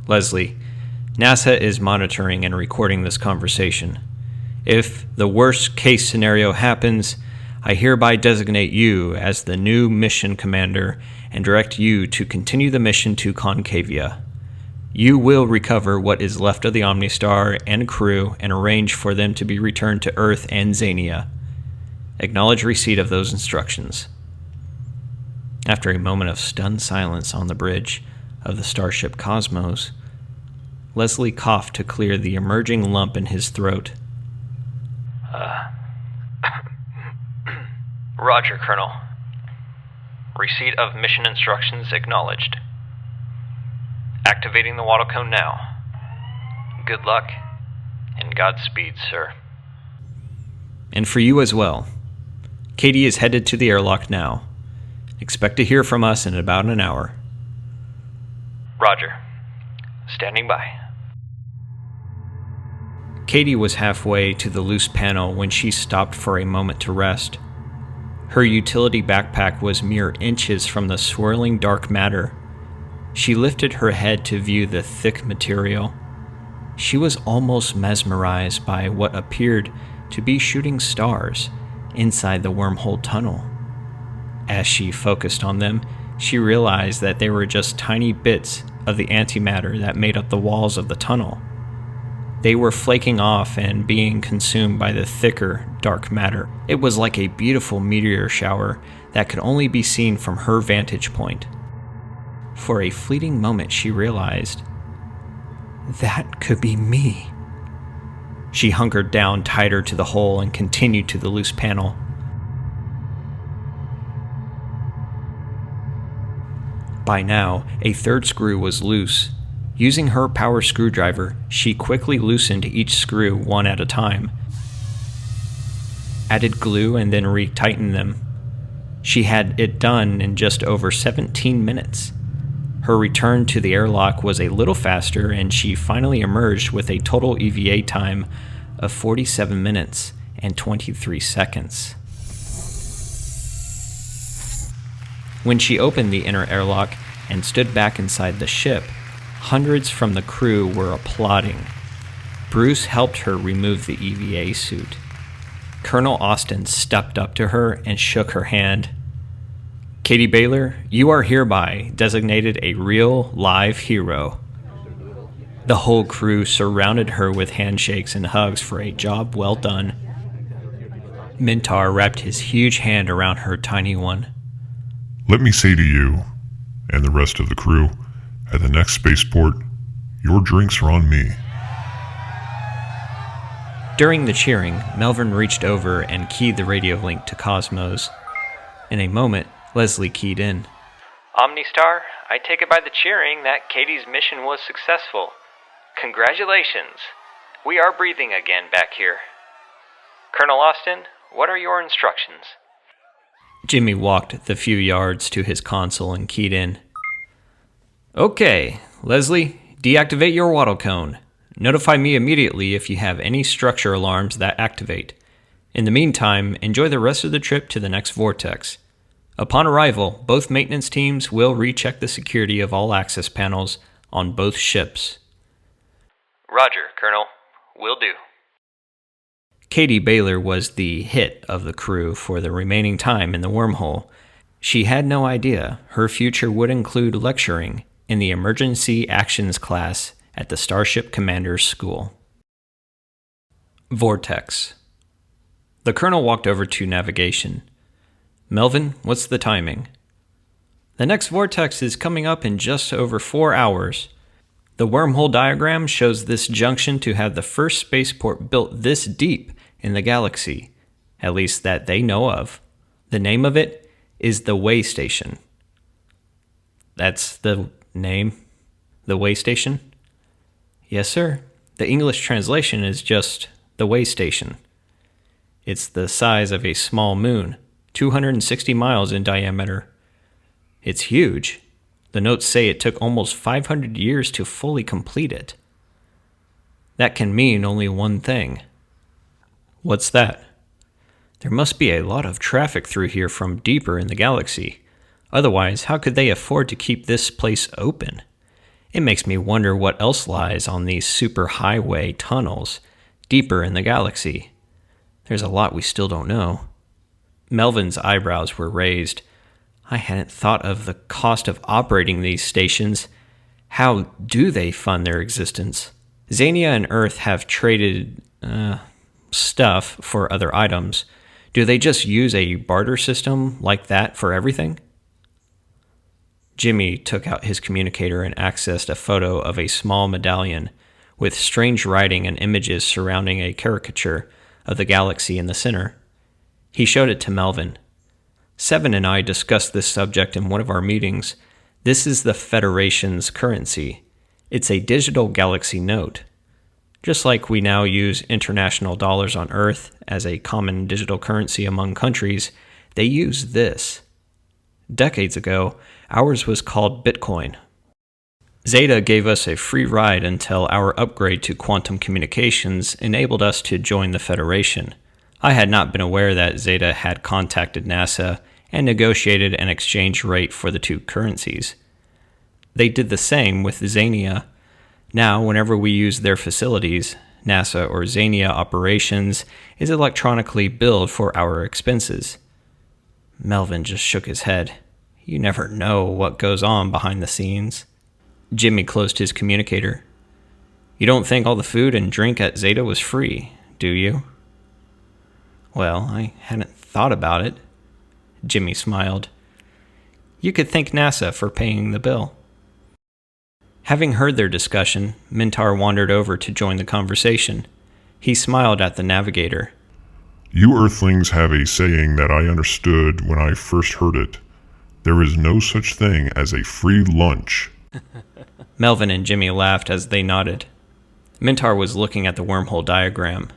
Leslie, NASA is monitoring and recording this conversation. If the worst case scenario happens, I hereby designate you as the new mission commander and direct you to continue the mission to Concavia. You will recover what is left of the Omnistar and crew and arrange for them to be returned to Earth and Xenia. Acknowledge receipt of those instructions. After a moment of stunned silence on the bridge of the starship Cosmos, Leslie coughed to clear the emerging lump in his throat. Roger, Colonel. Receipt of mission instructions acknowledged. Activating the waddle cone now. Good luck, and Godspeed, sir. And for you as well. Katie is headed to the airlock now. Expect to hear from us in about an hour. Roger. Standing by. Katie was halfway to the loose panel when she stopped for a moment to rest. Her utility backpack was mere inches from the swirling dark matter. She lifted her head to view the thick material. She was almost mesmerized by what appeared to be shooting stars inside the wormhole tunnel. As she focused on them, she realized that they were just tiny bits of the antimatter that made up the walls of the tunnel. They were flaking off and being consumed by the thicker, dark matter. It was like a beautiful meteor shower that could only be seen from her vantage point. For a fleeting moment, she realized, that could be me. She hunkered down tighter to the hole and continued to the loose panel. By now, a third screw was loose. Using her power screwdriver, she quickly loosened each screw one at a time, added glue, and then retightened them. She had it done in just over 17 minutes. Her return to the airlock was a little faster, and she finally emerged with a total EVA time of 47 minutes and 23 seconds. When she opened the inner airlock and stood back inside the ship, hundreds from the crew were applauding. Bruce helped her remove the EVA suit. Colonel Austin stepped up to her and shook her hand. Katie Baylor, you are hereby designated a real, live hero. The whole crew surrounded her with handshakes and hugs for a job well done. Mintar wrapped his huge hand around her tiny one. Let me say to you, and the rest of the crew, at the next spaceport, your drinks are on me. During the cheering, Melvin reached over and keyed the radio link to Cosmos. In a moment, Leslie keyed in. Omnistar, I take it by the cheering that Katie's mission was successful. Congratulations. We are breathing again back here. Colonel Austin, what are your instructions? Jimmy walked the few yards to his console and keyed in. Okay, Leslie, deactivate your wattle cone. Notify me immediately if you have any structure alarms that activate. In the meantime, enjoy the rest of the trip to the next vortex. Upon arrival, both maintenance teams will recheck the security of all access panels on both ships. Roger, Colonel. Will do. Katie Baylor was the hit of the crew for the remaining time in the wormhole. She had no idea her future would include lecturing in the Emergency Actions class at the Starship Commander's School. Vortex. The colonel walked over to navigation. Melvin, what's the timing? The next vortex is coming up in just over 4 hours. The wormhole diagram shows this junction to have the first spaceport built this deep in the galaxy, at least that they know of. The name of it is the Way Station. That's the name? The Way Station? Yes, sir. The English translation is just the Way Station. It's the size of a small moon, 260 miles in diameter. It's huge. The notes say it took almost 500 years to fully complete it. That can mean only one thing. What's that? There must be a lot of traffic through here from deeper in the galaxy. Otherwise, how could they afford to keep this place open? It makes me wonder what else lies on these superhighway tunnels deeper in the galaxy. There's a lot we still don't know. Melvin's eyebrows were raised. I hadn't thought of the cost of operating these stations. How do they fund their existence? Xania and Earth have traded stuff for other items. Do they just use a barter system like that for everything? Jimmy took out his communicator and accessed a photo of a small medallion with strange writing and images surrounding a caricature of the galaxy in the center. He showed it to Melvin. Seven and I discussed this subject in one of our meetings. This is the Federation's currency. It's a digital galaxy note. Just like we now use international dollars on Earth as a common digital currency among countries, they use this. Decades ago, ours was called Bitcoin. Zeta gave us a free ride until our upgrade to quantum communications enabled us to join the Federation. I had not been aware that Zeta had contacted NASA and negotiated an exchange rate for the two currencies. They did the same with Xania. Now, whenever we use their facilities, NASA or Xania operations is electronically billed for our expenses. Melvin just shook his head. You never know what goes on behind the scenes. Jimmy closed his communicator. You don't think all the food and drink at Zeta was free, do you? Well, I hadn't thought about it. Jimmy smiled. You could thank NASA for paying the bill. Having heard their discussion, Mintar wandered over to join the conversation. He smiled at the navigator. You Earthlings have a saying that I understood when I first heard it. There is no such thing as a free lunch. Melvin and Jimmy laughed as they nodded. Mintar was looking at the wormhole diagram.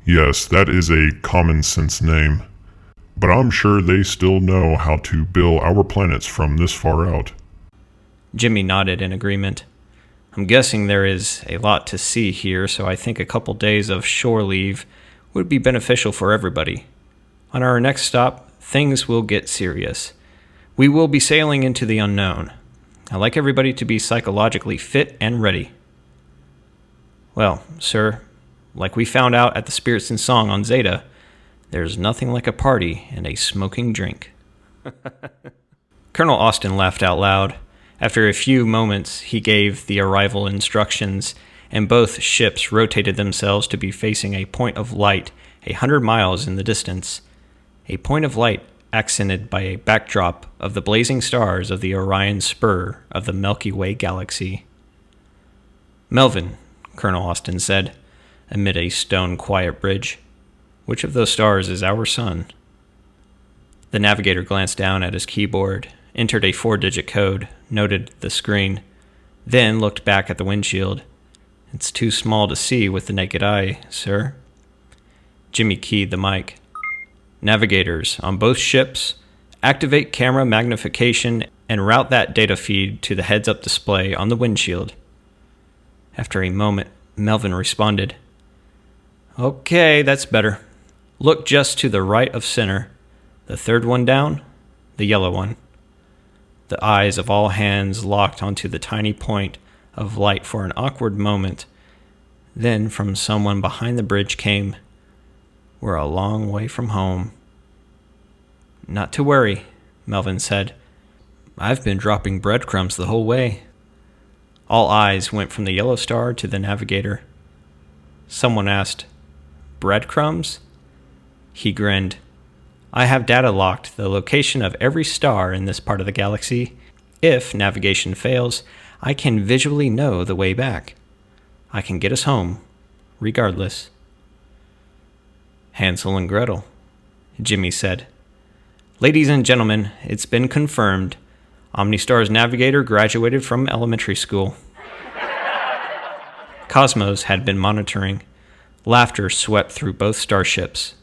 Yes, that is a common sense name. But I'm sure they still know how to bill our planets from this far out. Jimmy nodded in agreement. I'm guessing there is a lot to see here, so I think a couple days of shore leave would be beneficial for everybody. On our next stop, things will get serious. We will be sailing into the unknown. I'd like everybody to be psychologically fit and ready. Well, sir, like we found out at the Spirits in Song on Zeta, there's nothing like a party and a smoking drink. Colonel Austin laughed out loud. After a few moments, he gave the arrival instructions, and both ships rotated themselves to be facing a point of light 100 miles in the distance. A point of light accented by a backdrop of the blazing stars of the Orion spur of the Milky Way galaxy. Melvin, Colonel Austin said, amid a stone quiet bridge, which of those stars is our sun? The navigator glanced down at his keyboard, entered a 4-digit code, noted the screen, then looked back at the windshield. It's too small to see with the naked eye, sir. Jimmy keyed the mic. Navigators on both ships, activate camera magnification and route that data feed to the heads-up display on the windshield. After a moment, Melvin responded, Okay, that's better. Look just to the right of center. The third one down, the yellow one. The eyes of all hands locked onto the tiny point of light for an awkward moment. Then from someone behind the bridge came, We're a long way from home. Not to worry, Melvin said. I've been dropping breadcrumbs the whole way. All eyes went from the yellow star to the navigator. Someone asked, Breadcrumbs? He grinned. I have data locked the location of every star in this part of the galaxy. If navigation fails, I can visually know the way back. I can get us home, regardless. Hansel and Gretel, Jimmy said. Ladies and gentlemen, it's been confirmed. OmniStar's navigator graduated from elementary school. Cosmos had been monitoring. Laughter swept through both starships.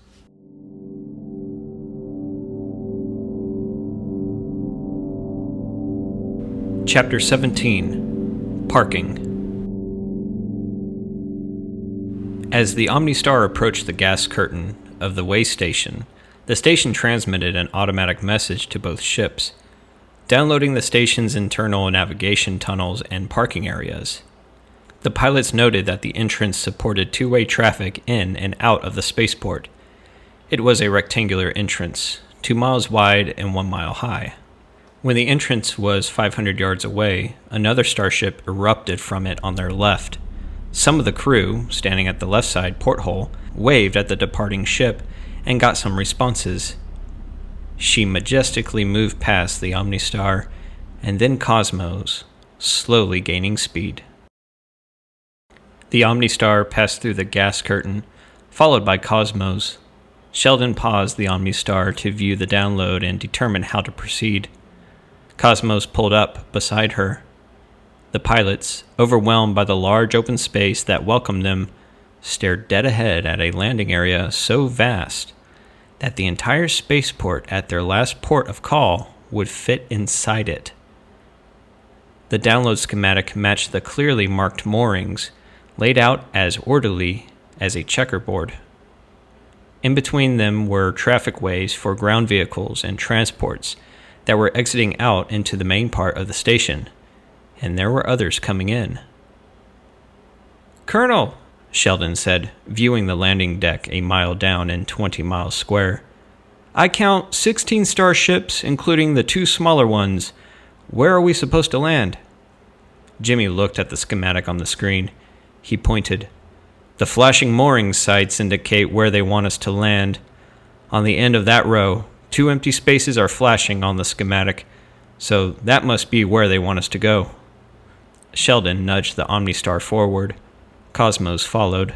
Chapter 17. Parking. As the OmniStar approached the gas curtain of the way station, the station transmitted an automatic message to both ships, downloading the station's internal navigation tunnels and parking areas. The pilots noted that the entrance supported two-way traffic in and out of the spaceport. It was a rectangular entrance, 2 miles wide and 1 mile high. When the entrance was 500 yards away, another starship erupted from it on their left. Some of the crew, standing at the left side porthole, waved at the departing ship and got some responses. She majestically moved past the OmniStar and then Cosmos, slowly gaining speed. The OmniStar passed through the gas curtain, followed by Cosmos. Sheldon paused the OmniStar to view the download and determine how to proceed. Cosmos pulled up beside her. The pilots, overwhelmed by the large open space that welcomed them, stared dead ahead at a landing area so vast that the entire spaceport at their last port of call would fit inside it. The download schematic matched the clearly marked moorings, laid out as orderly as a checkerboard. In between them were traffic ways for ground vehicles and transports that were exiting out into the main part of the station, and there were others coming in. Colonel, Sheldon said, viewing the landing deck a mile down and 20 miles square. I count 16 starships, including the 2 smaller ones. Where are we supposed to land? Jimmy looked at the schematic on the screen. He pointed. The flashing mooring sites indicate where they want us to land. On the end of that row, 2 empty spaces are flashing on the schematic, so that must be where they want us to go. Sheldon nudged the OmniStar forward. Cosmos followed.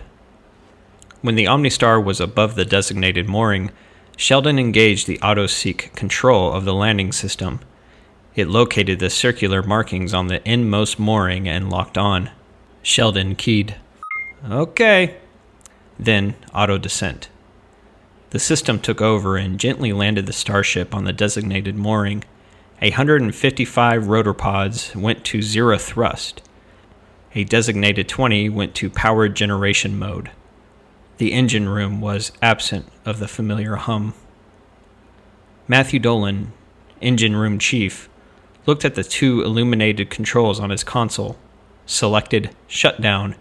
When the OmniStar was above the designated mooring, Sheldon engaged the auto-seek control of the landing system. It located the circular markings on the inmost mooring and locked on. Sheldon keyed. Okay. Then auto-descent. The system took over and gently landed the starship on the designated mooring. 155 rotor pods went to zero thrust. A designated 20 went to power generation mode. The engine room was absent of the familiar hum. Matthew Dolan, engine room chief, looked at the two illuminated controls on his console, selected shutdown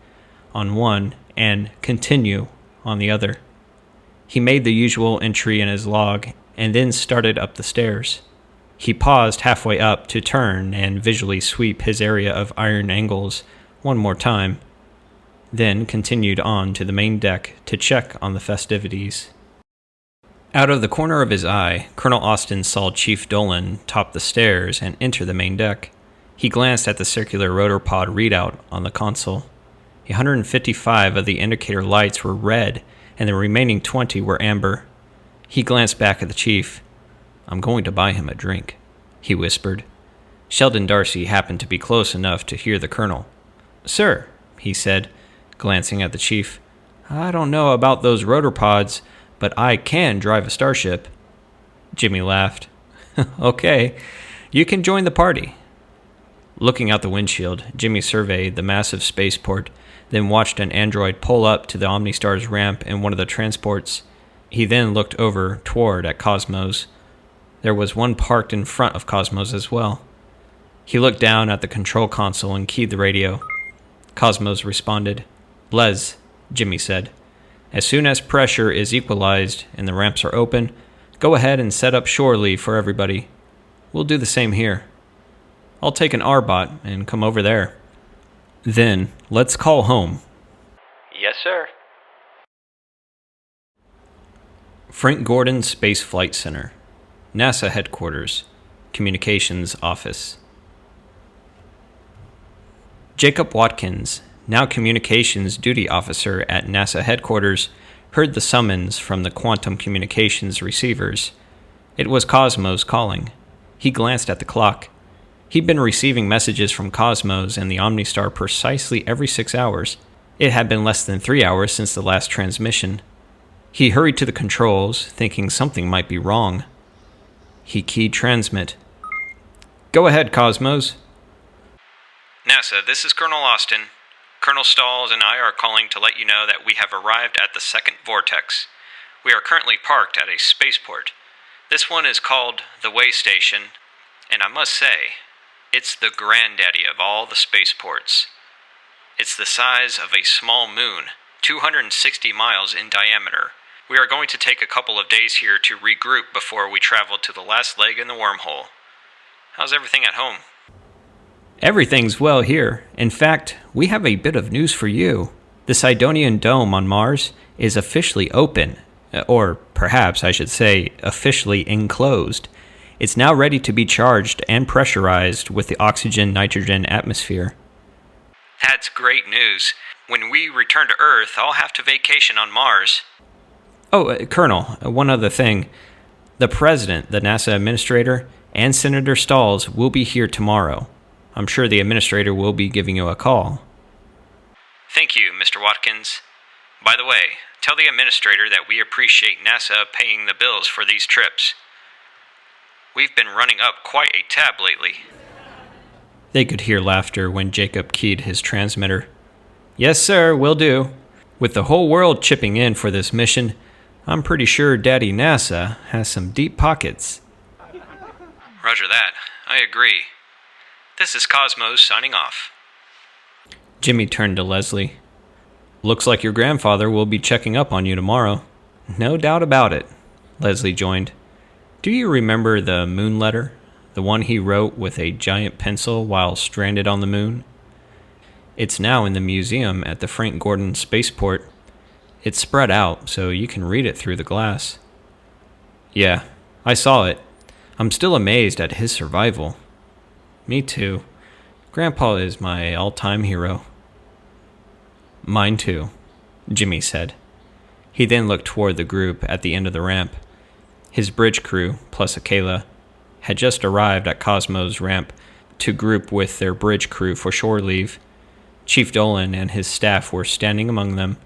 on one and continue on the other. He made the usual entry in his log and then started up the stairs. He paused halfway up to turn and visually sweep his area of iron angles one more time, then continued on to the main deck to check on the festivities. Out of the corner of his eye, Colonel Austin saw Chief Dolan top the stairs and enter the main deck. He glanced at the circular rotor pod readout on the console. 155 of the indicator lights were red, and the remaining 20 were amber. He glanced back at the chief. "I'm going to buy him a drink," he whispered. Sheldon Darcy happened to be close enough to hear the colonel. "Sir," he said, glancing at the chief, "I don't know about those rotor pods, but I can drive a starship." Jimmy laughed. "Okay, you can join the party." Looking out the windshield, Jimmy surveyed the massive spaceport, then watched an android pull up to the Omnistar's ramp in one of the transports. He then looked over toward at Cosmos. There was one parked in front of Cosmos as well. He looked down at the control console and keyed the radio. Cosmos responded. "Les," Jimmy said, "as soon as pressure is equalized and the ramps are open, go ahead and set up shore leave for everybody. We'll do the same here. I'll take an R-bot and come over there. Then, let's call home." Yes, sir. Frank Gordon Space Flight Center, NASA Headquarters, Communications Office. Jacob Watkins, now Communications Duty Officer at NASA Headquarters, heard the summons from the quantum communications receivers. It was Cosmos calling. He glanced at the clock. He'd been receiving messages from Cosmos and the Omnistar precisely every 6 hours. It had been less than 3 hours since the last transmission. He hurried to the controls, thinking something might be wrong. He keyed transmit. "Go ahead, Cosmos." NASA, this is Colonel Austin. Colonel Stalls and I are calling to let you know that we have arrived at the second vortex. We are currently parked at a spaceport. This one is called the Way Station, and I must say, it's the granddaddy of all the spaceports. It's the size of a small moon, 260 miles in diameter. We are going to take a couple of days here to regroup before we travel to the last leg in the wormhole. How's everything at home? Everything's well here. In fact, we have a bit of news for you. The Sidonian Dome on Mars is officially open, or perhaps I should say officially enclosed. It's now ready to be charged and pressurized with the oxygen-nitrogen atmosphere. That's great news. When we return to Earth, I'll have to vacation on Mars. Oh, Colonel, one other thing. The President, the NASA Administrator, and Senator Stalls will be here tomorrow. I'm sure the Administrator will be giving you a call. Thank you, Mr. Watkins. By the way, tell the Administrator that we appreciate NASA paying the bills for these trips. We've been running up quite a tab lately. They could hear laughter when Jacob keyed his transmitter. "Yes, sir, will do. With the whole world chipping in for this mission, I'm pretty sure Daddy NASA has some deep pockets." Roger that. I agree. This is Cosmos signing off. Jimmy turned to Leslie. "Looks like your grandfather will be checking up on you tomorrow." "No doubt about it," Leslie joined. "Do you remember the moon letter? The one he wrote with a giant pencil while stranded on the moon? It's now in the museum at the Frank Gordon Spaceport. It's spread out, so you can read it through the glass." "Yeah, I saw it. I'm still amazed at his survival." "Me too. Grandpa is my all-time hero." "Mine too," Jimmy said. He then looked toward the group at the end of the ramp. His bridge crew, plus Akela, had just arrived at Cosmo's ramp to group with their bridge crew for shore leave. Chief Dolan and his staff were standing among them.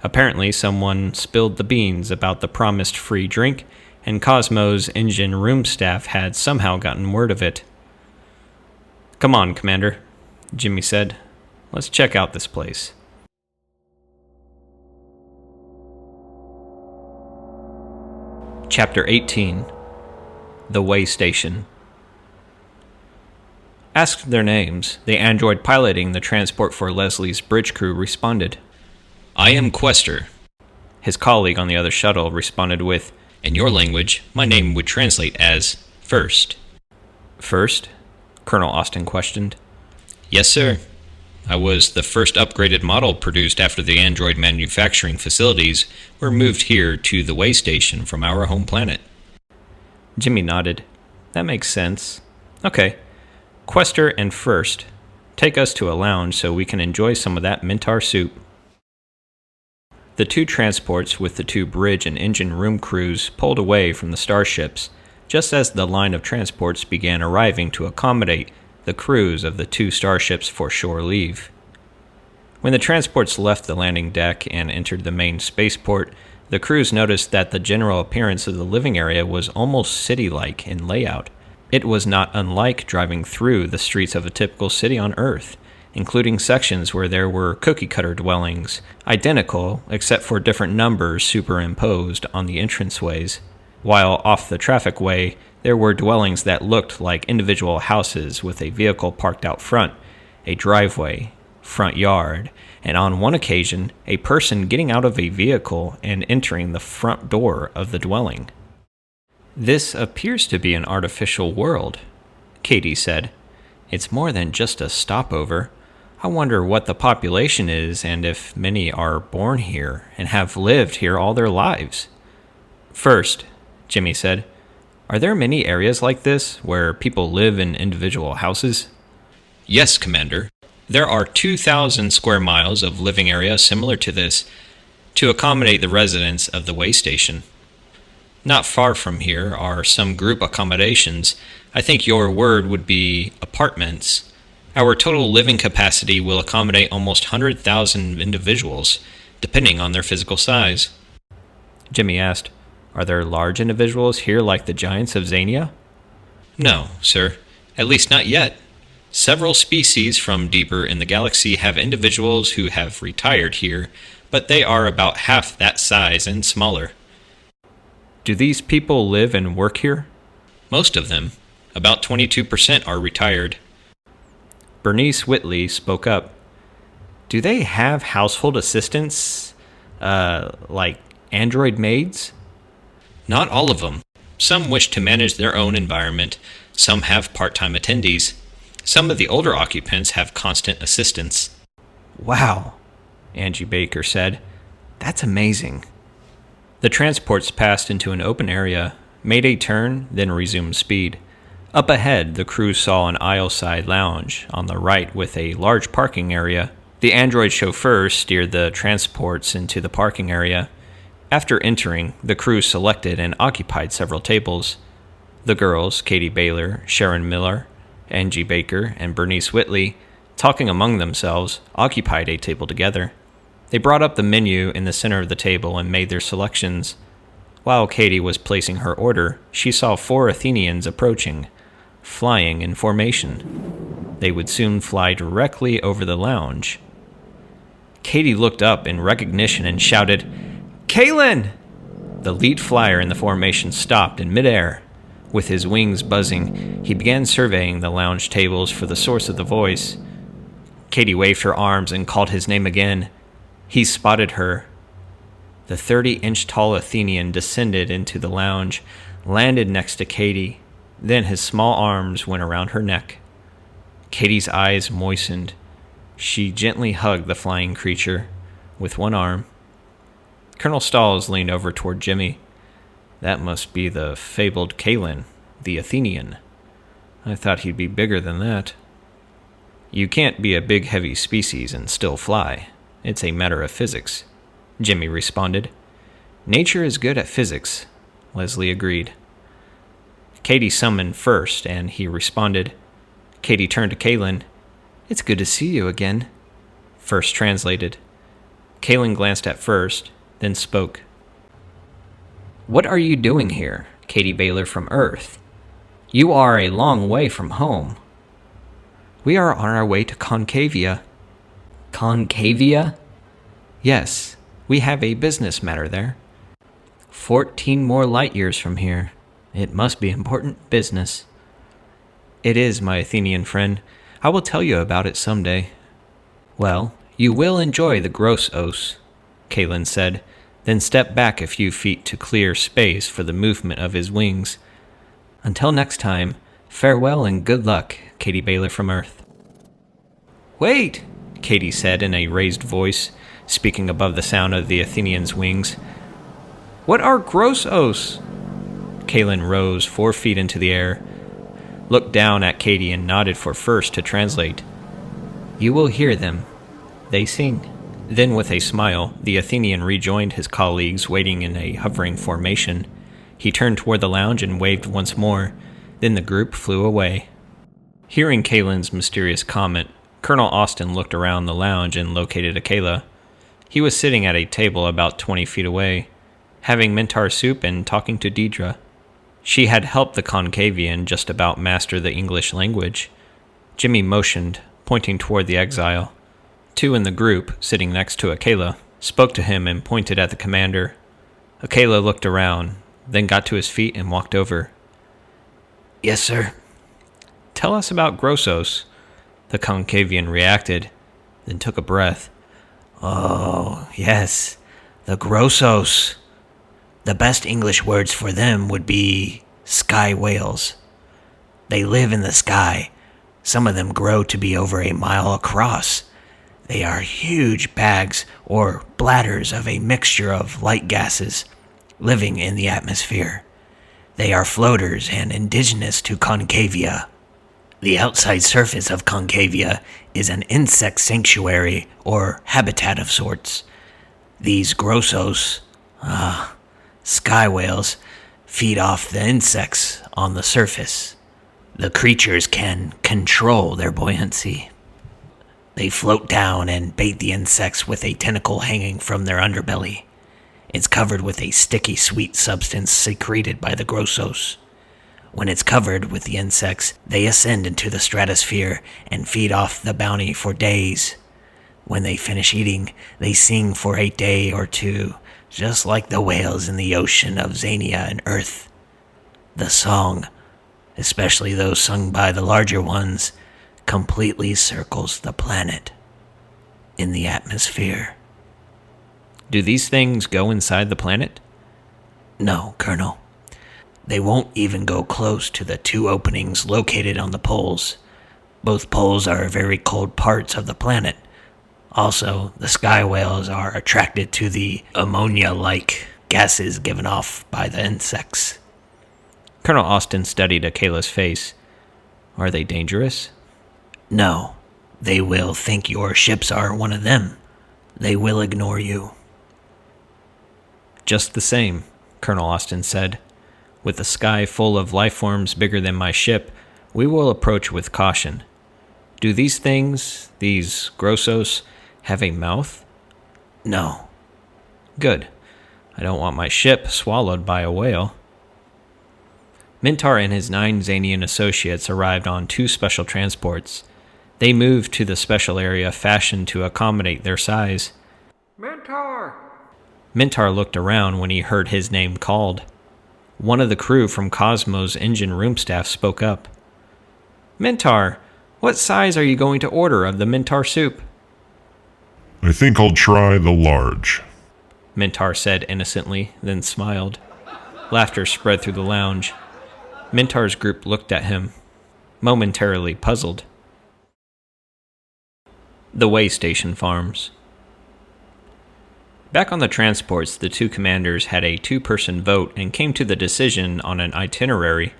Apparently, someone spilled the beans about the promised free drink, and Cosmo's engine room staff had somehow gotten word of it. "Come on, Commander," Jimmy said. "Let's check out this place." Chapter 18. The Way Station. Asked their names, the android piloting the transport for Leslie's bridge crew responded. I am Quester. His colleague on the other shuttle responded with, In your language, my name would translate as First. "First?" Colonel Austin questioned. Yes, sir. I was the first upgraded model produced after the android manufacturing facilities were moved here to the way station from our home planet. Jimmy nodded. That makes sense. Okay. Quester and First, take us to a lounge so we can enjoy some of that Mintar soup. The two transports with the two bridge and engine room crews pulled away from the starships just as the line of transports began arriving to accommodate the crews of the two starships for shore leave. When the transports left the landing deck and entered the main spaceport, the crews noticed that the general appearance of the living area was almost city-like in layout. It was not unlike driving through the streets of a typical city on Earth, including sections where there were cookie-cutter dwellings, identical except for different numbers superimposed on the entranceways, while off the traffic way, there were dwellings that looked like individual houses with a vehicle parked out front, a driveway, front yard, and on one occasion, a person getting out of a vehicle and entering the front door of the dwelling. This appears to be an artificial world, Katie said. It's more than just a stopover. I wonder what the population is and if many are born here and have lived here all their lives. First, Jimmy said, are there many areas like this where people live in individual houses? Yes, Commander. There are 2,000 square miles of living area similar to this to accommodate the residents of the way station. Not far from here are some group accommodations. I think your word would be apartments. Our total living capacity will accommodate almost 100,000 individuals, depending on their physical size. Jimmy asked, are there large individuals here like the giants of Xania? No, sir. At least not yet. Several species from deeper in the galaxy have individuals who have retired here, but they are about half that size and smaller. Do these people live and work here? Most of them. About 22% are retired. Bernice Whitley spoke up. Do they have household assistants, like android maids? Not all of them. Some wish to manage their own environment. Some have part-time attendees. Some of the older occupants have constant assistance. Wow, Angie Baker said. That's amazing. The transports passed into an open area, made a turn, then resumed speed. Up ahead, the crew saw an aisle-side lounge on the right with a large parking area. The android chauffeur steered the transports into the parking area. After entering, the crew selected and occupied several tables. The girls, Katie Baylor, Sharon Miller, Angie Baker, and Bernice Whitley, talking among themselves, occupied a table together. They brought up the menu in the center of the table and made their selections. While Katie was placing her order, she saw 4 Athenians approaching, flying in formation. They would soon fly directly over the lounge. Katie looked up in recognition and shouted, Kaylin! The lead flyer in the formation stopped in midair. With his wings buzzing, he began surveying the lounge tables for the source of the voice. Katie waved her arms and called his name again. He spotted her. The 30-inch-tall Athenian descended into the lounge, landed next to Katie. Then his small arms went around her neck. Katie's eyes moistened. She gently hugged the flying creature with one arm. Colonel Stalls leaned over toward Jimmy. That must be the fabled Kaylin, the Athenian. I thought he'd be bigger than that. You can't be a big, heavy species and still fly. It's a matter of physics, Jimmy responded. Nature is good at physics. Leslie agreed. Katie summoned first, and he responded. Katie turned to Kaylin. It's good to see you again. First translated. Kaylin glanced at First, then spoke. What are you doing here, Katie Baylor from Earth? You are a long way from home. We are on our way to Concavia. Concavia? Yes, we have a business matter there. 14 more light years from here. It must be important business. It is, my Athenian friend. I will tell you about it someday. Well, you will enjoy the gross os, Kaylin said, then stepped back a few feet to clear space for the movement of his wings. Until next time, farewell and good luck, Katie Baylor from Earth. Wait, Katie said in a raised voice, speaking above the sound of the Athenian's wings. What are gross os? Kaylin rose 4 feet into the air, looked down at Katie and nodded for First to translate. You will hear them. They sing. Then with a smile, the Athenian rejoined his colleagues waiting in a hovering formation. He turned toward the lounge and waved once more. Then the group flew away. Hearing Kaylin's mysterious comment, Colonel Austin looked around the lounge and located Akela. He was sitting at a table about 20 feet away, having mentar soup and talking to Deidre. She had helped the Concavian just about master the English language. Jimmy motioned, pointing toward the exile. 2 in the group, sitting next to Akela, spoke to him and pointed at the commander. Akela looked around, then got to his feet and walked over. Yes, sir. Tell us about Grossos. The Concavian reacted, then took a breath. Oh, yes, the Grossos. The best English words for them would be sky whales. They live in the sky. Some of them grow to be over a mile across. They are huge bags or bladders of a mixture of light gases living in the atmosphere. They are floaters and indigenous to Concavia. The outside surface of Concavia is an insect sanctuary or habitat of sorts. These Grossos, sky whales, feed off the insects on the surface. The creatures can control their buoyancy. They float down and bait the insects with a tentacle hanging from their underbelly. It's covered with a sticky sweet substance secreted by the Grossos. When it's covered with the insects, they ascend into the stratosphere and feed off the bounty for days. When they finish eating, they sing for a day or two, just like the whales in the ocean of Xania and Earth. The song, especially those sung by the larger ones, completely circles the planet in the atmosphere. Do these things go inside the planet? No, Colonel. They won't even go close to the 2 openings located on the poles. Both poles are very cold parts of the planet. Also, the sky whales are attracted to the ammonia-like gases given off by the insects. Colonel Austin studied Akela's face. Are they dangerous? No. They will think your ships are one of them. They will ignore you. Just the same, Colonel Austin said. With a sky full of life forms bigger than my ship, we will approach with caution. Do these things, these Grossos, have a mouth? No. Good. I don't want my ship swallowed by a whale. Mintar and his 9 Xanian associates arrived on 2 special transports. They moved to the special area fashioned to accommodate their size. Mintar! Mintar looked around when he heard his name called. One of the crew from Cosmo's engine room staff spoke up. Mintar, what size are you going to order of the Mintar soup? I think I'll try the large. Mintar said innocently, then smiled. Laughter spread through the lounge. Mintar's group looked at him, momentarily puzzled. The way station farms. Back on the transports, the 2 commanders had a 2-person vote and came to the decision on an itinerary.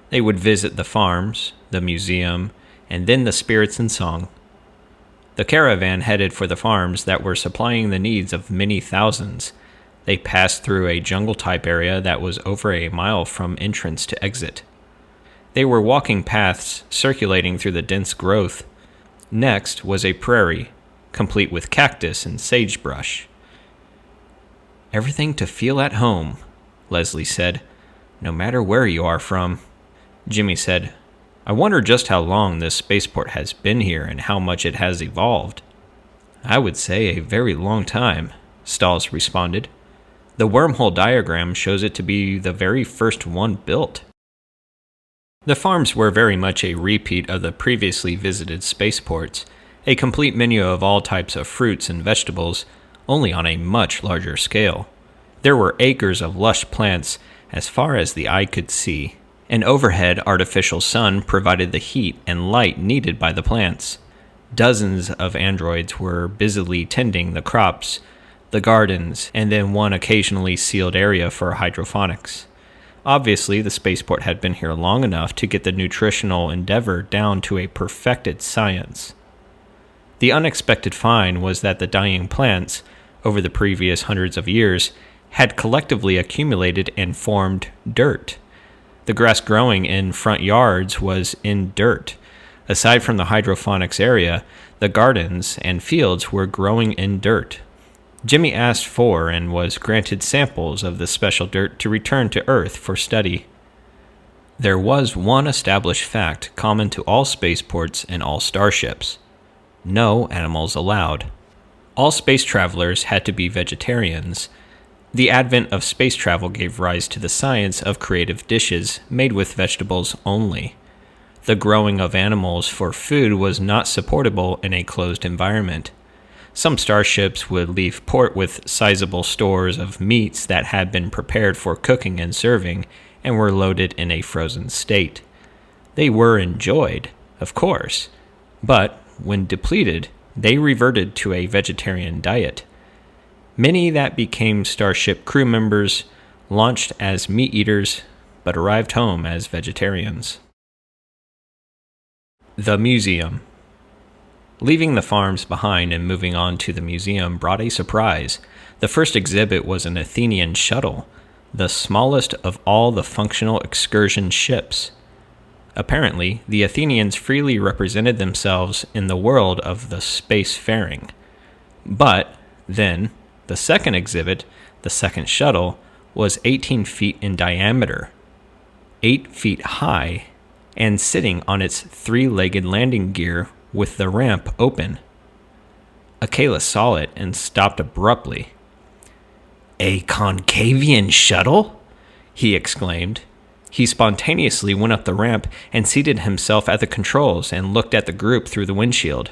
They would visit the farms, the museum, and then the spirits in song. The caravan headed for the farms that were supplying the needs of many thousands. They passed through a jungle-type area that was over a mile from entrance to exit. They were walking paths circulating through the dense growth. Next was a prairie, complete with cactus and sagebrush. "Everything to feel at home," Leslie said, "no matter where you are from." Jimmy said, "I wonder just how long this spaceport has been here and how much it has evolved." "I would say a very long time," Stalls responded. "The wormhole diagram shows it to be the very first one built." The farms were very much a repeat of the previously visited spaceports, a complete menu of all types of fruits and vegetables, only on a much larger scale. There were acres of lush plants as far as the eye could see. An overhead artificial sun provided the heat and light needed by the plants. Dozens of androids were busily tending the crops, the gardens, and then one occasionally sealed area for hydroponics. Obviously, the spaceport had been here long enough to get the nutritional endeavor down to a perfected science. The unexpected find was that the dying plants, over the previous hundreds of years, had collectively accumulated and formed dirt. The grass growing in front yards was in dirt. Aside from the hydroponics area, the gardens and fields were growing in dirt. Jimmy asked for and was granted samples of the special dirt to return to Earth for study. There was one established fact common to all spaceports and all starships: no animals allowed. All space travelers had to be vegetarians. The advent of space travel gave rise to the science of creative dishes made with vegetables only. The growing of animals for food was not supportable in a closed environment. Some starships would leave port with sizable stores of meats that had been prepared for cooking and serving and were loaded in a frozen state. They were enjoyed, of course, but when depleted, they reverted to a vegetarian diet. Many that became starship crew members launched as meat eaters, but arrived home as vegetarians. The museum. Leaving the farms behind and moving on to the museum brought a surprise. The first exhibit was an Athenian shuttle, the smallest of all the functional excursion ships. Apparently, the Athenians freely represented themselves in the world of the spacefaring. But then, the second exhibit, the second shuttle, was 18 feet in diameter, 8 feet high, and sitting on its three-legged landing gear with the ramp open. Akela saw it and stopped abruptly. "A Concavian shuttle?" he exclaimed. He spontaneously went up the ramp and seated himself at the controls and looked at the group through the windshield.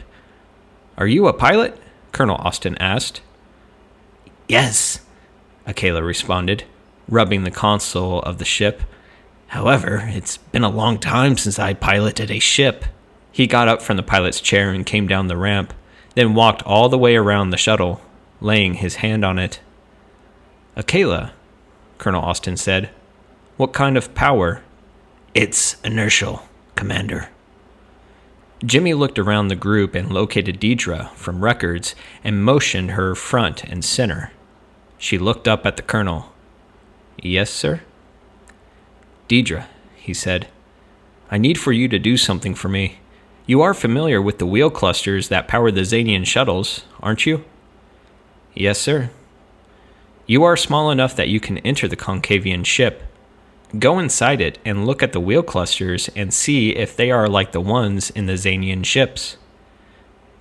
"Are you a pilot?" Colonel Austin asked. "Yes," Akela responded, rubbing the console of the ship. "However, it's been a long time since I piloted a ship." He got up from the pilot's chair and came down the ramp, then walked all the way around the shuttle, laying his hand on it. "Akela," Colonel Austin said, "what kind of power?" "It's inertial, Commander." Jimmy looked around the group and located Deidre from records and motioned her front and center. She looked up at the colonel. "Yes, sir?" "Deidre," he said, "I need for you to do something for me. You are familiar with the wheel clusters that power the Zanian shuttles, aren't you?" "Yes, sir." "You are small enough that you can enter the Concavian ship. Go inside it and look at the wheel clusters and see if they are like the ones in the Zanian ships."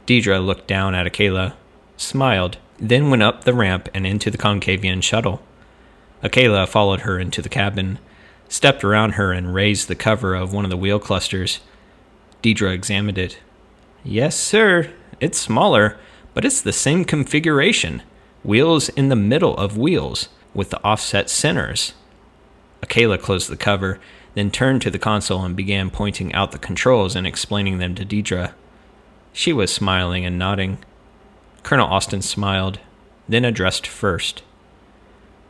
Deidre looked down at Akela, smiled, then went up the ramp and into the Concavian shuttle. Akela followed her into the cabin, stepped around her and raised the cover of one of the wheel clusters. Deidre examined it. "Yes, sir. It's smaller, but it's the same configuration. Wheels in the middle of wheels, with the offset centers." Akela closed the cover, then turned to the console and began pointing out the controls and explaining them to Deidre. She was smiling and nodding. Colonel Austin smiled, then addressed first.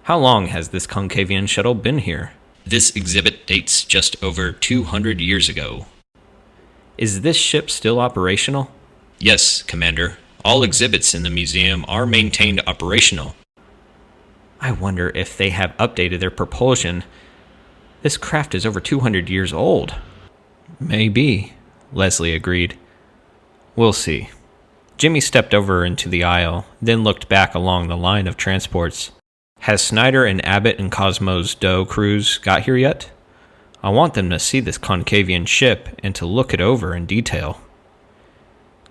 "How long has this Concavian shuttle been here?" This exhibit dates just over 200 years ago. "Is this ship still operational?" Yes, Commander. All exhibits in the museum are maintained operational. I wonder if they have updated their propulsion. This craft is over 200 years old. Maybe, Leslie agreed. We'll see. Jimmy stepped over into the aisle, then looked back along the line of transports. Has Snyder and Abbott and Cosmo's Doe crews got here yet? I want them to see this Concavian ship and to look it over in detail.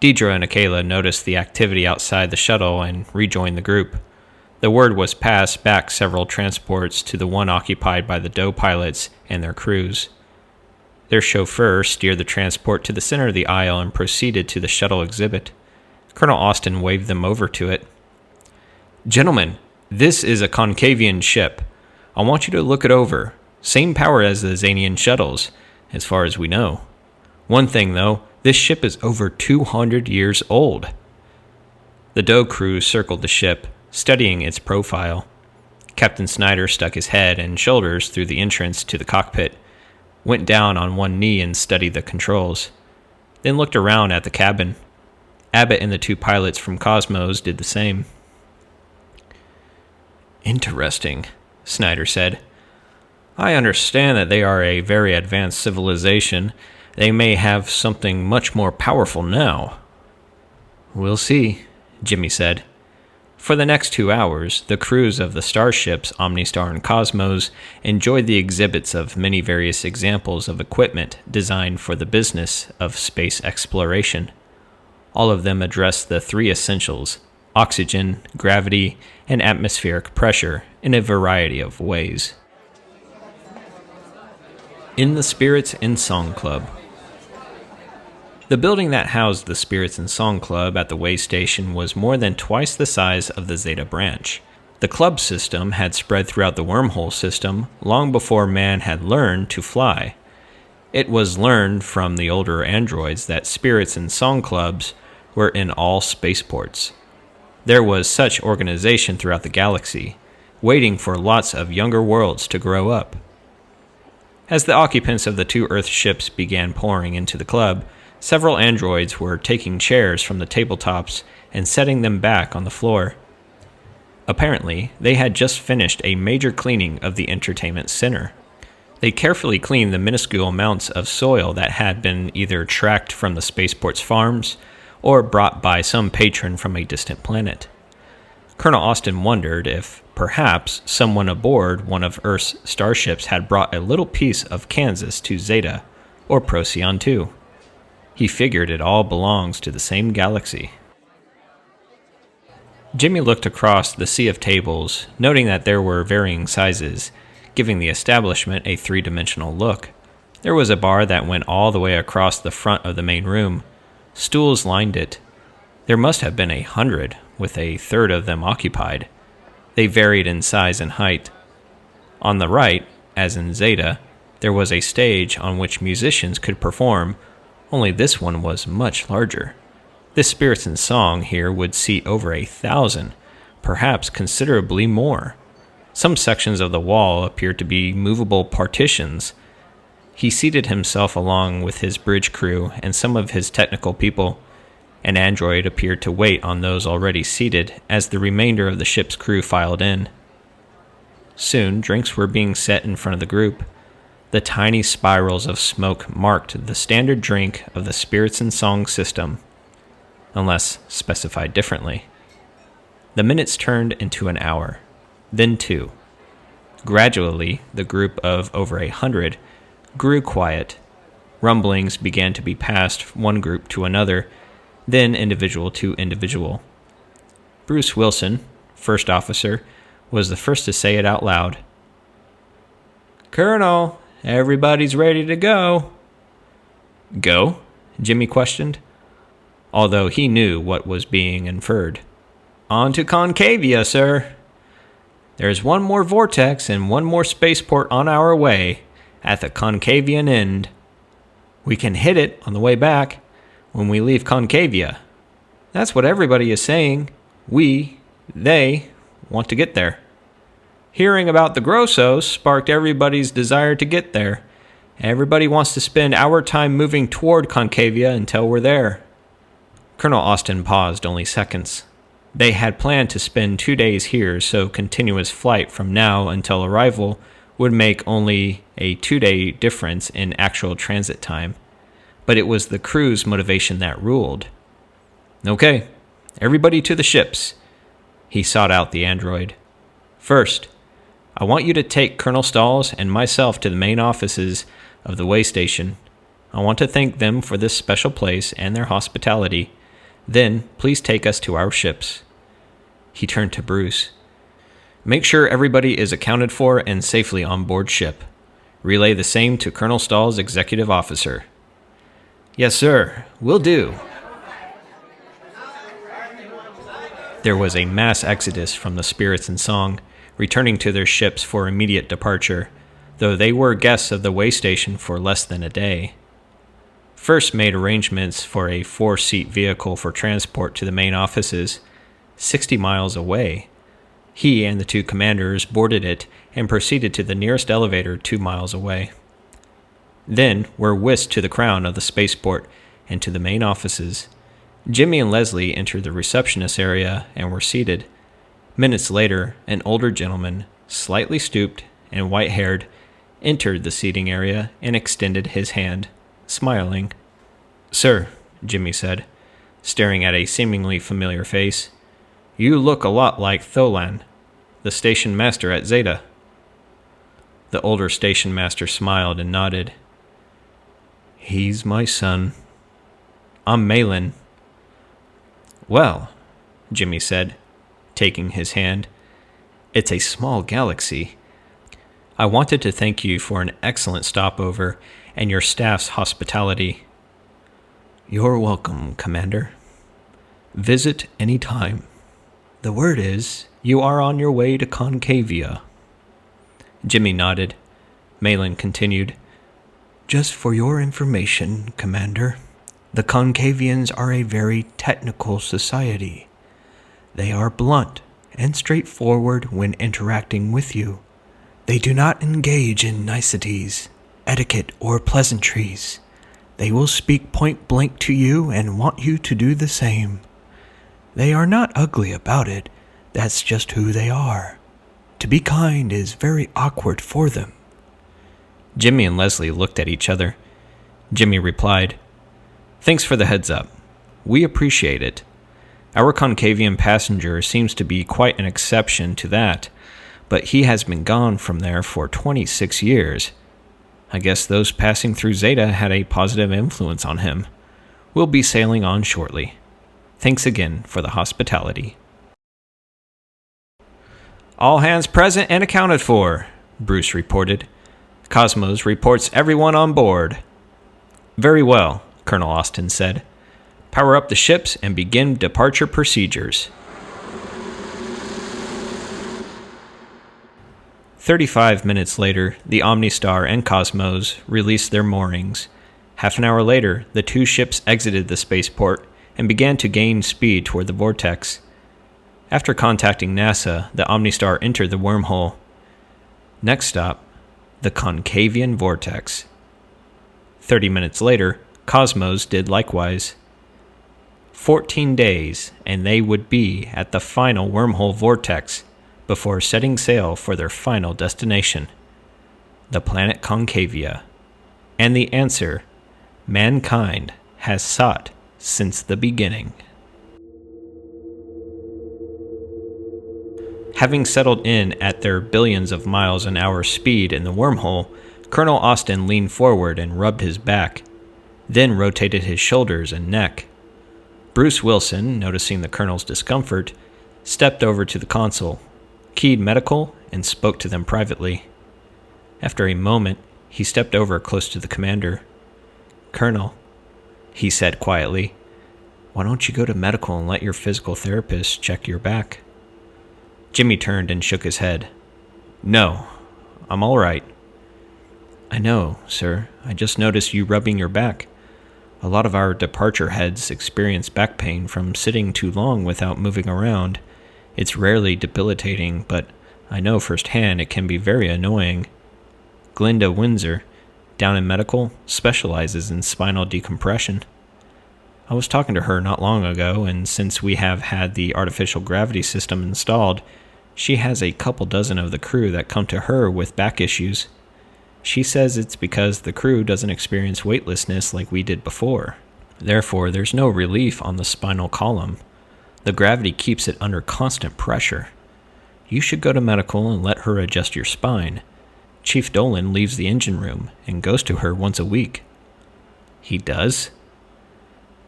Deidre and Akela noticed the activity outside the shuttle and rejoined the group. The word was passed back several transports to the one occupied by the Doe pilots and their crews. Their chauffeur steered the transport to the center of the aisle and proceeded to the shuttle exhibit. Colonel Austin waved them over to it. Gentlemen, this is a Concavian ship. I want you to look it over. Same power as the Xanian shuttles, as far as we know. One thing, though, this ship is over 200 years old. The Doe crew circled the ship, studying its profile. Captain Snyder stuck his head and shoulders through the entrance to the cockpit, went down on one knee and studied the controls, then looked around at the cabin. Abbott and the two pilots from Cosmos did the same. Interesting, Snyder said. I understand that they are a very advanced civilization. They may have something much more powerful now. We'll see, Jimmy said. For the next 2 hours, the crews of the starships Omnistar and Cosmos enjoyed the exhibits of many various examples of equipment designed for the business of space exploration. All of them addressed the three essentials: oxygen, gravity, and atmospheric pressure in a variety of ways. In the Spirits and Song Club. The building that housed the Spirits and Song Club at the way station was more than twice the size of the Zeta branch. The club system had spread throughout the wormhole system long before man had learned to fly. It was learned from the older androids that Spirits and Song Clubs were in all spaceports. There was such organization throughout the galaxy, waiting for lots of younger worlds to grow up. As the occupants of the two Earth ships began pouring into the club, several androids were taking chairs from the tabletops and setting them back on the floor. Apparently, they had just finished a major cleaning of the entertainment center. They carefully cleaned the minuscule amounts of soil that had been either tracked from the spaceport's farms or brought by some patron from a distant planet. Colonel Austin wondered if perhaps someone aboard one of Earth's starships had brought a little piece of Kansas to Zeta, or Procyon too. He figured it all belongs to the same galaxy. Jimmy looked across the sea of tables, noting that there were varying sizes, giving the establishment a three-dimensional look. There was a bar that went all the way across the front of the main room. Stools lined it. There must have been 100, with a third of them occupied. They varied in size and height. On the right, as in Zeta, there was a stage on which musicians could perform, only this one was much larger. This Spirits and Song here would seat over 1,000, perhaps considerably more. Some sections of the wall appeared to be movable partitions. He seated himself along with his bridge crew and some of his technical people. An android appeared to wait on those already seated as the remainder of the ship's crew filed in. Soon, drinks were being set in front of the group. The tiny spirals of smoke marked the standard drink of the Spirits and Song system, unless specified differently. The minutes turned into an hour, then 2. Gradually, the group of over 100 grew quiet. Rumblings began to be passed one group to another, then individual to individual. Bruce Wilson, first officer, was the first to say it out loud. "Colonel, everybody's ready to go." "Go?" Jimmy questioned, although he knew what was being inferred. "On to Concavia, sir. There's one more vortex and one more spaceport on our way, at the Concavian end. We can hit it on the way back, when we leave Concavia. That's what everybody is saying. They want to get there. Hearing about the Grossos sparked everybody's desire to get there. Everybody wants to spend our time moving toward Concavia until we're there." Colonel Austin paused only seconds. They had planned to spend 2 days here, so continuous flight from now until arrival would make only a 2-day difference in actual transit time. But it was the crew's motivation that ruled. Okay, everybody to the ships. He sought out the android. First, I want you to take Colonel Stalls and myself to the main offices of the way station. I want to thank them for this special place and their hospitality. Then, please take us to our ships. He turned to Bruce. Make sure everybody is accounted for and safely on board ship. Relay the same to Colonel Stahl's executive officer. Yes, sir. Will do. There was a mass exodus from the spirits in song, returning to their ships for immediate departure, though they were guests of the way station for less than a day. First made arrangements for a 4-seat vehicle for transport to the main offices, 60 miles away. He and the 2 commanders boarded it and proceeded to the nearest elevator 2 miles away. Then were whisked to the crown of the spaceport and to the main offices. Jimmy and Leslie entered the receptionist area and were seated. Minutes later, an older gentleman, slightly stooped and white-haired, entered the seating area and extended his hand, smiling. Sir, Jimmy said, staring at a seemingly familiar face, you look a lot like Tholan, the station master at Zeta. The older station master smiled and nodded. He's my son. I'm Malin. Well, Jimmy said, taking his hand, it's a small galaxy. I wanted to thank you for an excellent stopover and your staff's hospitality. You're welcome, Commander. Visit any time. The word is, you are on your way to Concavia. Jimmy nodded. Malin continued, just for your information, Commander, the Concavians are a very technical society. They are blunt and straightforward when interacting with you. They do not engage in niceties, etiquette, or pleasantries. They will speak point blank to you and want you to do the same. They are not ugly about it. That's just who they are. To be kind is very awkward for them. Jimmy and Leslie looked at each other. Jimmy replied, Thanks for the heads up. We appreciate it. Our Concavian passenger seems to be quite an exception to that, but he has been gone from there for 26 years. I guess those passing through Zeta had a positive influence on him. We'll be sailing on shortly. Thanks again for the hospitality. All hands present and accounted for, Bruce reported. Cosmos reports everyone on board. Very well, Colonel Austin said. Power up the ships and begin departure procedures. 35 minutes later, the Omnistar and Cosmos released their moorings. Half an hour later, the 2 ships exited the spaceport and began to gain speed toward the vortex. After contacting NASA, the Omnistar entered the wormhole. Next stop, the Concavian vortex. 30 minutes later, Cosmos did likewise. 14 days, and they would be at the final wormhole vortex before setting sail for their final destination, the planet Concavia. And the answer mankind has sought since the beginning. Having settled in at their billions of miles an hour speed in the wormhole, Colonel Austin leaned forward and rubbed his back, then rotated his shoulders and neck. Bruce Wilson, noticing the colonel's discomfort, stepped over to the console, keyed medical, and spoke to them privately. After a moment, he stepped over close to the commander. Colonel, he said quietly, why don't you go to medical and let your physical therapist check your back? Jimmy turned and shook his head. No, I'm all right. I know, sir. I just noticed you rubbing your back. A lot of our departure heads experience back pain from sitting too long without moving around. It's rarely debilitating, but I know firsthand it can be very annoying. Glinda Windsor, down in medical, specializes in spinal decompression. I was talking to her not long ago, and since we have had the artificial gravity system installed, she has a couple dozen of the crew that come to her with back issues. She says it's because the crew doesn't experience weightlessness like we did before. Therefore, there's no relief on the spinal column. The gravity keeps it under constant pressure. You should go to medical and let her adjust your spine. Chief Dolan leaves the engine room and goes to her once a week. He does?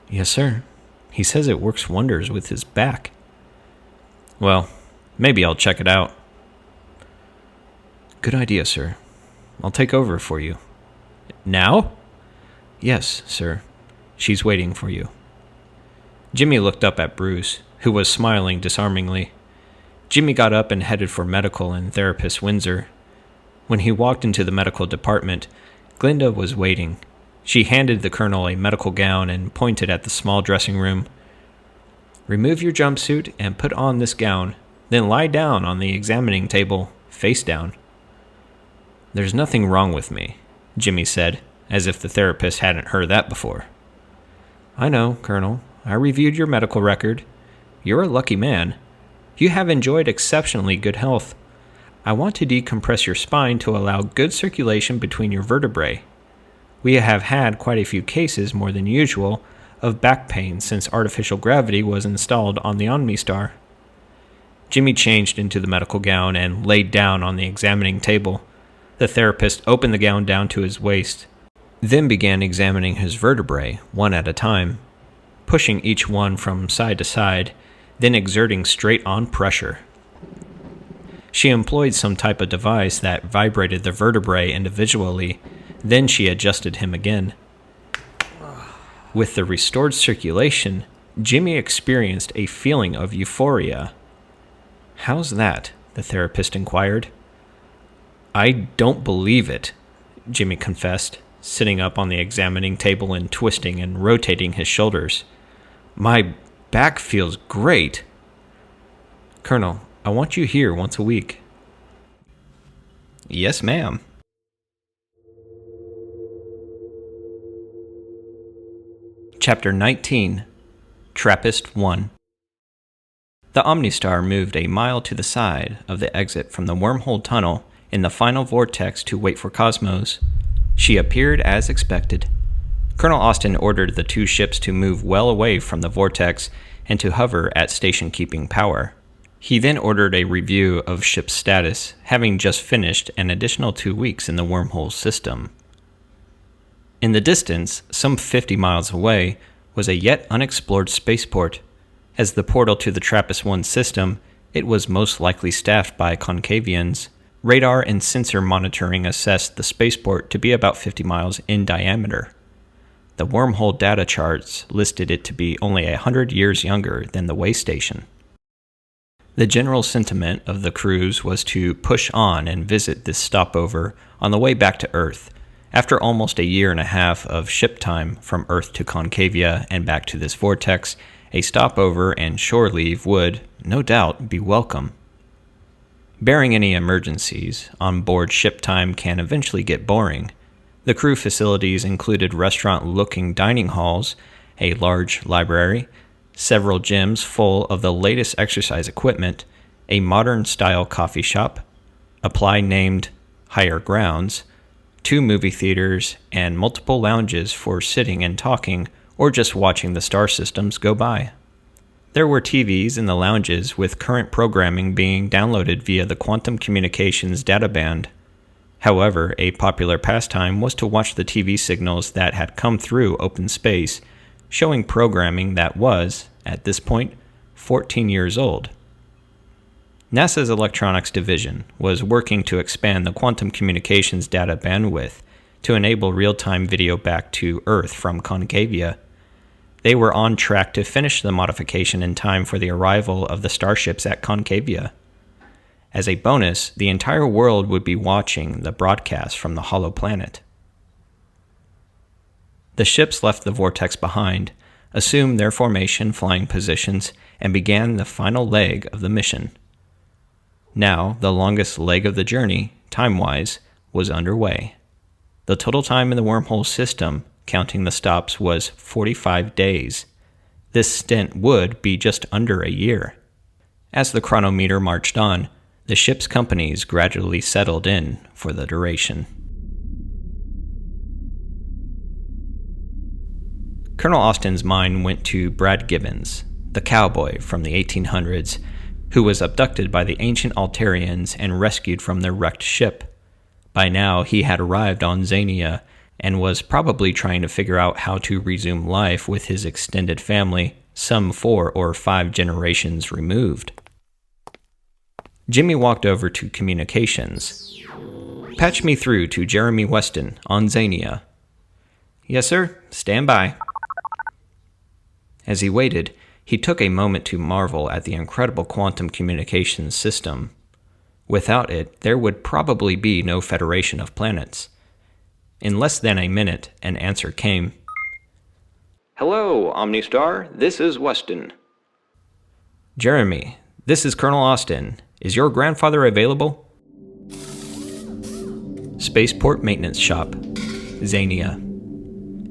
Yes, sir. He says it works wonders with his back. Well, maybe I'll check it out. Good idea, sir. I'll take over for you. Now? Yes, sir. She's waiting for you. Jimmy looked up at Bruce, who was smiling disarmingly. Jimmy got up and headed for medical and therapist Windsor. When he walked into the medical department, Glinda was waiting. She handed the colonel a medical gown and pointed at the small dressing room. Remove your jumpsuit and put on this gown, then lie down on the examining table, face down. There's nothing wrong with me, Jimmy said, as if the therapist hadn't heard that before. I know, Colonel. I reviewed your medical record. You're a lucky man. You have enjoyed exceptionally good health. I want to decompress your spine to allow good circulation between your vertebrae. We have had quite a few cases, more than usual, of back pain since artificial gravity was installed on the OmniStar. Jimmy changed into the medical gown and laid down on the examining table. The therapist opened the gown down to his waist, then began examining his vertebrae, one at a time, pushing each one from side to side, then exerting straight-on pressure. She employed some type of device that vibrated the vertebrae individually, then she adjusted him again. With the restored circulation, Jimmy experienced a feeling of euphoria. How's that? The therapist inquired. I don't believe it, Jimmy confessed, sitting up on the examining table and twisting and rotating his shoulders. My back feels great. Colonel, I want you here once a week. Yes, ma'am. Chapter 19, Trappist 1. The OmniStar moved a mile to the side of the exit from the wormhole tunnel in the final vortex to wait for Cosmos. She appeared as expected. Colonel Austin ordered the two ships to move well away from the vortex and to hover at station-keeping power. He then ordered a review of ship status, having just finished an additional 2 weeks in the wormhole system. In the distance, some 50 miles away, was a yet unexplored spaceport. As the portal to the TRAPPIST-1 system, it was most likely staffed by Concavians. Radar and sensor monitoring assessed the spaceport to be about 50 miles in diameter. The wormhole data charts listed it to be only 100 years younger than the way station. The general sentiment of the crews was to push on and visit this stopover on the way back to Earth, after almost a year and a half of ship time from Earth to Concavia and back to this vortex. A stopover and shore leave would, no doubt, be welcome. Barring any emergencies, on-board ship time can eventually get boring. The crew facilities included restaurant-looking dining halls, a large library, several gyms full of the latest exercise equipment, a modern-style coffee shop, a ply named Higher Grounds, 2 movie theaters, and multiple lounges for sitting and talking or just watching the star systems go by. There were TVs in the lounges with current programming being downloaded via the quantum communications data band. However, a popular pastime was to watch the TV signals that had come through open space, showing programming that was, at this point, 14 years old. NASA's Electronics Division was working to expand the quantum communications data bandwidth to enable real-time video back to Earth from Concavia. They were on track to finish the modification in time for the arrival of the starships at Concavia. As a bonus, the entire world would be watching the broadcast from the hollow planet. The ships left the vortex behind, assumed their formation flying positions, and began the final leg of the mission. Now, the longest leg of the journey, time-wise, was underway. The total time in the wormhole system, counting the stops, was 45 days. This stint would be just under a year. As the chronometer marched on, the ship's companies gradually settled in for the duration. Colonel Austin's mind went to Brad Gibbons, the cowboy from the 1800s, who was abducted by the ancient Altarians and rescued from their wrecked ship. By now, he had arrived on Zania and was probably trying to figure out how to resume life with his extended family, some 4 or 5 generations removed. Jimmy walked over to communications. "Patch me through to Jeremy Weston on Zania." "Yes, sir. Stand by." As he waited, he took a moment to marvel at the incredible quantum communications system. Without it, there would probably be no Federation of Planets. In less than a minute, an answer came. "Hello, Omnistar. This is Weston." "Jeremy, this is Colonel Austin. Is your grandfather available?" Spaceport Maintenance Shop, Zania.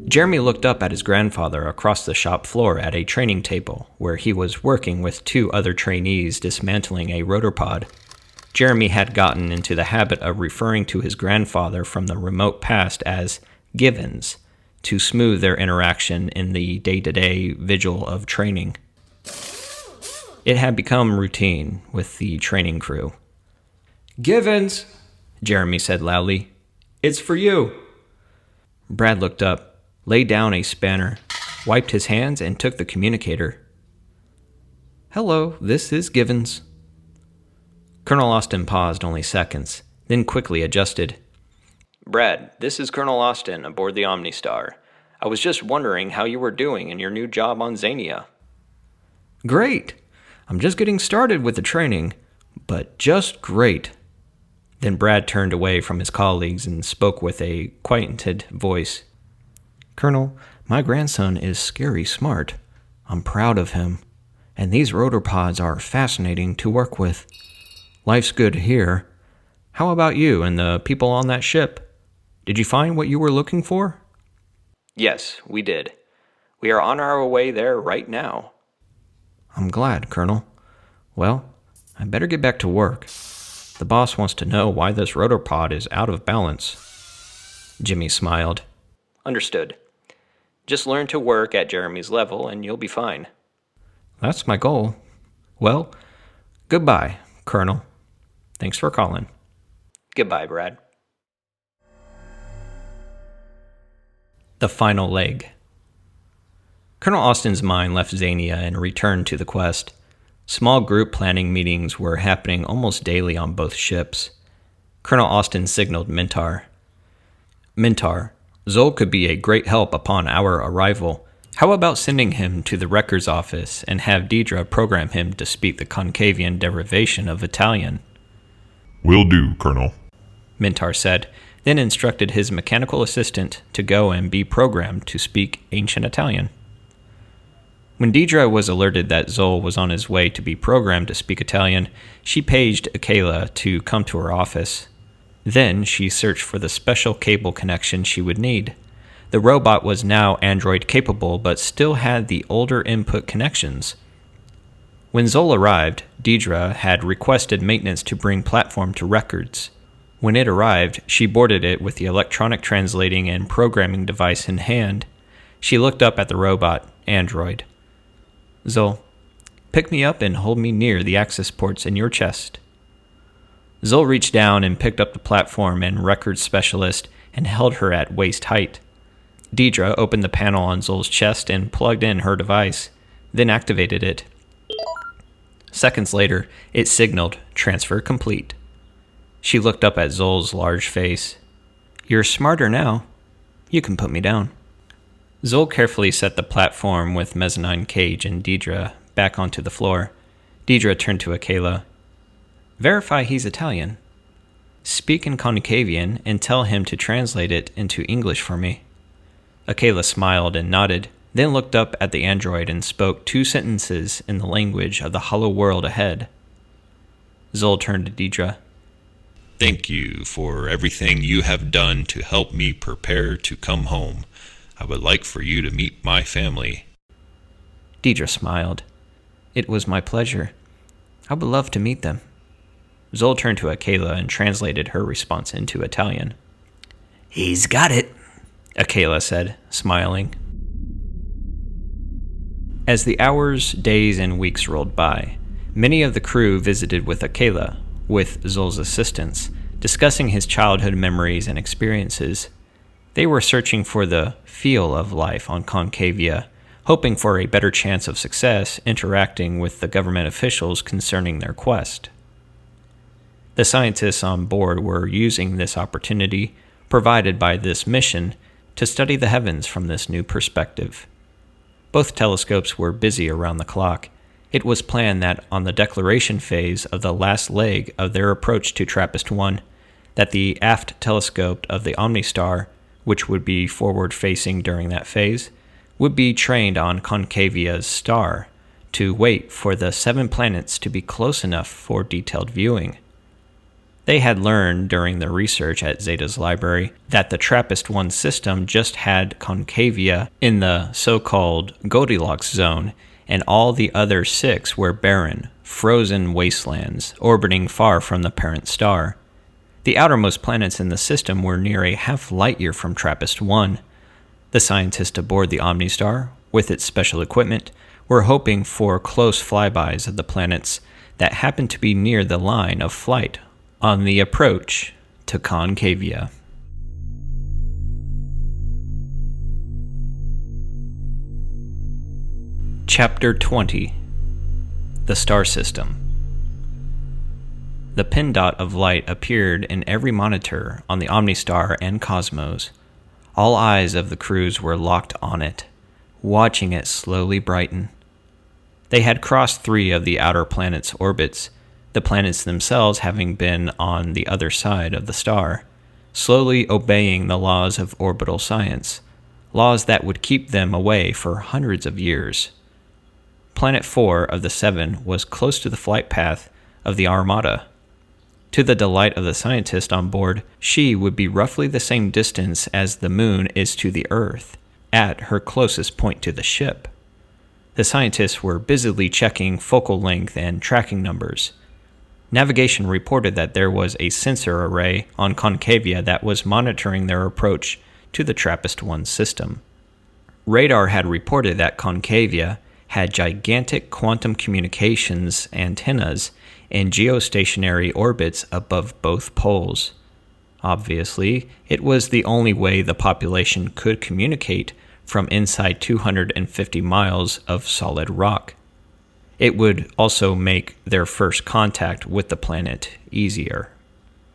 Jeremy looked up at his grandfather across the shop floor at a training table where he was working with 2 other trainees dismantling a rotor pod. Jeremy had gotten into the habit of referring to his grandfather from the remote past as Givens to smooth their interaction in the day-to-day vigil of training. It had become routine with the training crew. "Givens," Jeremy said loudly, "it's for you." Brad looked up, laid down a spanner, wiped his hands, and took the communicator. "Hello, this is Givens." Colonel Austin paused only seconds, then quickly adjusted. "Brad, this is Colonel Austin aboard the Omnistar. I was just wondering how you were doing in your new job on Zania." "Great. I'm just getting started with the training, but just great." Then Brad turned away from his colleagues and spoke with a quieted voice. "Colonel, my grandson is scary smart. I'm proud of him, and these rotor pods are fascinating to work with. Life's good here. How about you and the people on that ship? Did you find what you were looking for?" "Yes, we did. We are on our way there right now." "I'm glad, Colonel. Well, I better get back to work. The boss wants to know why this rotor pod is out of balance." Jimmy smiled. "Understood. Just learn to work at Jeremy's level and you'll be fine." "That's my goal. Well, goodbye, Colonel. Thanks for calling." "Goodbye, Brad." The final leg. Colonel Austin's mind left Zania and returned to the quest. Small group planning meetings were happening almost daily on both ships. Colonel Austin signaled Mintar. "Mintar, Zol could be a great help upon our arrival. How about sending him to the records office and have Deidre program him to speak the Concavian derivation of Italian?" "Will do, Colonel," Mintar said, then instructed his mechanical assistant to go and be programmed to speak ancient Italian. When Deidre was alerted that Zol was on his way to be programmed to speak Italian, she paged Akela to come to her office. Then she searched for the special cable connection she would need. The robot was now Android capable but still had the older input connections. When Zol arrived, Deidre had requested maintenance to bring platform to records. When it arrived, she boarded it with the electronic translating and programming device in hand. She looked up at the robot, Android. "Zol, pick me up and hold me near the access ports in your chest." Zol reached down and picked up the platform and records specialist and held her at waist height. Deidre opened the panel on Zol's chest and plugged in her device, then activated it. Seconds later, it signaled transfer complete. She looked up at Zol's large face. "You're smarter now. You can put me down." Zol carefully set the platform with mezzanine cage and Deidre back onto the floor. Deidre turned to Akela. "Verify he's Italian. Speak in Concavian and tell him to translate it into English for me." Akela smiled and nodded, then looked up at the android and spoke 2 sentences in the language of the hollow world ahead. Zol turned to Deidre. "Thank you for everything you have done to help me prepare to come home. I would like for you to meet my family." Deidre smiled. It was my pleasure. I would love to meet them. Zol turned to Akela and translated her response into Italian. He's got it, Akela said, smiling. As the hours, days, and weeks rolled by, many of the crew visited with Akela, with Zol's assistance, discussing his childhood memories and experiences. They were searching for the feel of life on Concavia, hoping for a better chance of success interacting with the government officials concerning their quest. The scientists on board were using this opportunity, provided by this mission, to study the heavens from this new perspective. Both telescopes were busy around the clock. It was planned that on the declaration phase of the last leg of their approach to TRAPPIST-1, that the aft telescope of the Omnistar, which would be forward-facing during that phase, would be trained on Concavia's star to wait for the 7 planets to be close enough for detailed viewing. They had learned during their research at Zeta's library that the TRAPPIST-1 system just had Concavia in the so-called Goldilocks zone, and all the other 6 were barren, frozen wastelands orbiting far from the parent star. The outermost planets in the system were near a half light year from TRAPPIST-1. The scientists aboard the Omnistar, with its special equipment, were hoping for close flybys of the planets that happened to be near the line of flight on the approach to Concavia. Chapter 20. The Star System. The pin dot of light appeared in every monitor on the Omnistar and Cosmos. All eyes of the crews were locked on it, watching it slowly brighten. They had crossed 3 of the outer planets' orbits, the planets themselves having been on the other side of the star, slowly obeying the laws of orbital science, laws that would keep them away for hundreds of years. Planet 4 of the 7 was close to the flight path of the Armada. To the delight of the scientist on board, she would be roughly the same distance as the moon is to the Earth, at her closest point to the ship. The scientists were busily checking focal length and tracking numbers. Navigation reported that there was a sensor array on Concavia that was monitoring their approach to the TRAPPIST-1 system. Radar had reported that Concavia had gigantic quantum communications antennas in geostationary orbits above both poles. Obviously, it was the only way the population could communicate from inside 250 miles of solid rock. It would also make their first contact with the planet easier.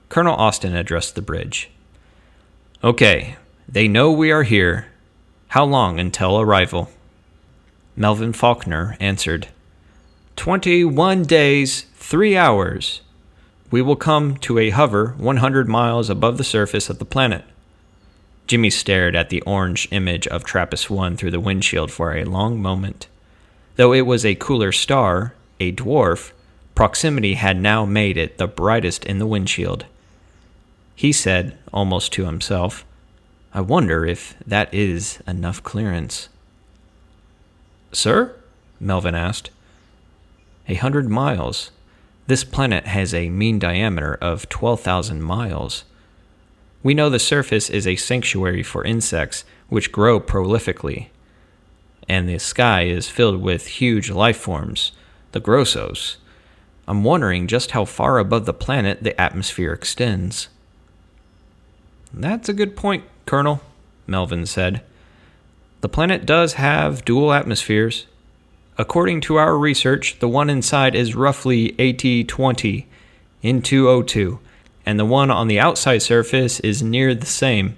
Colonel Austin addressed the bridge. Okay, they know we are here. How long until arrival? Melvin Faulkner answered, 21 days, 3 hours. We will come to a hover 100 miles above the surface of the planet. Jimmy stared at the orange image of TRAPPIST-1 through the windshield for a long moment. Though it was a cooler star, a dwarf, proximity had now made it the brightest in the windshield. He said, almost to himself, I wonder if that is enough clearance. Sir? Melvin asked. 100 miles. This planet has a mean diameter of 12,000 miles. We know the surface is a sanctuary for insects which grow prolifically, and the sky is filled with huge life forms, the Grossos. I'm wondering just how far above the planet the atmosphere extends. That's a good point, Colonel, Melvin said. The planet does have dual atmospheres. According to our research, the one inside is roughly AT-20 into O2, and the one on the outside surface is near the same,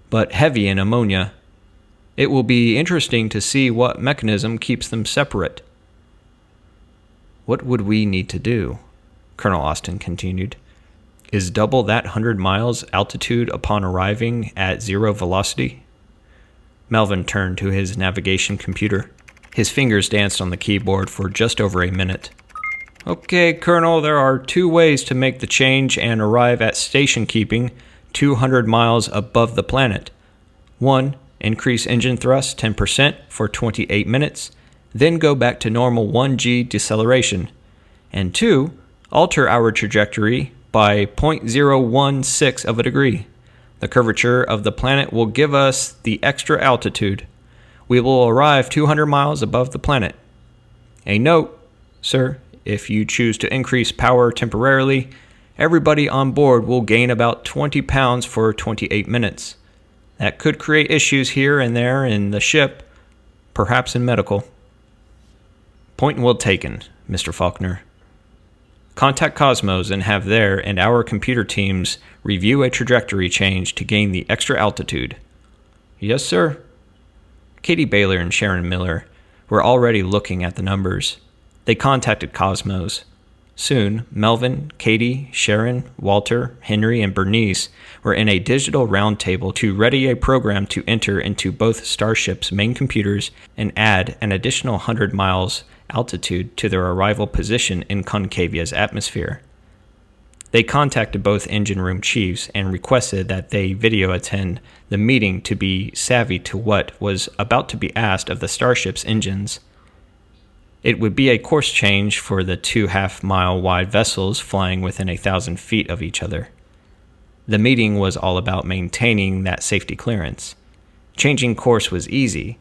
but heavy in ammonia. It will be interesting to see what mechanism keeps them separate. What would we need to do? Colonel Austin continued. Is double that 100 miles altitude upon arriving at 0 velocity? Melvin turned to his navigation computer. His fingers danced on the keyboard for just over a minute. Okay, Colonel, there are 2 ways to make the change and arrive at station keeping 200 miles above the planet. 1. Increase engine thrust 10% for 28 minutes, then go back to normal 1G deceleration, and 2, alter our trajectory by 0.016 of a degree. The curvature of the planet will give us the extra altitude. We will arrive 200 miles above the planet. A note, sir, if you choose to increase power temporarily, everybody on board will gain about 20 pounds for 28 minutes. That could create issues here and there in the ship, perhaps in medical. Point well taken, Mr. Faulkner. Contact Cosmos and have their and our computer teams review a trajectory change to gain the extra altitude. Yes, sir. Katie Baylor and Sharon Miller were already looking at the numbers. They contacted Cosmos. Soon, Melvin, Katie, Sharon, Walter, Henry, and Bernice were in a digital roundtable to ready a program to enter into both Starship's main computers and add an additional 100 miles altitude to their arrival position in Concavia's atmosphere. They contacted both engine room chiefs and requested that they video attend the meeting to be savvy to what was about to be asked of the Starship's engines. It would be a course change for the 2 half-mile wide vessels flying within 1,000 feet of each other. The meeting was all about maintaining that safety clearance. Changing course was easy.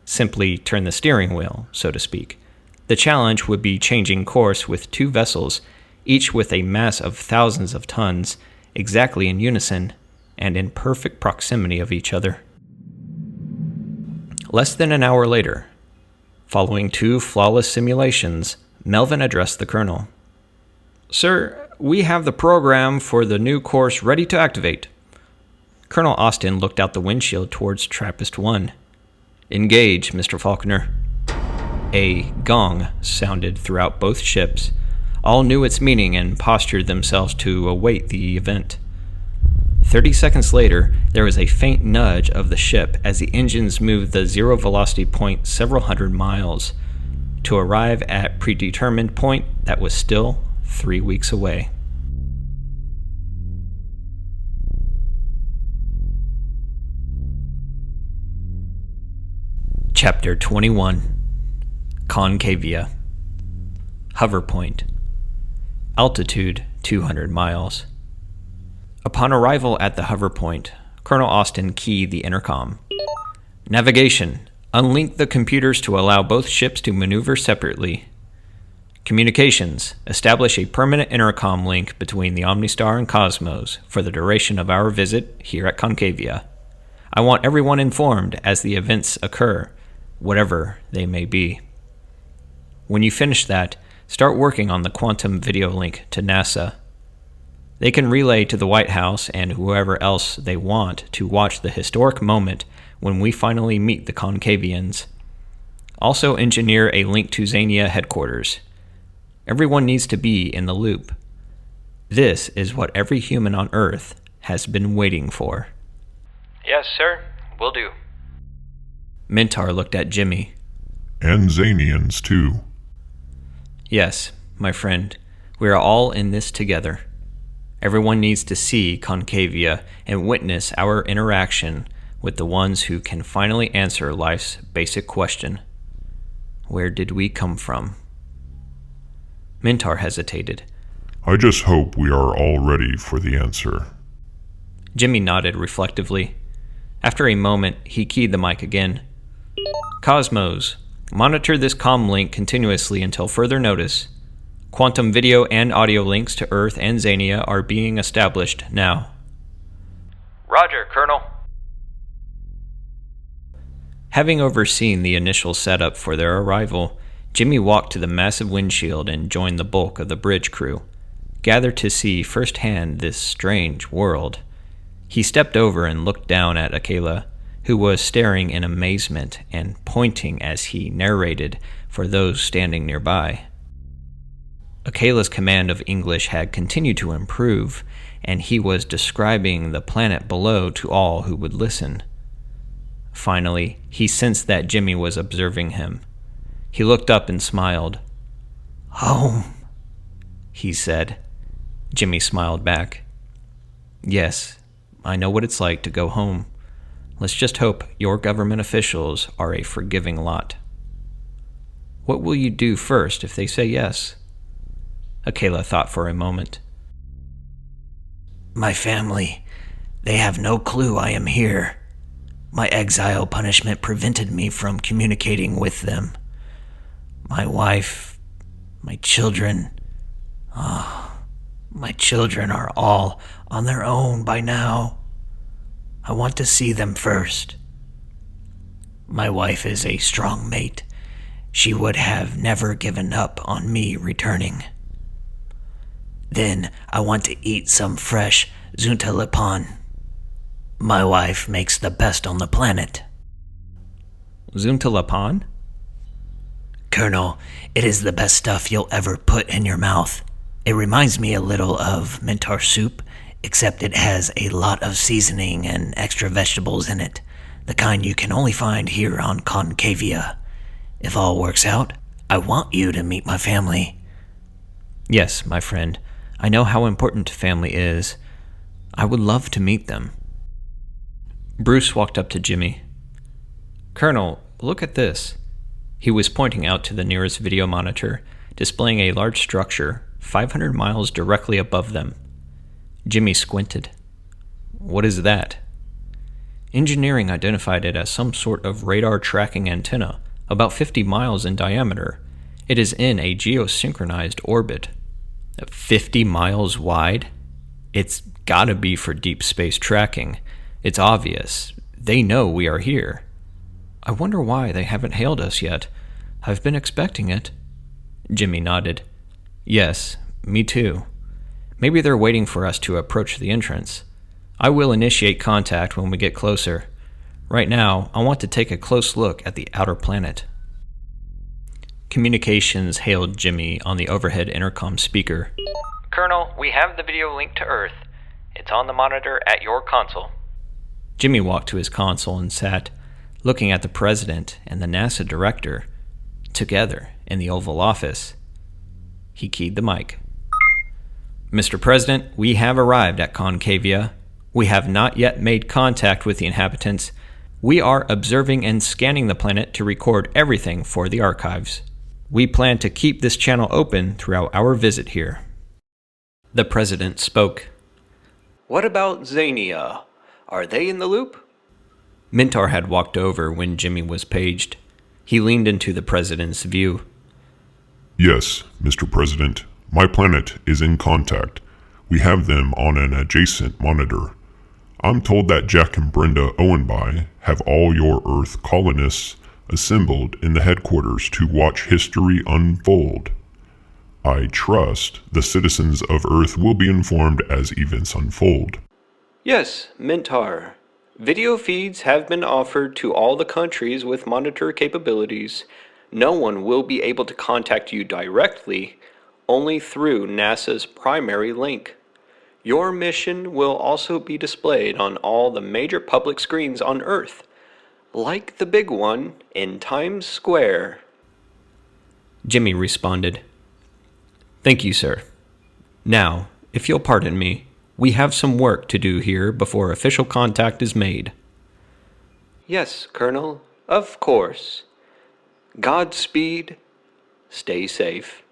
Simply turn the steering wheel, so to speak. The challenge would be changing course with 2 vessels, each with a mass of thousands of tons, exactly in unison and in perfect proximity of each other. Less than an hour later, following 2 flawless simulations, Melvin addressed the colonel. Sir, we have the program for the new course ready to activate. Colonel Austin looked out the windshield towards TRAPPIST-1. Engage, Mr. Faulkner. A gong sounded throughout both ships. All knew its meaning and postured themselves to await the event. 30 seconds later, there was a faint nudge of the ship as the engines moved the zero-velocity point several hundred miles to arrive at predetermined point that was still 3 weeks away. Chapter 21. Concavia. Hover point. Altitude 200 miles. Upon arrival at the hover point, Colonel Austin keyed the intercom. Navigation. Unlink the computers to allow both ships to maneuver separately. Communications. Establish a permanent intercom link between the Omnistar and Cosmos for the duration of our visit here at Concavia. I want everyone informed as the events occur, whatever they may be. When you finish that, start working on the quantum video link to NASA. They can relay to the White House and whoever else they want to watch the historic moment when we finally meet the Concavians. Also engineer a link to Xenia headquarters. Everyone needs to be in the loop. This is what every human on Earth has been waiting for. Yes, sir. Will do. Mintar looked at Jimmy. And Xanians, too. Yes, my friend, we are all in this together. Everyone needs to see Concavia and witness our interaction with the ones who can finally answer life's basic question. Where did we come from? Mintar hesitated. I just hope we are all ready for the answer. Jimmy nodded reflectively. After a moment, he keyed the mic again. Cosmos, monitor this comm link continuously until further notice. Quantum video and audio links to Earth and Xenia are being established now. Roger, Colonel. Having overseen the initial setup for their arrival, Jimmy walked to the massive windshield and joined the bulk of the bridge crew, gathered to see firsthand this strange world. He stepped over and looked down at Akela, who was staring in amazement and pointing as he narrated for those standing nearby. Akela's command of English had continued to improve, and he was describing the planet below to all who would listen. Finally, he sensed that Jimmy was observing him. He looked up and smiled. "Home," he said. Jimmy smiled back. "Yes, I know what it's like to go home. Let's just hope your government officials are a forgiving lot." What will you do first if they say yes? Akela thought for a moment. My family, they have no clue I am here. My exile punishment prevented me from communicating with them. My wife, my children, my children are all on their own by now. I want to see them first. My wife is a strong mate. She would have never given up on me returning. Then I want to eat some fresh Zuntalipan. My wife makes the best on the planet. Zuntalipan? Colonel, it is the best stuff you'll ever put in your mouth. It reminds me a little of mentar soup, except it has a lot of seasoning and extra vegetables in it, the kind you can only find here on Concavia. If all works out, I want you to meet my family. Yes, my friend. I know how important family is. I would love to meet them. Bruce walked up to Jimmy. Colonel, look at this. He was pointing out to the nearest video monitor, displaying a large structure 500 miles directly above them. Jimmy squinted. What is that? Engineering identified it as some sort of radar tracking antenna, about 50 miles in diameter. It is in a geosynchronized orbit. 50 miles wide? It's gotta be for deep space tracking. It's obvious. They know we are here. I wonder why they haven't hailed us yet. I've been expecting it. Jimmy nodded. Yes, me too. Maybe they're waiting for us to approach the entrance. I will initiate contact when we get closer. Right now, I want to take a close look at the outer planet. Communications hailed Jimmy on the overhead intercom speaker. Colonel, we have the video linked to Earth. It's on the monitor at your console. Jimmy walked to his console and sat, looking at the president and the NASA director, together in the Oval Office. He keyed the mic. Mr. President, we have arrived at Concavia. We have not yet made contact with the inhabitants. We are observing and scanning the planet to record everything for the archives. We plan to keep this channel open throughout our visit here. The president spoke. What about Xania? Are they in the loop? Mintar had walked over when Jimmy was paged. He leaned into the president's view. Yes, Mr. President. My planet is in contact. We have them on an adjacent monitor. I'm told that Jack and Brenda Owenby have all your Earth colonists assembled in the headquarters to watch history unfold. I trust the citizens of Earth will be informed as events unfold. Yes, Mintar. Video feeds have been offered to all the countries with monitor capabilities. No one will be able to contact you directly, only through NASA's primary link. Your mission will also be displayed on all the major public screens on Earth, like the big one in Times Square. Jimmy responded. Thank you, sir. Now, if you'll pardon me, we have some work to do here before official contact is made. Yes, Colonel, of course. Godspeed. Stay safe.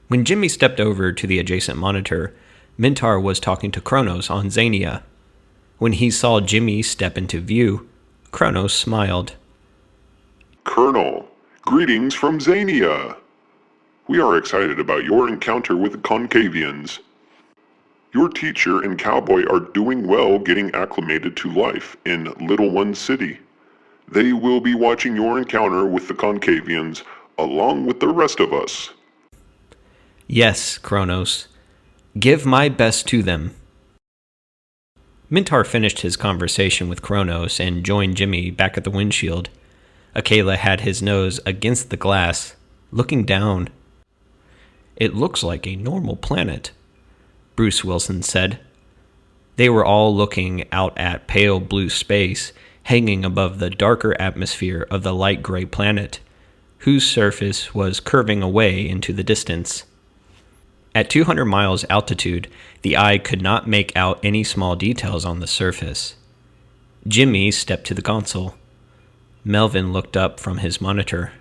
When Jimmy stepped over to the adjacent monitor, Mintar was talking to Kronos on Xania. When he saw Jimmy step into view, Kronos smiled. Colonel, greetings from Xania. We are excited about your encounter with the Concavians. Your teacher and cowboy are doing well getting acclimated to life in Little One City. They will be watching your encounter with the Concavians along with the rest of us. Yes, Kronos. Give my best to them. Mintar finished his conversation with Kronos and joined Jimmy back at the windshield. Akela had his nose against the glass, looking down. It looks like a normal planet, Bruce Wilson said. They were all looking out at pale blue space hanging above the darker atmosphere of the light gray planet, whose surface was curving away into the distance. At 200 miles altitude, the eye could not make out any small details on the surface. Jimmy stepped to the console. Melvin looked up from his monitor.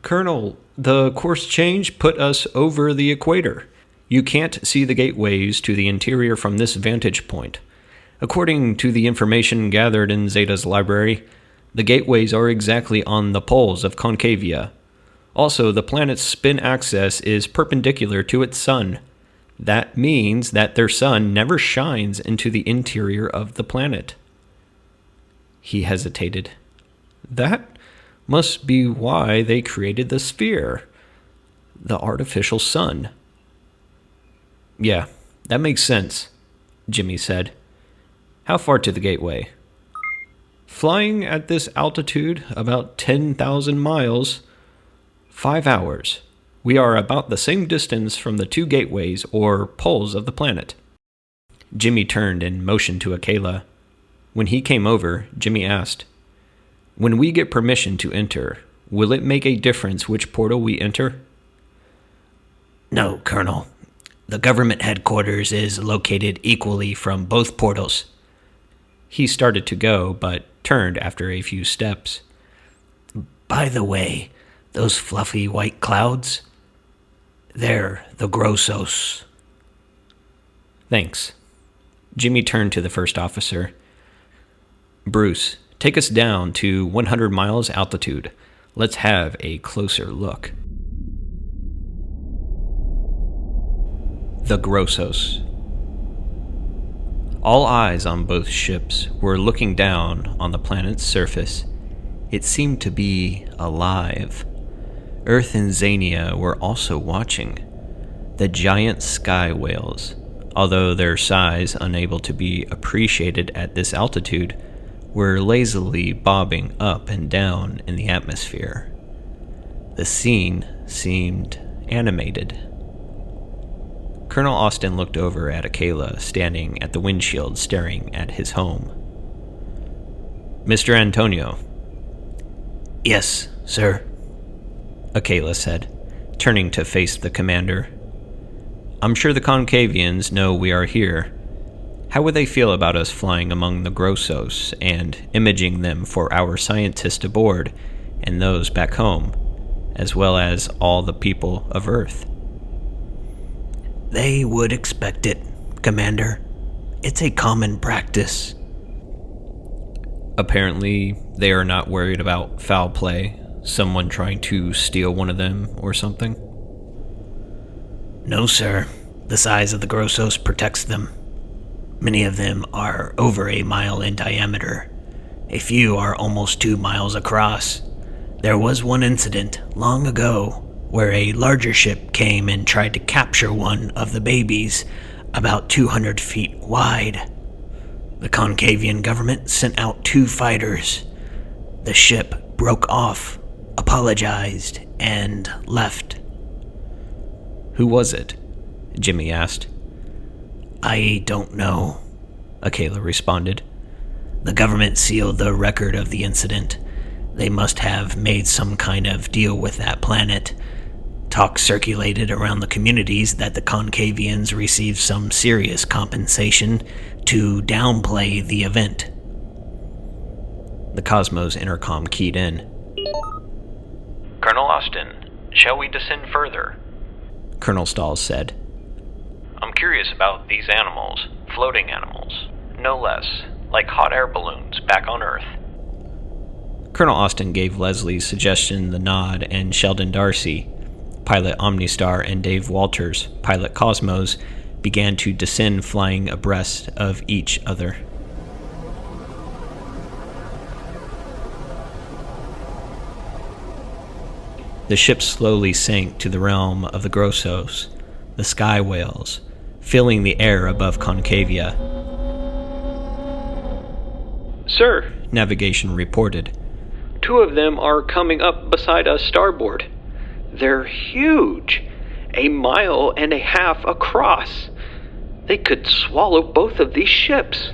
Colonel, the course change put us over the equator. You can't see the gateways to the interior from this vantage point. According to the information gathered in Zeta's library, the gateways are exactly on the poles of Concavia. Also, the planet's spin axis is perpendicular to its sun. That means that their sun never shines into the interior of the planet. He hesitated. That must be why they created the sphere. The artificial sun. Yeah, that makes sense, Jimmy said. How far to the gateway? Flying at this altitude, about 10,000 miles, 5 hours. We are about the same distance from the two gateways or poles of the planet. Jimmy turned and motioned to Akela. When he came over, Jimmy asked, "When we get permission to enter, will it make a difference which portal we enter?" No, Colonel. The government headquarters is located equally from both portals. He started to go, but turned after a few steps. By the way, those fluffy white clouds, they're the Grossos. Thanks. Jimmy turned to the first officer. Bruce, take us down to 100 miles altitude. Let's have a closer look. The Grossos. All eyes on both ships were looking down on the planet's surface. It seemed to be alive. Earth and Xania were also watching. The giant sky whales, although their size unable to be appreciated at this altitude, were lazily bobbing up and down in the atmosphere. The scene seemed animated. Colonel Austin looked over at Akela, standing at the windshield staring at his home. "Mr. Antonio." "Yes, sir," Akela said, turning to face the commander. "I'm sure the Concavians know we are here. How would they feel about us flying among the Grossos and imaging them for our scientists aboard and those back home, as well as all the people of Earth?" "They would expect it, Commander. It's a common practice." Apparently, they are not worried about foul play, someone trying to steal one of them or something. No, sir. The size of the Grossos protects them. Many of them are over a mile in diameter. A few are almost 2 miles across. There was one incident long ago where a larger ship came and tried to capture one of the babies about 200 feet wide. The Concavian government sent out 2 fighters. The ship broke off, apologized, and left. "Who was it?" Jimmy asked. "I don't know," Akela responded. "The government sealed the record of the incident. They must have made some kind of deal with that planet. Talk circulated around the communities that the Concavians received some serious compensation to downplay the event." The Cosmos intercom keyed in. "Colonel Austin, shall we descend further?" Colonel Stahl said. "I'm curious about these animals, floating animals, no less, like hot air balloons back on Earth." Colonel Austin gave Leslie's suggestion the nod, and Sheldon Darcy, pilot Omnistar, and Dave Walters, pilot Cosmos, began to descend, flying abreast of each other. The ship slowly sank to the realm of the Grossos, the sky whales, filling the air above Concavia. "Sir," navigation reported, "2 of them are coming up beside us starboard. They're huge, 1.5 miles across. They could swallow both of these ships."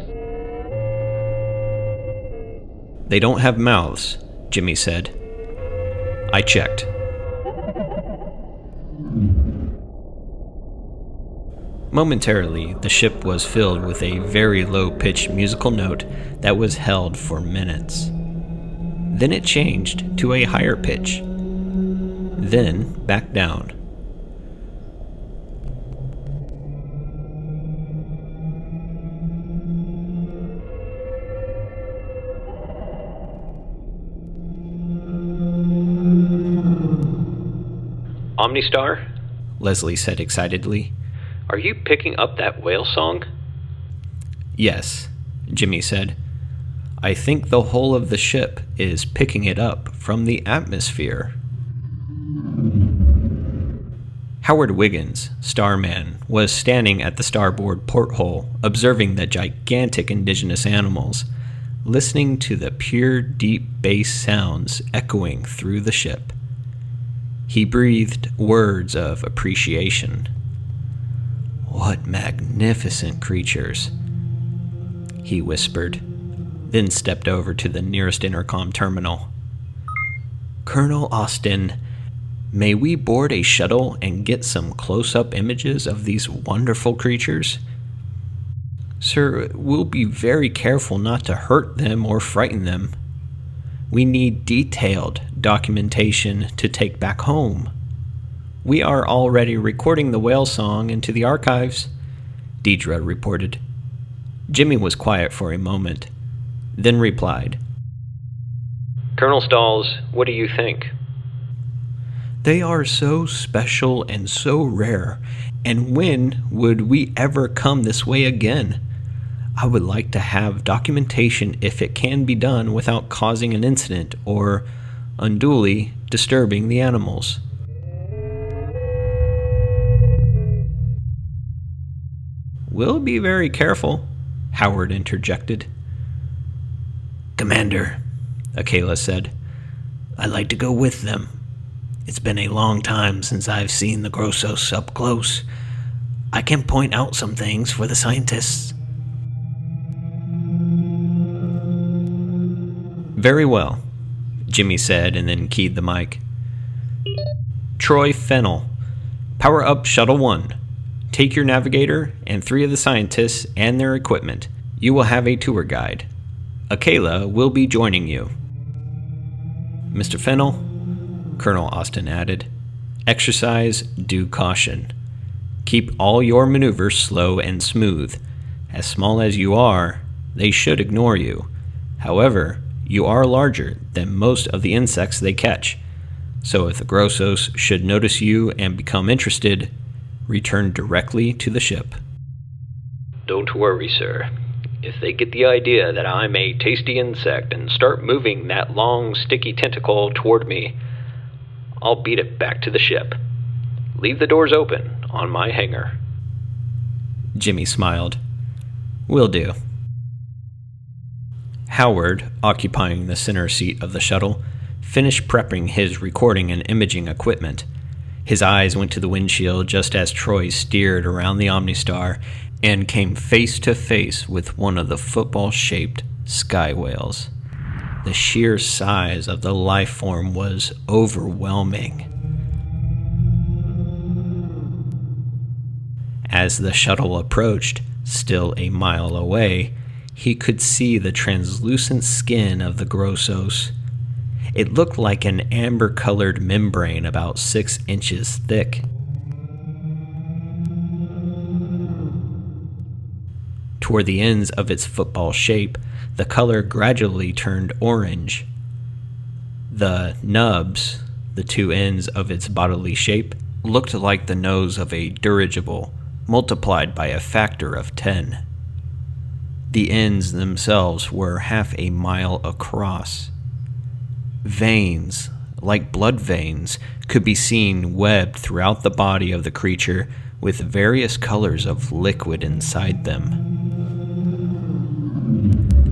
"They don't have mouths," Jimmy said. "I checked." Momentarily, the ship was filled with a very low-pitched musical note that was held for minutes. Then it changed to a higher pitch. then back down. Omnistar, Leslie said excitedly. are you picking up that whale song? Yes, Jimmy said. I think the whole of the ship is picking it up from the atmosphere. Howard Wiggins, Starman, was standing at the starboard porthole, observing the gigantic indigenous animals, listening to the pure, deep bass sounds echoing through the ship. He breathed words of appreciation. What magnificent creatures, he whispered, then stepped over to the nearest intercom terminal. Colonel Austin, may we board a shuttle and get some close-up images of these wonderful creatures? Sir, we'll be very careful not to hurt them or frighten them. We need detailed documentation to take back home. We are already recording the whale song into the archives, Deidre reported. Jimmy was quiet for a moment, then replied, Colonel Stalls, what do you think? They are so special and so rare, and when would we ever come this way again? I would like to have documentation if it can be done without causing an incident or unduly disturbing the animals. We'll be very careful, Howard interjected. Commander, Akela said, I'd like to go with them. It's been a long time since I've seen the Grossos up close. I can point out some things for the scientists. Very well, Jimmy said and then keyed the mic. Troy Fennel, power up Shuttle 1. Take your navigator and 3 of the scientists and their equipment. You will have a tour guide. Akela will be joining you. Mr. Fennel, Colonel Austin added, exercise due caution. Keep all your maneuvers slow and smooth. As small as you are, they should ignore you. However, you are larger than most of the insects they catch, so if the Grossos should notice you and become interested, return directly to the ship. Don't worry, sir. If they get the idea that I'm a tasty insect and start moving that long, sticky tentacle toward me, I'll beat it back to the ship. Leave the doors open on my hangar. Jimmy smiled. Will do. Howard, occupying the center seat of the shuttle, finished prepping his recording and imaging equipment. His eyes went to the windshield just as Troy steered around the Omnistar and came face to face with one of the football-shaped sky whales. The sheer size of the life form was overwhelming. As the shuttle approached, still a mile away, he could see the translucent skin of the Grossos. It looked like an amber-colored membrane about 6 inches thick. Toward the ends of its football shape, the color gradually turned orange. The nubs, the 2 ends of its bodily shape, looked like the nose of a dirigible, multiplied by a factor of 10. The ends themselves were half a mile across. Veins, like blood veins, could be seen webbed throughout the body of the creature with various colors of liquid inside them.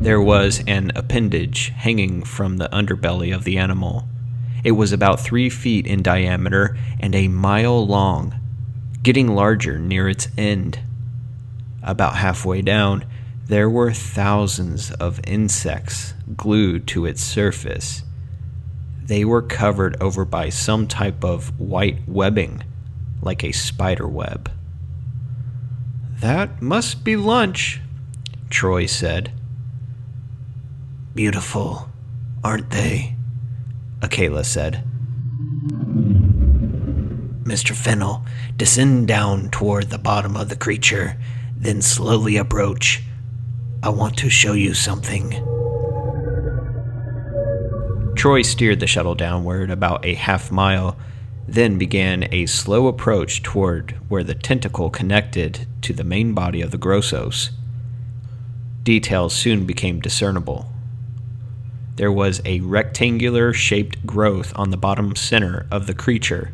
There was an appendage hanging from the underbelly of the animal. It was about 3 feet in diameter and a mile long, getting larger near its end. About halfway down, there were thousands of insects glued to its surface. They were covered over by some type of white webbing, like a spider web. That must be lunch, Troy said. Beautiful, aren't they? Akela said. Mr. Fennel, descend down toward the bottom of the creature, then slowly approach. I want to show you something. Troy steered the shuttle downward about a half-mile, then began a slow approach toward where the tentacle connected to the main body of the Grossos. Details soon became discernible. There was a rectangular-shaped growth on the bottom center of the creature.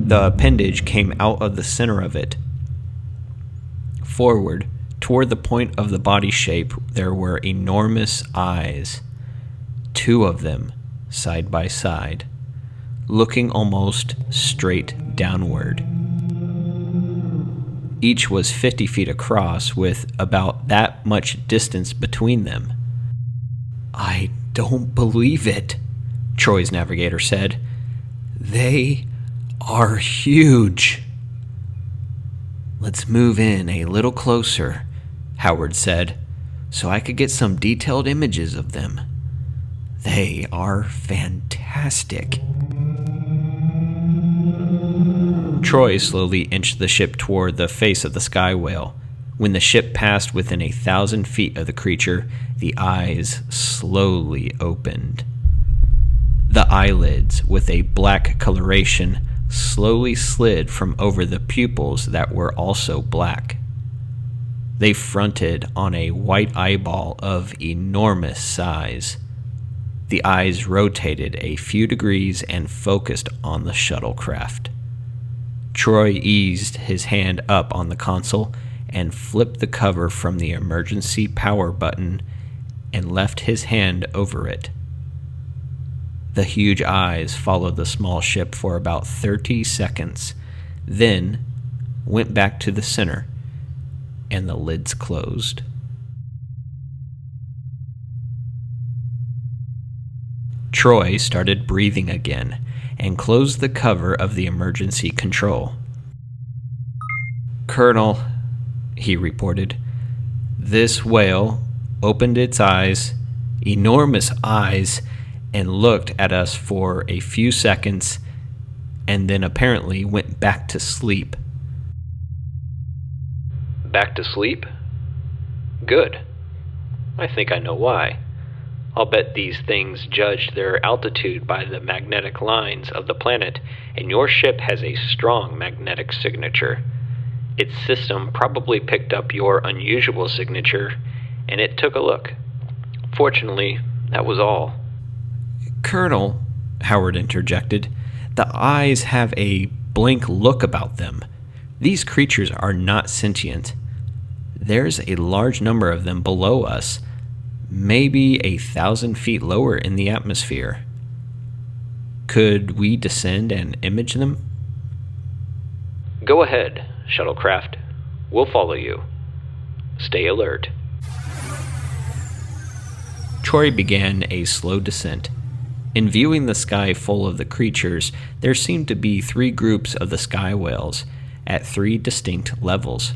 The appendage came out of the center of it. Forward, toward the point of the body shape, there were enormous eyes, 2 of them, side by side, looking almost straight downward. Each was 50 feet across, with about that much distance between them. I don't believe it, Troy's navigator said. They are huge. Let's move in a little closer, Howard said, so I could get some detailed images of them. They are fantastic. Troy slowly inched the ship toward the face of the sky whale. When the ship passed within 1,000 feet of the creature, the eyes slowly opened. The eyelids, with a black coloration, slowly slid from over the pupils that were also black. They fronted on a white eyeball of enormous size. The eyes rotated a few degrees and focused on the shuttlecraft. Troy eased his hand up on the console and flipped the cover from the emergency power button and left his hand over it. The huge eyes followed the small ship for about 30 seconds, then went back to the center, and the lids closed. Troy started breathing again and closed the cover of the emergency control. "Colonel," he reported, "this whale opened its eyes, enormous eyes, and looked at us for a few seconds, and then apparently went back to sleep." Back to sleep? Good. I think I know why. I'll bet these things judged their altitude by the magnetic lines of the planet, and your ship has a strong magnetic signature. Its system probably picked up your unusual signature, and it took a look. Fortunately, that was all. "Colonel," Howard interjected, "the eyes have a blank look about them. These creatures are not sentient. There's a large number of them below us, maybe 1,000 feet lower in the atmosphere. Could we descend and image them?" Go ahead, shuttlecraft. We'll follow you. Stay alert. Troy began a slow descent. In viewing the sky full of the creatures, there seemed to be 3 groups of the sky whales at 3 distinct levels.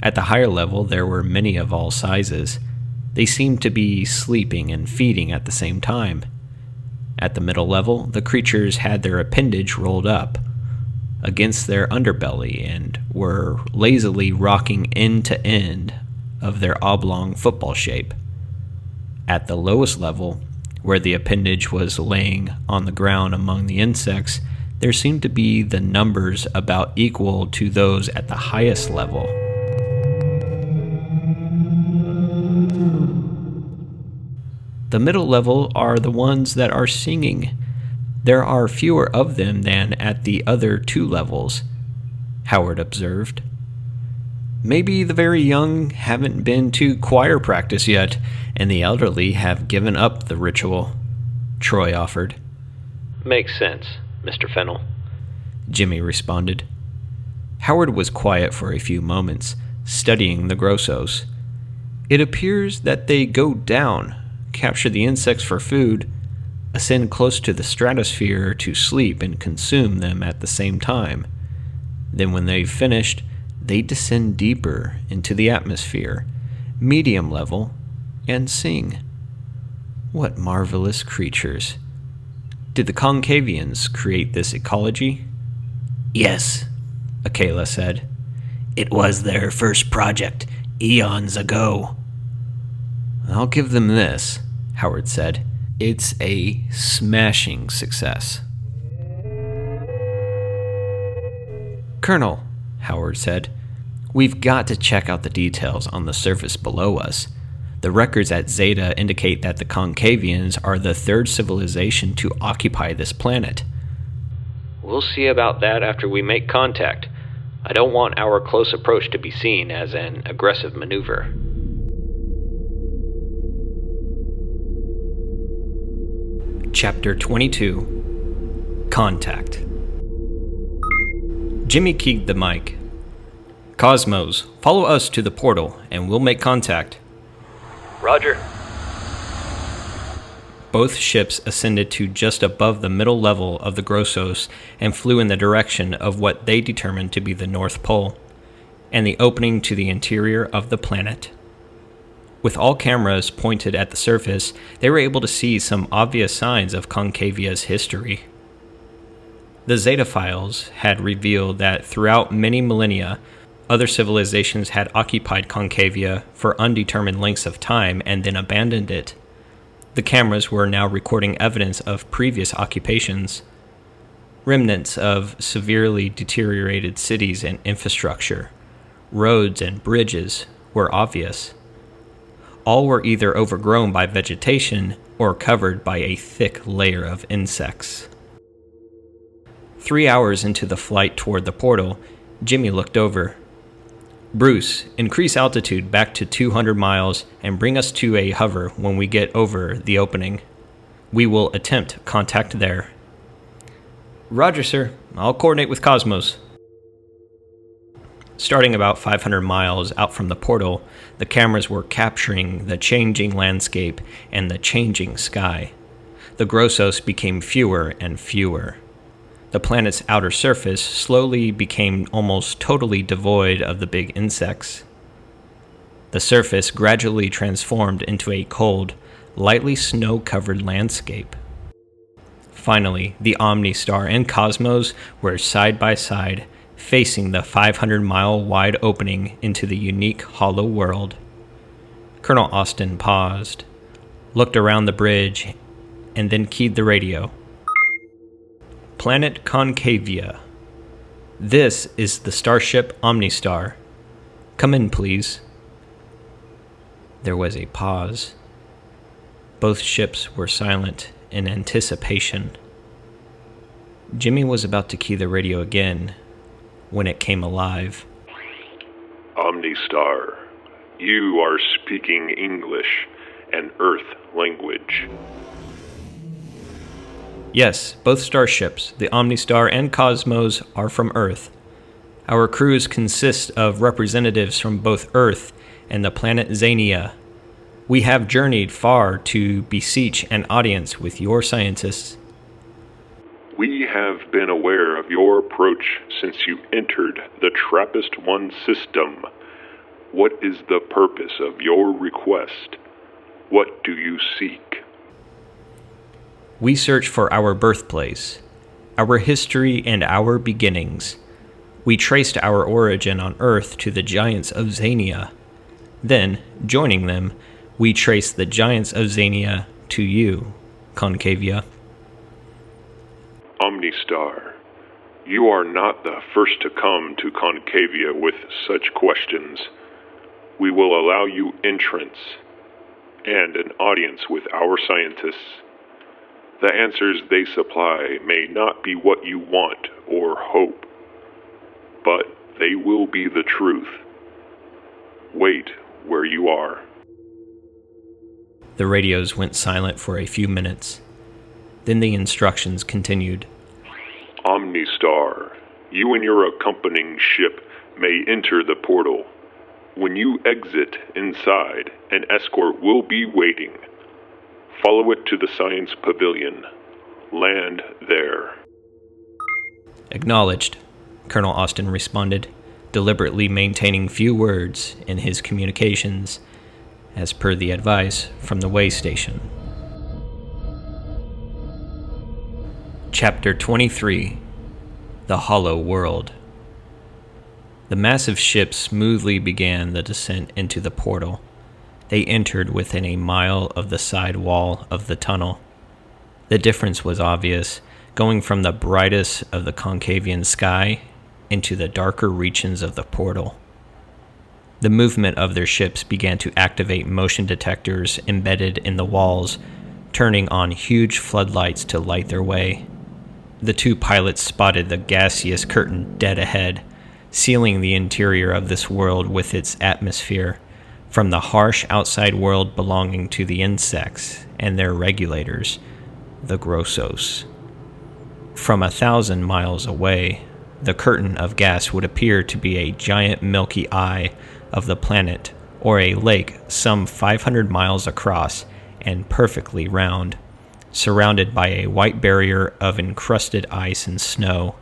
At the higher level, there were many of all sizes. They seemed to be sleeping and feeding at the same time. At the middle level, the creatures had their appendage rolled up against their underbelly and were lazily rocking end to end of their oblong football shape. At the lowest level, where the appendage was laying on the ground among the insects, there seemed to be the numbers about equal to those at the highest level. The middle level are the ones that are singing. There are fewer of them than at the other 2 levels, Howard observed. Maybe the very young haven't been to choir practice yet, and the elderly have given up the ritual, Troy offered. Makes sense, Mr. Fennel, Jimmy responded. Howard was quiet for a few moments, studying the Grossos. It appears that they go down, capture the insects for food, ascend close to the stratosphere to sleep and consume them at the same time. Then when they've finished, they descend deeper into the atmosphere, medium level, and sing. What marvelous creatures. Did the Concavians create this ecology? Yes, Akela said. It was their first project, eons ago. I'll give them this, Howard said. It's a smashing success. Colonel, Howard said, we've got to check out the details on the surface below us. The records at Zeta indicate that the Concavians are the third civilization to occupy this planet. We'll see about that after we make contact. I don't want our close approach to be seen as an aggressive maneuver. Chapter 22. Contact. Jimmy keyed the mic. Cosmos, follow us to the portal, and we'll make contact. Roger. Both ships ascended to just above the middle level of the Grossos and flew in the direction of what they determined to be the North Pole, and the opening to the interior of the planet. With all cameras pointed at the surface, they were able to see some obvious signs of Concavia's history. The Zeta files had revealed that throughout many millennia, other civilizations had occupied Concavia for undetermined lengths of time and then abandoned it. The cameras were now recording evidence of previous occupations. Remnants of severely deteriorated cities and infrastructure, roads and bridges were obvious. All were either overgrown by vegetation or covered by a thick layer of insects. 3 hours into the flight toward the portal, Jimmy looked over. Bruce, increase altitude back to 200 miles and bring us to a hover when we get over the opening. We will attempt contact there. Roger, sir. I'll coordinate with Cosmos. Starting about 500 miles out from the portal, the cameras were capturing the changing landscape and the changing sky. The Grossos became fewer and fewer. The planet's outer surface slowly became almost totally devoid of the big insects. The surface gradually transformed into a cold, lightly snow-covered landscape. Finally, the Omnistar and Cosmos were side by side, facing the 500-mile wide opening into the unique hollow world. Colonel Austin paused, looked around the bridge, and then keyed the radio. Planet Concavia. This is the starship Omnistar. Come in, please. There was a pause. Both ships were silent in anticipation. Jimmy was about to key the radio again when it came alive. Omnistar, you are speaking English, an Earth language. Yes, both starships, the Omnistar and Cosmos, are from Earth. Our crews consist of representatives from both Earth and the planet Xania. We have journeyed far to beseech an audience with your scientists. We have been aware of your approach since you entered the TRAPPIST-1 system. What is the purpose of your request? What do you seek? We search for our birthplace, our history, and our beginnings. We traced our origin on Earth to the giants of Xania. Then, joining them, we traced the giants of Xania to you, Concavia. Omnistar, you are not the first to come to Concavia with such questions. We will allow you entrance and an audience with our scientists. The answers they supply may not be what you want or hope, but they will be the truth. Wait where you are. The radios went silent for a few minutes. Then the instructions continued. Omnistar, you and your accompanying ship may enter the portal. When you exit inside, an escort will be waiting. Follow it to the Science Pavilion. Land there. Acknowledged, Colonel Austin responded, deliberately maintaining few words in his communications, as per the advice from the way station. Chapter 23. the Hollow World. The massive ship smoothly began the descent into the portal. They entered within a mile of the side wall of the tunnel. The difference was obvious, going from the brightest of the Concavian sky into the darker reaches of the portal. The movement of their ships began to activate motion detectors embedded in the walls, turning on huge floodlights to light their way. The two pilots spotted the gaseous curtain dead ahead, sealing the interior of this world with its atmosphere, from the harsh outside world belonging to the insects and their regulators, the Grossos. From 1,000 miles away, the curtain of gas would appear to be a giant milky eye of the planet, or a lake some 500 miles across and perfectly round, surrounded by a white barrier of encrusted ice and snow,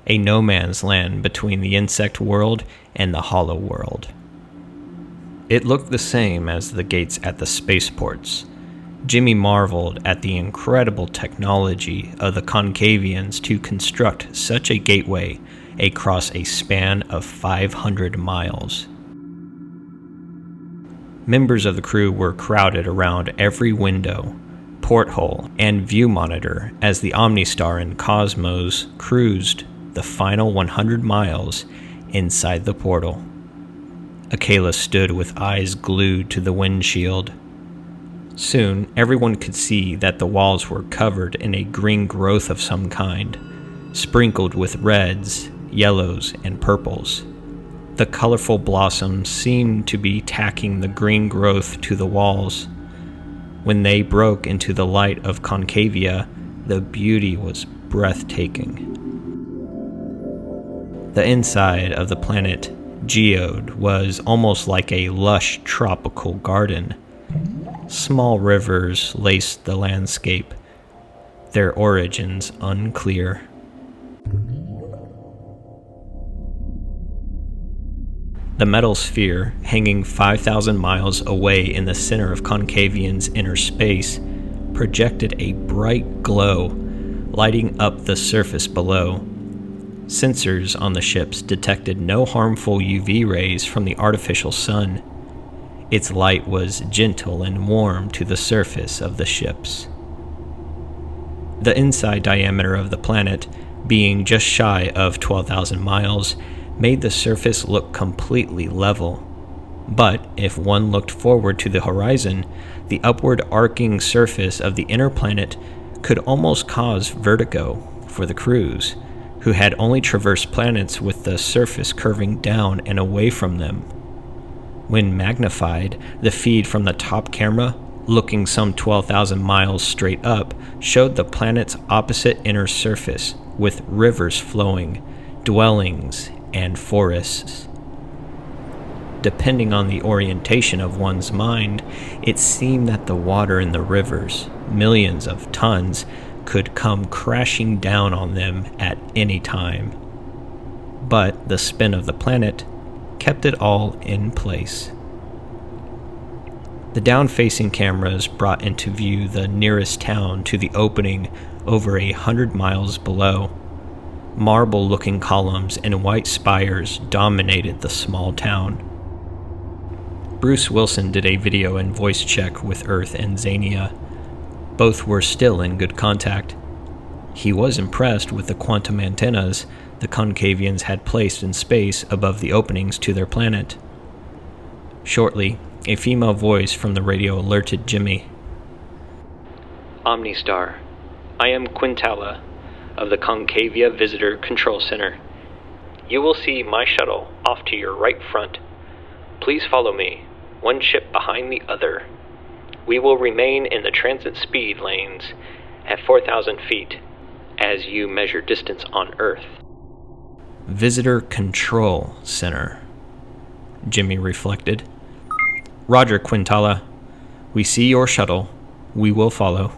a no-man's land between the insect world and the hollow world. It looked the same as the gates at the spaceports. Jimmy marveled at the incredible technology of the Concavians to construct such a gateway across a span of 500 miles. Members of the crew were crowded around every window, porthole, and view monitor as the Omnistar and Cosmos cruised the final 100 miles inside the portal. Akela stood with eyes glued to the windshield. Soon, everyone could see that the walls were covered in a green growth of some kind, sprinkled with reds, yellows, and purples. The colorful blossoms seemed to be tacking the green growth to the walls. When they broke into the light of Concavia, the beauty was breathtaking. The inside of the planet Geode was almost like a lush tropical garden. Small rivers laced the landscape, their origins unclear. The metal sphere, hanging 5,000 miles away in the center of Concavian's inner space, projected a bright glow, lighting up the surface below. Sensors on the ships detected no harmful UV rays from the artificial sun. Its light was gentle and warm to the surface of the ships. The inside diameter of the planet, being just shy of 12,000 miles, made the surface look completely level. But if one looked forward to the horizon, the upward arcing surface of the inner planet could almost cause vertigo for the crews, who had only traversed planets with the surface curving down and away from them. When magnified, the feed from the top camera, looking some 12,000 miles straight up, showed the planet's opposite inner surface with rivers flowing, dwellings, and forests. Depending on the orientation of one's mind, it seemed that the water in the rivers, millions of tons, could come crashing down on them at any time. But the spin of the planet kept it all in place. The down-facing cameras brought into view the nearest town to the opening over 100 miles below. Marble-looking columns and white spires dominated the small town. Bruce Wilson did a video and voice check with Earth and Xania. Both were still in good contact. He was impressed with the quantum antennas the Concavians had placed in space above the openings to their planet. Shortly, a female voice from the radio alerted Jimmy. Omnistar, I am Quintala of the Concavia Visitor Control Center. You will see my shuttle off to your right front. Please follow me, one ship behind the other. We will remain in the transit speed lanes at 4,000 feet as you measure distance on Earth. Visitor Control Center, Jimmy reflected. Roger, Quintala. We see your shuttle. We will follow.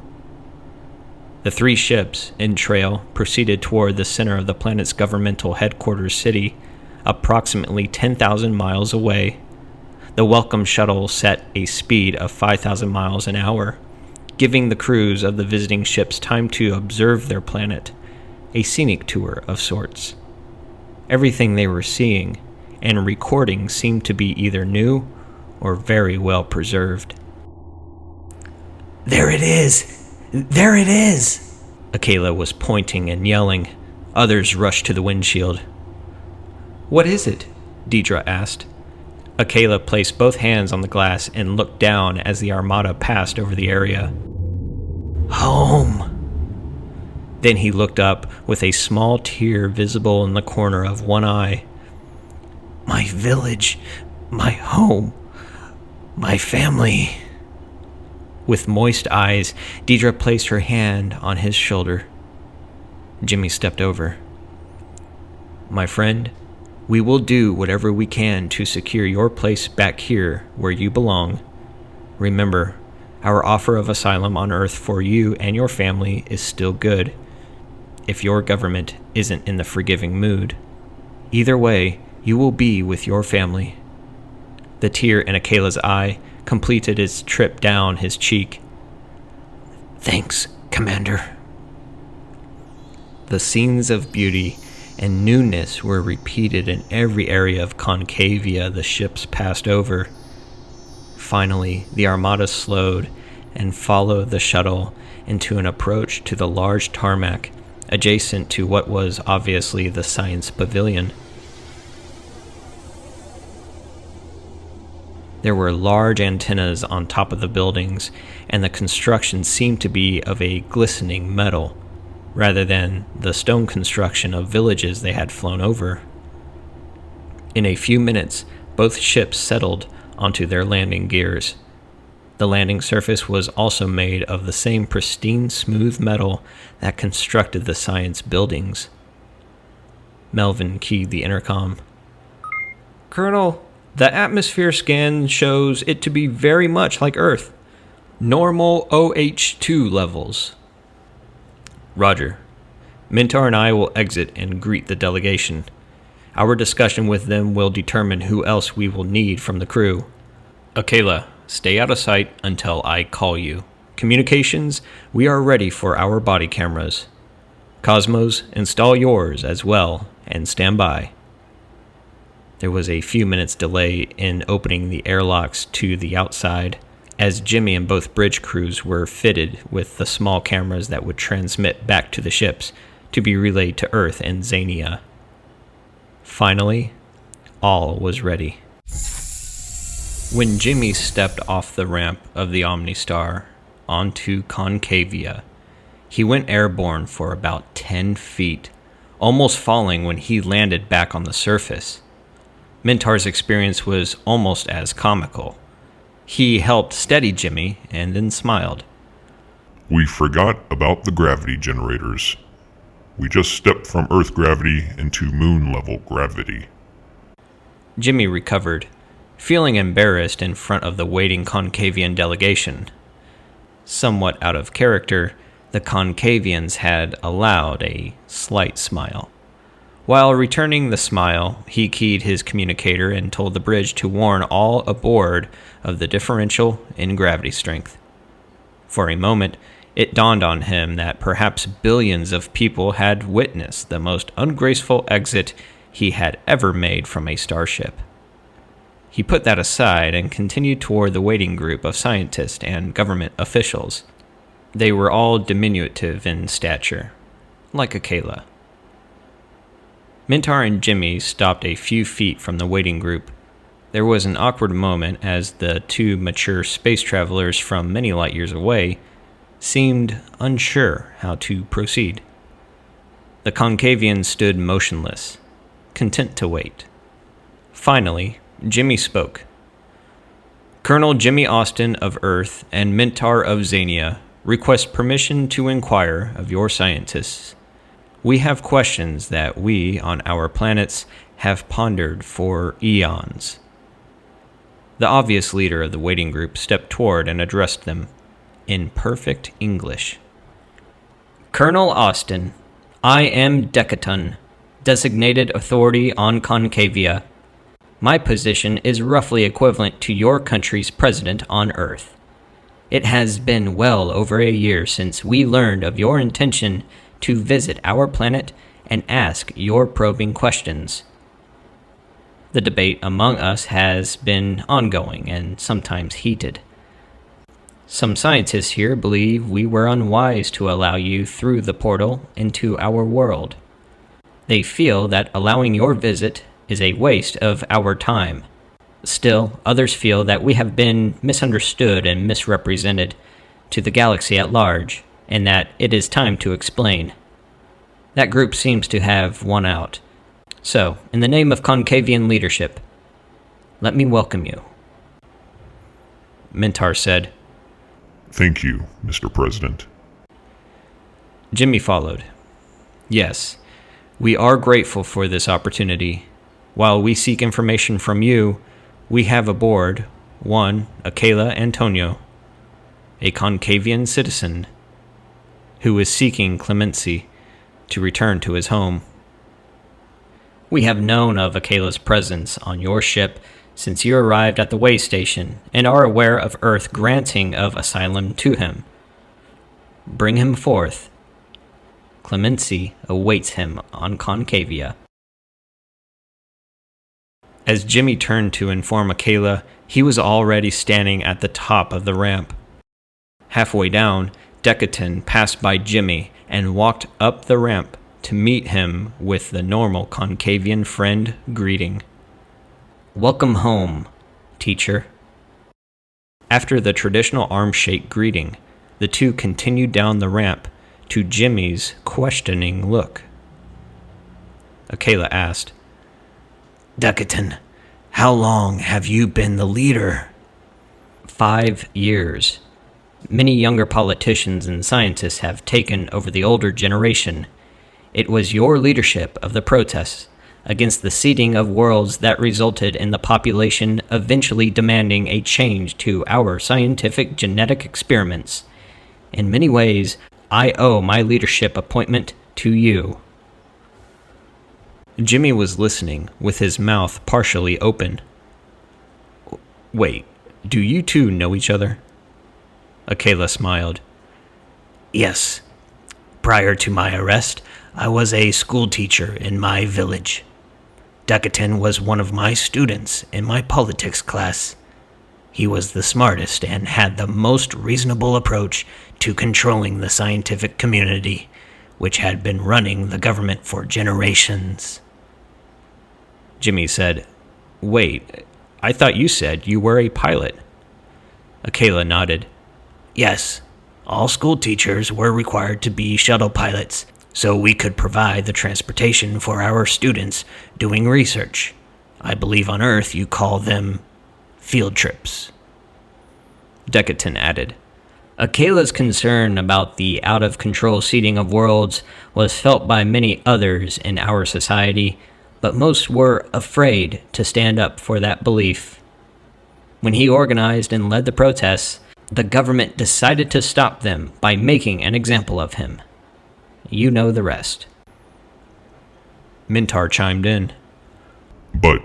The three ships, in trail, proceeded toward the center of the planet's governmental headquarters city, approximately 10,000 miles away. The welcome shuttle set a speed of 5,000 miles an hour, giving the crews of the visiting ships time to observe their planet, a scenic tour of sorts. Everything they were seeing and recording seemed to be either new or very well preserved. There it is! There it is! Akela was pointing and yelling. Others rushed to the windshield. "What is it?" Deidre asked. Akela placed both hands on the glass and looked down as the armada passed over the area. Home. Then he looked up with a small tear visible in the corner of one eye. My village, my home, my family. With moist eyes, Deidre placed her hand on his shoulder. Jimmy stepped over. "My friend, we will do whatever we can to secure your place back here where you belong. Remember, our offer of asylum on Earth for you and your family is still good, if your government isn't in the forgiving mood. Either way, you will be with your family." The tear in Akela's eye completed its trip down his cheek. "Thanks, Commander." The scenes of beauty and newness were repeated in every area of Concavia the ships passed over. Finally, the armada slowed and followed the shuttle into an approach to the large tarmac adjacent to what was obviously the science pavilion. There were large antennas on top of the buildings, and the construction seemed to be of a glistening metal, rather than the stone construction of villages they had flown over. In a few minutes, both ships settled onto their landing gears. The landing surface was also made of the same pristine, smooth metal that constructed the science buildings. Melvin keyed the intercom. "Colonel, the atmosphere scan shows it to be very much like Earth. Normal OH2 levels." "Roger. Mintar and I will exit and greet the delegation. Our discussion with them will determine who else we will need from the crew. Akela, stay out of sight until I call you. Communications, we are ready for our body cameras. Cosmos, install yours as well and stand by." There was a few minutes delay in opening the airlocks to the outside, as Jimmy and both bridge crews were fitted with the small cameras that would transmit back to the ships to be relayed to Earth and Xenia. Finally, all was ready. When Jimmy stepped off the ramp of the Omnistar onto Concavia, he went airborne for about 10 feet, almost falling when he landed back on the surface. Mintar's experience was almost as comical. He helped steady Jimmy and then smiled. We forgot about the gravity generators. We just stepped from Earth gravity into moon-level gravity. Jimmy recovered, feeling embarrassed in front of the waiting Concavian delegation. Somewhat out of character, the Concavians had allowed a slight smile. While returning the smile, he keyed his communicator and told the bridge to warn all aboard of the differential in gravity strength. For a moment, it dawned on him that perhaps billions of people had witnessed the most ungraceful exit he had ever made from a starship. He put that aside and continued toward the waiting group of scientists and government officials. They were all diminutive in stature, like Akela. Mintar and Jimmy stopped a few feet from the waiting group. There was an awkward moment as the two mature space travelers from many light years away seemed unsure how to proceed. The Concavian stood motionless, content to wait. Finally, Jimmy spoke. "Colonel Jimmy Austin of Earth and Mintar of Xenia request permission to inquire of your scientists. We have questions that we, on our planets, have pondered for eons." The obvious leader of the waiting group stepped toward and addressed them in perfect English. "Colonel Austin, I am Decaton, designated authority on Concavia. My position is roughly equivalent to your country's president on Earth. It has been well over a year since we learned of your intention to visit our planet and ask your probing questions. The debate among us has been ongoing and sometimes heated. Some scientists here believe we were unwise to allow you through the portal into our world. They feel that allowing your visit is a waste of our time. Still, others feel that we have been misunderstood and misrepresented to the galaxy at large, and that it is time to explain. That group seems to have won out. So, in the name of Concavian leadership, let me welcome you. Mintar said, Thank you, Mr. President. Jimmy followed. Yes, we are grateful for this opportunity. While we seek information from you, we have aboard one Akela Antonio, a Concavian citizen who is seeking clemency to return to his home. We have known of Akela's presence on your ship since you arrived at the way station and are aware of Earth granting of asylum to him. Bring him forth. Clemency awaits him on Concavia. As Jimmy turned to inform Akela, he was already standing at the top of the ramp. Halfway down, Decaton passed by Jimmy and walked up the ramp to meet him with the normal Concavian friend greeting. Welcome home, teacher. After the traditional arm shake greeting, the two continued down the ramp to Jimmy's questioning look. Akela asked, Decaton, how long have you been the leader? 5 years. Many younger politicians and scientists have taken over the older generation. It was your leadership of the protests against the seeding of worlds that resulted in the population eventually demanding a change to our scientific genetic experiments. In many ways, I owe my leadership appointment to you. Jimmy was listening, with his mouth partially open. Wait, do you two know each other? Akela smiled. Yes. Prior to my arrest, I was a school teacher in my village. Decaton was one of my students in my politics class. He was the smartest and had the most reasonable approach to controlling the scientific community, which had been running the government for generations. Jimmy said, Wait, I thought you said you were a pilot. Akela nodded. Yes, all school teachers were required to be shuttle pilots, so we could provide the transportation for our students doing research. I believe on Earth you call them field trips. Decaton added. Akela's concern about the out-of-control seeding of worlds was felt by many others in our society, but most were afraid to stand up for that belief. When he organized and led the protests, the government decided to stop them by making an example of him. You know the rest. Mintar chimed in. But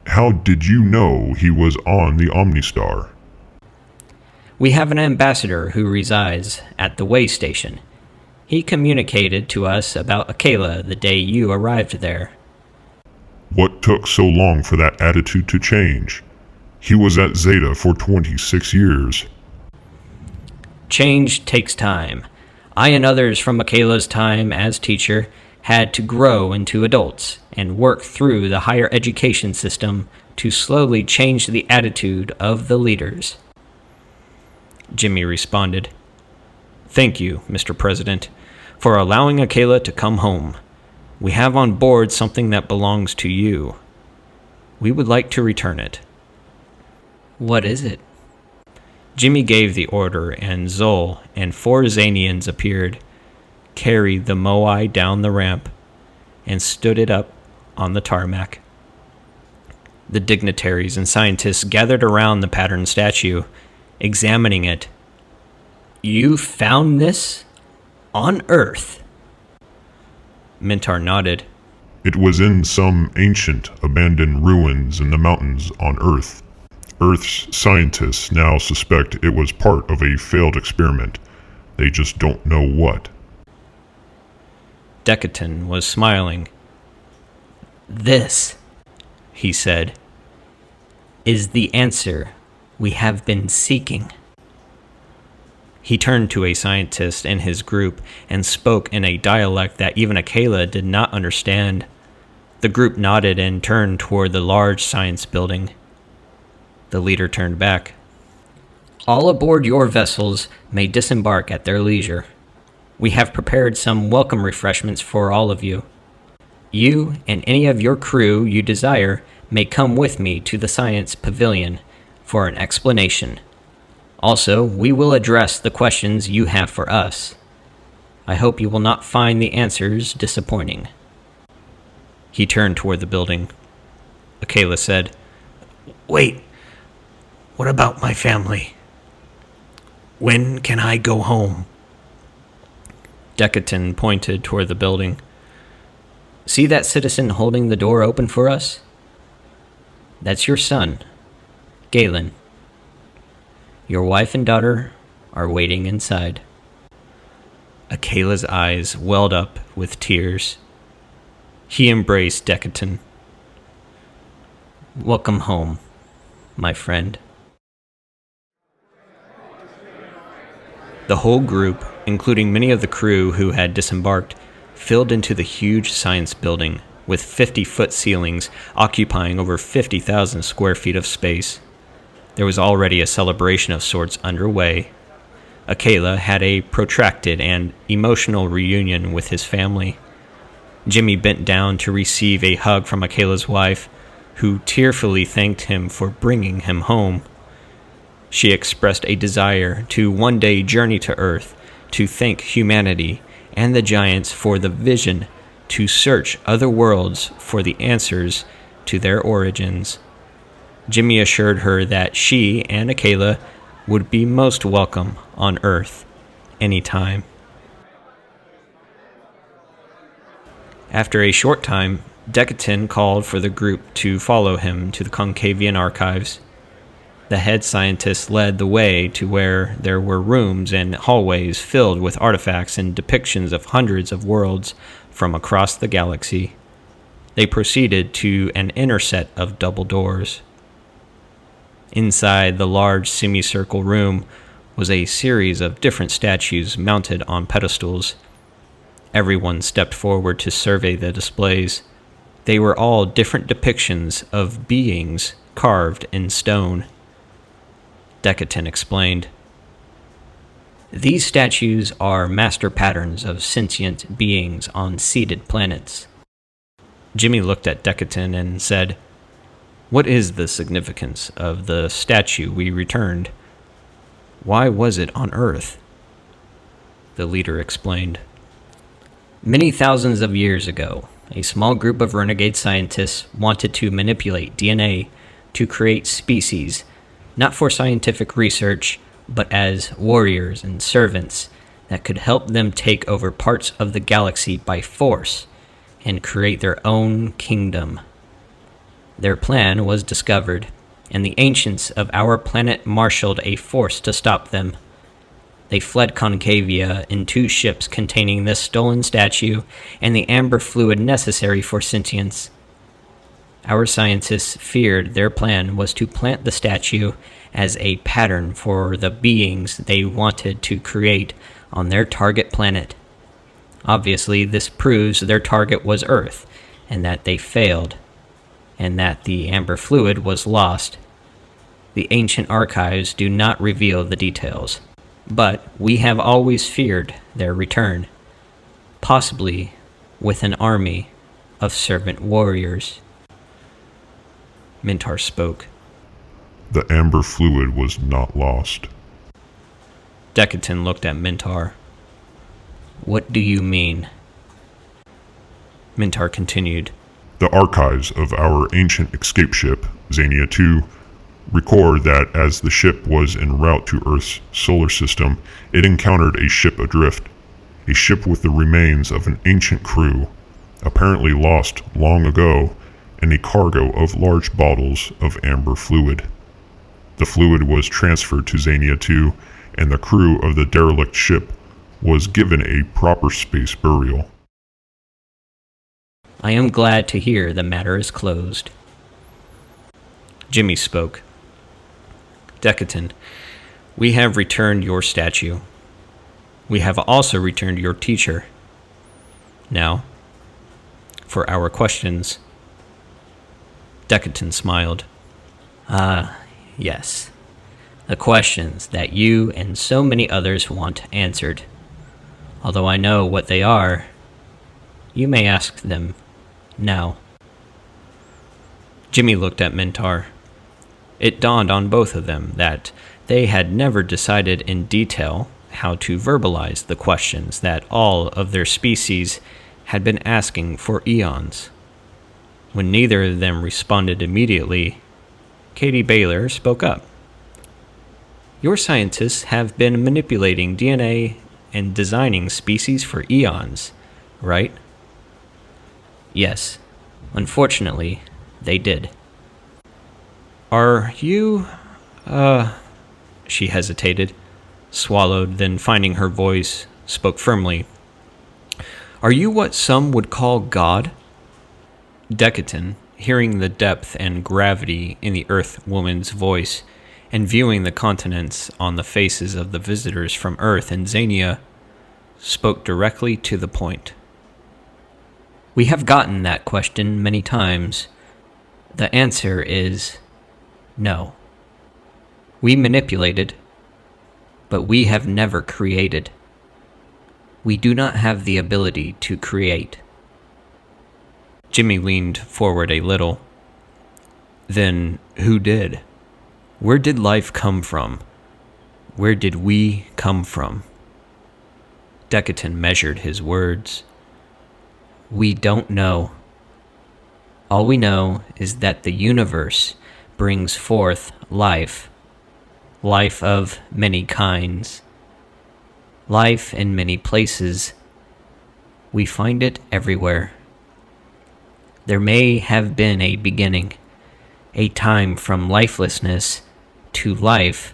how did you know he was on the Omnistar? We have an ambassador who resides at the way station. He communicated to us about Akela the day you arrived there. What took so long for that attitude to change? He was at Zeta for 26 years. Change takes time. I and others from Akela's time as teacher had to grow into adults and work through the higher education system to slowly change the attitude of the leaders. Jimmy responded, Thank you, Mr. President, for allowing Akela to come home. We have on board something that belongs to you. We would like to return it. What is it? Jimmy gave the order, and Zol and 4 Xanians appeared, carried the Moai down the ramp, and stood it up on the tarmac. The dignitaries and scientists gathered around the patterned statue, examining it. You found this? On Earth? Mintar nodded. It was in some ancient, abandoned ruins in the mountains on Earth. Earth's scientists now suspect it was part of a failed experiment. They just don't know what. Decaton was smiling. "This," he said, "is the answer we have been seeking." He turned to a scientist in his group and spoke in a dialect that even Akela did not understand. The group nodded and turned toward the large science building. The leader turned back. "All aboard your vessels may disembark at their leisure. We have prepared some welcome refreshments for all of you. You and any of your crew you desire may come with me to the Science Pavilion for an explanation. Also, we will address the questions you have for us. I hope you will not find the answers disappointing." He turned toward the building. Akela said, "Wait, what about my family? When can I go home?" Decaton pointed toward the building. "See that citizen holding the door open for us? That's your son, Galen. Your wife and daughter are waiting inside." Akela's eyes welled up with tears. He embraced Decaton. "Welcome home, my friend." The whole group, including many of the crew who had disembarked, filled into the huge science building with 50-foot ceilings occupying over 50,000 square feet of space. There was already a celebration of sorts underway. Akela had a protracted and emotional reunion with his family. Jimmy bent down to receive a hug from Akela's wife, who tearfully thanked him for bringing him home. She expressed a desire to one day journey to Earth, to thank humanity and the giants for the vision to search other worlds for the answers to their origins. Jimmy assured her that she and Akela would be most welcome on Earth anytime. After a short time, Decaton called for the group to follow him to the Concavian archives. The head scientist led the way to where there were rooms and hallways filled with artifacts and depictions of hundreds of worlds from across the galaxy. They proceeded to an inner set of double doors. Inside the large semicircle room was a series of different statues mounted on pedestals. Everyone stepped forward to survey the displays. They were all different depictions of beings carved in stone. Decaton explained, "These statues are master patterns of sentient beings on seeded planets." Jimmy looked at Decaton and said, "What is the significance of the statue we returned? Why was it on Earth?" The leader explained, "Many thousands of years ago, a small group of renegade scientists wanted to manipulate DNA to create species, not for scientific research, but as warriors and servants that could help them take over parts of the galaxy by force and create their own kingdom. Their plan was discovered, and the ancients of our planet marshaled a force to stop them. They fled Concavia in 2 ships containing this stolen statue and the amber fluid necessary for sentience. Our scientists feared their plan was to plant the statue as a pattern for the beings they wanted to create on their target planet. Obviously, this proves their target was Earth, and that they failed, and that the amber fluid was lost. The ancient archives do not reveal the details, but we have always feared their return, possibly with an army of servant warriors." Mintar spoke. The amber fluid was not lost. Decaton looked at Mintar. "What do you mean?" Mintar continued. The archives of our ancient escape ship, Xania 2, record that as the ship was en route to Earth's solar system, it encountered a ship adrift, a ship with the remains of an ancient crew, apparently lost long ago, and a cargo of large bottles of amber fluid. The fluid was transferred to Xania 2, and the crew of the derelict ship was given a proper space burial. I am glad to hear the matter is closed. Jimmy spoke. Decaton, we have returned your statue. We have also returned your teacher. Now, for our questions. Decaton smiled. Yes. The questions that you and so many others want answered. Although I know what they are, you may ask them now. Jimmy looked at Mintar. It dawned on both of them that they had never decided in detail how to verbalize the questions that all of their species had been asking for eons. When neither of them responded immediately, Katie Baylor spoke up. Your scientists have been manipulating DNA and designing species for eons, right? Yes. Unfortunately, they did. Are you, she hesitated, swallowed, then finding her voice, spoke firmly. Are you what some would call God? Decaton, hearing the depth and gravity in the Earth woman's voice, and viewing the continents on the faces of the visitors from Earth and Xenia, spoke directly to the point. We have gotten that question many times. The answer is no. We manipulated, but we have never created. We do not have the ability to create. Jimmy leaned forward a little. Then who did? Where did life come from? Where did we come from? Decaton measured his words. We don't know. All we know is that the universe brings forth life. Life of many kinds. Life in many places. We find it everywhere. There may have been a beginning, a time from lifelessness to life,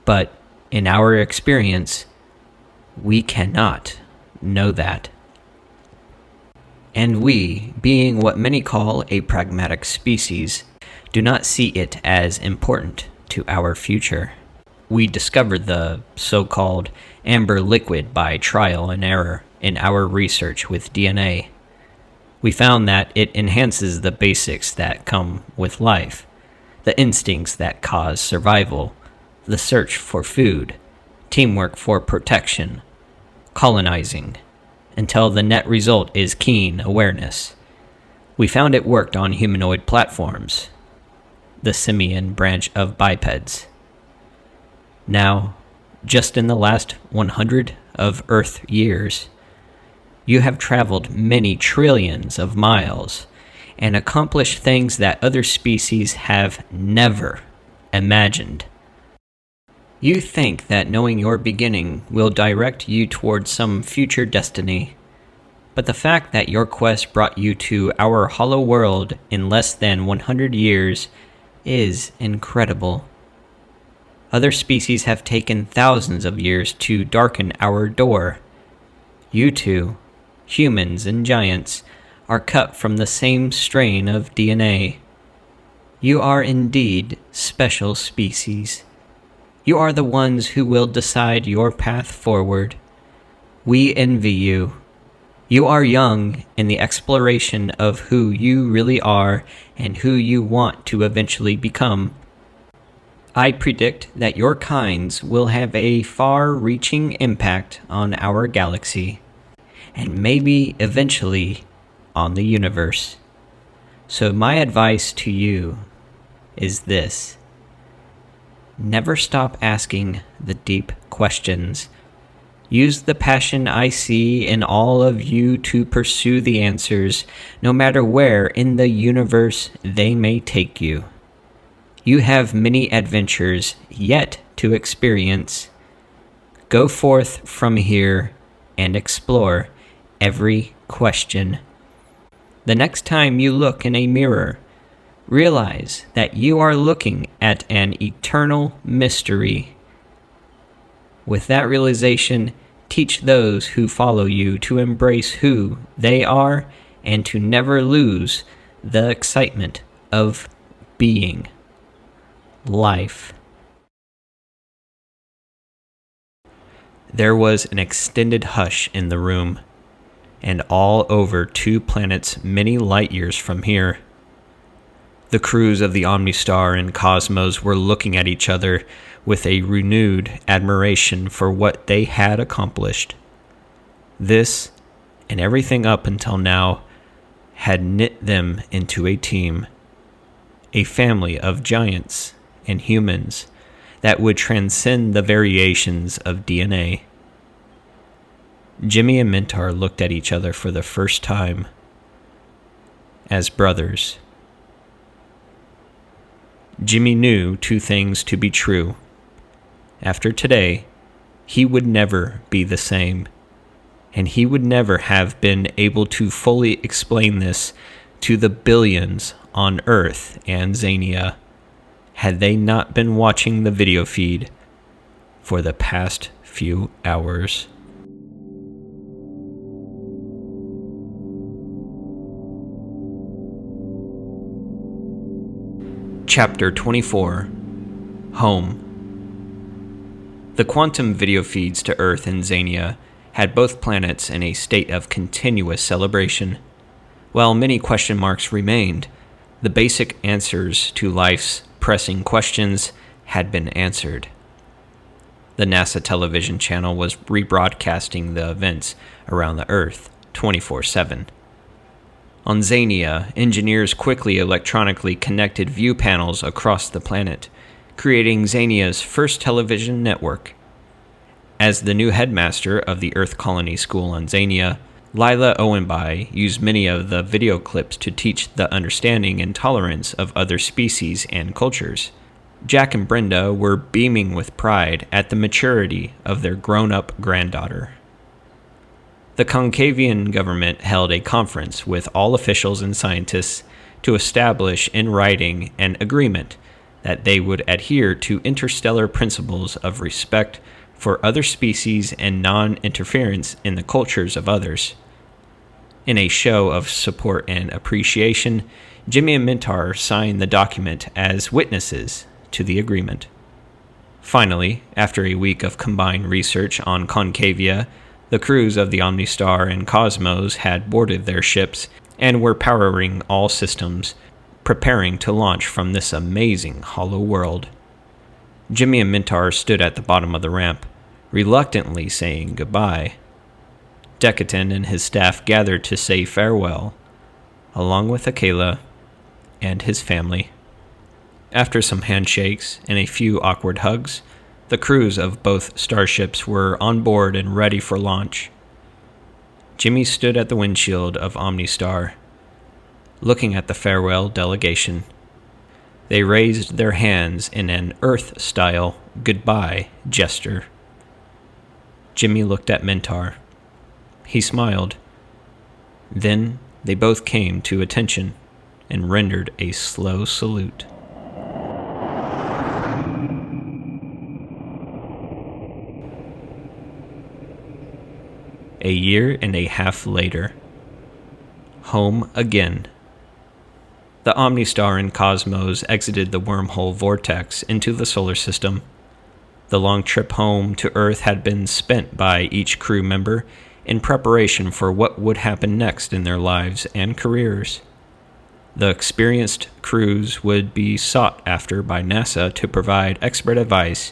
but in our experience, we cannot know that. And we, being what many call a pragmatic species, do not see it as important to our future. We discovered the so-called amber liquid by trial and error in our research with DNA. We found that it enhances the basics that come with life, the instincts that cause survival, the search for food, teamwork for protection, colonizing, until the net result is keen awareness. We found it worked on humanoid platforms, the simian branch of bipeds. Now, just in the last 100 of Earth years, you have traveled many trillions of miles and accomplished things that other species have never imagined. You think that knowing your beginning will direct you towards some future destiny, but the fact that your quest brought you to our hollow world in less than 100 years is incredible. Other species have taken thousands of years to darken our door. You two, humans and giants, are cut from the same strain of DNA. You are indeed special species. You are the ones who will decide your path forward. We envy you. You are young in the exploration of who you really are and who you want to eventually become. I predict that your kinds will have a far-reaching impact on our galaxy, and maybe eventually on the universe. So my advice to you is this. Never stop asking the deep questions. Use the passion I see in all of you to pursue the answers, no matter where in the universe they may take you. You have many adventures yet to experience. Go forth from here and explore every question. The next time you look in a mirror, realize that you are looking at an eternal mystery. With that realization, teach those who follow you to embrace who they are and to never lose the excitement of being. Life. There was an extended hush in the room, and all over 2 planets many light years from here. The crews of the Omnistar and Cosmos were looking at each other with a renewed admiration for what they had accomplished. This, and everything up until now, had knit them into a team, a family of giants and humans that would transcend the variations of DNA. Jimmy and Mintar looked at each other for the first time as brothers. Jimmy knew 2 things to be true. After today, he would never be the same, and he would never have been able to fully explain this to the billions on Earth and Xenia had they not been watching the video feed for the past few hours. Chapter 24. Home. The quantum video feeds to Earth and Xenia had both planets in a state of continuous celebration. While many question marks remained, the basic answers to life's pressing questions had been answered. The NASA television channel was rebroadcasting the events around the Earth 24/7. On Xenia, engineers quickly electronically connected view panels across the planet, creating Xenia's first television network. As the new headmaster of the Earth Colony School on Xenia, Lila Owenby used many of the video clips to teach the understanding and tolerance of other species and cultures. Jack and Brenda were beaming with pride at the maturity of their grown-up granddaughter. The Concavian government held a conference with all officials and scientists to establish in writing an agreement that they would adhere to interstellar principles of respect for other species and non-interference in the cultures of others. In a show of support and appreciation, Jimmy and Mintar signed the document as witnesses to the agreement. Finally, after a week of combined research on Concavia, the crews of the Omnistar and Cosmos had boarded their ships and were powering all systems, preparing to launch from this amazing hollow world. Jimmy and Mintar stood at the bottom of the ramp, reluctantly saying goodbye. Decaton and his staff gathered to say farewell, along with Akela and his family. After some handshakes and a few awkward hugs, the crews of both starships were on board and ready for launch. Jimmy stood at the windshield of Omnistar, looking at the farewell delegation. They raised their hands in an Earth-style goodbye gesture. Jimmy looked at Mintar. He smiled. Then they both came to attention and rendered a slow salute. A year and a half later. Home again. The Omnistar and Cosmos exited the wormhole vortex into the solar system. The long trip home to Earth had been spent by each crew member in preparation for what would happen next in their lives and careers. The experienced crews would be sought after by NASA to provide expert advice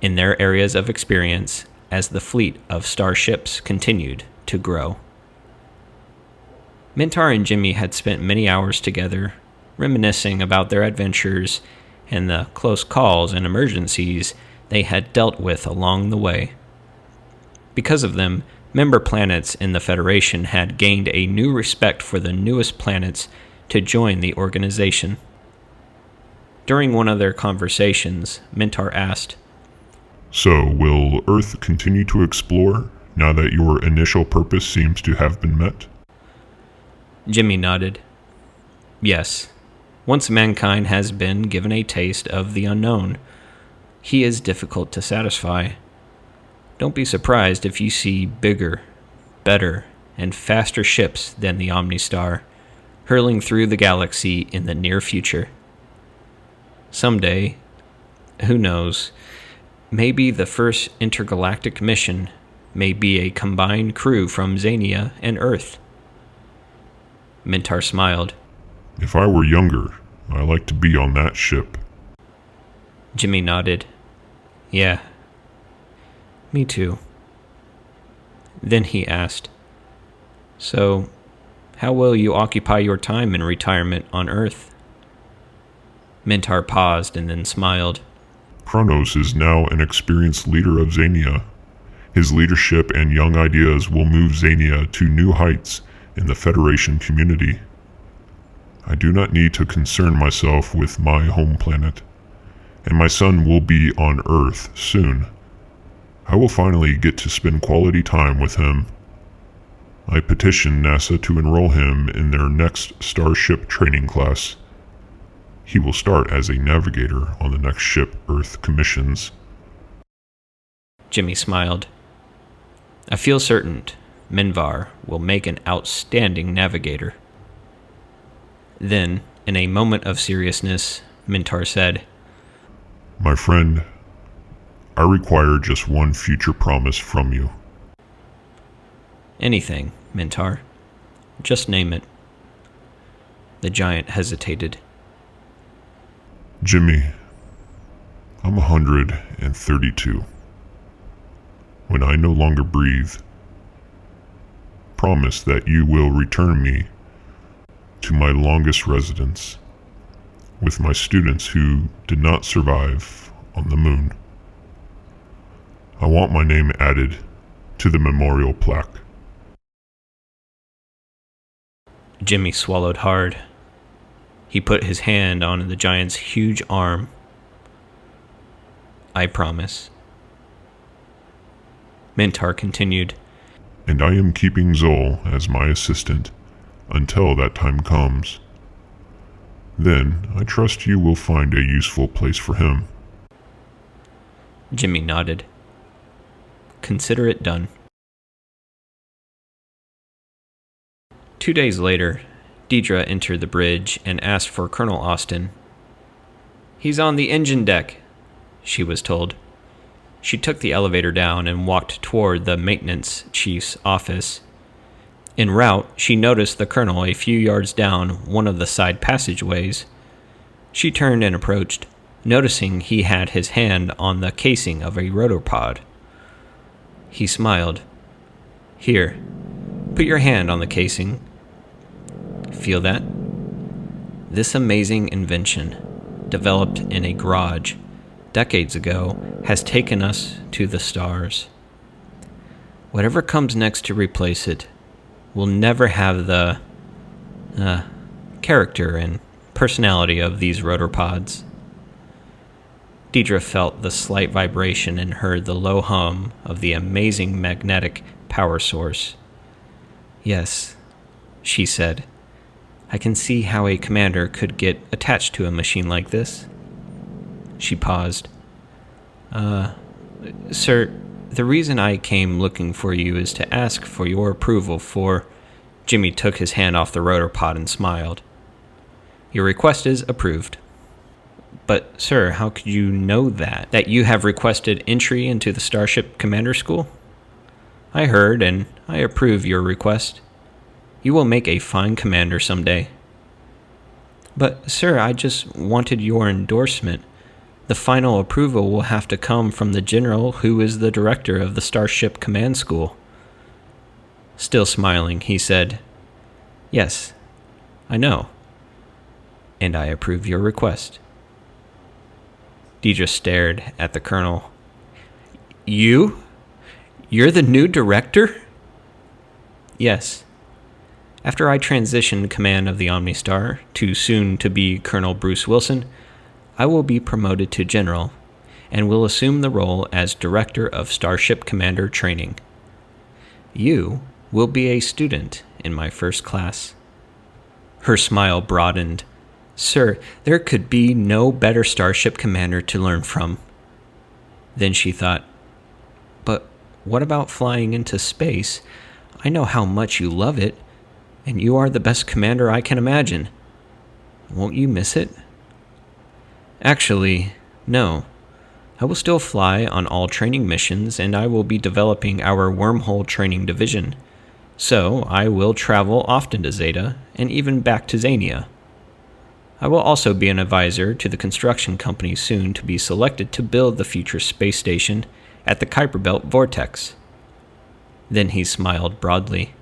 in their areas of experience as the fleet of starships continued to grow. Mintar and Jimmy had spent many hours together, reminiscing about their adventures and the close calls and emergencies they had dealt with along the way. Because of them, member planets in the Federation had gained a new respect for the newest planets to join the organization. During one of their conversations, Mintar asked, So, will Earth continue to explore now that your initial purpose seems to have been met? Jimmy nodded. Yes. Once mankind has been given a taste of the unknown, he is difficult to satisfy. Don't be surprised if you see bigger, better, and faster ships than the Omnistar, hurling through the galaxy in the near future. Someday, who knows, maybe the first intergalactic mission may be a combined crew from Xenia and Earth. Mintar smiled. If I were younger, I'd like to be on that ship. Jimmy nodded. Yeah, me too. Then he asked, So, how will you occupy your time in retirement on Earth? Mintar paused and then smiled. Kronos is now an experienced leader of Xenia. His leadership and young ideas will move Xenia to new heights in the Federation community. I do not need to concern myself with my home planet, and my son will be on Earth soon. I will finally get to spend quality time with him. I petitioned NASA to enroll him in their next Starship training class. He will start as a navigator on the next ship Earth commissions. Jimmy smiled. I feel certain Minvar will make an outstanding navigator. Then, in a moment of seriousness, Mintar said, My friend, I require just one future promise from you. Anything, Mintar. Just name it. The giant hesitated. Jimmy, I'm 132. When I no longer breathe, promise that you will return me to my longest residence with my students who did not survive on the moon. I want my name added to the memorial plaque. Jimmy swallowed hard. He put his hand on the giant's huge arm. I promise. Mintar continued. And I am keeping Zol as my assistant until that time comes. Then I trust you will find a useful place for him. Jimmy nodded. Consider it done. 2 days later, Deidre entered the bridge and asked for Colonel Austin. He's on the engine deck, she was told. She took the elevator down and walked toward the maintenance chief's office. En route, she noticed the colonel a few yards down one of the side passageways. She turned and approached, noticing he had his hand on the casing of a rotopod. He smiled. Here, put your hand on the casing. Feel that? This amazing invention, developed in a garage decades ago, has taken us to the stars. Whatever comes next to replace it will never have the character and personality of these rotorpods. Deidre felt the slight vibration and heard the low hum of the amazing magnetic power source. Yes, she said. I can see how a commander could get attached to a machine like this. She paused. Sir, the reason I came looking for you is to ask for your approval for... Jimmy took his hand off the rotopod and smiled. Your request is approved. But, sir, how could you know that? That you have requested entry into the Starship Commander School? I heard, and I approve your request. You will make a fine commander someday. But, sir, I just wanted your endorsement. The final approval will have to come from the general who is the director of the Starship Command School. Still smiling, he said, Yes, I know. And I approve your request. Deidre stared at the colonel. You? You're the new director? Yes. After I transitioned command of the Omnistar to soon-to-be Colonel Bruce Wilson, I will be promoted to general and will assume the role as Director of Starship Commander Training. You will be a student in my first class. Her smile broadened. Sir, there could be no better Starship Commander to learn from. Then she thought, but what about flying into space? I know how much you love it, and you are the best commander I can imagine. Won't you miss it? Actually, no. I will still fly on all training missions, and I will be developing our wormhole training division. So, I will travel often to Zeta, and even back to Xania. I will also be an advisor to the construction company soon to be selected to build the future space station at the Kuiper Belt Vortex. Then he smiled broadly.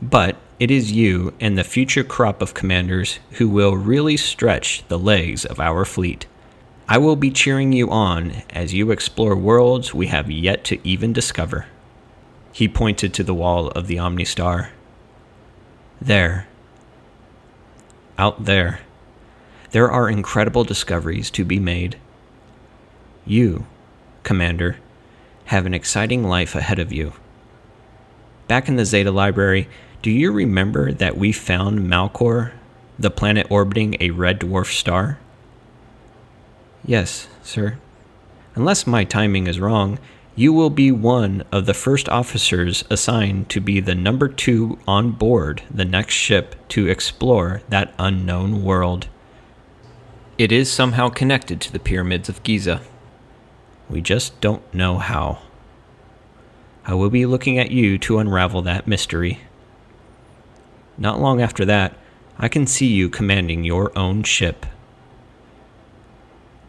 But it is you and the future crop of commanders who will really stretch the legs of our fleet. I will be cheering you on as you explore worlds we have yet to even discover. He pointed to the wall of the Omnistar. There. Out there. There are incredible discoveries to be made. You, Commander, have an exciting life ahead of you. Back in the Zeta Library, do you remember that we found Malcor, the planet orbiting a red dwarf star? Yes, sir. Unless my timing is wrong, you will be one of the first officers assigned to be the number 2 on board the next ship to explore that unknown world. It is somehow connected to the pyramids of Giza. We just don't know how. I will be looking at you to unravel that mystery. Not long after that, I can see you commanding your own ship.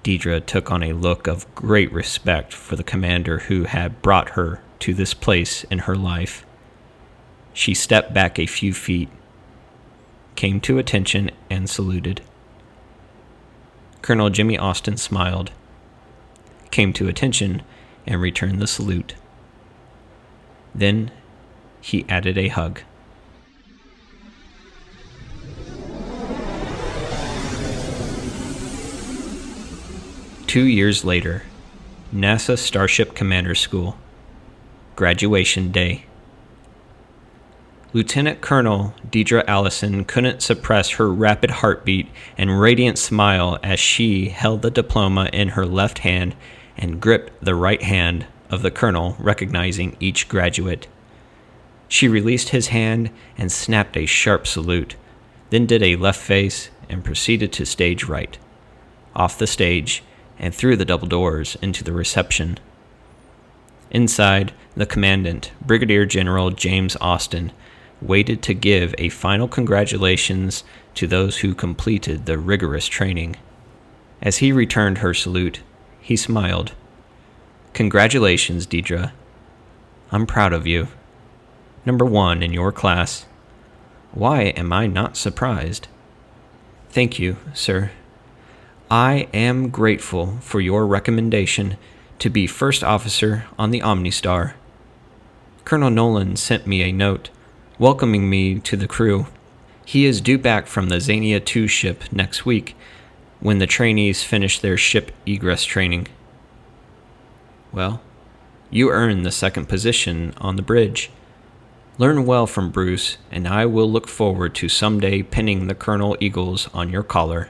Deidre took on a look of great respect for the commander who had brought her to this place in her life. She stepped back a few feet, came to attention, and saluted. Colonel Jimmy Austin smiled, came to attention, and returned the salute. Then he added a hug. Two years later, NASA Starship Commander School. Graduation Day. Lieutenant Colonel Deidre Allison couldn't suppress her rapid heartbeat and radiant smile as she held the diploma in her left hand and gripped the right hand of the colonel, recognizing each graduate. She released his hand and snapped a sharp salute, then did a left face and proceeded to stage right. Off the stage, and through the double doors into the reception. Inside, the commandant, Brigadier General James Austin, waited to give a final congratulations to those who completed the rigorous training. As he returned her salute, he smiled. Congratulations, Deidre. I'm proud of you. Number 1 in your class. Why am I not surprised? Thank you, sir. I am grateful for your recommendation to be first officer on the Omnistar. Colonel Nolan sent me a note welcoming me to the crew. He is due back from the Xania 2 ship next week when the trainees finish their ship egress training. Well, you earned the second position on the bridge. Learn well from Bruce, and I will look forward to someday pinning the Colonel Eagles on your collar.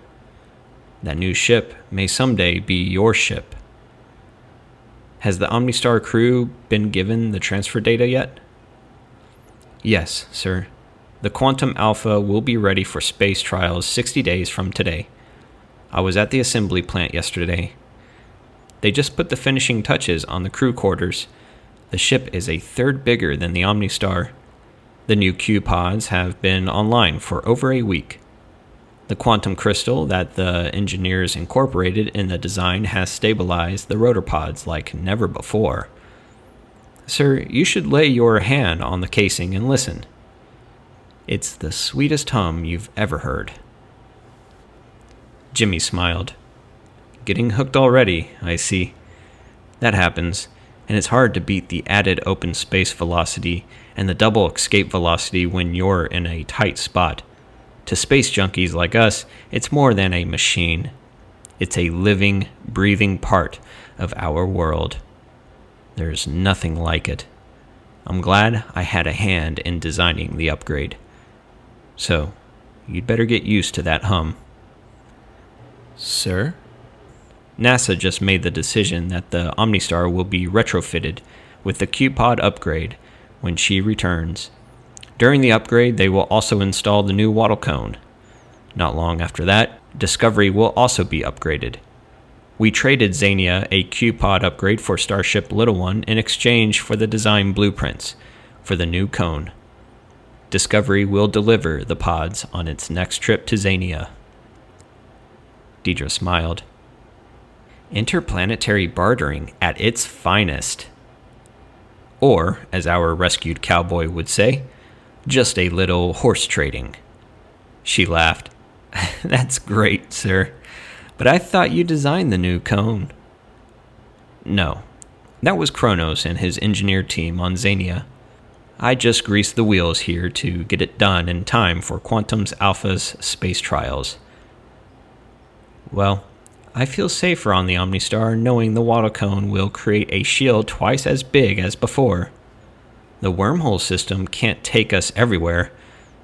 That new ship may someday be your ship. Has the Omnistar crew been given the transfer data yet? Yes, sir. The Quantum Alpha will be ready for space trials 60 days from today. I was at the assembly plant yesterday. They just put the finishing touches on the crew quarters. The ship is a third bigger than the Omnistar. The new Q pods have been online for over a week. The quantum crystal that the engineers incorporated in the design has stabilized the rotor pods like never before. Sir, you should lay your hand on the casing and listen. It's the sweetest hum you've ever heard. Jimmy smiled. Getting hooked already, I see. That happens, and it's hard to beat the added open space velocity and the double escape velocity when you're in a tight spot. To space junkies like us, it's more than a machine. It's a living, breathing part of our world. There's nothing like it. I'm glad I had a hand in designing the upgrade. So, you'd better get used to that hum. Sir? NASA just made the decision that the Omnistar will be retrofitted with the Q-Pod upgrade, when she returns. During the upgrade, they will also install the new wattle cone. Not long after that, Discovery will also be upgraded. We traded Xenia a Q-pod upgrade for Starship Little One in exchange for the design blueprints for the new cone. Discovery will deliver the pods on its next trip to Xenia. Deidre smiled. Interplanetary bartering at its finest. Or, as our rescued cowboy would say, just a little horse trading. She laughed. That's great, sir. But I thought you designed the new cone. No, that was Kronos and his engineer team on Xenia. I just greased the wheels here to get it done in time for Quantum's Alpha's space trials. Well, I feel safer on the Omnistar knowing the wattle cone will create a shield twice as big as before. The wormhole system can't take us everywhere,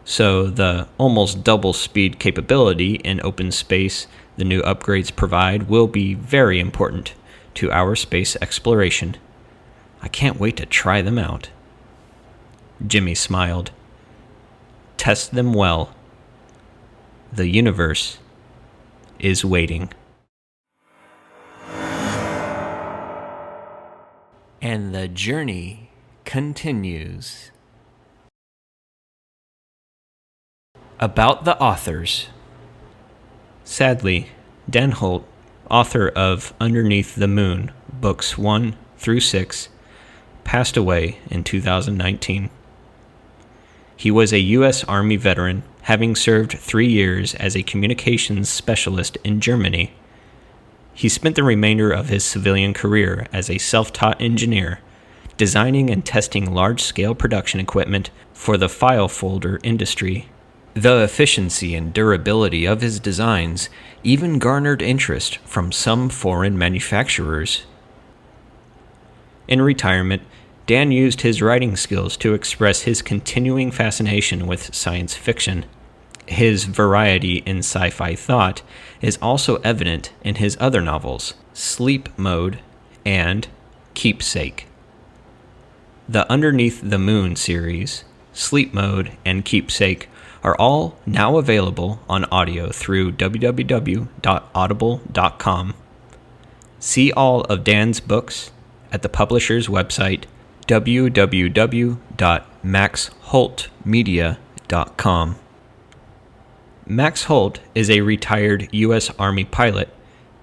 so the almost double speed capability in open space the new upgrades provide will be very important to our space exploration. I can't wait to try them out. Jimmy smiled. Test them well. The universe is waiting. And the journey continues. About the authors. Sadly, Dan Holt, author of Underneath the Moon, books 1 through 6, passed away in 2019. He was a U.S. Army veteran, having served 3 years as a communications specialist in Germany. He spent the remainder of his civilian career as a self-taught engineer, designing and testing large-scale production equipment for the file folder industry. The efficiency and durability of his designs even garnered interest from some foreign manufacturers. In retirement, Dan used his writing skills to express his continuing fascination with science fiction. His variety in sci-fi thought is also evident in his other novels, Sleep Mode and Keepsake. The Underneath the Moon series, Sleep Mode, and Keepsake are all now available on audio through www.audible.com. See all of Dan's books at the publisher's website, www.maxholtmedia.com. Max Holt is a retired U.S. Army pilot,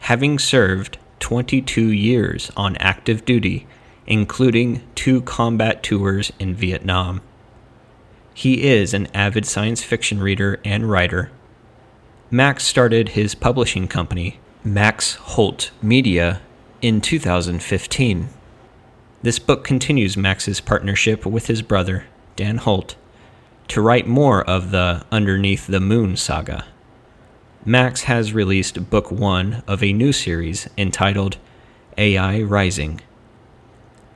having served 22 years on active duty, including 2 combat tours in Vietnam. He is an avid science fiction reader and writer. Max started his publishing company, Max Holt Media, in 2015. This book continues Max's partnership with his brother, Dan Holt, to write more of the Underneath the Moon saga. Max has released Book 1 of a new series entitled AI Rising.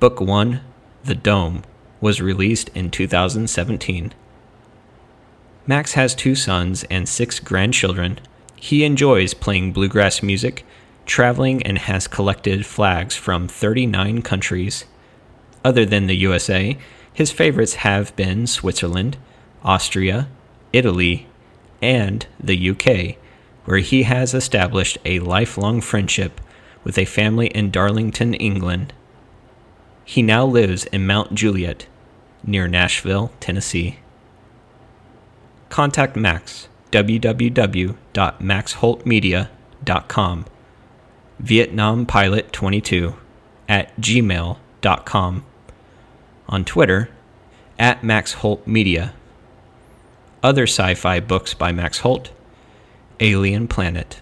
Book 1, The Dome, was released in 2017. Max has 2 sons and 6 grandchildren. He enjoys playing bluegrass music, traveling, and has collected flags from 39 countries. Other than the USA, his favorites have been Switzerland, Austria, Italy, and the UK, where he has established a lifelong friendship with a family in Darlington, England. He now lives in Mount Juliet, near Nashville, Tennessee. Contact Max, www.maxholtmedia.com, VietnamPilot22 @gmail.com, on Twitter, @MaxHoltMedia. Other sci-fi books by Max Holt: Alien Planet.